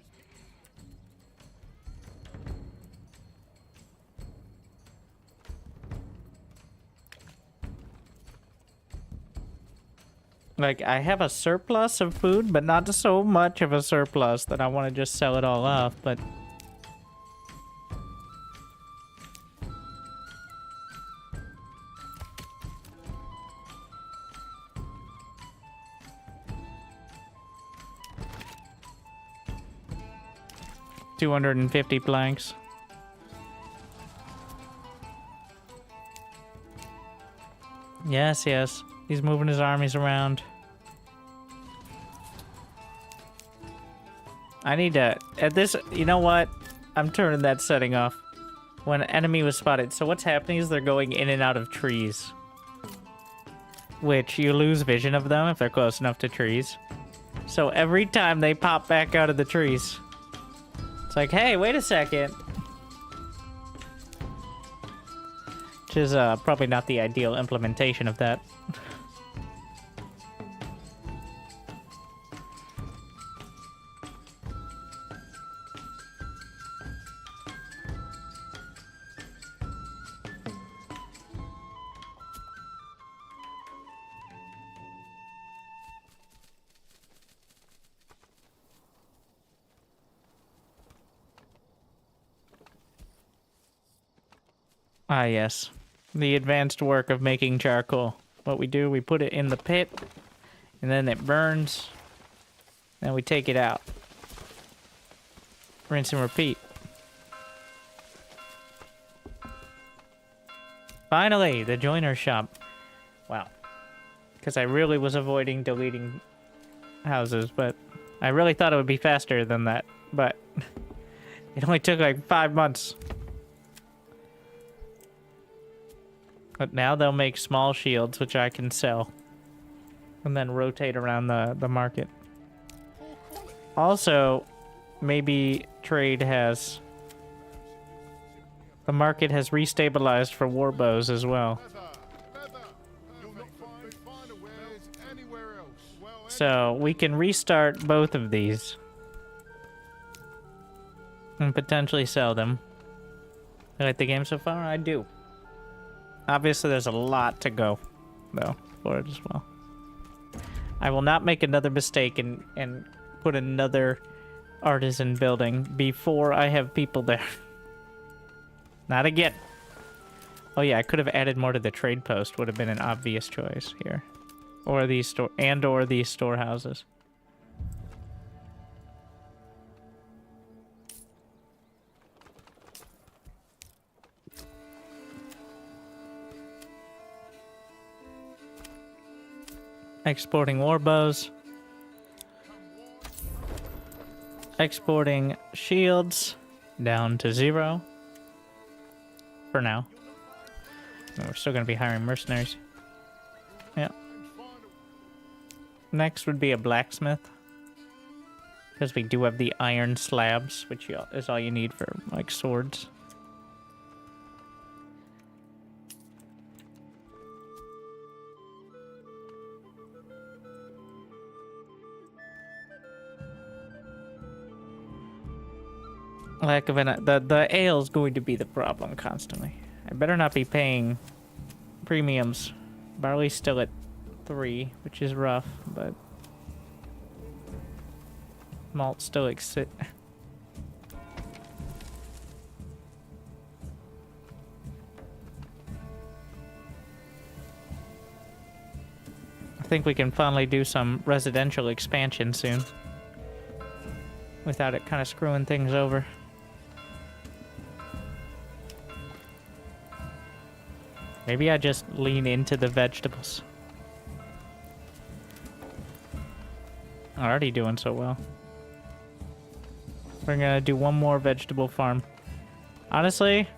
was
Like, I have a surplus of food, but not so much of a surplus that I want to just sell it all off, but... $250 planks. Yes, yes. He's moving his armies around. I need to... At this... You know what? I'm turning that setting off. When an enemy was spotted. So what's happening is they're going in and out of trees. Which you lose vision of them if they're close enough to trees. So every time they pop back out of the trees... It's like, hey, wait a second. Which is probably not the ideal implementation of that. Ah, yes. The advanced work of making charcoal. What we do, we put it in the pit, and then it burns, then we take it out. Rinse and repeat. Finally, the joiner shop. Wow. Because I really was avoiding deleting houses, but I really thought it would be faster than that, but it only took like 5 months. But now they'll make small shields, which I can sell. And then rotate around the market. Also, maybe trade has... The market has restabilized for war bows as well.
You'll not find finer wares anywhere else. Well,
So we can restart both of these. And potentially sell them. I like the game so far? I do. Obviously, there's a lot to go, though, for it as well. I will not make another mistake and put another artisan building before I have people there. Not again. Oh yeah, I could have added more to the trade post. Would have been an obvious choice here, or these or these storehouses. Exporting war bows. Exporting shields down to 0. For now. We're still going to be hiring mercenaries. Yeah. Next would be a blacksmith. Because we do have the iron slabs, which is all you need for, like, swords. Lack of the ale's going to be the problem constantly. I better not be paying premiums. Barley's still at 3, which is rough, but malt's still at 6. I think we can finally do some residential expansion soon without it kind of screwing things over. Maybe I just lean into the vegetables. Already doing so well. We're gonna do one more vegetable farm. Honestly,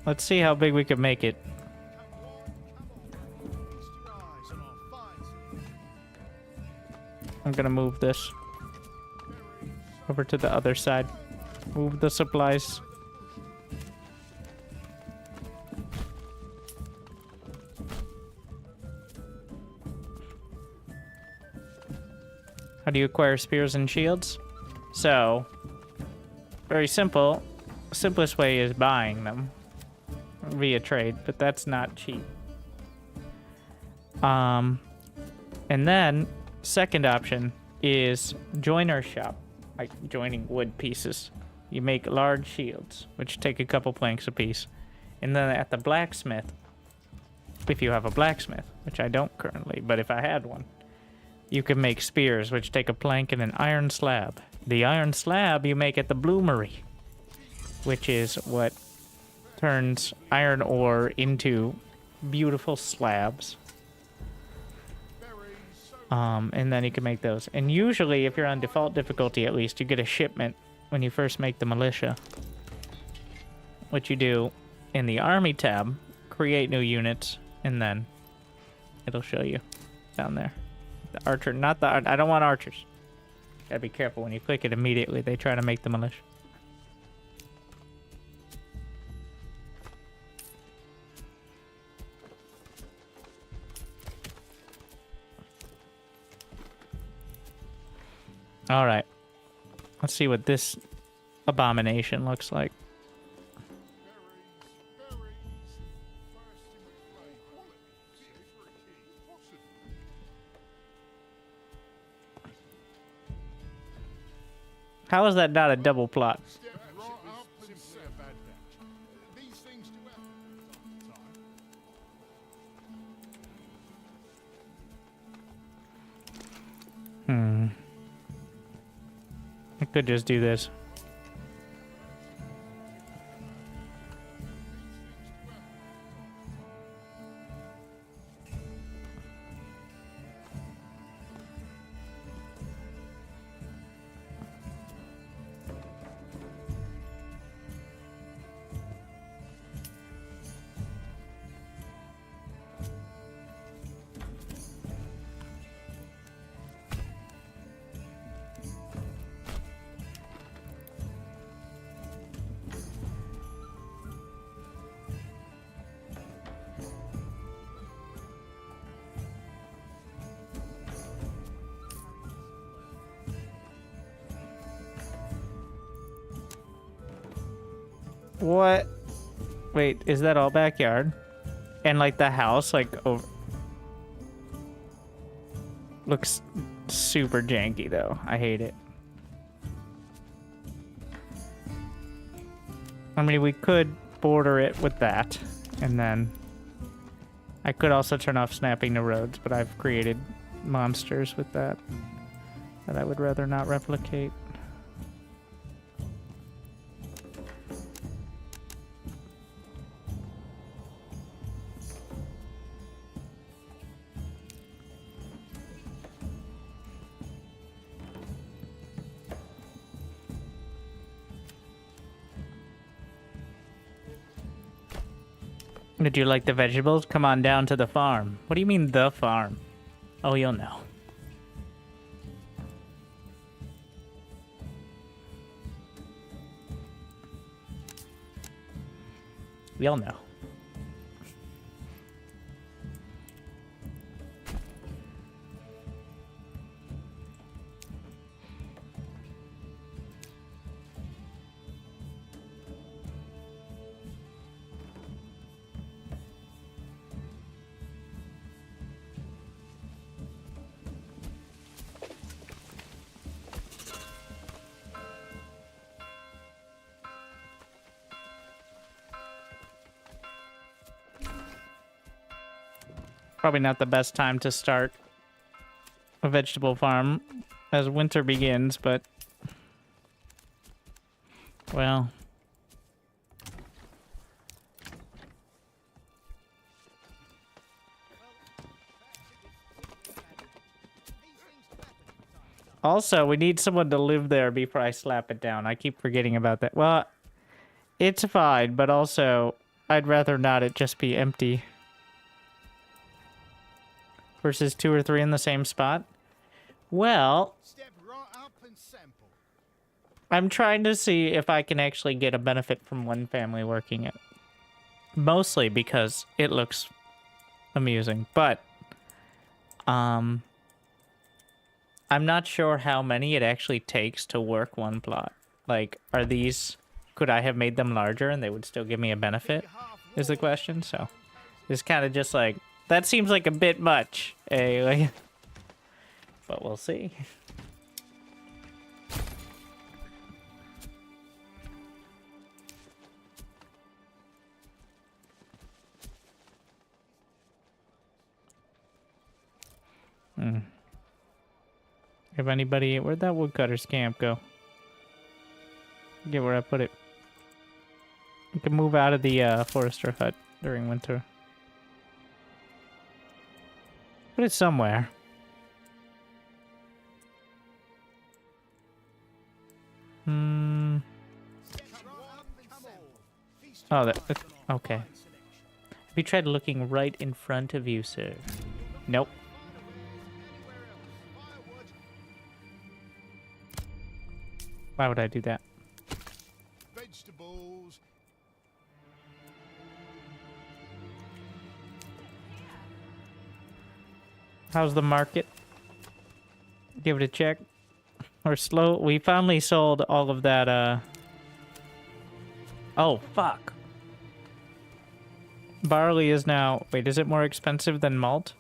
let's see how big we can make it.
Feast your eyes on our fine
I'm gonna move this over to the other side. Move the supplies. How do you acquire spears and shields? So, very simple. Simplest way is buying them via trade, but that's not cheap. And then, second option is joiner shop, like joining wood pieces. You make large shields, which take a couple planks apiece. And then at the blacksmith, if you have a blacksmith, which I don't currently, but if I had one, you can make spears, which take a plank and an iron slab. The iron slab you make at the bloomery, which is what turns iron ore into beautiful slabs. And then you can make those. And usually, if you're on default difficulty at least, you get a shipment when you first make the militia. What you do in the army tab, create new units, and then it'll show you down there. The archer, not the... I don't want archers. Gotta be careful when you click it immediately. They try to make the militia. Alright. Let's see what this abomination looks like. How is that not a double plot? I could just do this. What? Wait, is that all backyard? And like the house, like over... Looks super janky though. I hate it. I mean, we could border it with that. And then... I could also turn off snapping the roads, but I've created monsters with that I would rather not replicate. Did you like the vegetables? Come on down to the farm. What do you mean, the farm? Oh, you'll know. You'll know. Probably not the best time to start a vegetable farm as winter begins, but... well... Also, we need someone to live there before I slap it down. I keep forgetting about that. Well, it's fine, but also, I'd rather not it just be empty. Versus 2 or 3 in the same spot. Well,
Step right up and sample.
I'm trying to see if I can actually get a benefit from one family working it. Mostly because it looks amusing, but I'm not sure how many it actually takes to work one plot. Like, are these... Could I have made them larger and they would still give me a benefit? Is the question. So, it's kind of just like... That seems like a bit much. Like, but we'll see. If anybody... Where'd that woodcutter's camp go? Get where I put it. You can move out of the forester hut during winter. Put it somewhere. Oh, okay. Have you tried looking right in front of you, sir? Nope. Why would I do that?
Vegetables.
How's the market? Give it a check. We're slow. We finally sold all of that, Oh, fuck. Barley is now... Wait, is it more expensive than malt?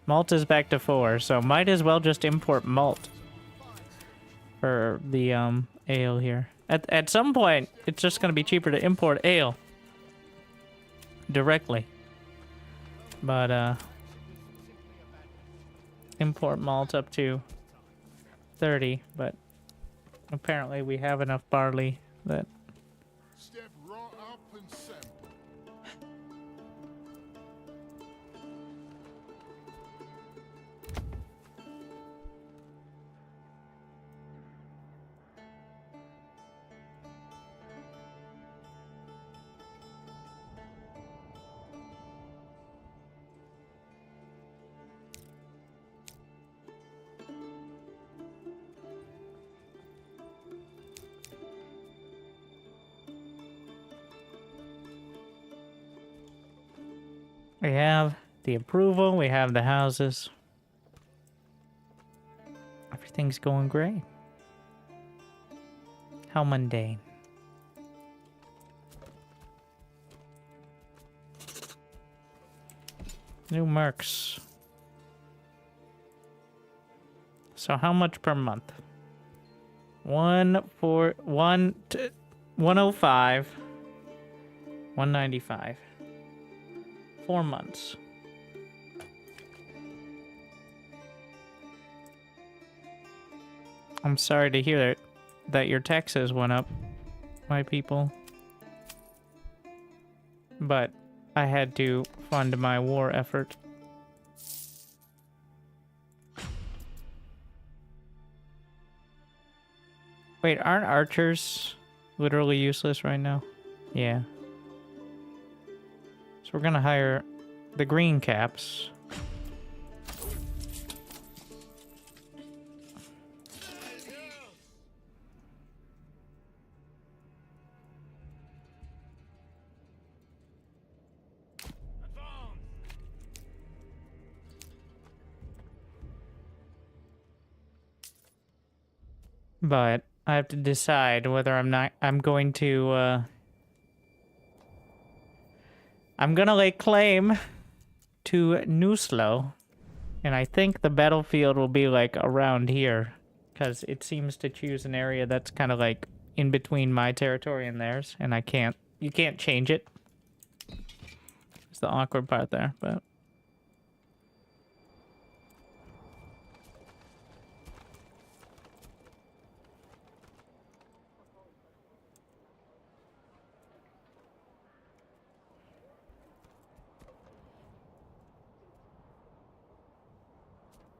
Malt is back to 4, so might as well just import malt. For the, ale here. At some point, it's just gonna be cheaper to import ale. Directly. But, import malt up to 30, but apparently we have enough barley that...
Step right up and sample.
We have the approval, we have the houses. Everything's going great. How mundane. New mercs. So how much per month? 105. 195. 4 months. I'm sorry to hear that your taxes went up, my people. But I had to fund my war effort. Wait, aren't archers literally useless right now? Yeah. So we're gonna hire the green caps. But I have to decide whether I'm going to I'm gonna lay claim to Nuslo, and I think the battlefield will be like around here, because it seems to choose an area that's kind of like in between my territory and theirs, and you can't change it. It's the awkward part there, but.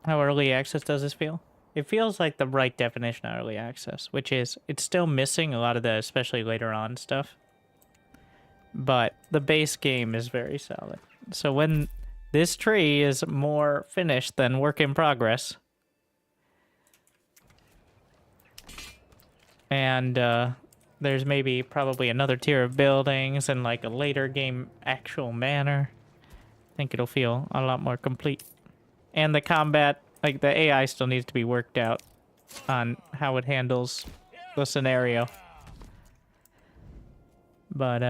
How early access does this feel? It feels like the right definition of early access, which is it's still missing a lot of the especially later on stuff. But the base game is very solid. So when this tree is more finished than work in progress, And there's maybe probably another tier of buildings and like a later game actual manor. I think it'll feel a lot more complete. And the combat, like the AI still needs to be worked out on how it handles the scenario. But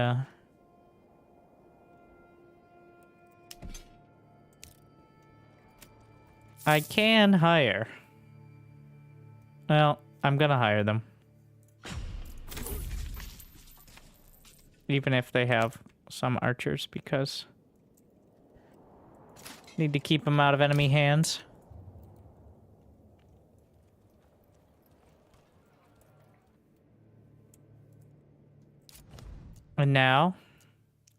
I can hire. Well, I'm gonna hire them. Even if they have some archers, because need to keep them out of enemy hands. And now,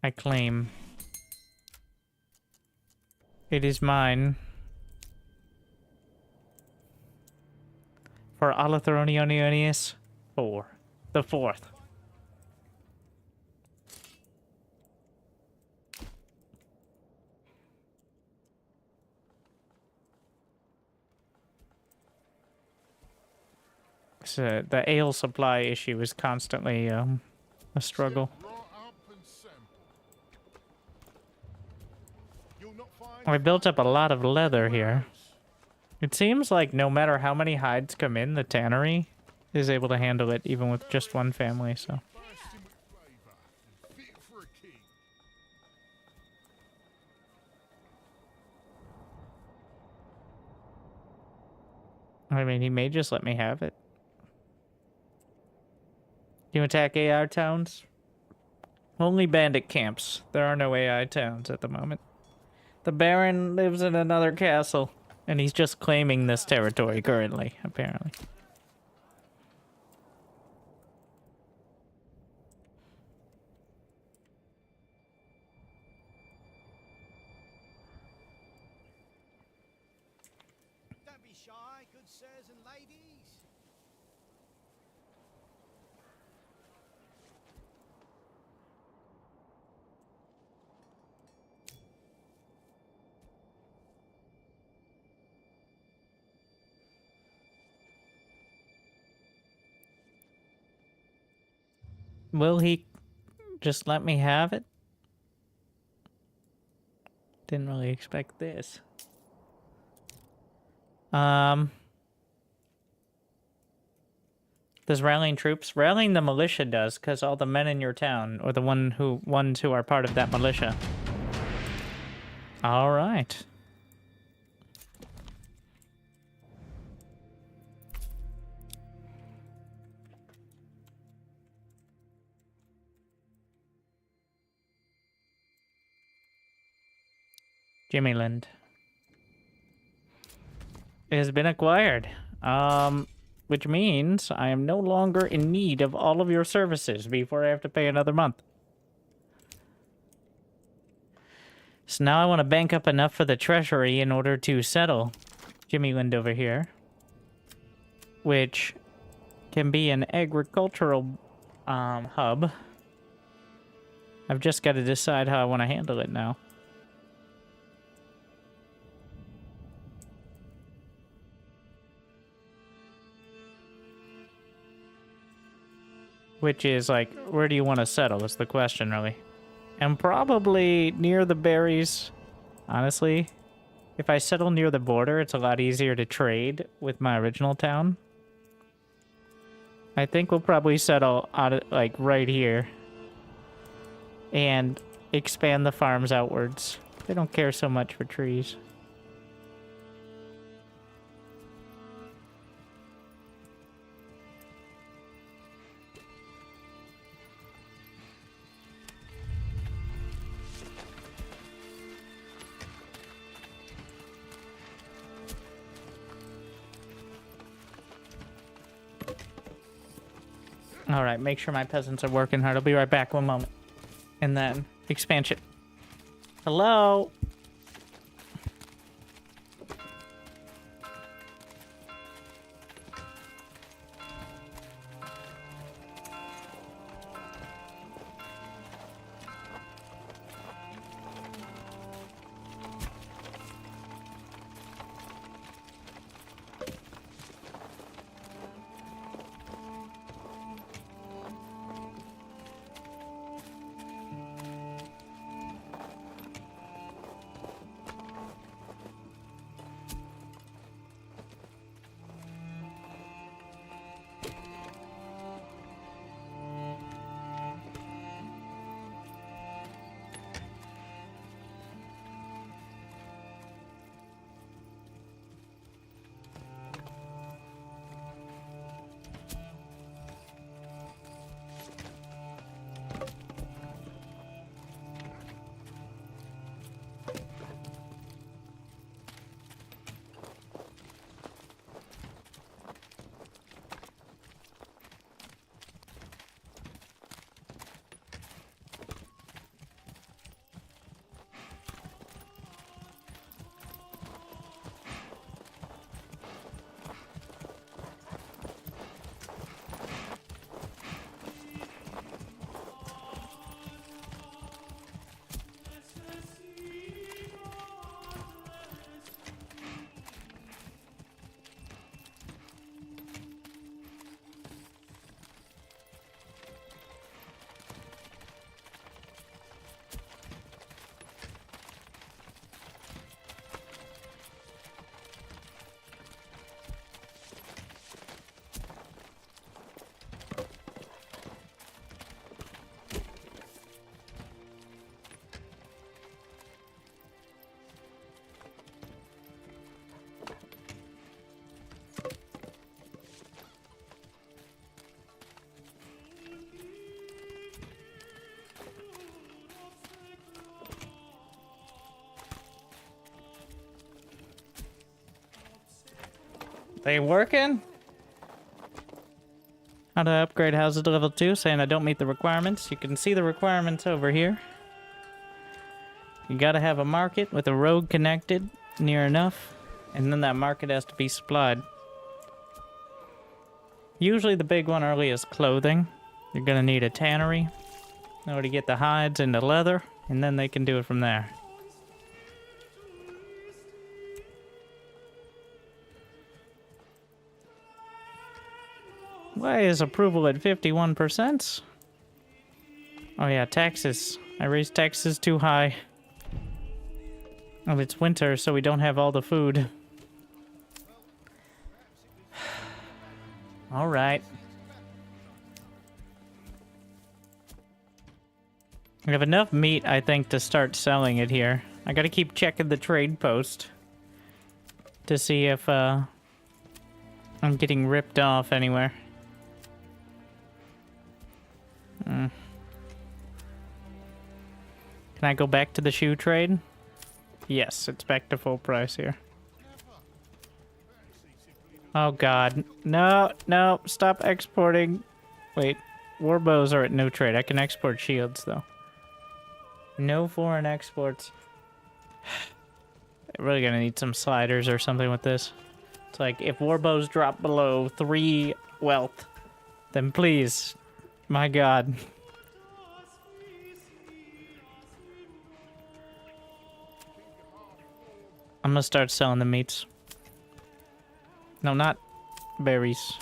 I claim it is mine for Alathronionius 4, the 4th. So the ale supply issue is constantly a struggle.
Right up and sample. You'll not find
I built up a lot of leather here. It seems like no matter how many hides come in, the tannery is able to handle it even with just one family, so.
bursting with flavour. Fit for a king.
I mean, he may just let me have it. You attack AI towns? Only bandit camps. There are no AI towns at the moment. The Baron lives in another castle, and he's just claiming this territory currently, apparently.
Don't be shy, good sirs and ladies.
Will he just let me have it? Didn't really expect this. Does rallying troops? Rallying the militia does, because all the men in your town, or the ones who are part of that militia. All right. Jimmyland. It has been acquired. Which means I am no longer in need of all of your services before I have to pay another month. So now I want to bank up enough for the treasury in order to settle Jimmyland over here. Which can be an agricultural hub. I've just got to decide how I want to handle it now. Which is, like, where do you want to settle is the question, really. And probably near the berries. Honestly, if I settle near the border, it's a lot easier to trade with my original town. I think we'll probably settle out, like, right here. And expand the farms outwards. They don't care so much for trees. Alright, make sure my peasants are working hard. I'll be right back, one moment. And then, expansion. Hello? They working? How to upgrade houses to level 2, saying I don't meet the requirements. You can see the requirements over here. You gotta have a market with a road connected near enough, and then that market has to be supplied. Usually the big one early is clothing. You're gonna need a tannery in order to get the hides and the leather, and then they can do it from there. Why is approval at 51%? Oh yeah, taxes. I raised taxes too high. Oh, it's winter, so we don't have all the food. Alright. I have enough meat, I think, to start selling it here. I gotta keep checking the trade post to see if I'm getting ripped off anywhere. Can I go back to the shoe trade? Yes, it's back to full price here. Oh god. No, no, stop exporting. Wait, war bows are at no trade. I can export shields, though. No foreign exports. I'm really gonna need some sliders or something with this. It's like, if war bows drop below 3 wealth, then please, my god. I'm gonna start selling the meats. No, not berries.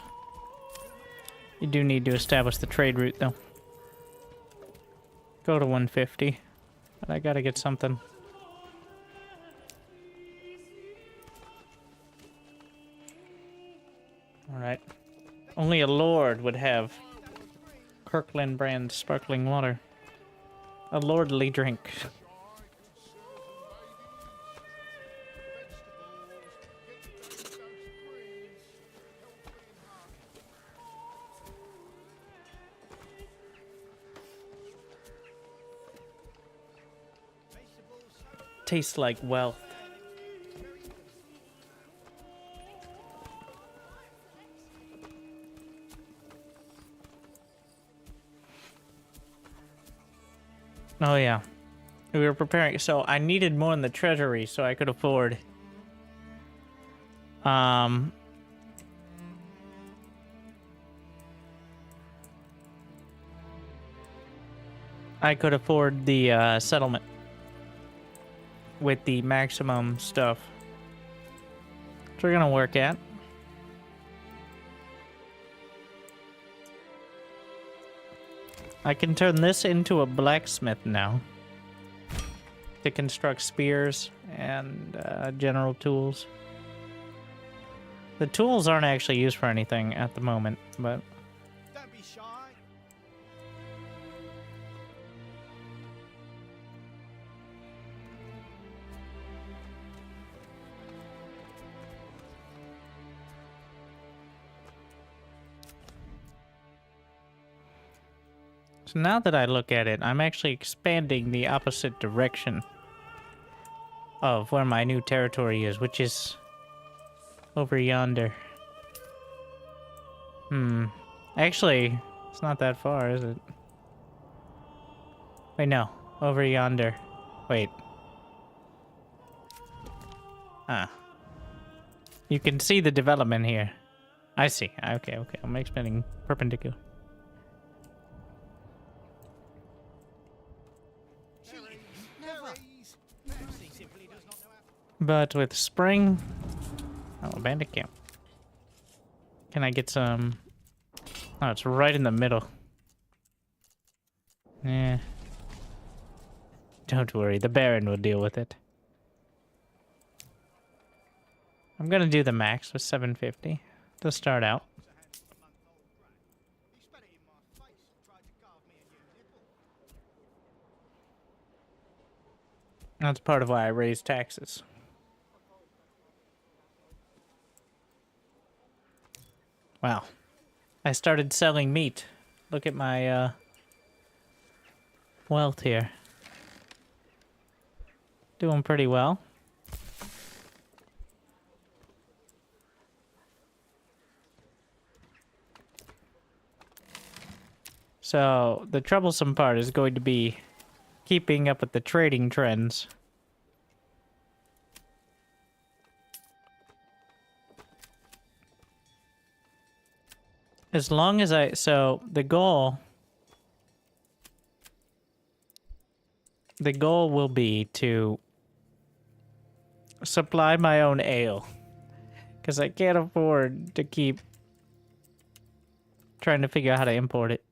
You do need to establish the trade route, though. Go to 150. But I gotta get something. Alright. Only a lord would have Kirkland brand sparkling water. A lordly drink. Tastes like wealth. Oh yeah. We were preparing, so I needed more in the treasury so I could afford the settlement with the maximum stuff. So we're gonna work at. I can turn this into a blacksmith now to construct spears and general tools. The tools aren't actually used for anything at the moment, but
Don't be shy.
so now that I look at it, I'm actually expanding the opposite direction of where my new territory is, which is over yonder. Actually, it's not that far, is it? Wait, no. Over yonder. Wait. Ah. You can see the development here. I see. Okay, okay. I'm expanding perpendicular. But with spring... Oh, bandit camp. Can I get some... Oh, it's right in the middle. Yeah. Don't worry, the Baron will deal with it. I'm gonna do the max with 750 to start out. That's part of why I raised taxes. Wow. I started selling meat. Look at my wealth here. Doing pretty well. So the troublesome part is going to be keeping up with the trading trends. As long as so the goal will be to supply my own ale, because I can't afford to keep trying to figure out how to import it.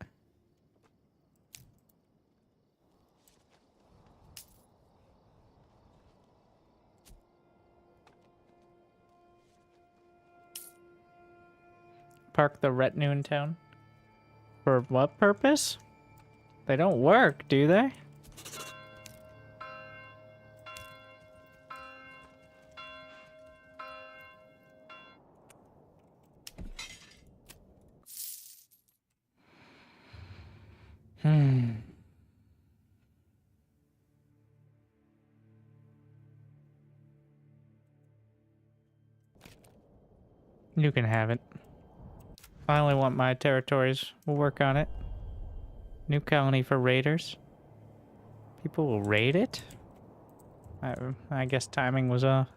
Park the retinue in town. For what purpose? They don't work, do they? You can have it. I only want my territories. We'll work on it. New colony for raiders. People will raid it? I guess timing was off.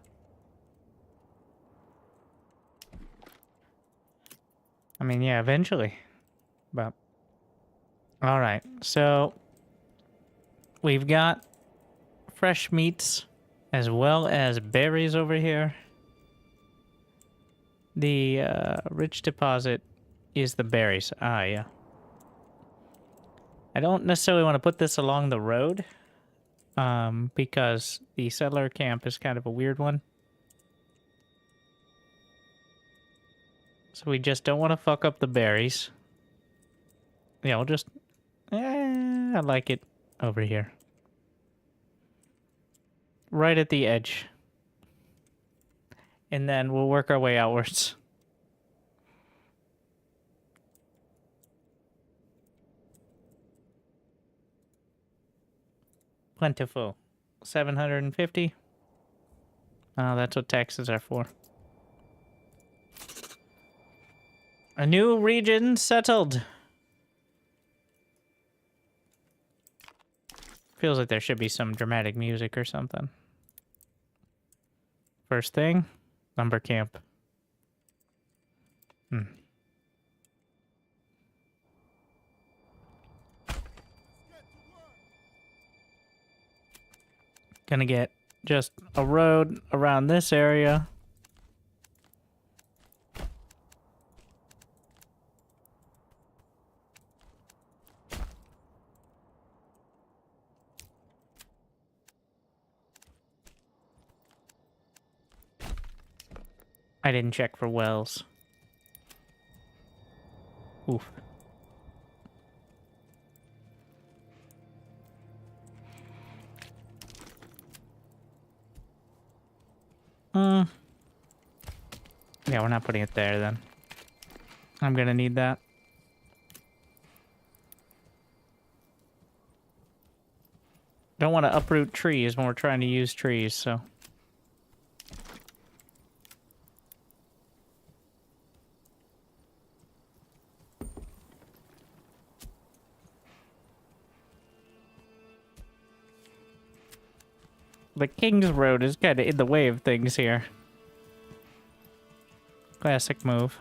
I mean, yeah, eventually. But... Alright, so... We've got fresh meats as well as berries over here. The rich deposit is the berries. Ah, yeah. I don't necessarily want to put this along the road, because the settler camp is kind of a weird one. So we just don't want to fuck up the berries. Yeah, we'll just... I like it over here. Right at the edge. And then we'll work our way outwards. Plentiful. 750. Oh, that's what taxes are for. A new region settled. Feels like there should be some dramatic music or something. First thing, lumber camp. Gonna get just a road around this area. I didn't check for wells. Oof. Yeah, we're not putting it there then. I'm gonna need that. Don't want to uproot trees when we're trying to use trees, so... The King's Road is kind of in the way of things here. Classic move.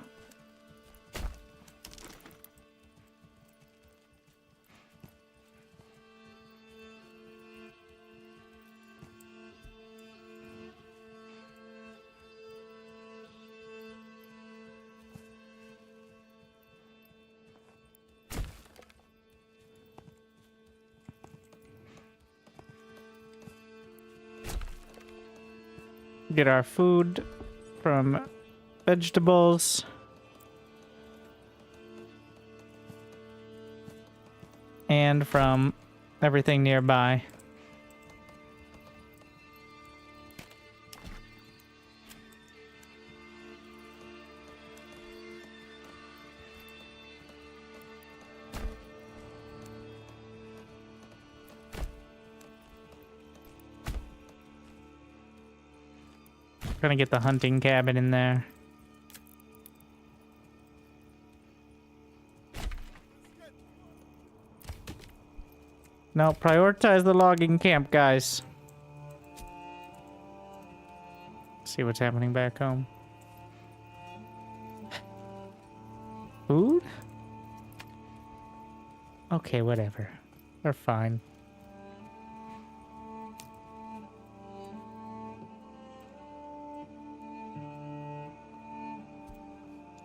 Get our food from vegetables. And from everything nearby. Gonna get the hunting cabin in there. No, prioritize the logging camp, guys. See what's happening back home. Food? Okay, whatever. They're fine.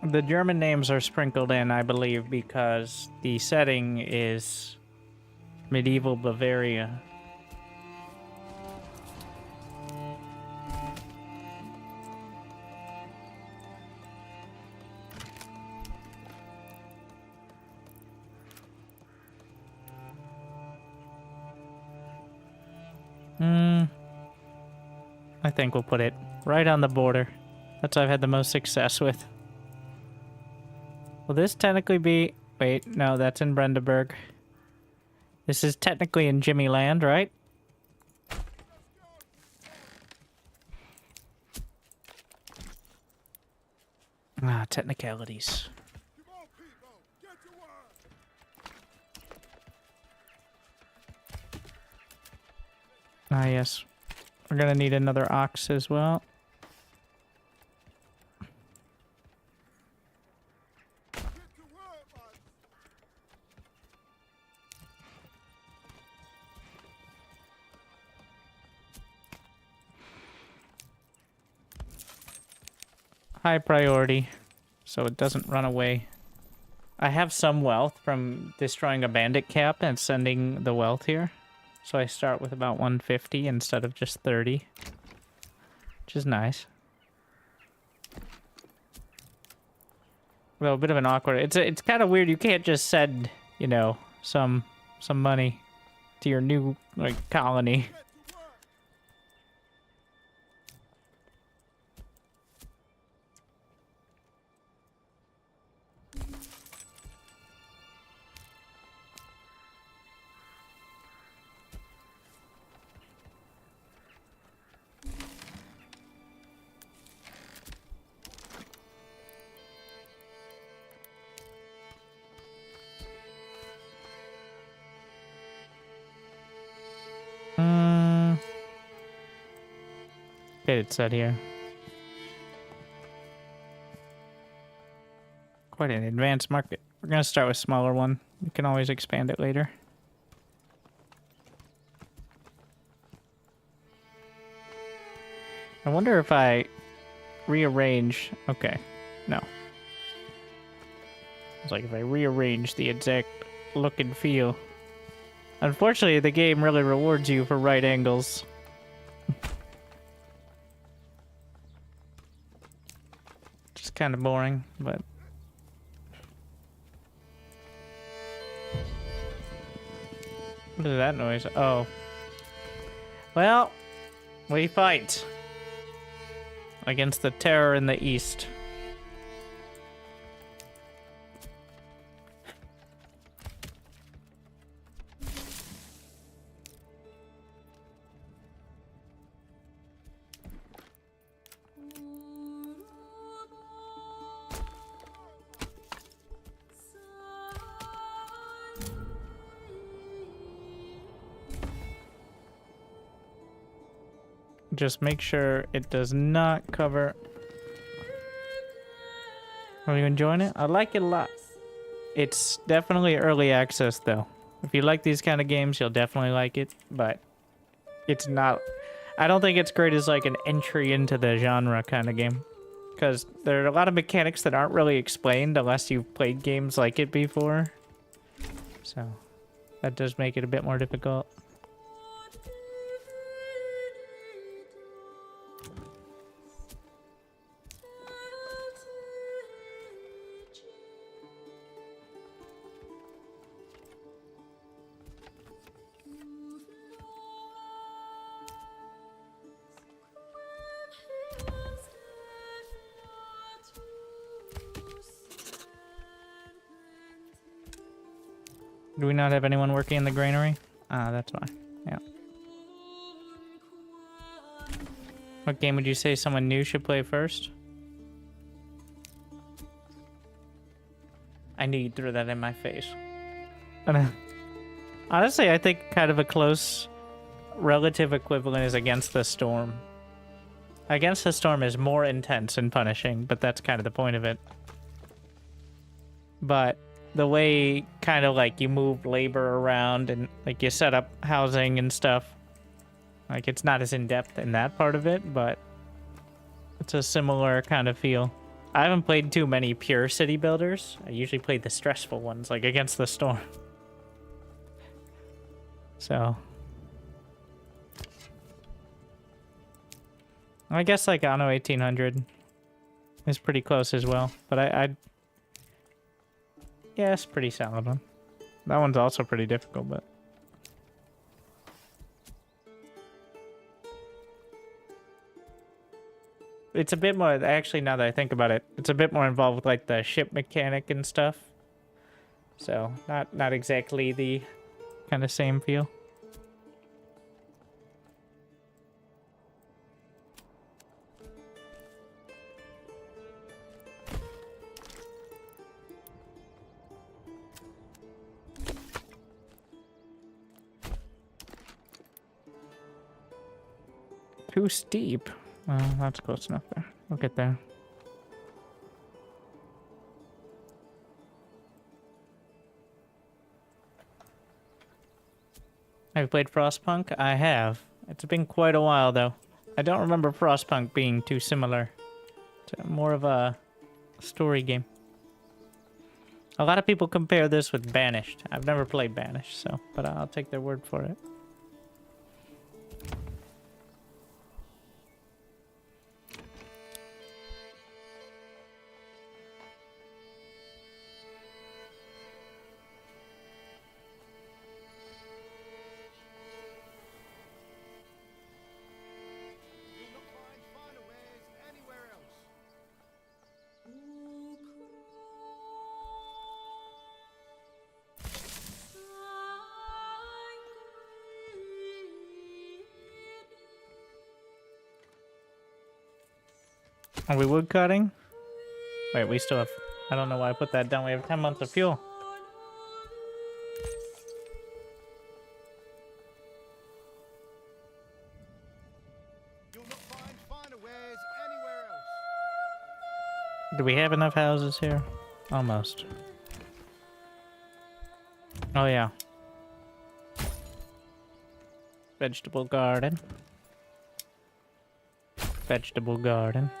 The German names are sprinkled in, I believe, because the setting is medieval Bavaria. I think we'll put it right on the border. That's what I've had the most success with. Will this technically be... Wait, no, that's in Brandenburg. This is technically in Jimmy Land, right? Ah, technicalities.
Come on, people, get to work.
Ah, yes. We're gonna need another ox as well.
Get to work, man.
High priority, so it doesn't run away. I have some wealth from destroying a bandit camp and sending the wealth here. So I start with about 150 instead of just 30. Which is nice. Well, a bit of an awkward... It's kind of weird. You can't just send, you know, some money to your new, like, colony. Okay, it said here. Quite an advanced market. We're gonna start with smaller one. We can always expand it later. I wonder if I rearrange... Okay, no. It's like if I rearrange the exact look and feel. Unfortunately, the game really rewards you for right angles. Just kind of boring, but... What is that noise? Oh. Well, we fight against the terror in the east. Just make sure it does not cover. Are you enjoying it? I like it a lot. It's definitely early access though. If you like these kind of games, you'll definitely like it, but it's not... I don't think it's great as like an entry into the genre kind of game. Because there are a lot of mechanics that aren't really explained unless you've played games like it before. So, that does make it a bit more difficult. Do we not have anyone working in the granary? Ah, that's fine. Yeah. What game would you say someone new should play first? I knew you'd throw that in my face. Honestly, I think kind of a close relative equivalent is Against the Storm. Against the Storm is more intense and punishing, but that's kind of the point of it. But the way kind of like you move labor around and like you set up housing and stuff, like it's not as in-depth in that part of it, but it's a similar kind of feel. I haven't played too many pure city builders. I usually play the stressful ones, like Against the Storm. So I guess like Anno 1800 is pretty close as well, but I'd yeah, it's a pretty solid one. That one's also pretty difficult, but it's a bit more, actually, now that I think about it, it's a bit more involved with like the ship mechanic and stuff. So not exactly the kind of same feel. Too steep. Well, that's close enough there. We'll get there. Have you played Frostpunk? I have. It's been quite a while, though. I don't remember Frostpunk being too similar. It's more of a story game. A lot of people compare this with Banished. I've never played Banished, so, but I'll take their word for it.
You'll not find finer wares anywhere else.
Are we wood cutting? Wait, we still have... I don't know why I put that down. We have 10 months of fuel.
You'll not find finer wares anywhere else.
Do we have enough houses here? Almost. Oh, yeah. Vegetable garden. Vegetable garden.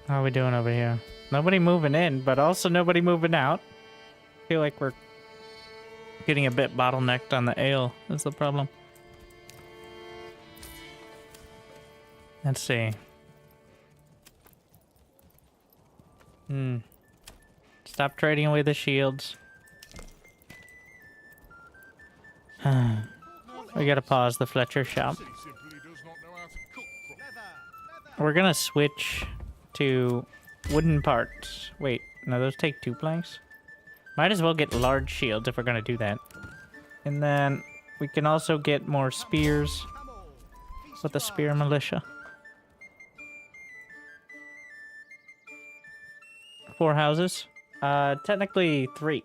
How are we doing over here? Nobody moving in, but also nobody moving out. I feel like we're getting a bit bottlenecked on the ale. That's the problem. Let's see. Stop trading away the shields. We gotta pause the Fletcher shop.
She simply does not know how to cook properly.
Leather.
We're gonna switch to wooden parts. Wait, no, those take 2 planks. Might as well get large shields if we're gonna do that. And then we can also get more spears
Come on. Feast
with the
your
spear
eyes.
militia. 4 houses. Technically 3.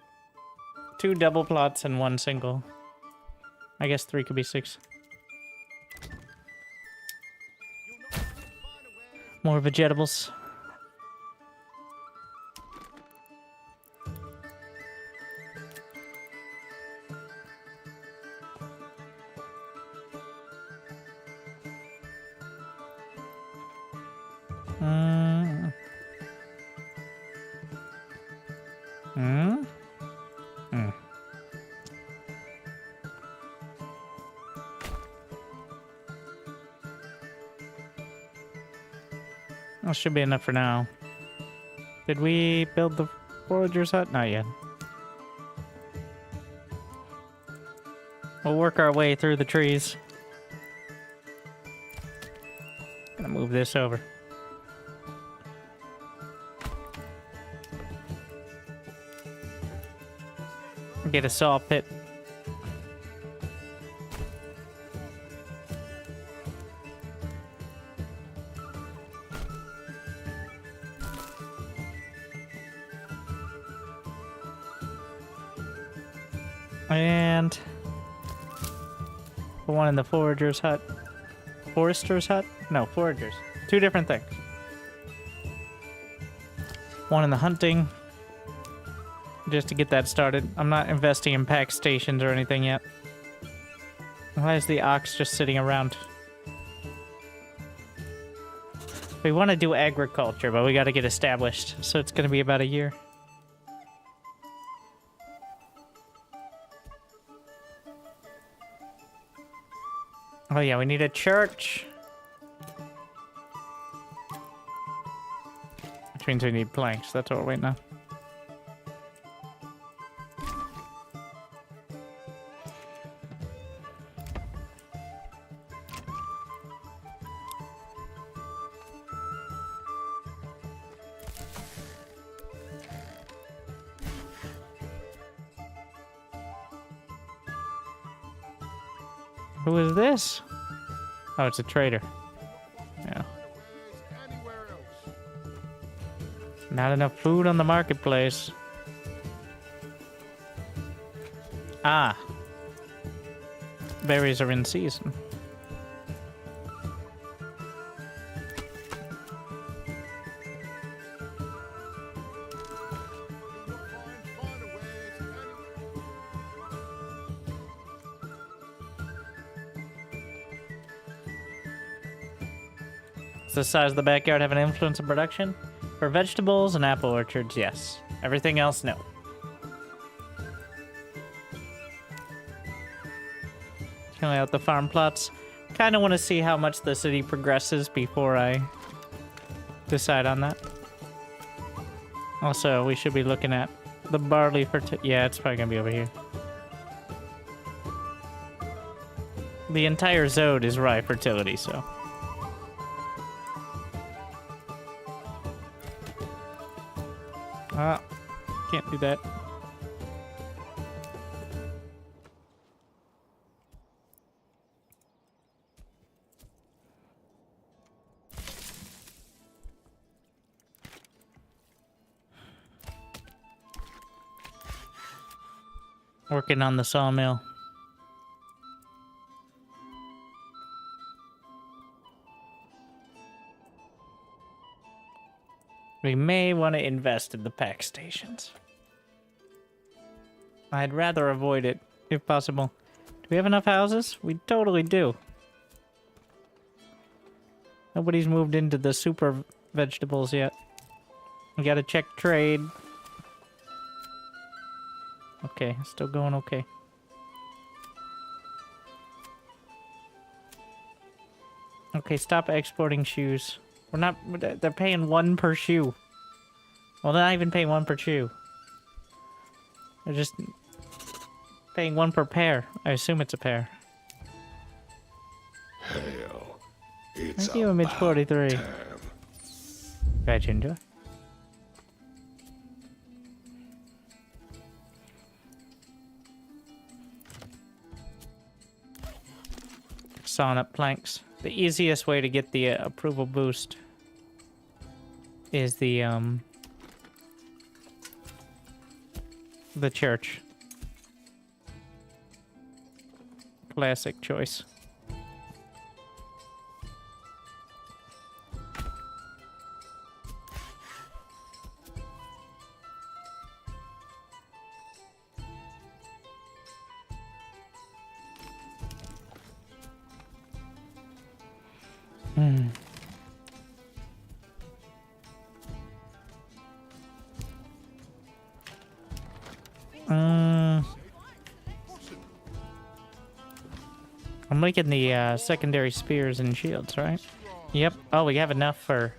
2 double plots and 1 single. I guess 3 could be 6.
You'll not find finer wares.
More vegetables. That should be enough for now. Did we build the forager's hut? Not yet. We'll work our way through the trees. Gonna move this over. Get a saw pit. And the one in the forager's hut. Forester's hut? No, foragers. Two different things. One in the hunting. Just to get that started. I'm not investing in pack stations or anything yet. Why is the ox just sitting around? We want to do agriculture, but we got to get established. So it's going to be about a year. Oh yeah, we need a church. Which means we need planks. That's what we're waiting on. Who is this? Oh, it's a trader. Yeah.
Anywhere else.
Not enough food on the marketplace. Ah. Berries are in season. Does the size of the backyard have an influence on production? For vegetables and apple orchards, yes. Everything else, no. Killing out the farm plots. Kind of want to see how much the city progresses before I decide on that. Also, we should be looking at the barley for... yeah, it's probably going to be over here. The entire zone is rye fertility, so... ah, can't do that. Working on the sawmill. We may want to invest in the pack stations. I'd rather avoid it, if possible. Do we have enough houses? We totally do. Nobody's moved into the super vegetables yet. We gotta check trade. Okay, still going okay. Okay, stop exporting shoes. We're not... they're paying 1 per shoe. Well, they're not even paying 1 per shoe. They're just paying 1 per pair. I assume it's a pair.
Hell, it's
Thank you, Image 43.
time.
Glad you enjoy. Sawing up planks. The easiest way to get the approval boost is the church. Classic choice. I'm making the secondary spears and shields, right? Yep. Oh, we have enough for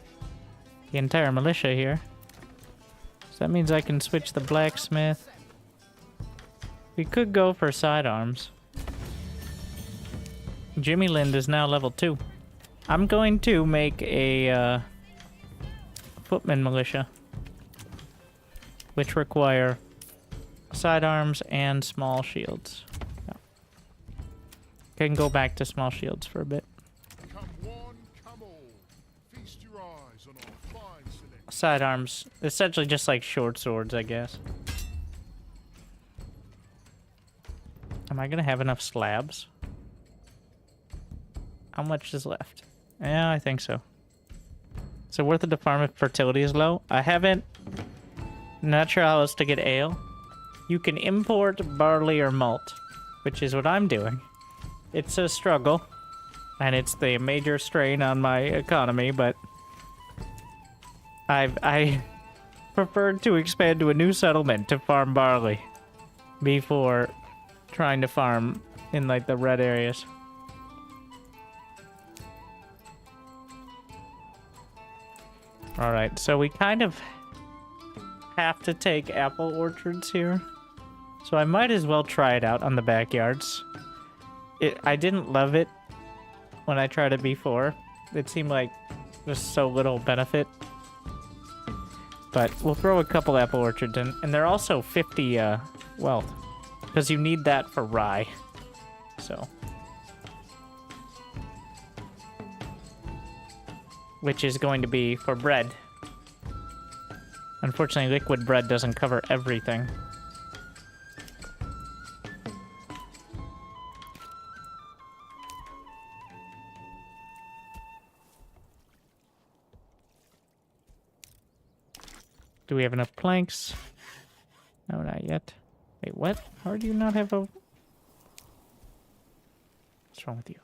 the entire militia here. So that means I can switch the blacksmith. We could go for sidearms. Jimmy Lind is now level 2. I'm going to make a footman militia, which require sidearms and small shields. Yeah. Can go back to small shields for a bit.
Come one, come all. Feast your eyes on our fine selection.
Sidearms, essentially just like short swords, I guess. Am I gonna have enough slabs? How much is left? Yeah, I think so. Is it worth it to farm if fertility is low? I haven't. Not sure how else to get ale. You can import barley or malt, which is what I'm doing. It's a struggle, and it's the major strain on my economy, but I preferred to expand to a new settlement to farm barley before trying to farm in like the red areas. Alright, so we kind of have to take apple orchards here. So I might as well try it out on the backyards. I didn't love it when I tried it before. It seemed like there's so little benefit. But we'll throw a couple apple orchards in. And they're also 50 wealth. Because you need that for rye. So. Which is going to be for bread. Unfortunately, liquid bread doesn't cover everything. Do we have enough planks? No, not yet. Wait, what? How do you not have a... What's wrong with you?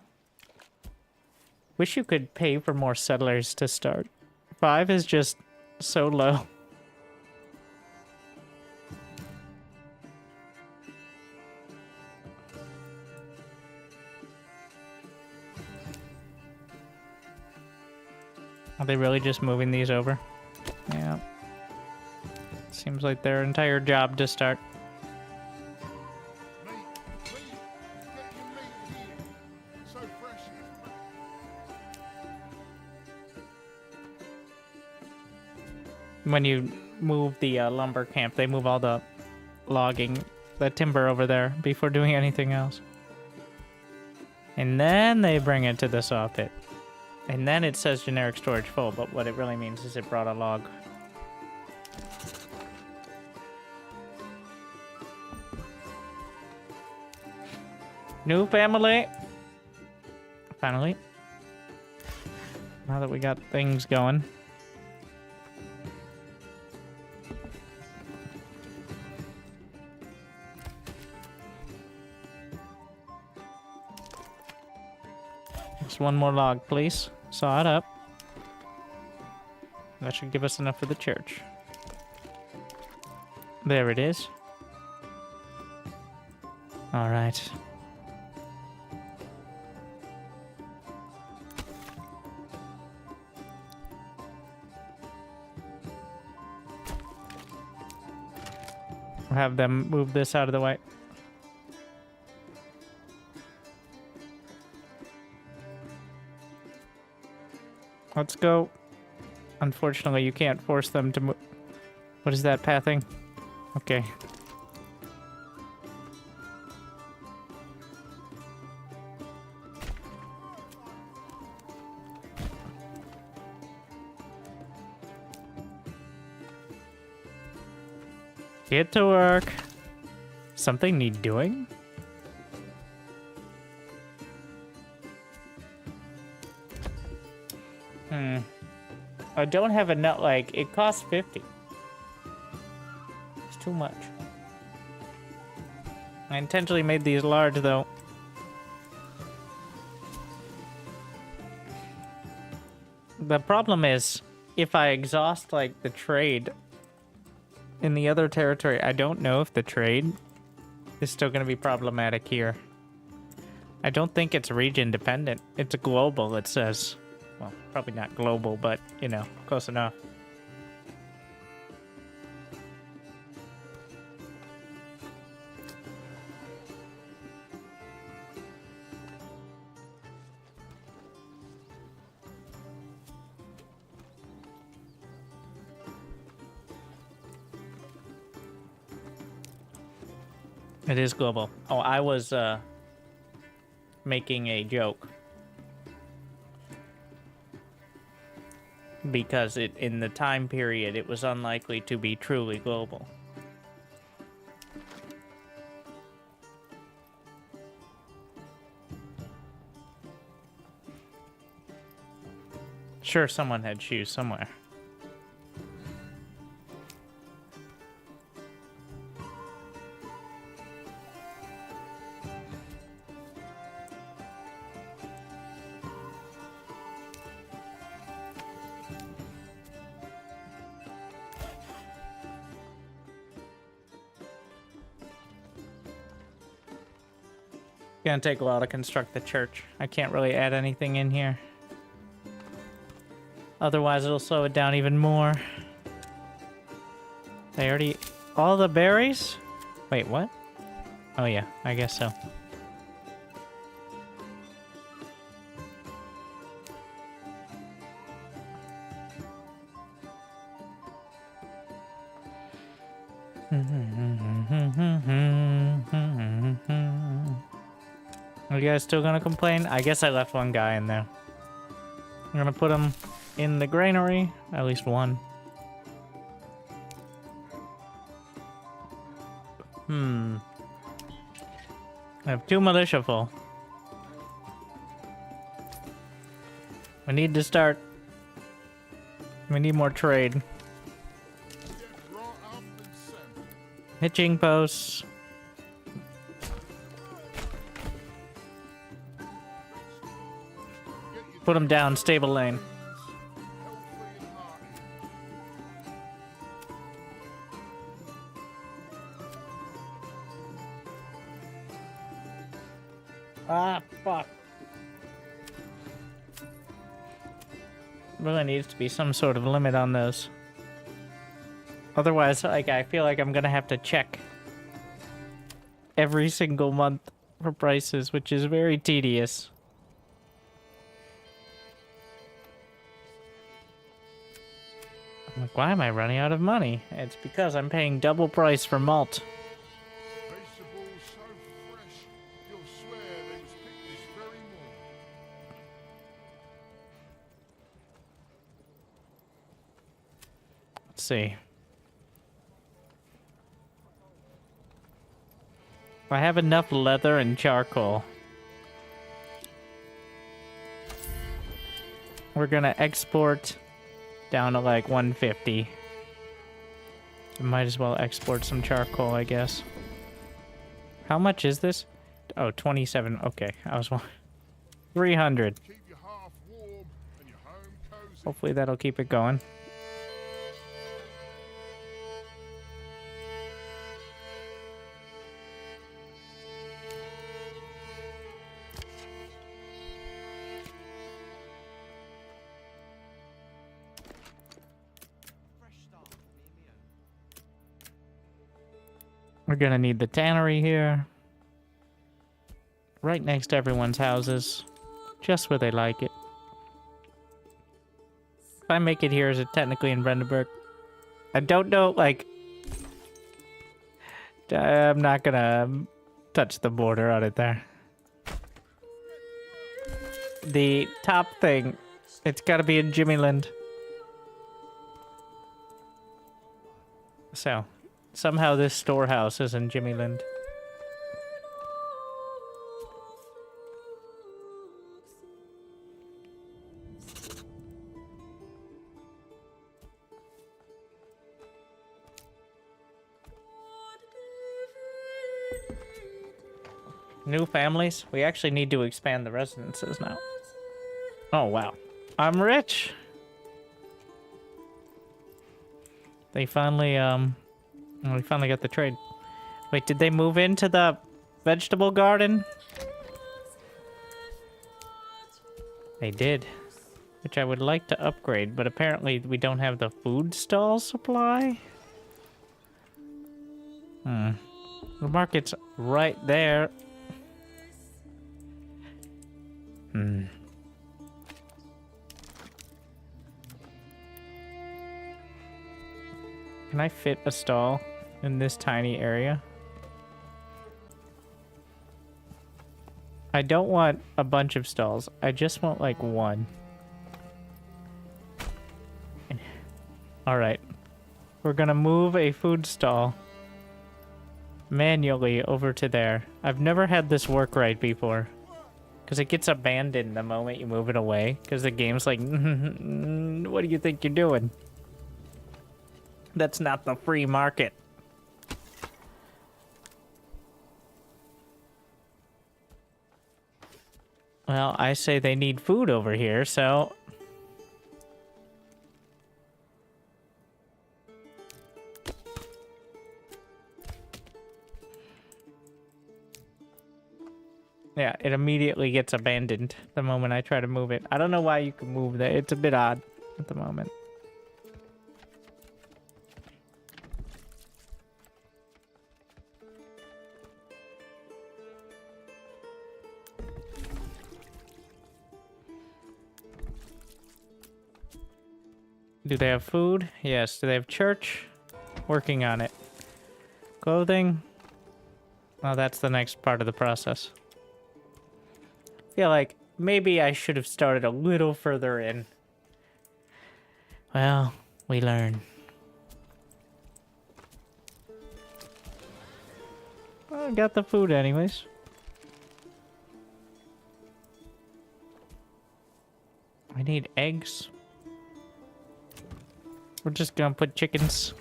Wish you could pay for more settlers to start. 5 is just so low. Are they really just moving these over? Yeah. Seems like their entire job to start.
Meat, meat, get your meat here. So fresh
When you move the lumber camp, they move all the logging, the timber over there before doing anything else. And then they bring it to the saw pit. And then it says generic storage full, but what it really means is it brought a log. New family. Finally. Now that we got things going. Just one more log, please. Saw it up. That should give us enough for the church. There it is. All right. We'll have them move this out of the way. Let's go. Unfortunately, you can't force them to move. What is that pathing? Okay. Get to work. Something need doing? I don't have enough, like, it costs 50. It's too much. I intentionally made these large, though. The problem is, if I exhaust, like, the trade in the other territory, I don't know if the trade is still going to be problematic here. I don't think it's region dependent. It's global, it says. Well, probably not global, but, you know, close enough. It is global. Oh, I was making a joke. Because in the time period, it was unlikely to be truly global. Sure, someone had shoes somewhere. Gonna take a while to construct the church. I can't really add anything in here. Otherwise, it'll slow it down even more. They already... All the berries? Wait, what? Oh yeah, I guess so. Are you guys still gonna complain? I guess I left one guy in there. I'm gonna put him in the granary, at least one. I have 2 militia full. We need to start. We need more trade.
Get right up and send.
Hitching posts. Put them down, stable lane.
Healthy and hearty.
Ah, fuck. Really needs to be some sort of limit on those. Otherwise, like, I feel like I'm gonna have to check every single month for prices, which is very tedious. I'm like, why am I running out of money? It's because I'm paying double price for malt.
Vegetables so fresh, you'll swear they was picked this very morning.
Let's see. I have enough leather and charcoal. We're gonna export down to like 150. I might as well export some charcoal, I guess. How much is this? Oh, 27. Okay, I was 300.
Keep your hearth warm and your home cozy.
Hopefully that'll keep it going. We're gonna need the tannery here. Right next to everyone's houses. Just where they like it. If I make it here, is it technically in Brandenburg? I don't know, like... I'm not gonna touch the border on it there. The top thing, it's gotta be in Jimmyland. So... Somehow this storehouse is in Jimmyland. New families? We actually need to expand the residences now. Oh, wow. I'm rich! They finally, well, we finally got the trade. Wait, did they move into the vegetable garden? They did. Which I would like to upgrade, but apparently we don't have the food stall supply. The market's right there. Can I fit a stall in this tiny area? I don't want a bunch of stalls. I just want like one. Alright. We're gonna move a food stall manually over to there. I've never had this work right before. Because it gets abandoned the moment you move it away. Because the game's like, what do you think you're doing? That's not the free market. Well, I say they need food over here, so... Yeah, it immediately gets abandoned the moment I try to move it. I don't know why you can move that. It's a bit odd at the moment. Do they have food? Yes. Do they have church? Working on it. Clothing? Well, that's the next part of the process. I feel like maybe I should have started a little further in. Well, we learn. Well, I got the food anyways. I need eggs. We're just gonna put chickens.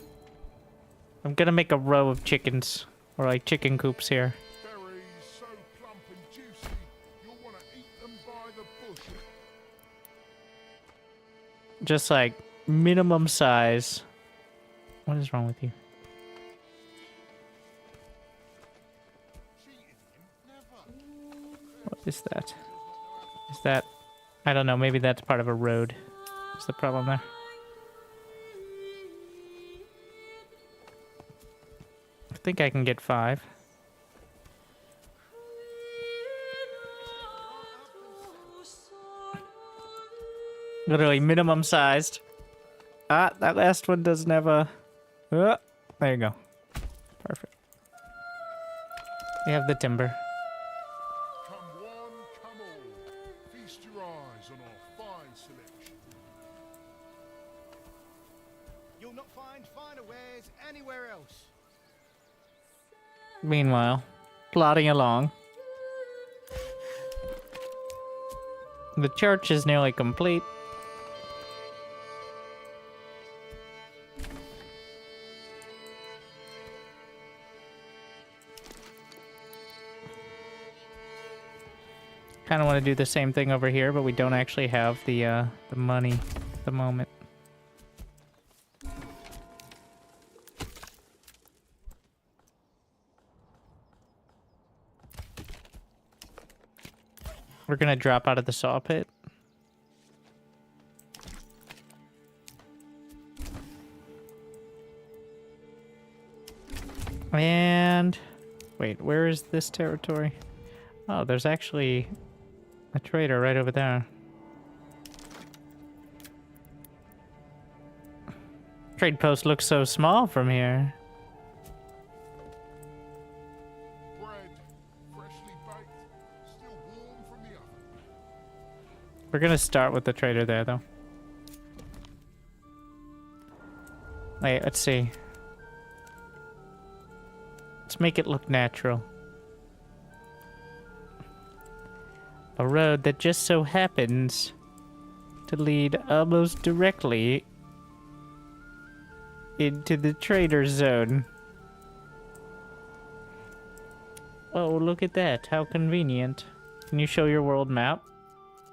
I'm gonna make a row of chickens. Or like chicken coops here.
Berries so plump and juicy, you'll want to eat them by the bushel.
Just like minimum size. What is wrong with you? What is that? Is that... I don't know, maybe that's part of a road. What's the problem there? I think I can get 5. Literally minimum sized. Ah, that last one doesn't have a... there you go. Perfect. We have the timber.
Come one, come all. Feast your eyes on our fine selection.
You'll not find finer wares anywhere else.
Meanwhile, plodding along. The church is nearly complete. Kind of want to do the same thing over here, but we don't actually have the money at the moment. We're gonna drop out of the saw pit. And wait, where is this territory? Oh, there's actually a trader right over there. Trade post looks so small from here.
Bread, freshly baked, still warm from the oven.
We're gonna start with the trader there, though. Wait, let's see. Let's make it look natural. A road that just so happens to lead almost directly into the trader zone. Oh, look at that. How convenient. Can you show your world map?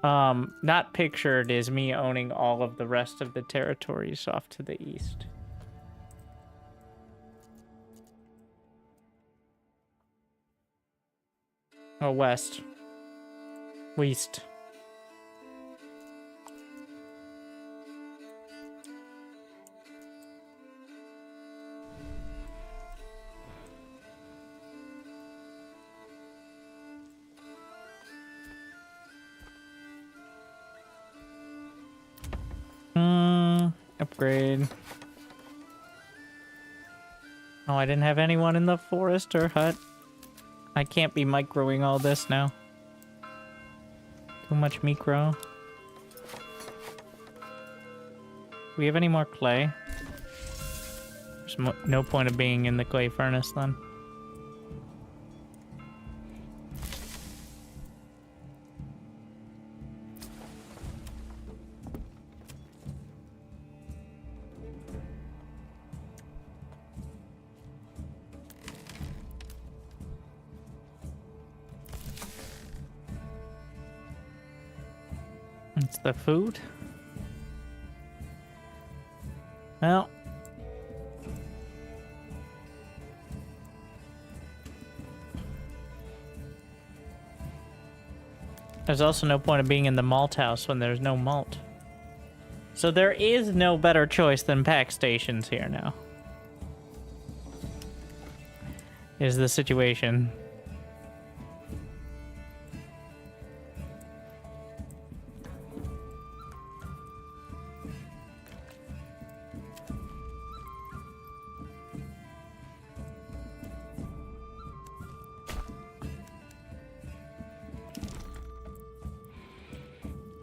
Not pictured is me owning all of the rest of the territories off to the east. Oh, west. West. Upgrade. Oh, I didn't have anyone in the forest or hut. I can't be microing all this now. Too much micro. Do we have any more clay? There's no point of being in the clay furnace then. the food. Well. There's also no point of being in the malt house when there's no malt. So there is no better choice than pack stations here now. Is the situation.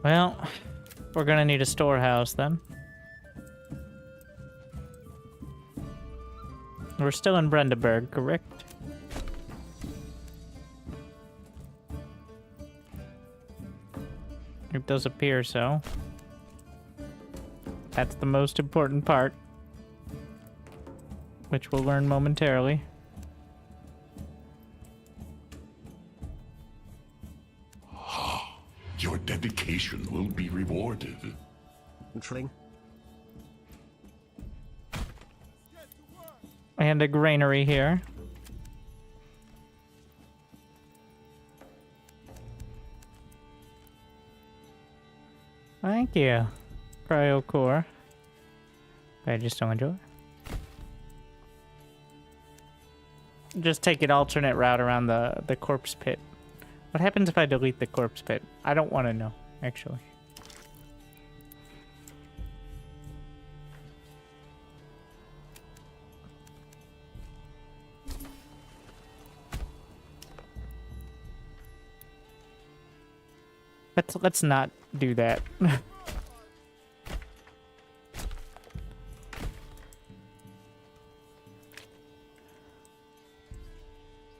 Well, we're gonna need a storehouse then. We're still in Brandenburg, correct? It does appear so. That's the most important part, which we'll learn momentarily.
Your dedication will be rewarded.
Tling.
And a granary here. Thank you, Cryocore. I just don't enjoy it. Just take an alternate route around the corpse pit. What happens if I delete the corpse pit? I don't want to know, actually. Let's not do that.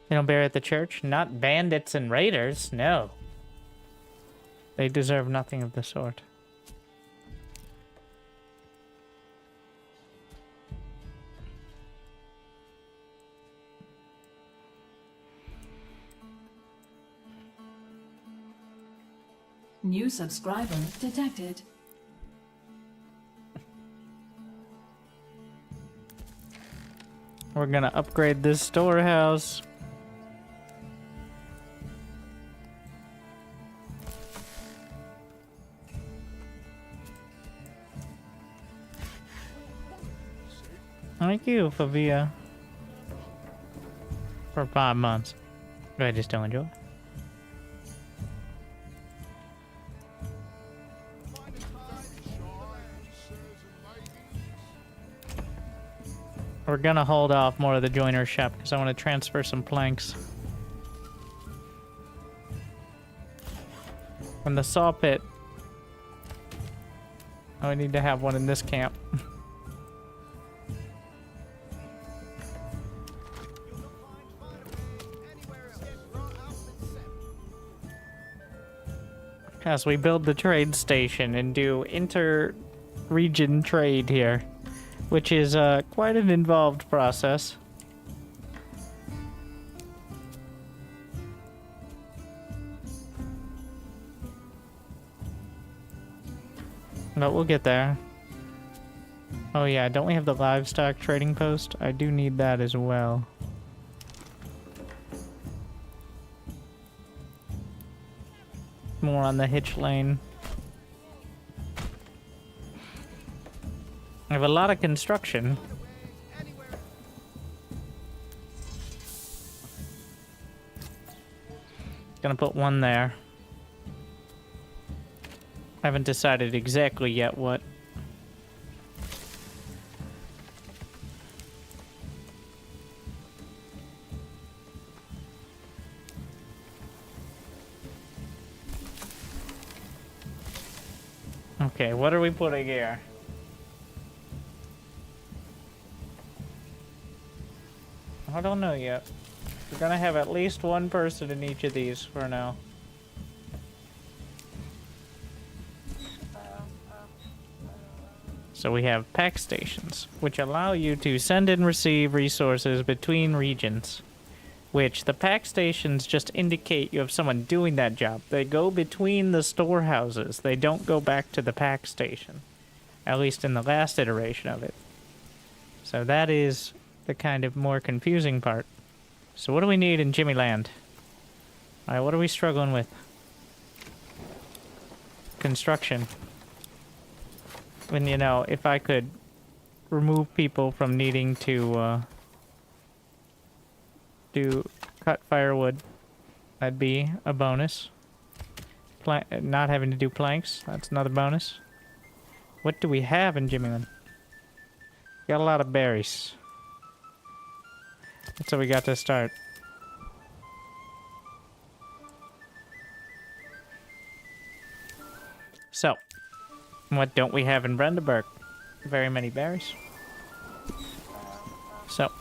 They don't bury at the church? Not bandits and raiders, no. They deserve nothing of the sort.
New subscriber detected.
We're gonna upgrade this storehouse. Thank you, Favia. For 5 months. I just don't enjoy it. We're gonna hold off more of the joiner's shop because I want to transfer some planks. From the saw pit. Oh, I need to have one in this camp. As we build the trade station and do inter-region trade here, which is quite an involved process. But we'll get there. Oh yeah, don't we have the livestock trading post? I do need that as well. More on the hitch lane. I have a lot of construction. Gonna put one there. I haven't decided exactly yet what. Okay, what are we putting here? I don't know yet. We're gonna have at least one person in each of these for now. So we have pack stations, which allow you to send and receive resources between regions, which the pack stations just indicate you have someone doing that job. They go between the storehouses. They don't go back to the pack station, at least in the last iteration of it. So that is the kind of more confusing part. So what do we need in Jimmy Land? Alright, what are we struggling with? Construction. When, you know, if I could remove people from needing to cut firewood, that'd be a bonus. Not having to do planks, that's another bonus. What do we have in Jimmy Land? Got a lot of berries. That's what we got to start. So, what don't we have in Brandenburg? Very many berries. So.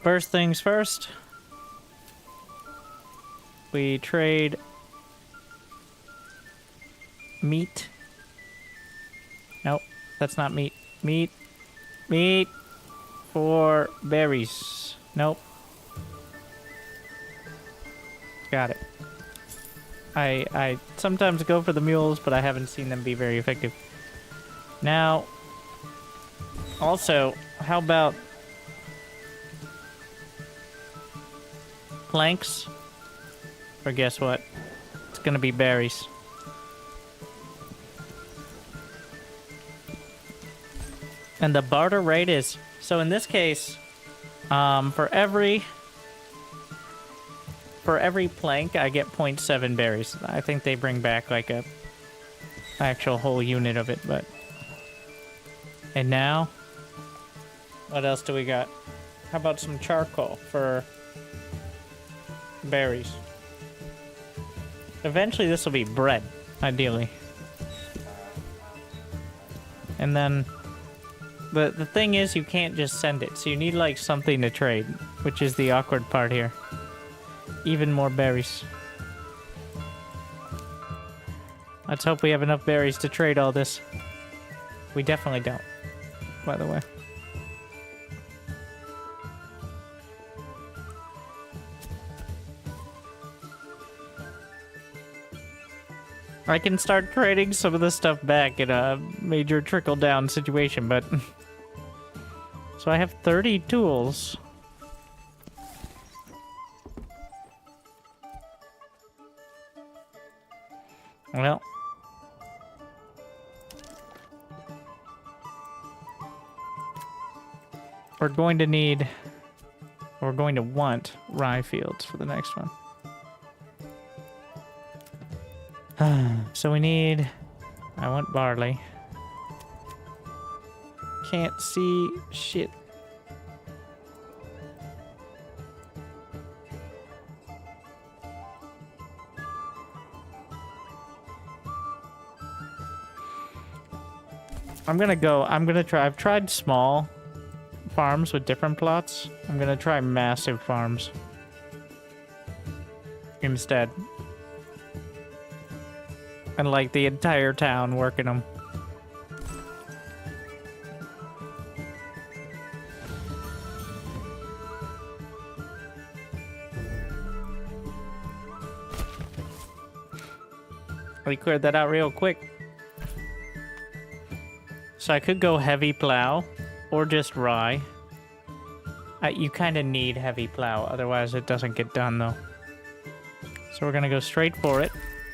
First things first. We trade meat. Nope, that's not meat. Meat for berries. Nope. Got it. I sometimes go for the mules, but I haven't seen them be very effective. Now, also, how about planks? Or guess what? It's gonna be berries. And the barter rate is... So in this case, for every plank, I get 0.7 berries. I think they bring back like a actual whole unit of it, but... And now, what else do we got? How about some charcoal for berries? Eventually this will be bread, ideally. And then... The thing is, you can't just send it, so you need, like, something to trade, which is the awkward part here. Even more berries. Let's hope we have enough berries to trade all this. We definitely don't, by the way. I can start trading some of this stuff back in a major trickle-down situation, but... So I have 30 tools. Well... We're going to want rye fields for the next one. So we need... I want barley. Can't see shit. I'm gonna try... I've tried small farms with different plots. I'm gonna try massive farms instead. And like the entire town working them. We cleared that out real quick. So I could go heavy plow or just rye. You kind of need heavy plow, otherwise it doesn't get done though. So we're gonna go straight for it.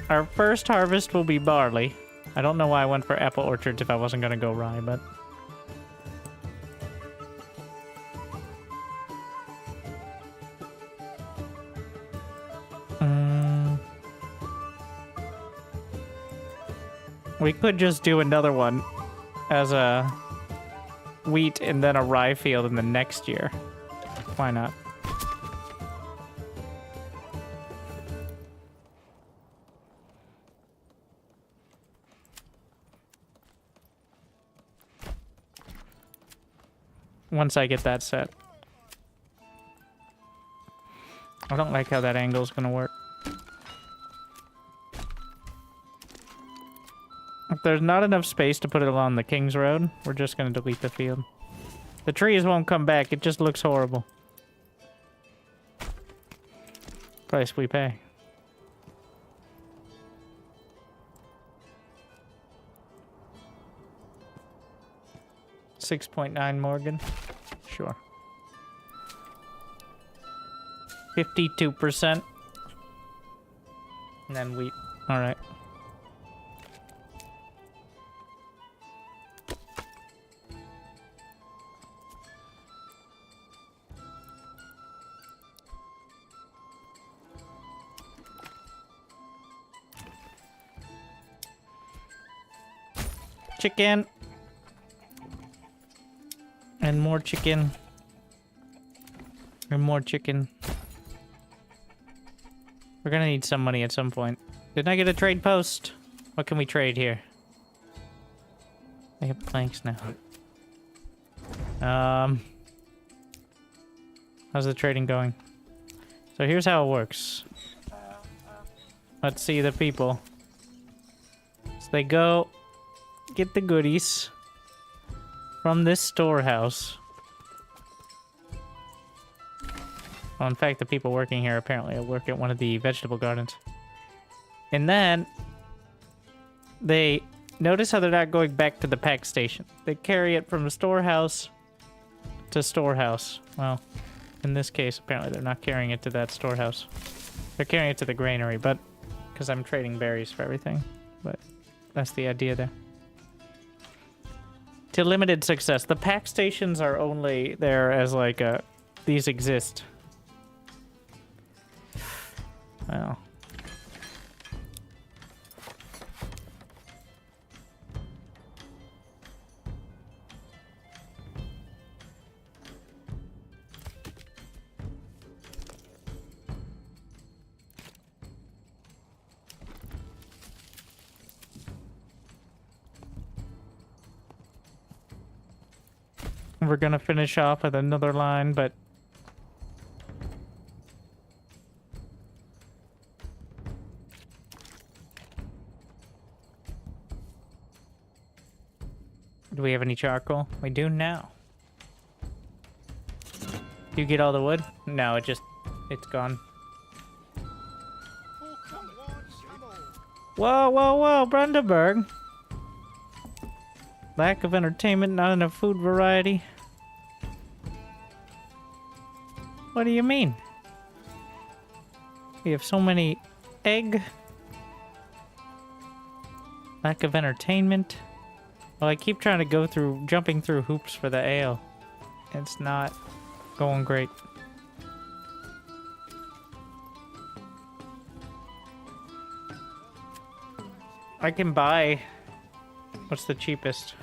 Our first harvest will be barley. I don't know why I went for apple orchards if I wasn't gonna go rye, but... We could just do another one as a wheat and then a rye field in the next year. Why not? Once I get that set. I don't like how that angle's gonna work. If there's not enough space to put it along the King's Road, we're just gonna delete the field. The trees won't come back, it just looks horrible. Price we pay. $6.9 Morgan. Sure. 52%. And then wheat. Alright. Chicken. And more chicken. And more chicken. We're gonna need some money at some point. Didn't I get a trade post? What can we trade here? I have planks now. How's the trading going? So here's how it works. Let's see the people. So they go get the goodies from this storehouse. Well, in fact, the people working here apparently work at one of the vegetable gardens. And then they notice how they're not going back to the pack station. They carry it from the storehouse to storehouse. Well, in this case, apparently they're not carrying it to that storehouse. They're carrying it to the granary, but because I'm trading berries for everything. But that's the idea there. To limited success. The pack stations are only there as like a... These exist. Well. We're gonna finish off with another line, but do we have any charcoal? We do now. Do you get all the wood? No, it's gone. Whoa, whoa, whoa, Brandenburg. Lack of entertainment, not enough food variety. What do you mean? We have so many egg. Lack of entertainment. Well, I keep trying to go through, jumping through hoops for the ale. It's not going great. I can buy... What's the cheapest?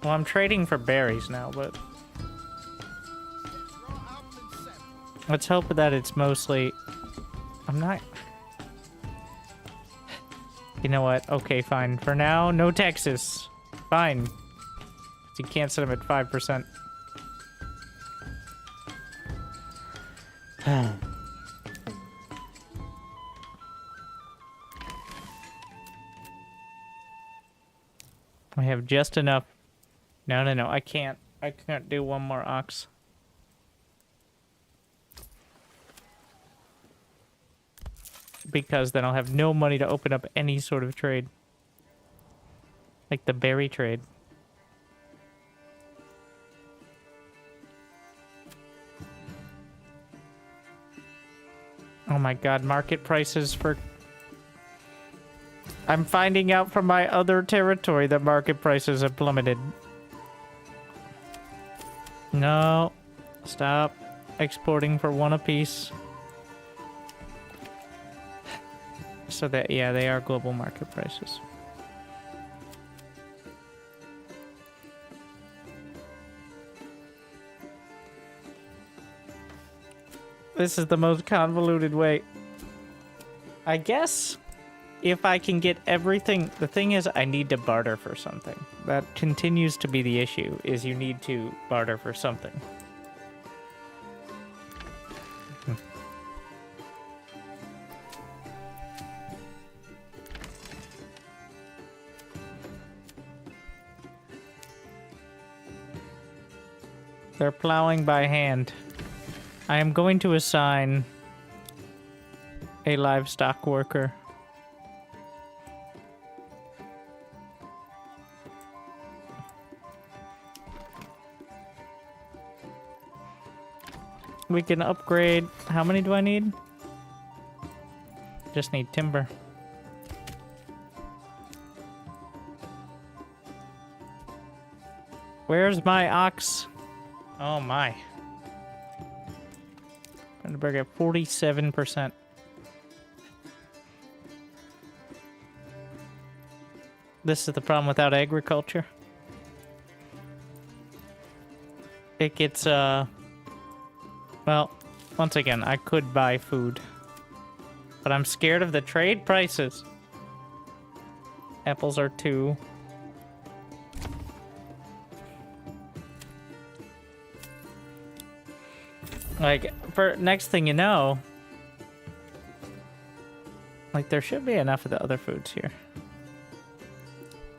Well, I'm trading for berries now, but... Let's hope that it's mostly... I'm not... You know what? Okay, fine. For now, no Texas. Fine. You can't set them at 5%. I have just enough. No, no, no. I can't do one more ox. Because then I'll have no money to open up any sort of trade. Like the berry trade. Oh my god, market prices for... I'm finding out from my other territory that market prices have plummeted. No. Stop exporting for one apiece. So that, yeah, they are global market prices. This is the most convoluted way. I guess if I can get everything... The thing is, I need to barter for something. That continues to be the issue, is you need to barter for something. They're plowing by hand. I am going to assign a livestock worker. We can upgrade. How many do I need? Just need timber. Where's my ox? Oh my. Brandenburg at 47%. This is the problem without agriculture. It gets, well, once again, I could buy food. But I'm scared of the trade prices. Apples are 2. Like, for next thing you know, like, there should be enough of the other foods here.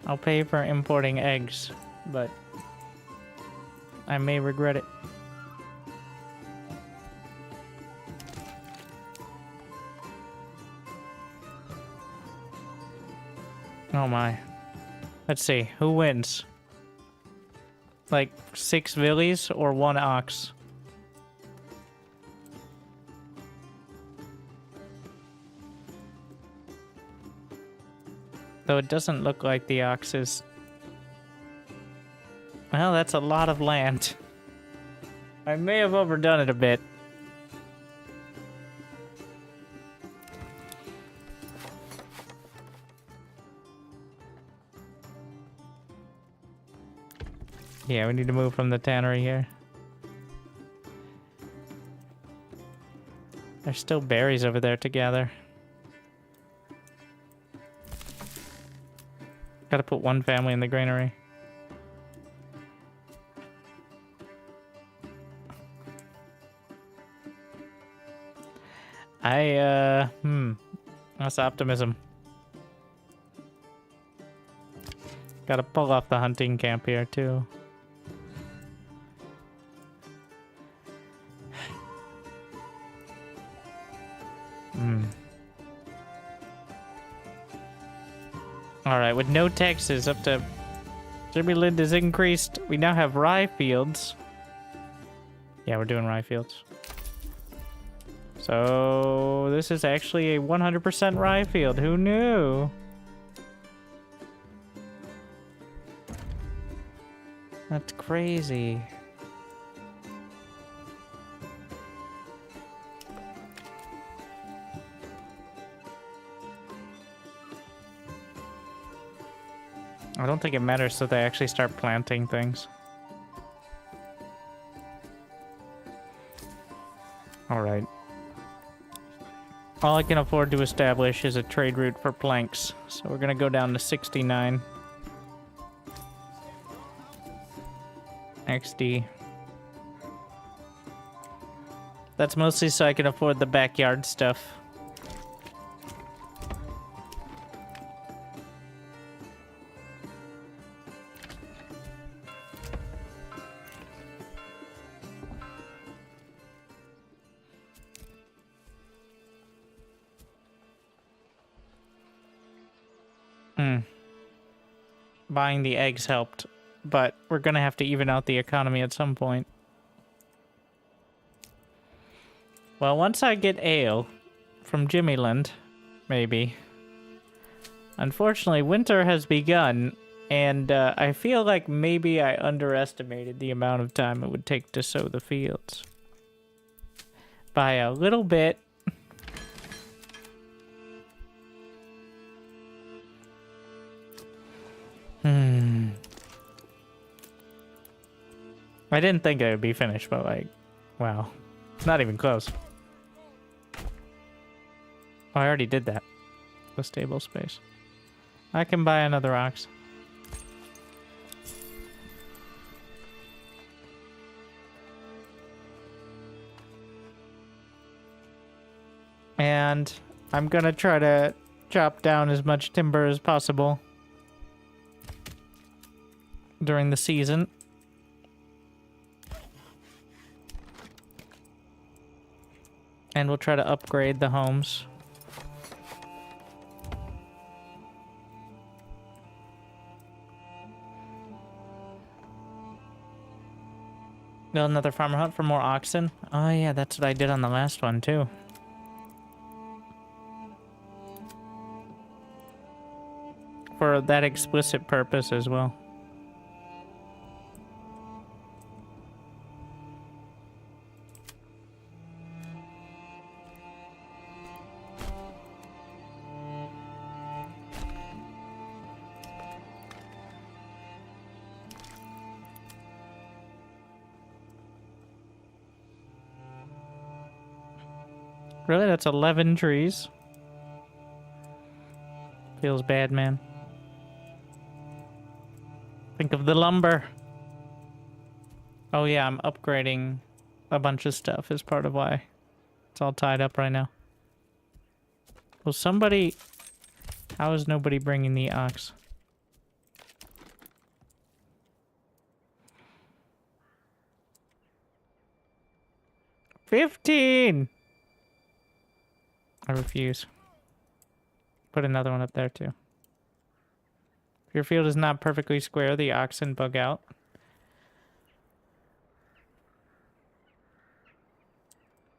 I'll pay for importing eggs, but I may regret it. Oh my. Let's see, who wins? Like 6 villies or 1 ox? Though it doesn't look like the ox is... Well, that's a lot of land. I may have overdone it a bit. Yeah, we need to move from the tannery here. There's still berries over there to gather. Gotta put 1 family in the granary. That's optimism. Gotta pull off the hunting camp here, too. Alright, with no taxes up to... Jimmy Lind is increased. We now have rye fields. Yeah, we're doing rye fields. So, this is actually a 100% rye field. Who knew? That's crazy. I don't think it matters so they actually start planting things. Alright. All I can afford to establish is a trade route for planks. So we're gonna go down to 69. XD. That's mostly so I can afford the backyard stuff. Buying the eggs helped, but we're gonna have to even out the economy at some point. Well, once I get ale from Jimmyland, maybe. Unfortunately, winter has begun, and I feel like maybe I underestimated the amount of time it would take to sow the fields. By a little bit. I didn't think it would be finished, but like, wow. Not even close. Oh, I already did that. The stable space. I can buy another ox. And I'm gonna try to chop down as much timber as possible during the season. And we'll try to upgrade the homes. Build another farmer hut for more oxen. Oh yeah, that's what I did on the last one too. For that explicit purpose as well. Really? That's 11 trees? Feels bad, man. Think of the lumber. Oh yeah, I'm upgrading a bunch of stuff as part of why it's all tied up right now. Well, somebody... How is nobody bringing the ox? $15! I refuse. Put another one up there, too. If your field is not perfectly square, the oxen bug out.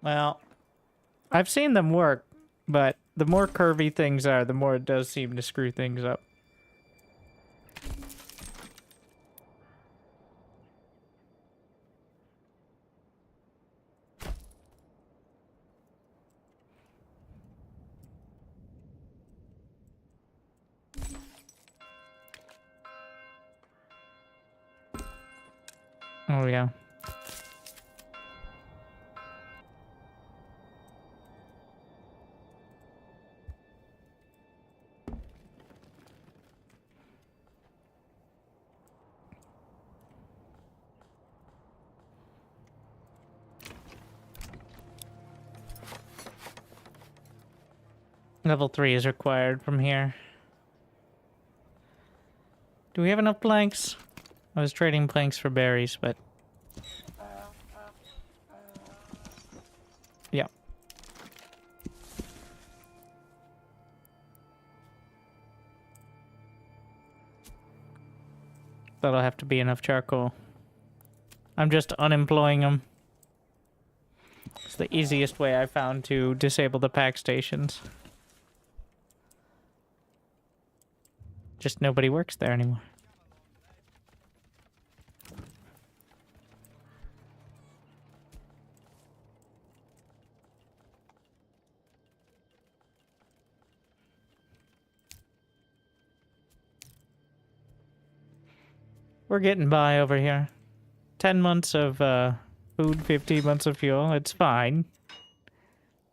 Well, I've seen them work, but the more curvy things are, the more it does seem to screw things up. Oh, yeah. Level 3 is required from here. Do we have enough planks? I was trading planks for berries, but... Yeah. That'll have to be enough charcoal. I'm just unemploying them. It's the easiest way I found to disable the pack stations. Just nobody works there anymore. We're getting by over here. 10 months of food, 15 months of fuel. It's fine.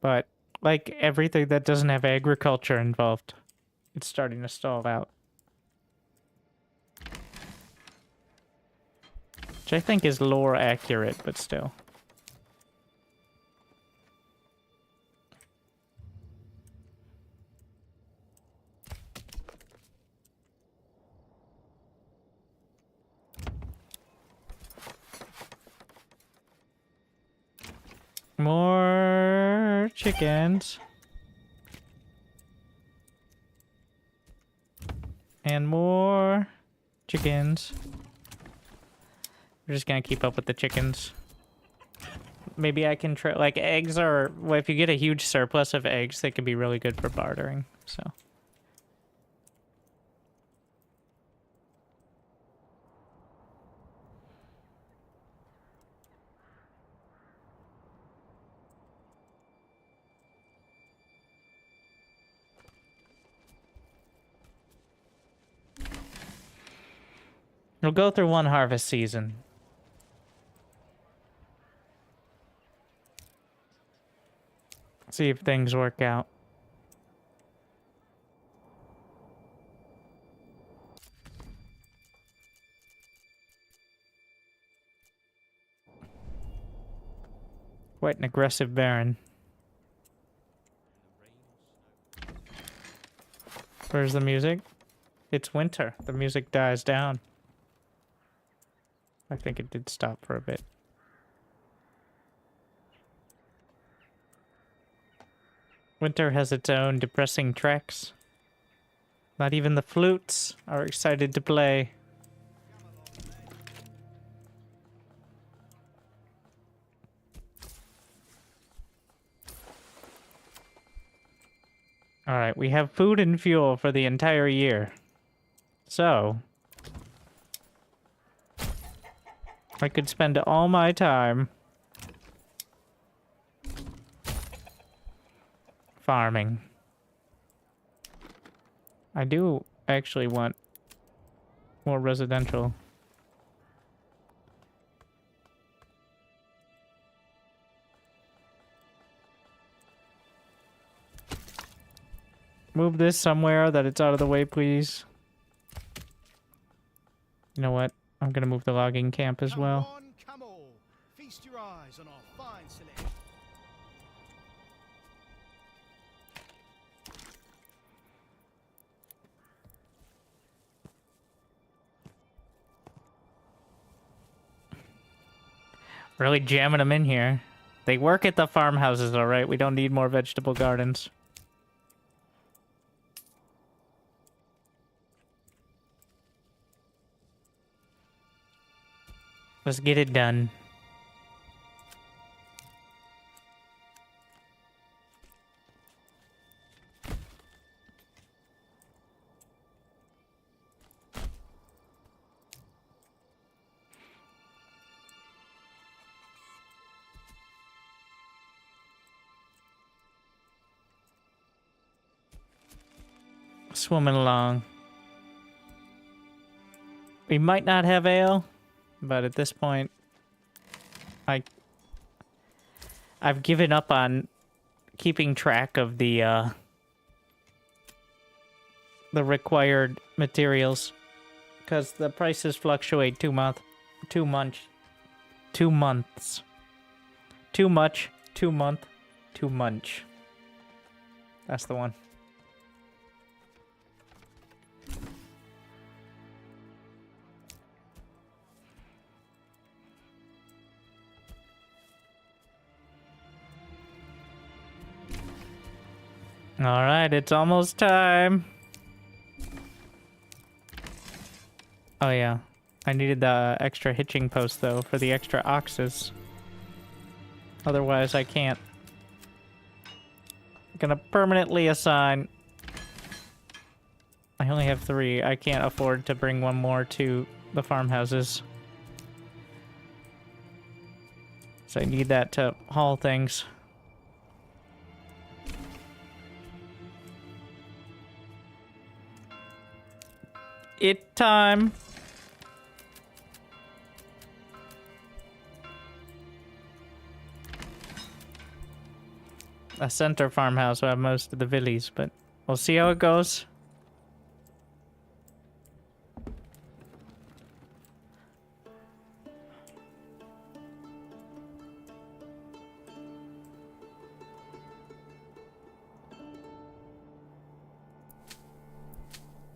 But, like everything that doesn't have agriculture involved, it's starting to stall out. Which I think is lore accurate, but still. More chickens. And more chickens. We're just gonna keep up with the chickens. Maybe I can try, like, eggs are, well, if you get a huge surplus of eggs, they can be really good for bartering, so. We'll go through one harvest season. See if things work out. Quite an aggressive Baron. Where's the music? It's winter. The music dies down. I think it did stop for a bit. Winter has its own depressing tracks. Not even the flutes are excited to play. Alright, we have food and fuel for the entire year. So, I could spend all my time farming. I do actually want more residential. Move this somewhere that it's out of the way, please. You know what? I'm gonna move the logging camp as well.
Come on, come all. Feast your eyes on our fine selection.
Really jamming them in here. They work at the farmhouses, alright? We don't need more vegetable gardens. Let's get it done. Swimming along. We might not have ale, but at this point, I've given up on keeping track of the required materials because the prices fluctuate too much. Too much. 2 months. Too much. 2 month. Too much. That's the one. Alright, it's almost time. Oh yeah. I needed the extra hitching post though for the extra oxes. Otherwise I can't. I'm gonna permanently assign. I only have 3. I can't afford to bring one more to the farmhouses. So I need that to haul things. It time. A center farmhouse will have most of the villies, but we'll see how it goes.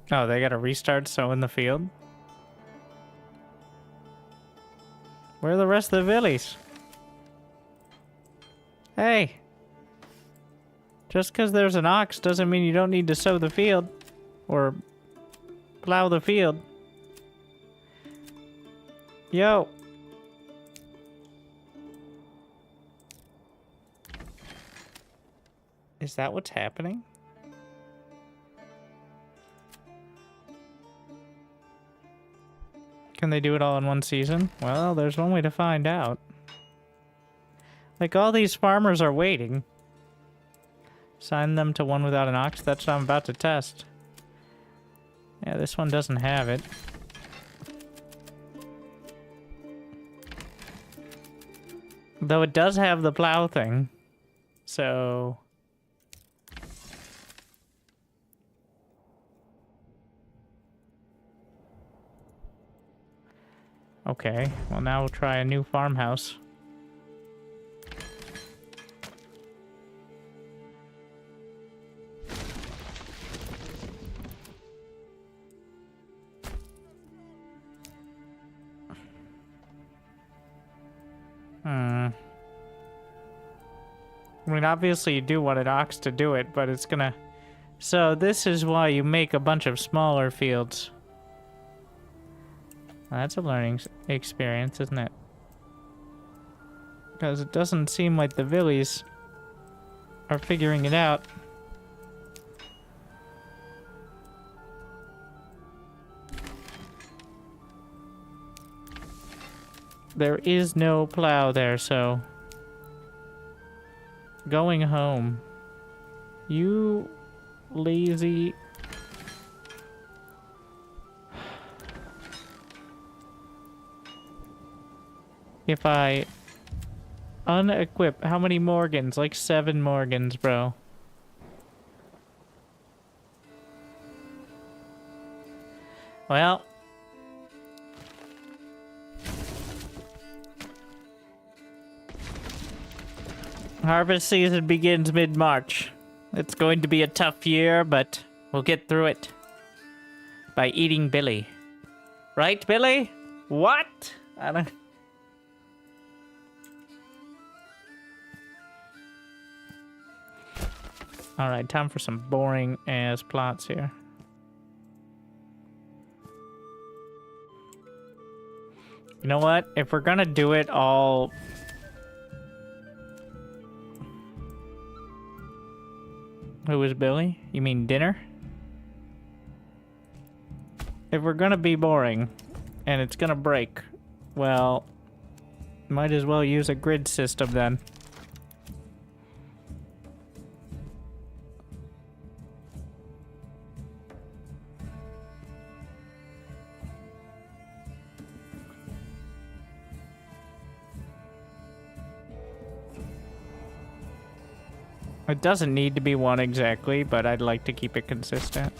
Oh, they gotta restart sowing the field? Where are the rest of the villies? Hey! Just because there's an ox doesn't mean you don't need to sow the field. Or plow the field. Yo! Is that what's happening? Can they do it all in one season? Well, there's one way to find out. Like, all these farmers are waiting. Sign them to one without an ox? That's what I'm about to test. Yeah, this one doesn't have it. Though it does have the plow thing. So... Okay, well now we'll try a new farmhouse. I mean, obviously you do want an ox to do it, but it's gonna... So this is why you make a bunch of smaller fields. Well, that's a learning experience, isn't it? Because it doesn't seem like the villies are figuring it out. There is no plow there, so... Going home. You lazy... If I unequip... How many Morgans? Like 7 Morgans, bro. Well... Harvest season begins mid-March. It's going to be a tough year, but we'll get through it. By eating Billy. Right, Billy? What? I don't... Alright, time for some boring-ass plots here. You know what? If we're gonna do it all... Who is Billy? You mean dinner? If we're gonna be boring, and it's gonna break, well, might as well use a grid system then. It doesn't need to be one exactly, but I'd like to keep it consistent.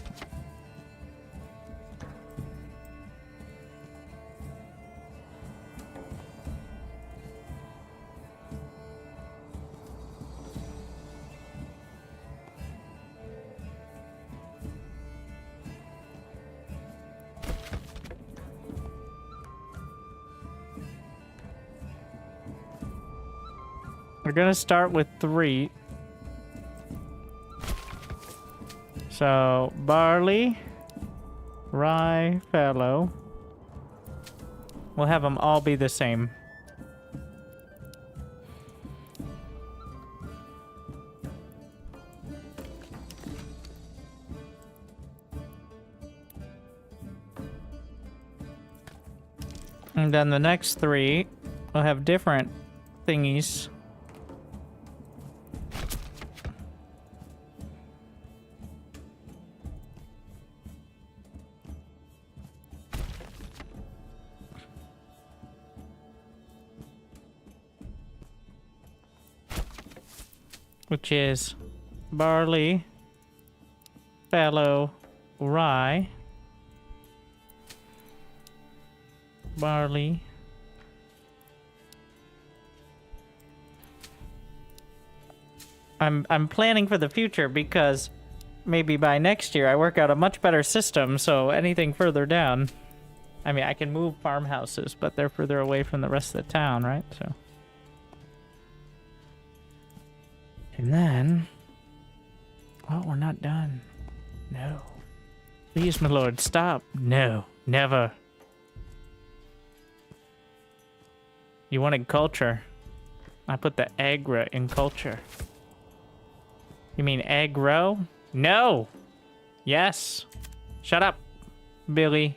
We're gonna start with 3. So, barley, rye, fallow. We'll have them all be the same. And then the next 3 will have different thingies. Which is barley, fallow, rye, barley, I'm planning for the future because maybe by next year I work out a much better system, so anything further down, I mean, I can move farmhouses, but they're further away from the rest of the town, right? So. And then... Oh, we're not done. No. Please, my lord, stop. No, never. You wanted culture. I put the agra in culture. You mean aggro? No! Yes. Shut up, Billy.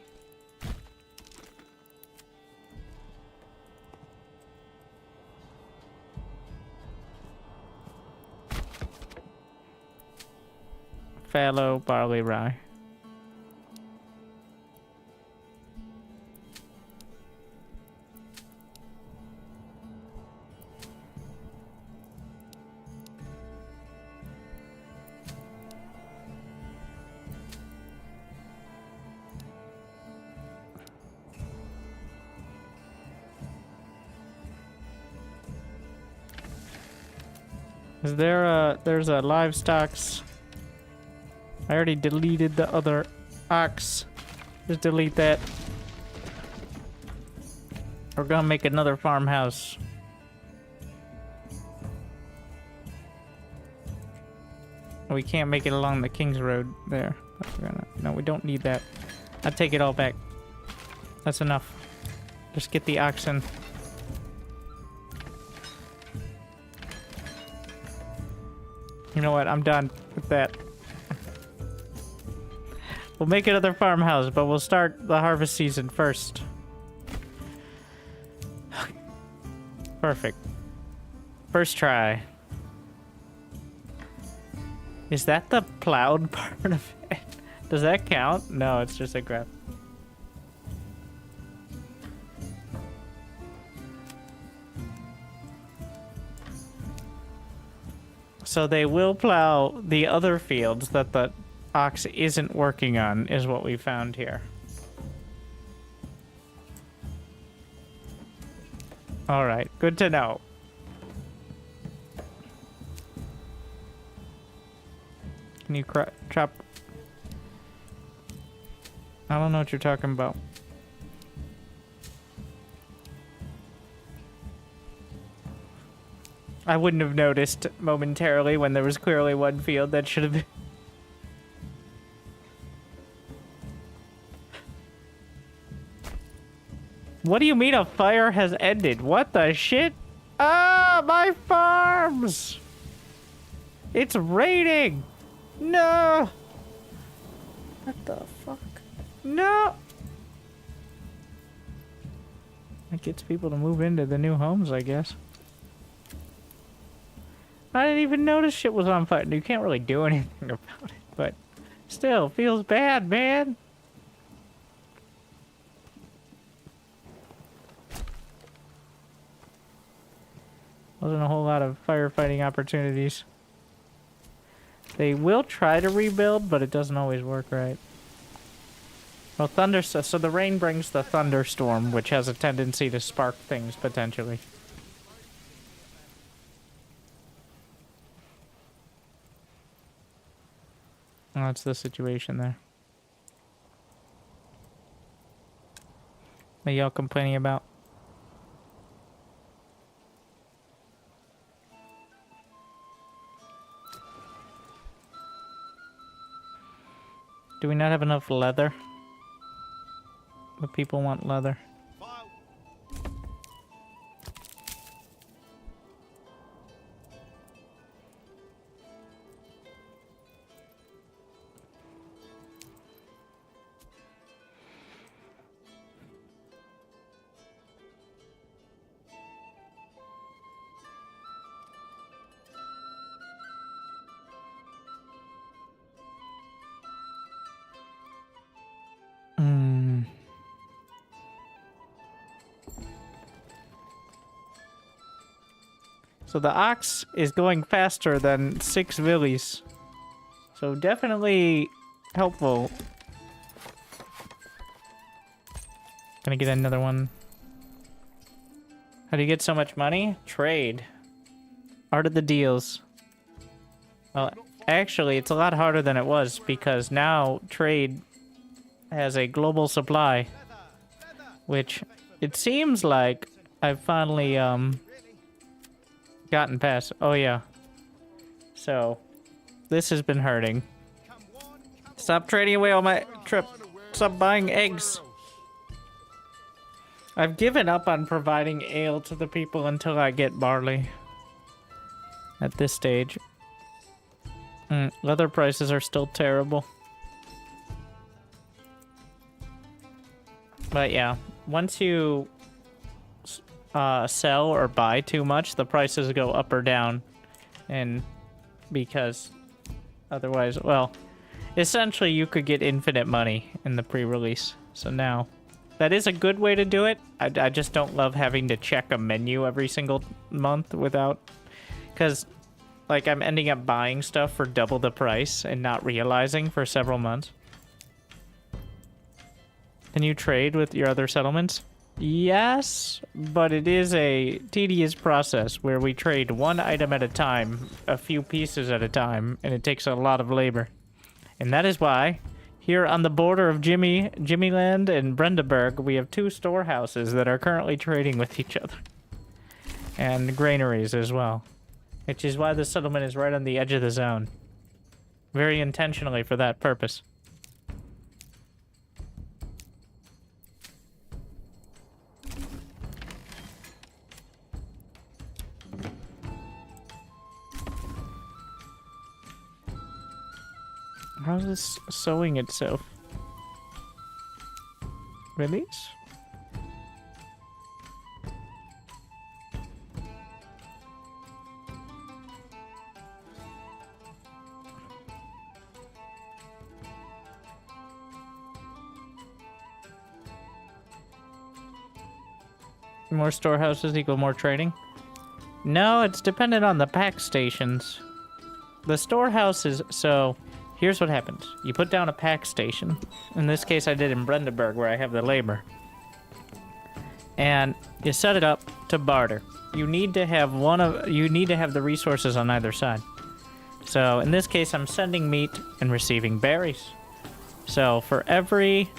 Fallow, barley, rye. Is there a... There's a livestocks... I already deleted the other ox. Just delete that. We're gonna make another farmhouse. We can't make it along the King's Road there. But we're gonna... No, we don't need that. I take it all back. That's enough. Just get the oxen. You know what? I'm done with that. We'll make another farmhouse, but we'll start the harvest season first. Perfect. First try. Is that the plowed part of it? Does that count? No, it's just a grab. So they will plow the other fields that the ox isn't working on, is what we found here. Alright, good to know. Can you chop? I don't know what you're talking about. I wouldn't have noticed momentarily when there was clearly one field that should have been. What do you mean a fire has ended? What the shit? Ah, my farms! It's raining! No! What the fuck? No! It gets people to move into the new homes, I guess. I didn't even notice shit was on fire. You can't really do anything about it, but still, feels bad, man. Wasn't a whole lot of firefighting opportunities. They will try to rebuild, but it doesn't always work right. Well, so the rain brings the thunderstorm, which has a tendency to spark things, potentially. Well, that's the situation there. What y'all complaining about? Do we not have enough leather? The people want leather. So the ox is going faster than 6 villies. So definitely helpful. Gonna get another one. How do you get so much money? Trade. Art of the deals. Well, actually, it's a lot harder than it was because now trade has a global supply. Which it seems like I've finally, gotten past. Oh, yeah. So, this has been hurting. Stop trading away all my trip. Stop buying eggs. I've given up on providing ale to the people until I get barley. At this stage. Leather prices are still terrible. But yeah, once you sell or buy too much, the prices go up or down. And because otherwise, well, essentially you could get infinite money in the pre-release. So now, that is a good way to do it. I just don't love having to check a menu every single month without... Because, like, I'm ending up buying stuff for double the price and not realizing for several months. Can you trade with your other settlements? Yes, but it is a tedious process where we trade one item at a time, a few pieces at a time, and it takes a lot of labor. And that is why, here on the border of Jimmyland and Brendaburg, we have 2 storehouses that are currently trading with each other. And granaries as well. Which is why the settlement is right on the edge of the zone. very intentionally for that purpose. How's this sewing itself? Release? More storehouses equal more trading? No, it's dependent on the pack stations. The storehouses, so here's what happens. You put down a pack station. In this case, I did in Brandenburg, where I have the labor. And you set it up to barter. You need to have the resources on either side. So in this case, I'm sending meat and receiving berries. So for every,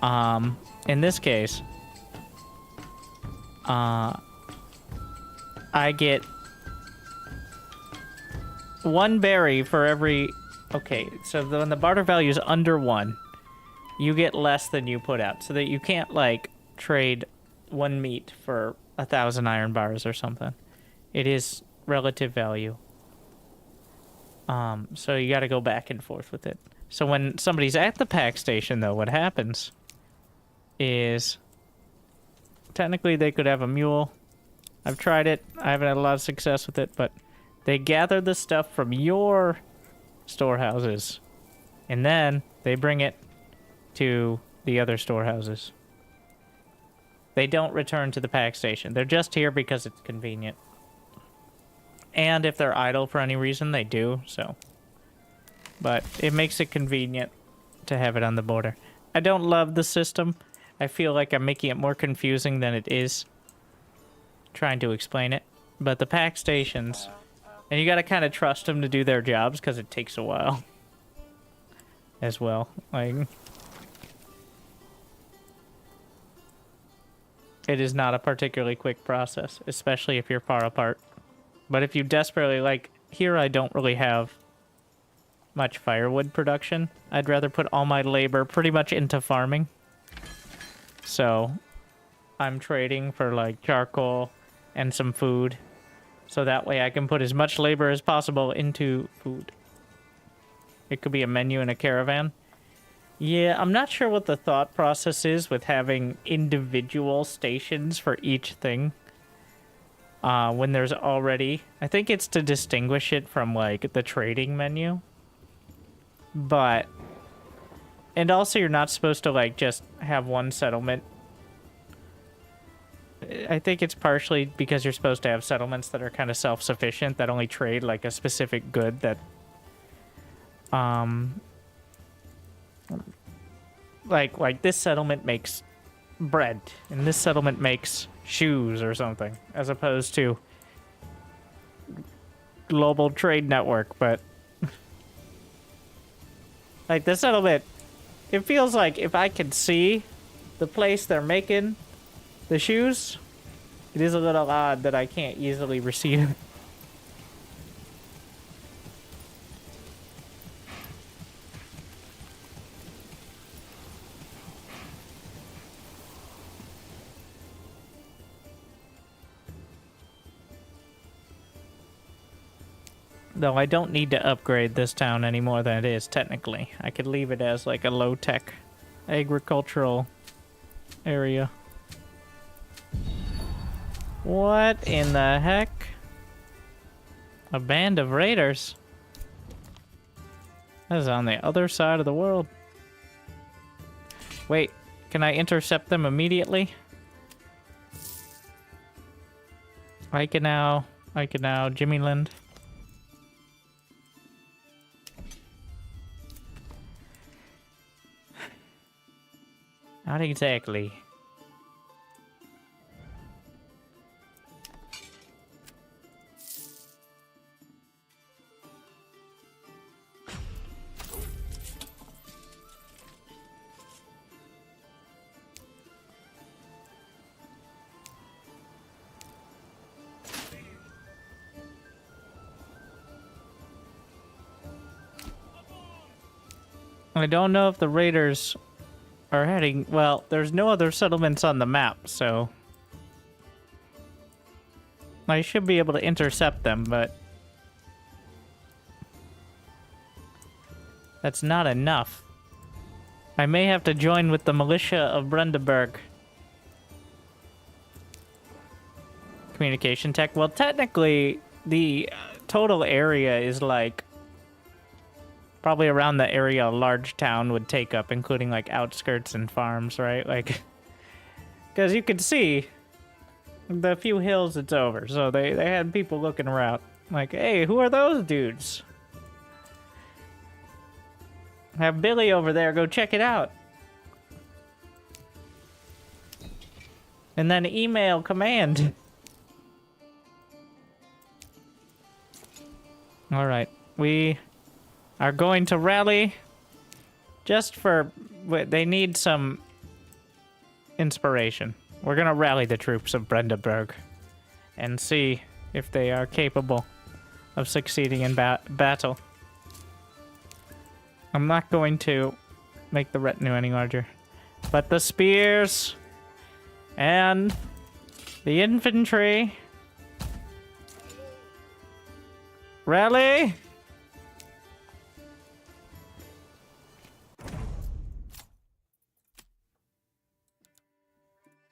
in this case, I get 1 berry for every... Okay, so when the barter value is under 1, you get less than you put out. So that you can't, like, trade 1 meat for 1,000 iron bars or something. It is relative value. So you gotta go back and forth with it. So when somebody's at the pack station, though, what happens is... Technically, they could have a mule. I've tried it. I haven't had a lot of success with it, but they gather the stuff from your storehouses, and then they bring it to the other storehouses. They don't return to the pack station. They're just here because it's convenient. And if they're idle for any reason, they do, so. But it makes it convenient to have it on the border. I don't love the system. I feel like I'm making it more confusing than it is. Trying to explain it. But the pack stations, and you gotta kind of trust them to do their jobs because it takes a while. As well. Like, it is not a particularly quick process, especially if you're far apart. But if you desperately, like, here I don't really have much firewood production. I'd rather put all my labor pretty much into farming. So, I'm trading for, like, charcoal and some food. So that way I can put as much labor as possible into food. It could be a menu in a caravan. Yeah, I'm not sure what the thought process is with having individual stations for each thing. When there's already... I think it's to distinguish it from, like, the trading menu. But... And also, you're not supposed to, like, just have one settlement. I think it's partially because you're supposed to have settlements that are kind of self-sufficient, that only trade, like, a specific good that... Like this settlement makes bread, and this settlement makes shoes or something, as opposed to global trade network, but... Like, the settlement... It feels like if I can see the place they're making the shoes, it is a little odd that I can't easily receive. Though I don't need to upgrade this town any more than it is, technically. I could leave it as, like, a low-tech agricultural area. What in the heck? A band of raiders? That is on the other side of the world. Wait, can I intercept them immediately? I can now, Jimmy Lind. Not exactly. I don't know if the raiders are heading... Well, there's no other settlements on the map, so... I should be able to intercept them, but... That's not enough. I may have to join with the militia of Brandenburg. Communication tech. Well, technically, the total area is like... Probably around the area a large town would take up, including like outskirts and farms, right? Like... Because you can see... The few hills it's over, so they had people looking around. Like, hey, who are those dudes? Have Billy over there go check it out. And then email command. Alright, we are going to rally just for... They need some inspiration. We're gonna rally the troops of Brandenburg and see if they are capable of succeeding in battle. I'm not going to make the retinue any larger, but the spears and the infantry. Rally!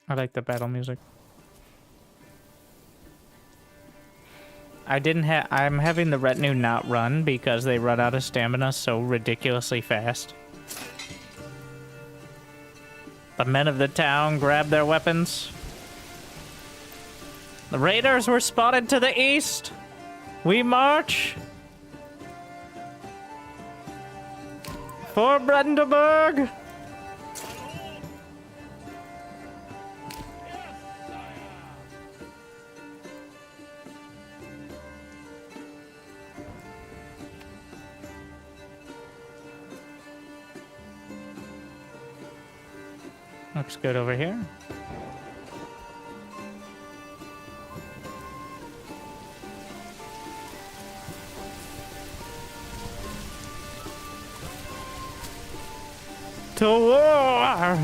I like the battle music. I'm having the retinue not run because they run out of stamina so ridiculously fast. The men of the town grab their weapons. The raiders were spotted to the east. We march for Brandenburg. Looks good over here. To war!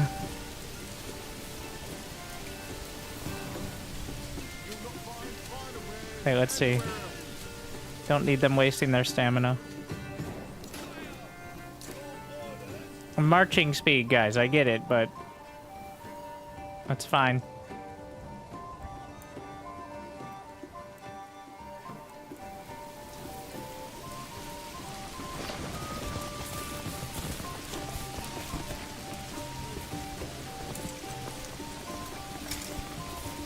Hey, let's see. Don't need them wasting their stamina. Marching speed, guys, I get it, but... That's fine.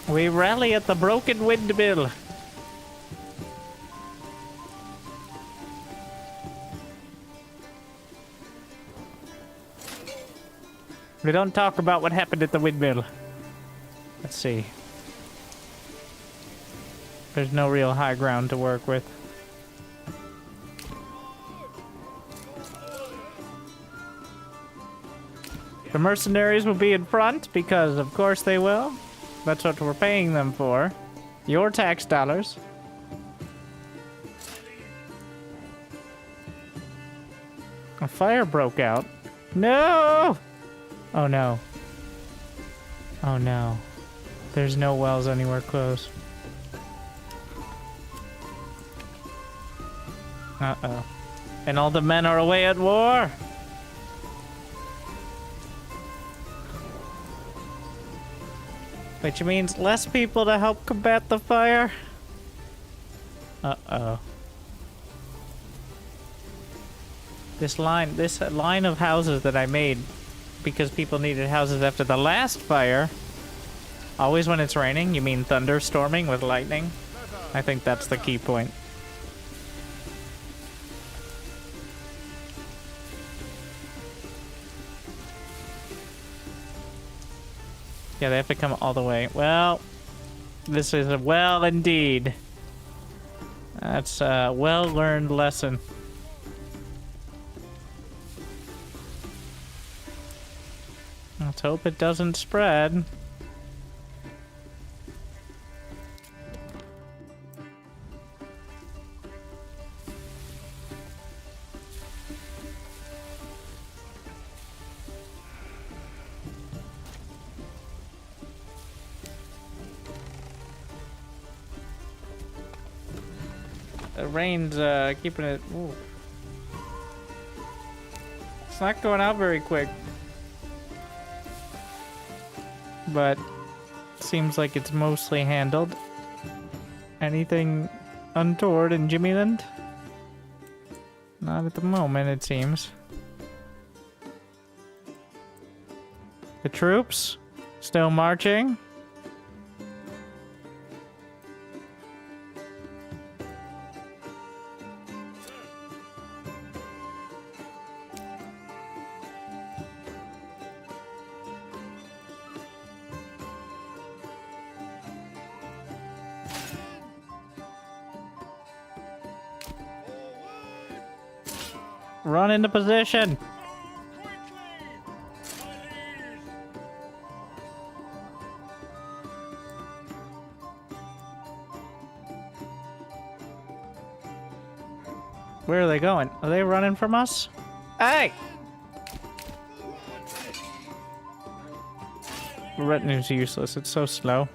We rally at the broken windmill. We don't talk about what happened at the windmill. Let's see. There's no real high ground to work with. The mercenaries will be in front because, of course, they will. That's what we're paying them for. Your tax dollars. A fire broke out. No! Oh no. Oh no. There's no wells anywhere close. Uh-oh. And all the men are away at war! Which means less people to help combat the fire? Uh-oh. This line of houses that I made because people needed houses after the last fire. Always when it's raining, you mean thunderstorming with lightning? I think that's the key point. Yeah, they have to come all the way. Well, this is a well indeed. That's a well-learned lesson. Let's hope it doesn't spread. The rain's keeping it. Ooh. It's not going out very quick. But seems like it's mostly handled. Anything untoward in Jimmyland? Not at the moment, it seems. The troops still marching. Run into position. Where are they going? Are they running from us? Hey! Retinue's useless. It's so slow.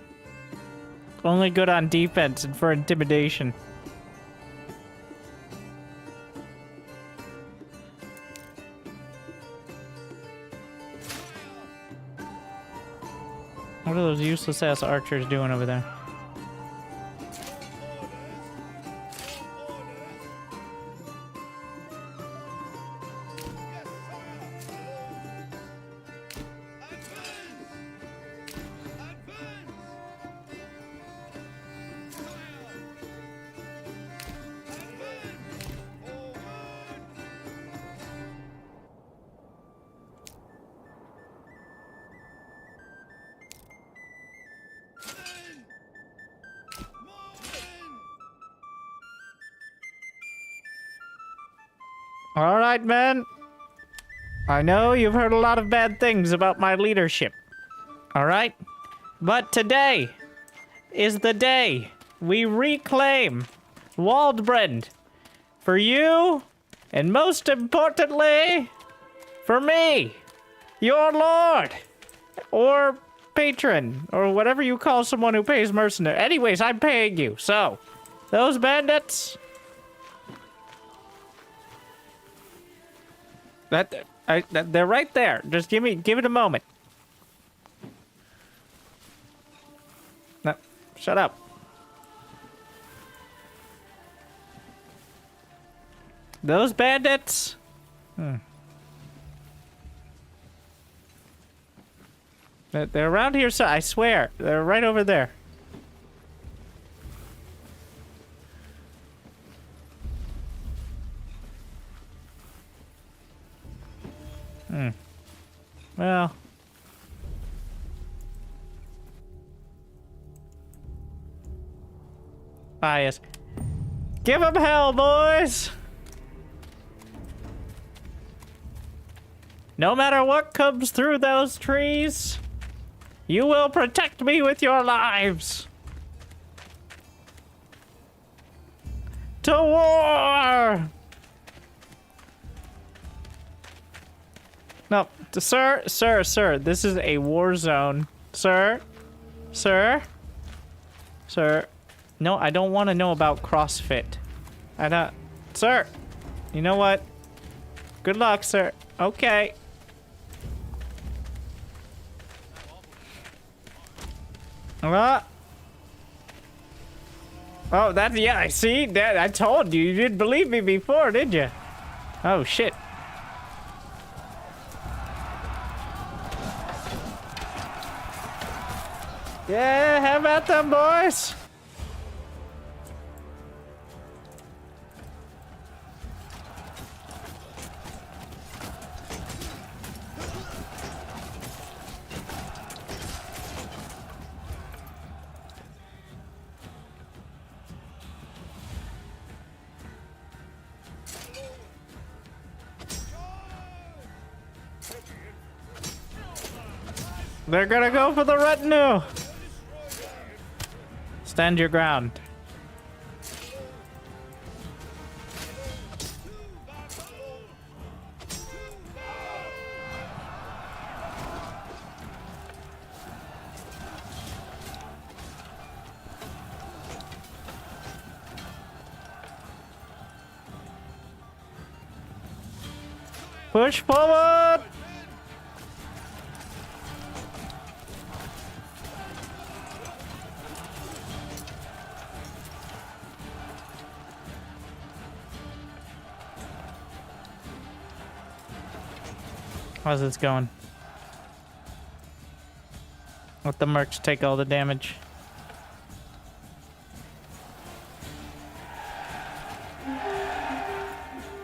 Only good on defense and for intimidation. What are those useless ass archers doing over there? All right, men. I know you've heard a lot of bad things about my leadership. All right? But today is the day we reclaim Waldbrand for you, and most importantly, for me, your lord, or patron, or whatever you call someone who pays mercenary. Anyways, I'm paying you, so those bandits... they're right there. Just give it a moment. No, shut up. Those bandits. They're around here, so I swear they're right over there. Well. Ah, yes. Give them hell, boys! No matter what comes through those trees, you will protect me with your lives! To war! No, sir, this is a war zone. Sir. No, I don't want to know about CrossFit. I don't... Sir! You know what? Good luck, sir. Okay. Oh, that's... Yeah, I see. That, I told you. You didn't believe me before, did you? Oh, shit. Yeah, how about them, boys? They're gonna go for the retinue. Stand your ground. Push forward! How's this going? Let the mercs take all the damage.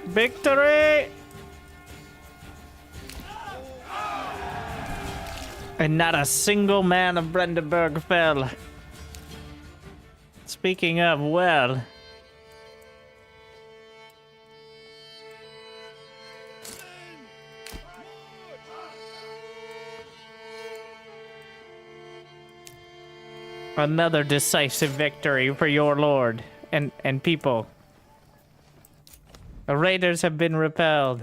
Victory! And not a single man of Brandenburg fell. Speaking of, well... Another decisive victory for your lord and people. The raiders have been repelled.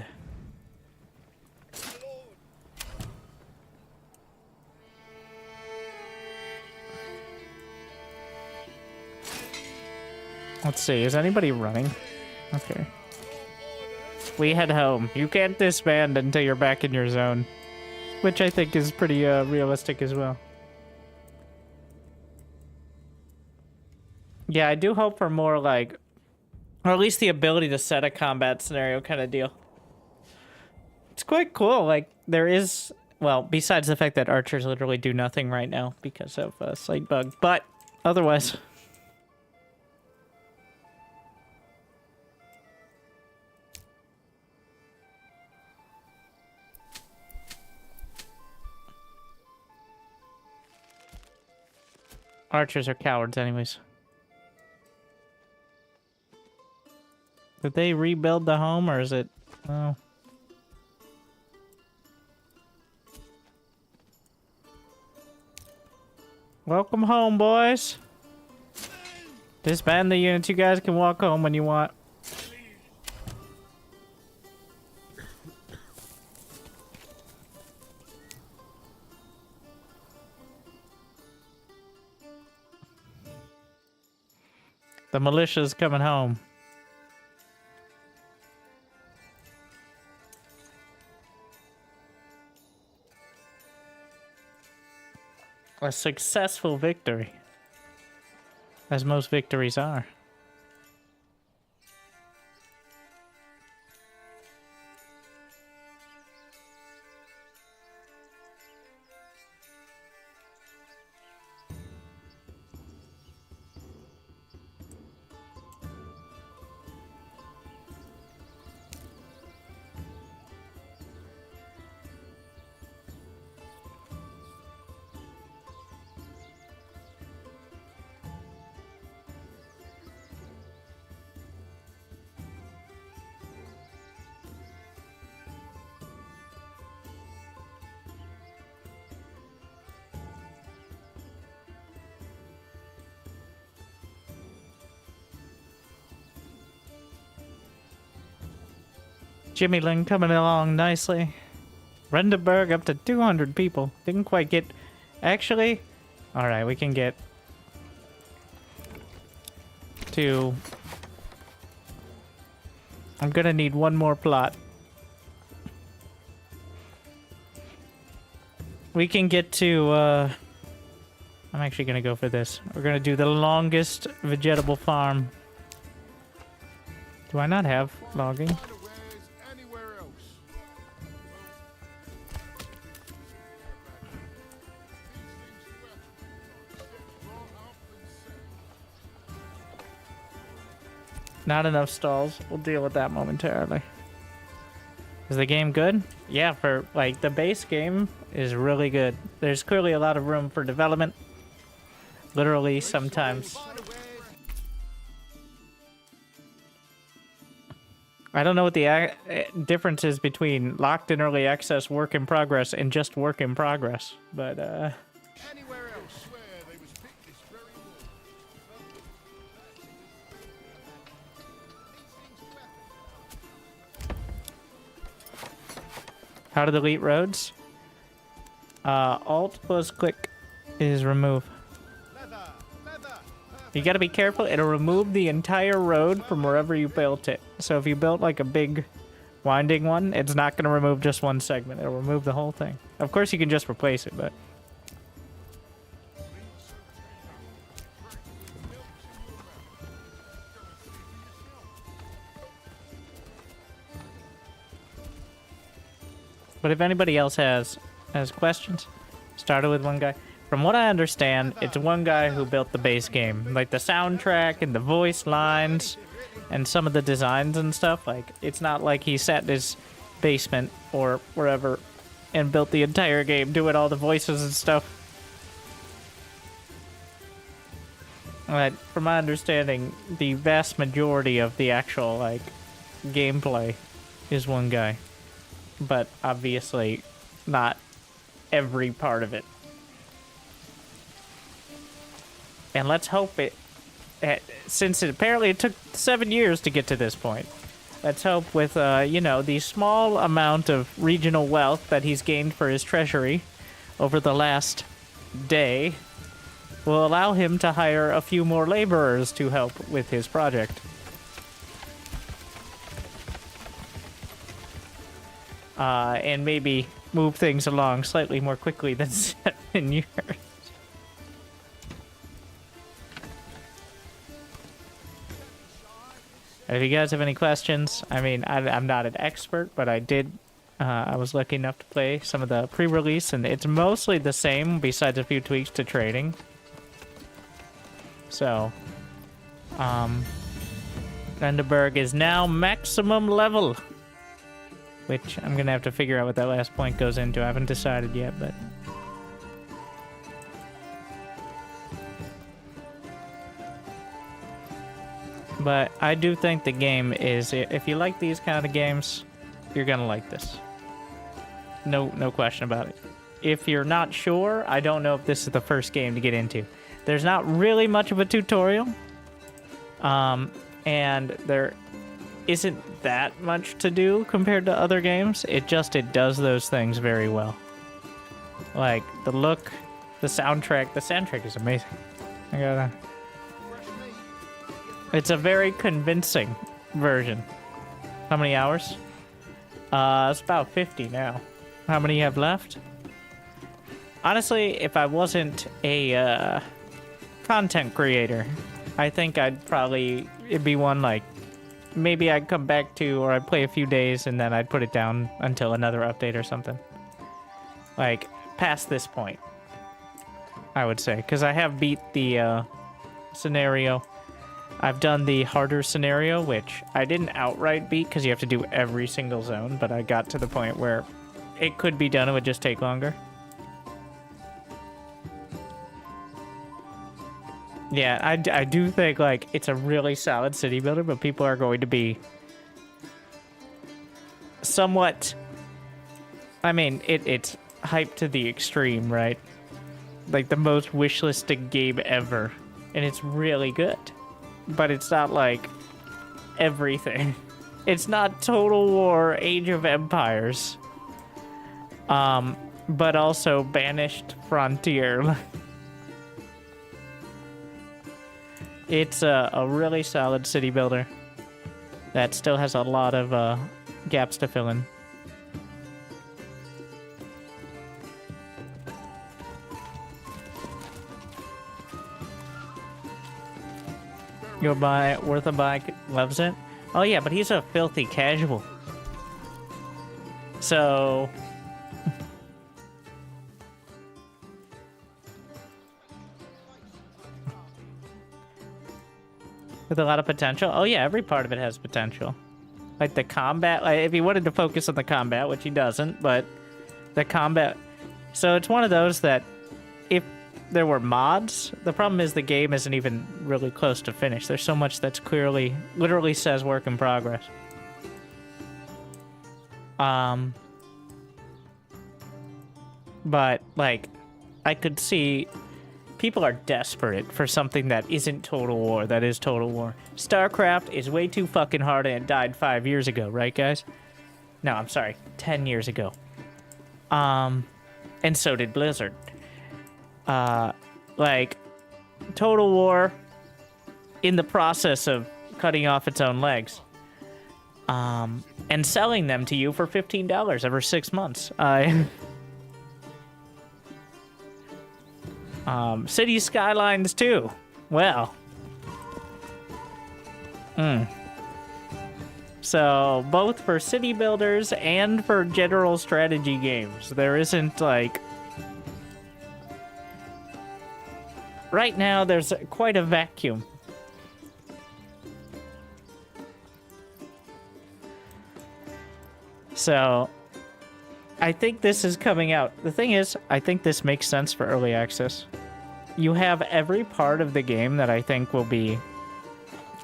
Let's see, is anybody running? Okay. We head home. You can't disband until you're back in your zone. Which I think is pretty realistic as well. Yeah, I do hope for more like, or at least the ability to set a combat scenario kind of deal. It's quite cool. Like there is, well, besides the fact that archers literally do nothing right now because of a slight bug, but otherwise. Archers are cowards anyways. Did they rebuild the home, or is it... Oh. Welcome home, boys. Disband the units. You guys can walk home when you want. The militia's coming home. A successful victory, as most victories are. Jimmy Lynn coming along nicely. Brandenburg up to 200 people. Didn't quite get... Actually... Alright, we can get... to... I'm gonna need one more plot. We can get to, I'm actually gonna go for this. We're gonna do the longest vegetable farm. Do I not have logging? Not enough stalls. We'll deal with that momentarily. Is the game good? Yeah, for like the base game is really good. There's clearly a lot of room for development. Literally sometimes. I don't know what the difference is between locked in early access work in progress and just work in progress, but
Anywhere else, swear they was picked this very
how to delete roads? Alt plus click is remove. You gotta be careful, it'll remove the entire road from wherever you built it. So if you built like a big winding one, it's not going to remove just one segment. It'll remove the whole thing. Of course, you can just replace it, but... But if anybody else has questions, started with one guy. From what I understand, it's one guy who built the base game. Like the soundtrack and the voice lines and some of the designs and stuff. Like, it's not like he sat in his basement or wherever and built the entire game, doing all the voices and stuff. But from my understanding, the vast majority of the actual, like, gameplay is one guy. But obviously not every part of it. And let's hope since apparently it took 7 years to get to this point, let's hope with, you know, the small amount of regional wealth that he's gained for his treasury over the last day will allow him to hire a few more laborers to help with his project. And maybe move things along slightly more quickly than 7 years. If you guys have any questions, I mean, I'm not an expert, but I was lucky enough to play some of the pre-release, and it's mostly the same, besides a few tweaks to trading. So, Vandenberg is now maximum level. Which I'm gonna have to figure out what that last point goes into. I haven't decided yet, but... But I do think the game is... If you like these kind of games, you're gonna like this. No question about it. If you're not sure, I don't know if this is the first game to get into. There's not really much of a tutorial. And there isn't that much to do compared to other games. It does those things very well. Like, the look, the soundtrack. The soundtrack is amazing. It's a very convincing version. How many hours? It's about 50 now. How many you have left? Honestly, if I wasn't a content creator, I think it'd be one like, maybe I'd come back to, or I'd play a few days and then I'd put it down until another update or something. Like, past this point, I would say. Because I have beat the scenario. I've done the harder scenario, which I didn't outright beat because you have to do every single zone, but I got to the point where it could be done, it would just take longer. Yeah, I do think, like, it's a really solid city builder, but people are going to be somewhat... I mean, it's hyped to the extreme, right? Like, the most wishlisted game ever. And it's really good. But it's not, like, everything. It's not Total War, Age of Empires. But also Banished Frontier. It's a really solid city builder that still has a lot of gaps to fill in. You'll buy it, worth a buy, loves it. Oh yeah, but he's a filthy casual. So... with a lot of potential. Oh yeah, every part of it has potential. Like the combat, like if he wanted to focus on the combat, which he doesn't, but the combat... So it's one of those that if there were mods, the problem is the game isn't even really close to finish. There's so much that's clearly, literally says work in progress. But, like, I could see... people are desperate for something that isn't Total War, that is Total War. StarCraft is way too fucking hard and it died 5 years ago, right, guys? No, I'm sorry, 10 years ago. And so did Blizzard. Like, Total War, in the process of cutting off its own legs, and selling them to you for $15 every 6 months. City Skylines 2. Well. So, both for city builders and for general strategy games, there isn't, like... Right now, there's quite a vacuum. So, I think this is coming out. The thing is, I think this makes sense for early access. You have every part of the game that I think will be...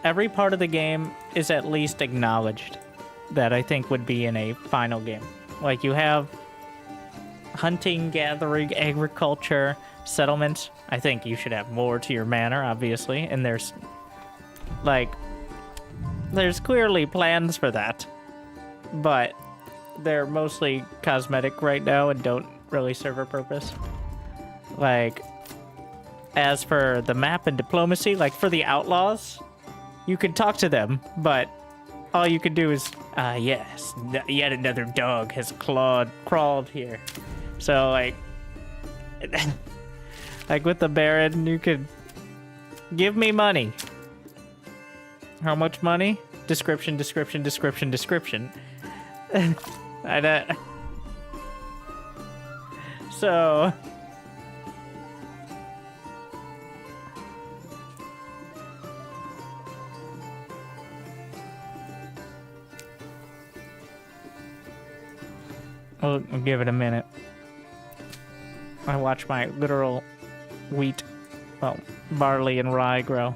Every part of the game is at least acknowledged that I think would be in a final game. Like, you have hunting, gathering, agriculture, settlements. I think you should have more to your manor, obviously. And there's, like, there's clearly plans for that. But they're mostly cosmetic right now and don't really serve a purpose. Like, as for the map and diplomacy, like, for the outlaws... You can talk to them, but all you can do is, yes, yet another dog has crawled here. So, like, like with the Baron, you could give me money. How much money? Description, description, description, description. So... I'll give it a minute. I watch my literal wheat, well, barley and rye grow.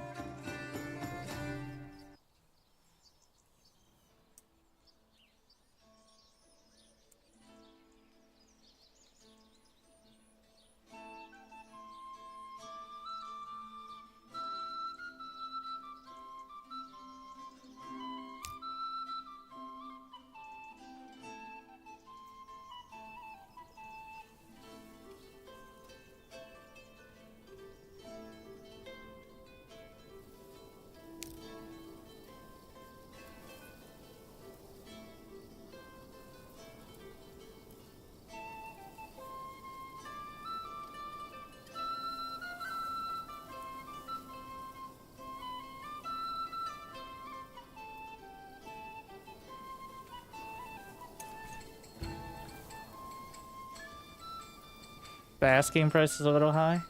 The asking price is a little high?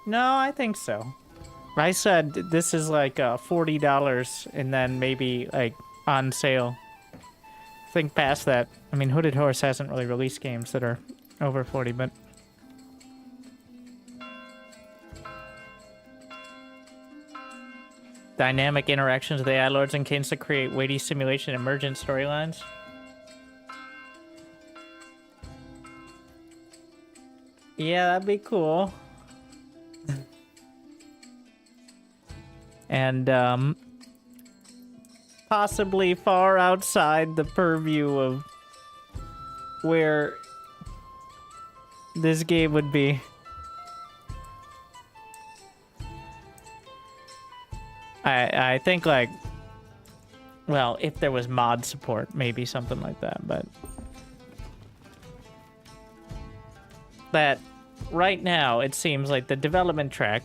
No, I think so. I said this is like $40 and then maybe like on sale. I think past that, I mean, Hooded Horse hasn't really released games that are over 40, but... Dynamic interactions with AI Lords and Kings to create weighty simulation emergent storylines. Yeah, that'd be cool. And, possibly far outside the purview of where this game would be. I think, like, well, if there was mod support, maybe something like that, but... That right now, it seems like the development track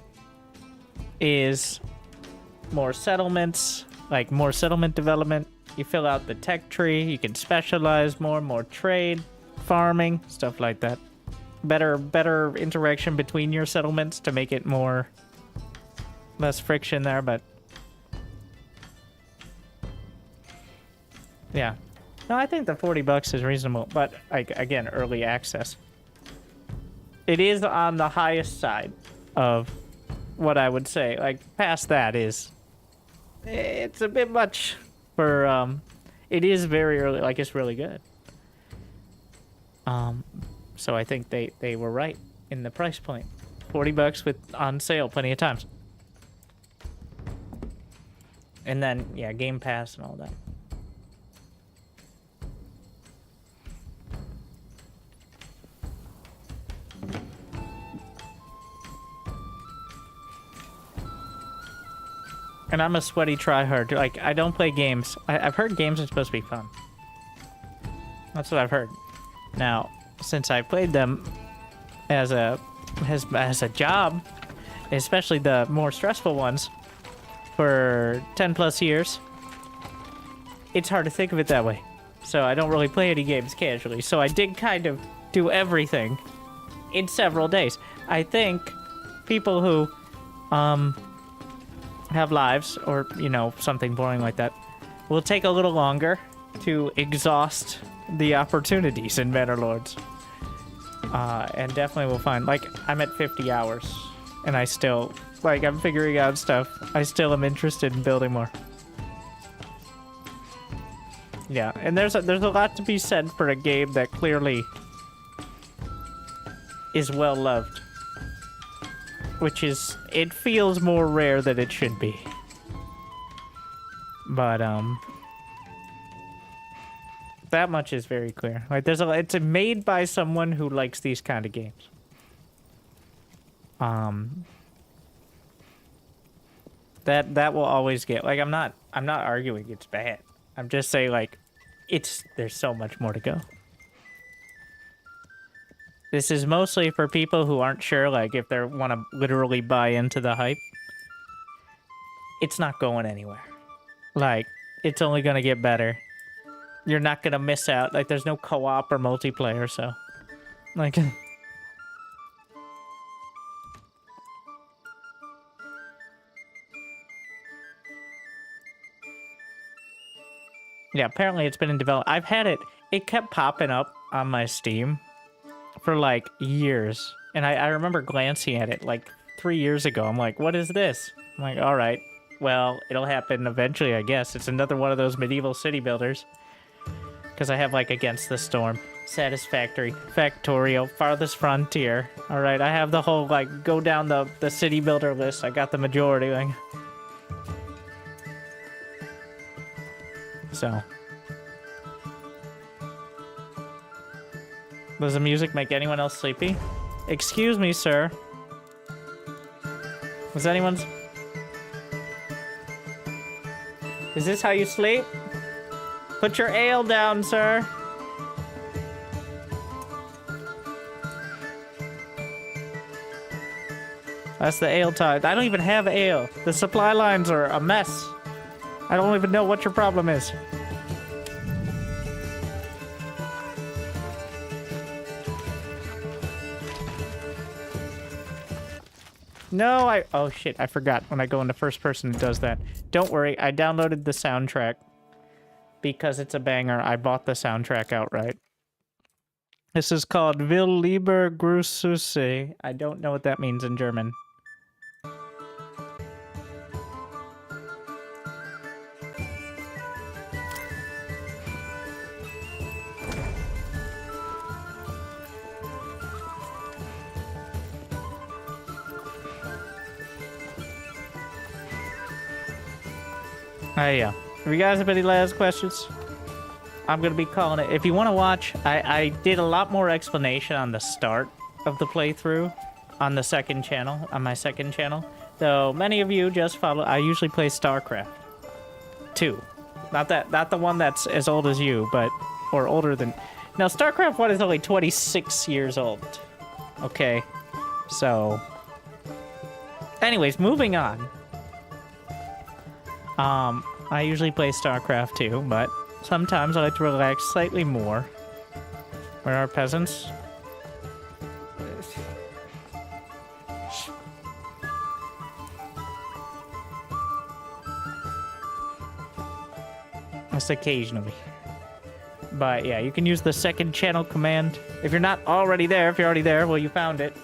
is more settlements, like more settlement development. You fill out the tech tree, you can specialize more trade, farming, stuff like that. Better interaction between your settlements to make it more, less friction there, but yeah. No, I think the $40 is reasonable, but like, again, early access. It is on the highest side of what I would say. Like, past that is... It's a bit much for... It is very early. Like, it's really good. So I think they were right in the price point. $40 with on sale plenty of times. And then, yeah, Game Pass and all that. And I'm a sweaty tryhard. Like, I don't play games. I've heard games are supposed to be fun. That's what I've heard. Now, since I played them as a job, especially the more stressful ones, for 10 plus years, it's hard to think of it that way. So I don't really play any games casually. So I did kind of do everything in several days. I think people who have lives or, you know, something boring like that will take a little longer to exhaust the opportunities in Manor Lords. And definitely will find, like, I'm at 50 hours and I still, like, I'm figuring out stuff. I still am interested in building more. Yeah, and there's a lot to be said for a game that clearly is well loved. Which is, it feels more rare than it should be. But, that much is very clear. Like, it's made by someone who likes these kind of games. That will always get, like, I'm not arguing it's bad. I'm just saying, like, there's so much more to go. This is mostly for people who aren't sure, like, if they want to literally buy into the hype. It's not going anywhere. Like, it's only going to get better. You're not going to miss out. Like, there's no co-op or multiplayer, so... Like... Yeah, apparently it's been in development. I've had it. It kept popping up on my Steam for, like, years. And I remember glancing at it, like, 3 years ago. I'm like, what is this? I'm like, alright. Well, it'll happen eventually, I guess. It's another one of those medieval city builders. Because I have, like, Against the Storm, Satisfactory, Factorial, Farthest Frontier. Alright, I have the whole, like, go down the city builder list. I got the majority, like... So... Does the music make anyone else sleepy? Excuse me, sir. Was anyone's... Is this how you sleep? Put your ale down, sir. That's the ale tide. I don't even have ale. The supply lines are a mess. I don't even know what your problem is. No, oh shit, I forgot. When I go into first person, it does that. Don't worry, I downloaded the soundtrack. Because it's a banger, I bought the soundtrack outright. This is called Will lieber Grüße. I don't know what that means in German. Yeah. If you guys have any last questions, I'm going to be calling it. If you want to watch, I did a lot more explanation on the start of the playthrough on the second channel, on my second channel. So many of you just follow. I usually play StarCraft 2. Not the one that's as old as you, but, or older than. Now, StarCraft 1 is only 26 years old. Okay. So, anyways, moving on. I usually play StarCraft 2, but sometimes I like to relax slightly more. Where are peasants? Just occasionally. But yeah, you can use the second channel command. If you're not already there, if you're already there, well, you found it.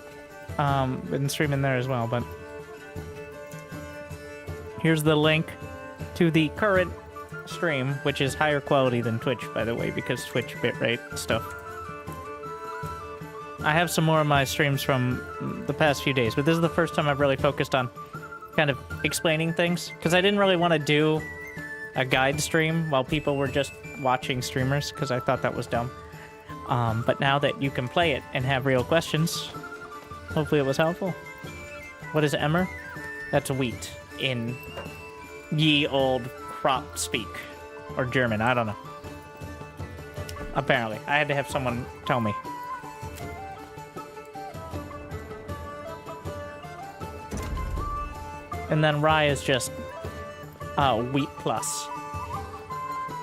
Been streaming there as well, but... Here's the link to the current stream, which is higher quality than Twitch, by the way, because Twitch bitrate stuff. I have some more of my streams from the past few days, but this is the first time I've really focused on kind of explaining things, because I didn't really want to do a guide stream while people were just watching streamers, because I thought that was dumb. But now that you can play it and have real questions, hopefully it was helpful. What is emmer? That's wheat in ye old crop speak. Or German, I don't know. Apparently. I had to have someone tell me. And then rye is just wheat plus,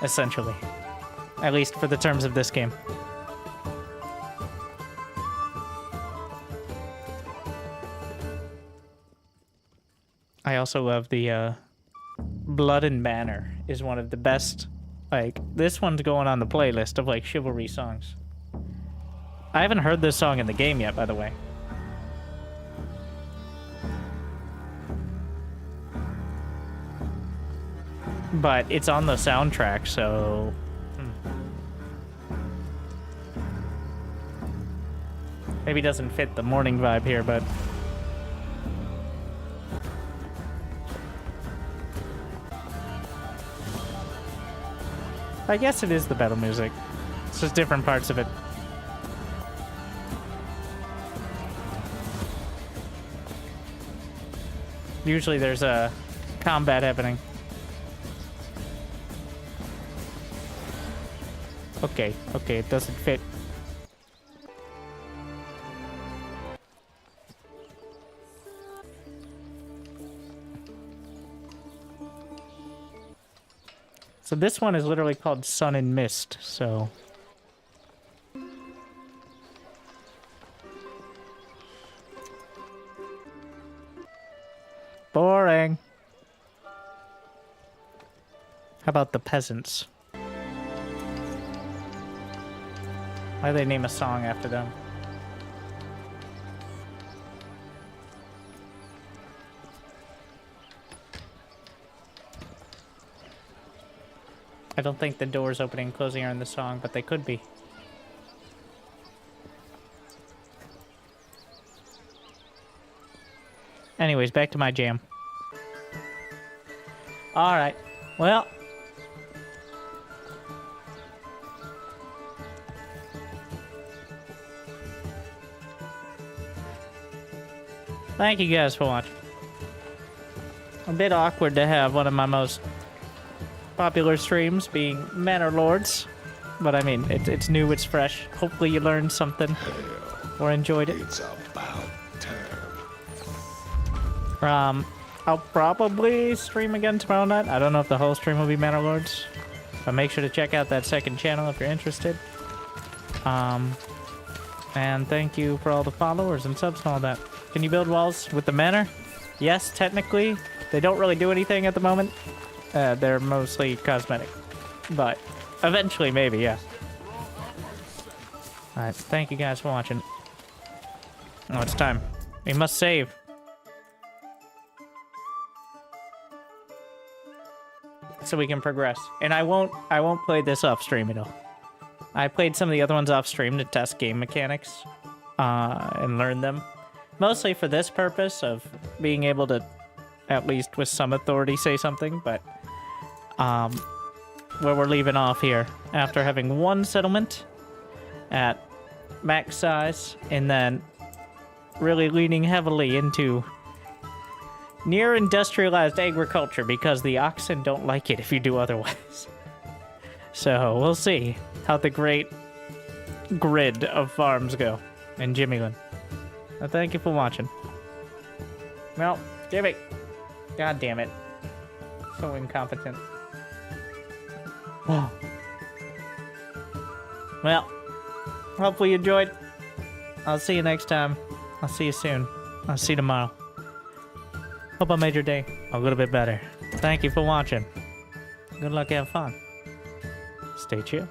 essentially. At least for the terms of this game. I also love the Blood and Manor is one of the best. Like, this one's going on the playlist of like chivalry songs. I haven't heard this song in the game yet, by the way. But it's on the soundtrack, so... Maybe doesn't fit the morning vibe here, but... I guess it is the battle music. It's just different parts of it. Usually there's a combat happening. Okay, it doesn't fit. So this one is literally called Sun and Mist, so... Boring. How about the peasants? Why do they name a song after them? I don't think the doors opening and closing are in the song, but they could be. Anyways, back to my jam. Alright, well... Thank you guys for watching. A bit awkward to have one of my most popular streams being Manor Lords, but I mean, it's new, it's fresh. Hopefully you learned something or enjoyed it.
It's about time.
I'll probably stream again tomorrow night. I don't know if the whole stream will be Manor Lords, but make sure to check out that second channel if you're interested. And thank you for all the followers and subs and all that. Can you build walls with the manor? Yes, technically. They don't really do anything at the moment. They're mostly cosmetic. But eventually, maybe, yeah. Alright, thank you guys for watching. Oh, it's time. We must save. So we can progress. And I won't play this off stream at all. I played some of the other ones off stream to test game mechanics and learn them. Mostly for this purpose of being able to, at least with some authority, say something, but where we're leaving off here after having one settlement at max size and then really leaning heavily into near industrialized agriculture because the oxen don't like it if you do otherwise. So we'll see how the great grid of farms go in Jimmyland. Well, thank you for watching. Well, Jimmy. God damn it. So incompetent. Well, hopefully you enjoyed. I'll see you next time. I'll see you soon. I'll see you tomorrow. Hope I made your day a little bit better. Thank you for watching. Good luck, have fun. Stay chill.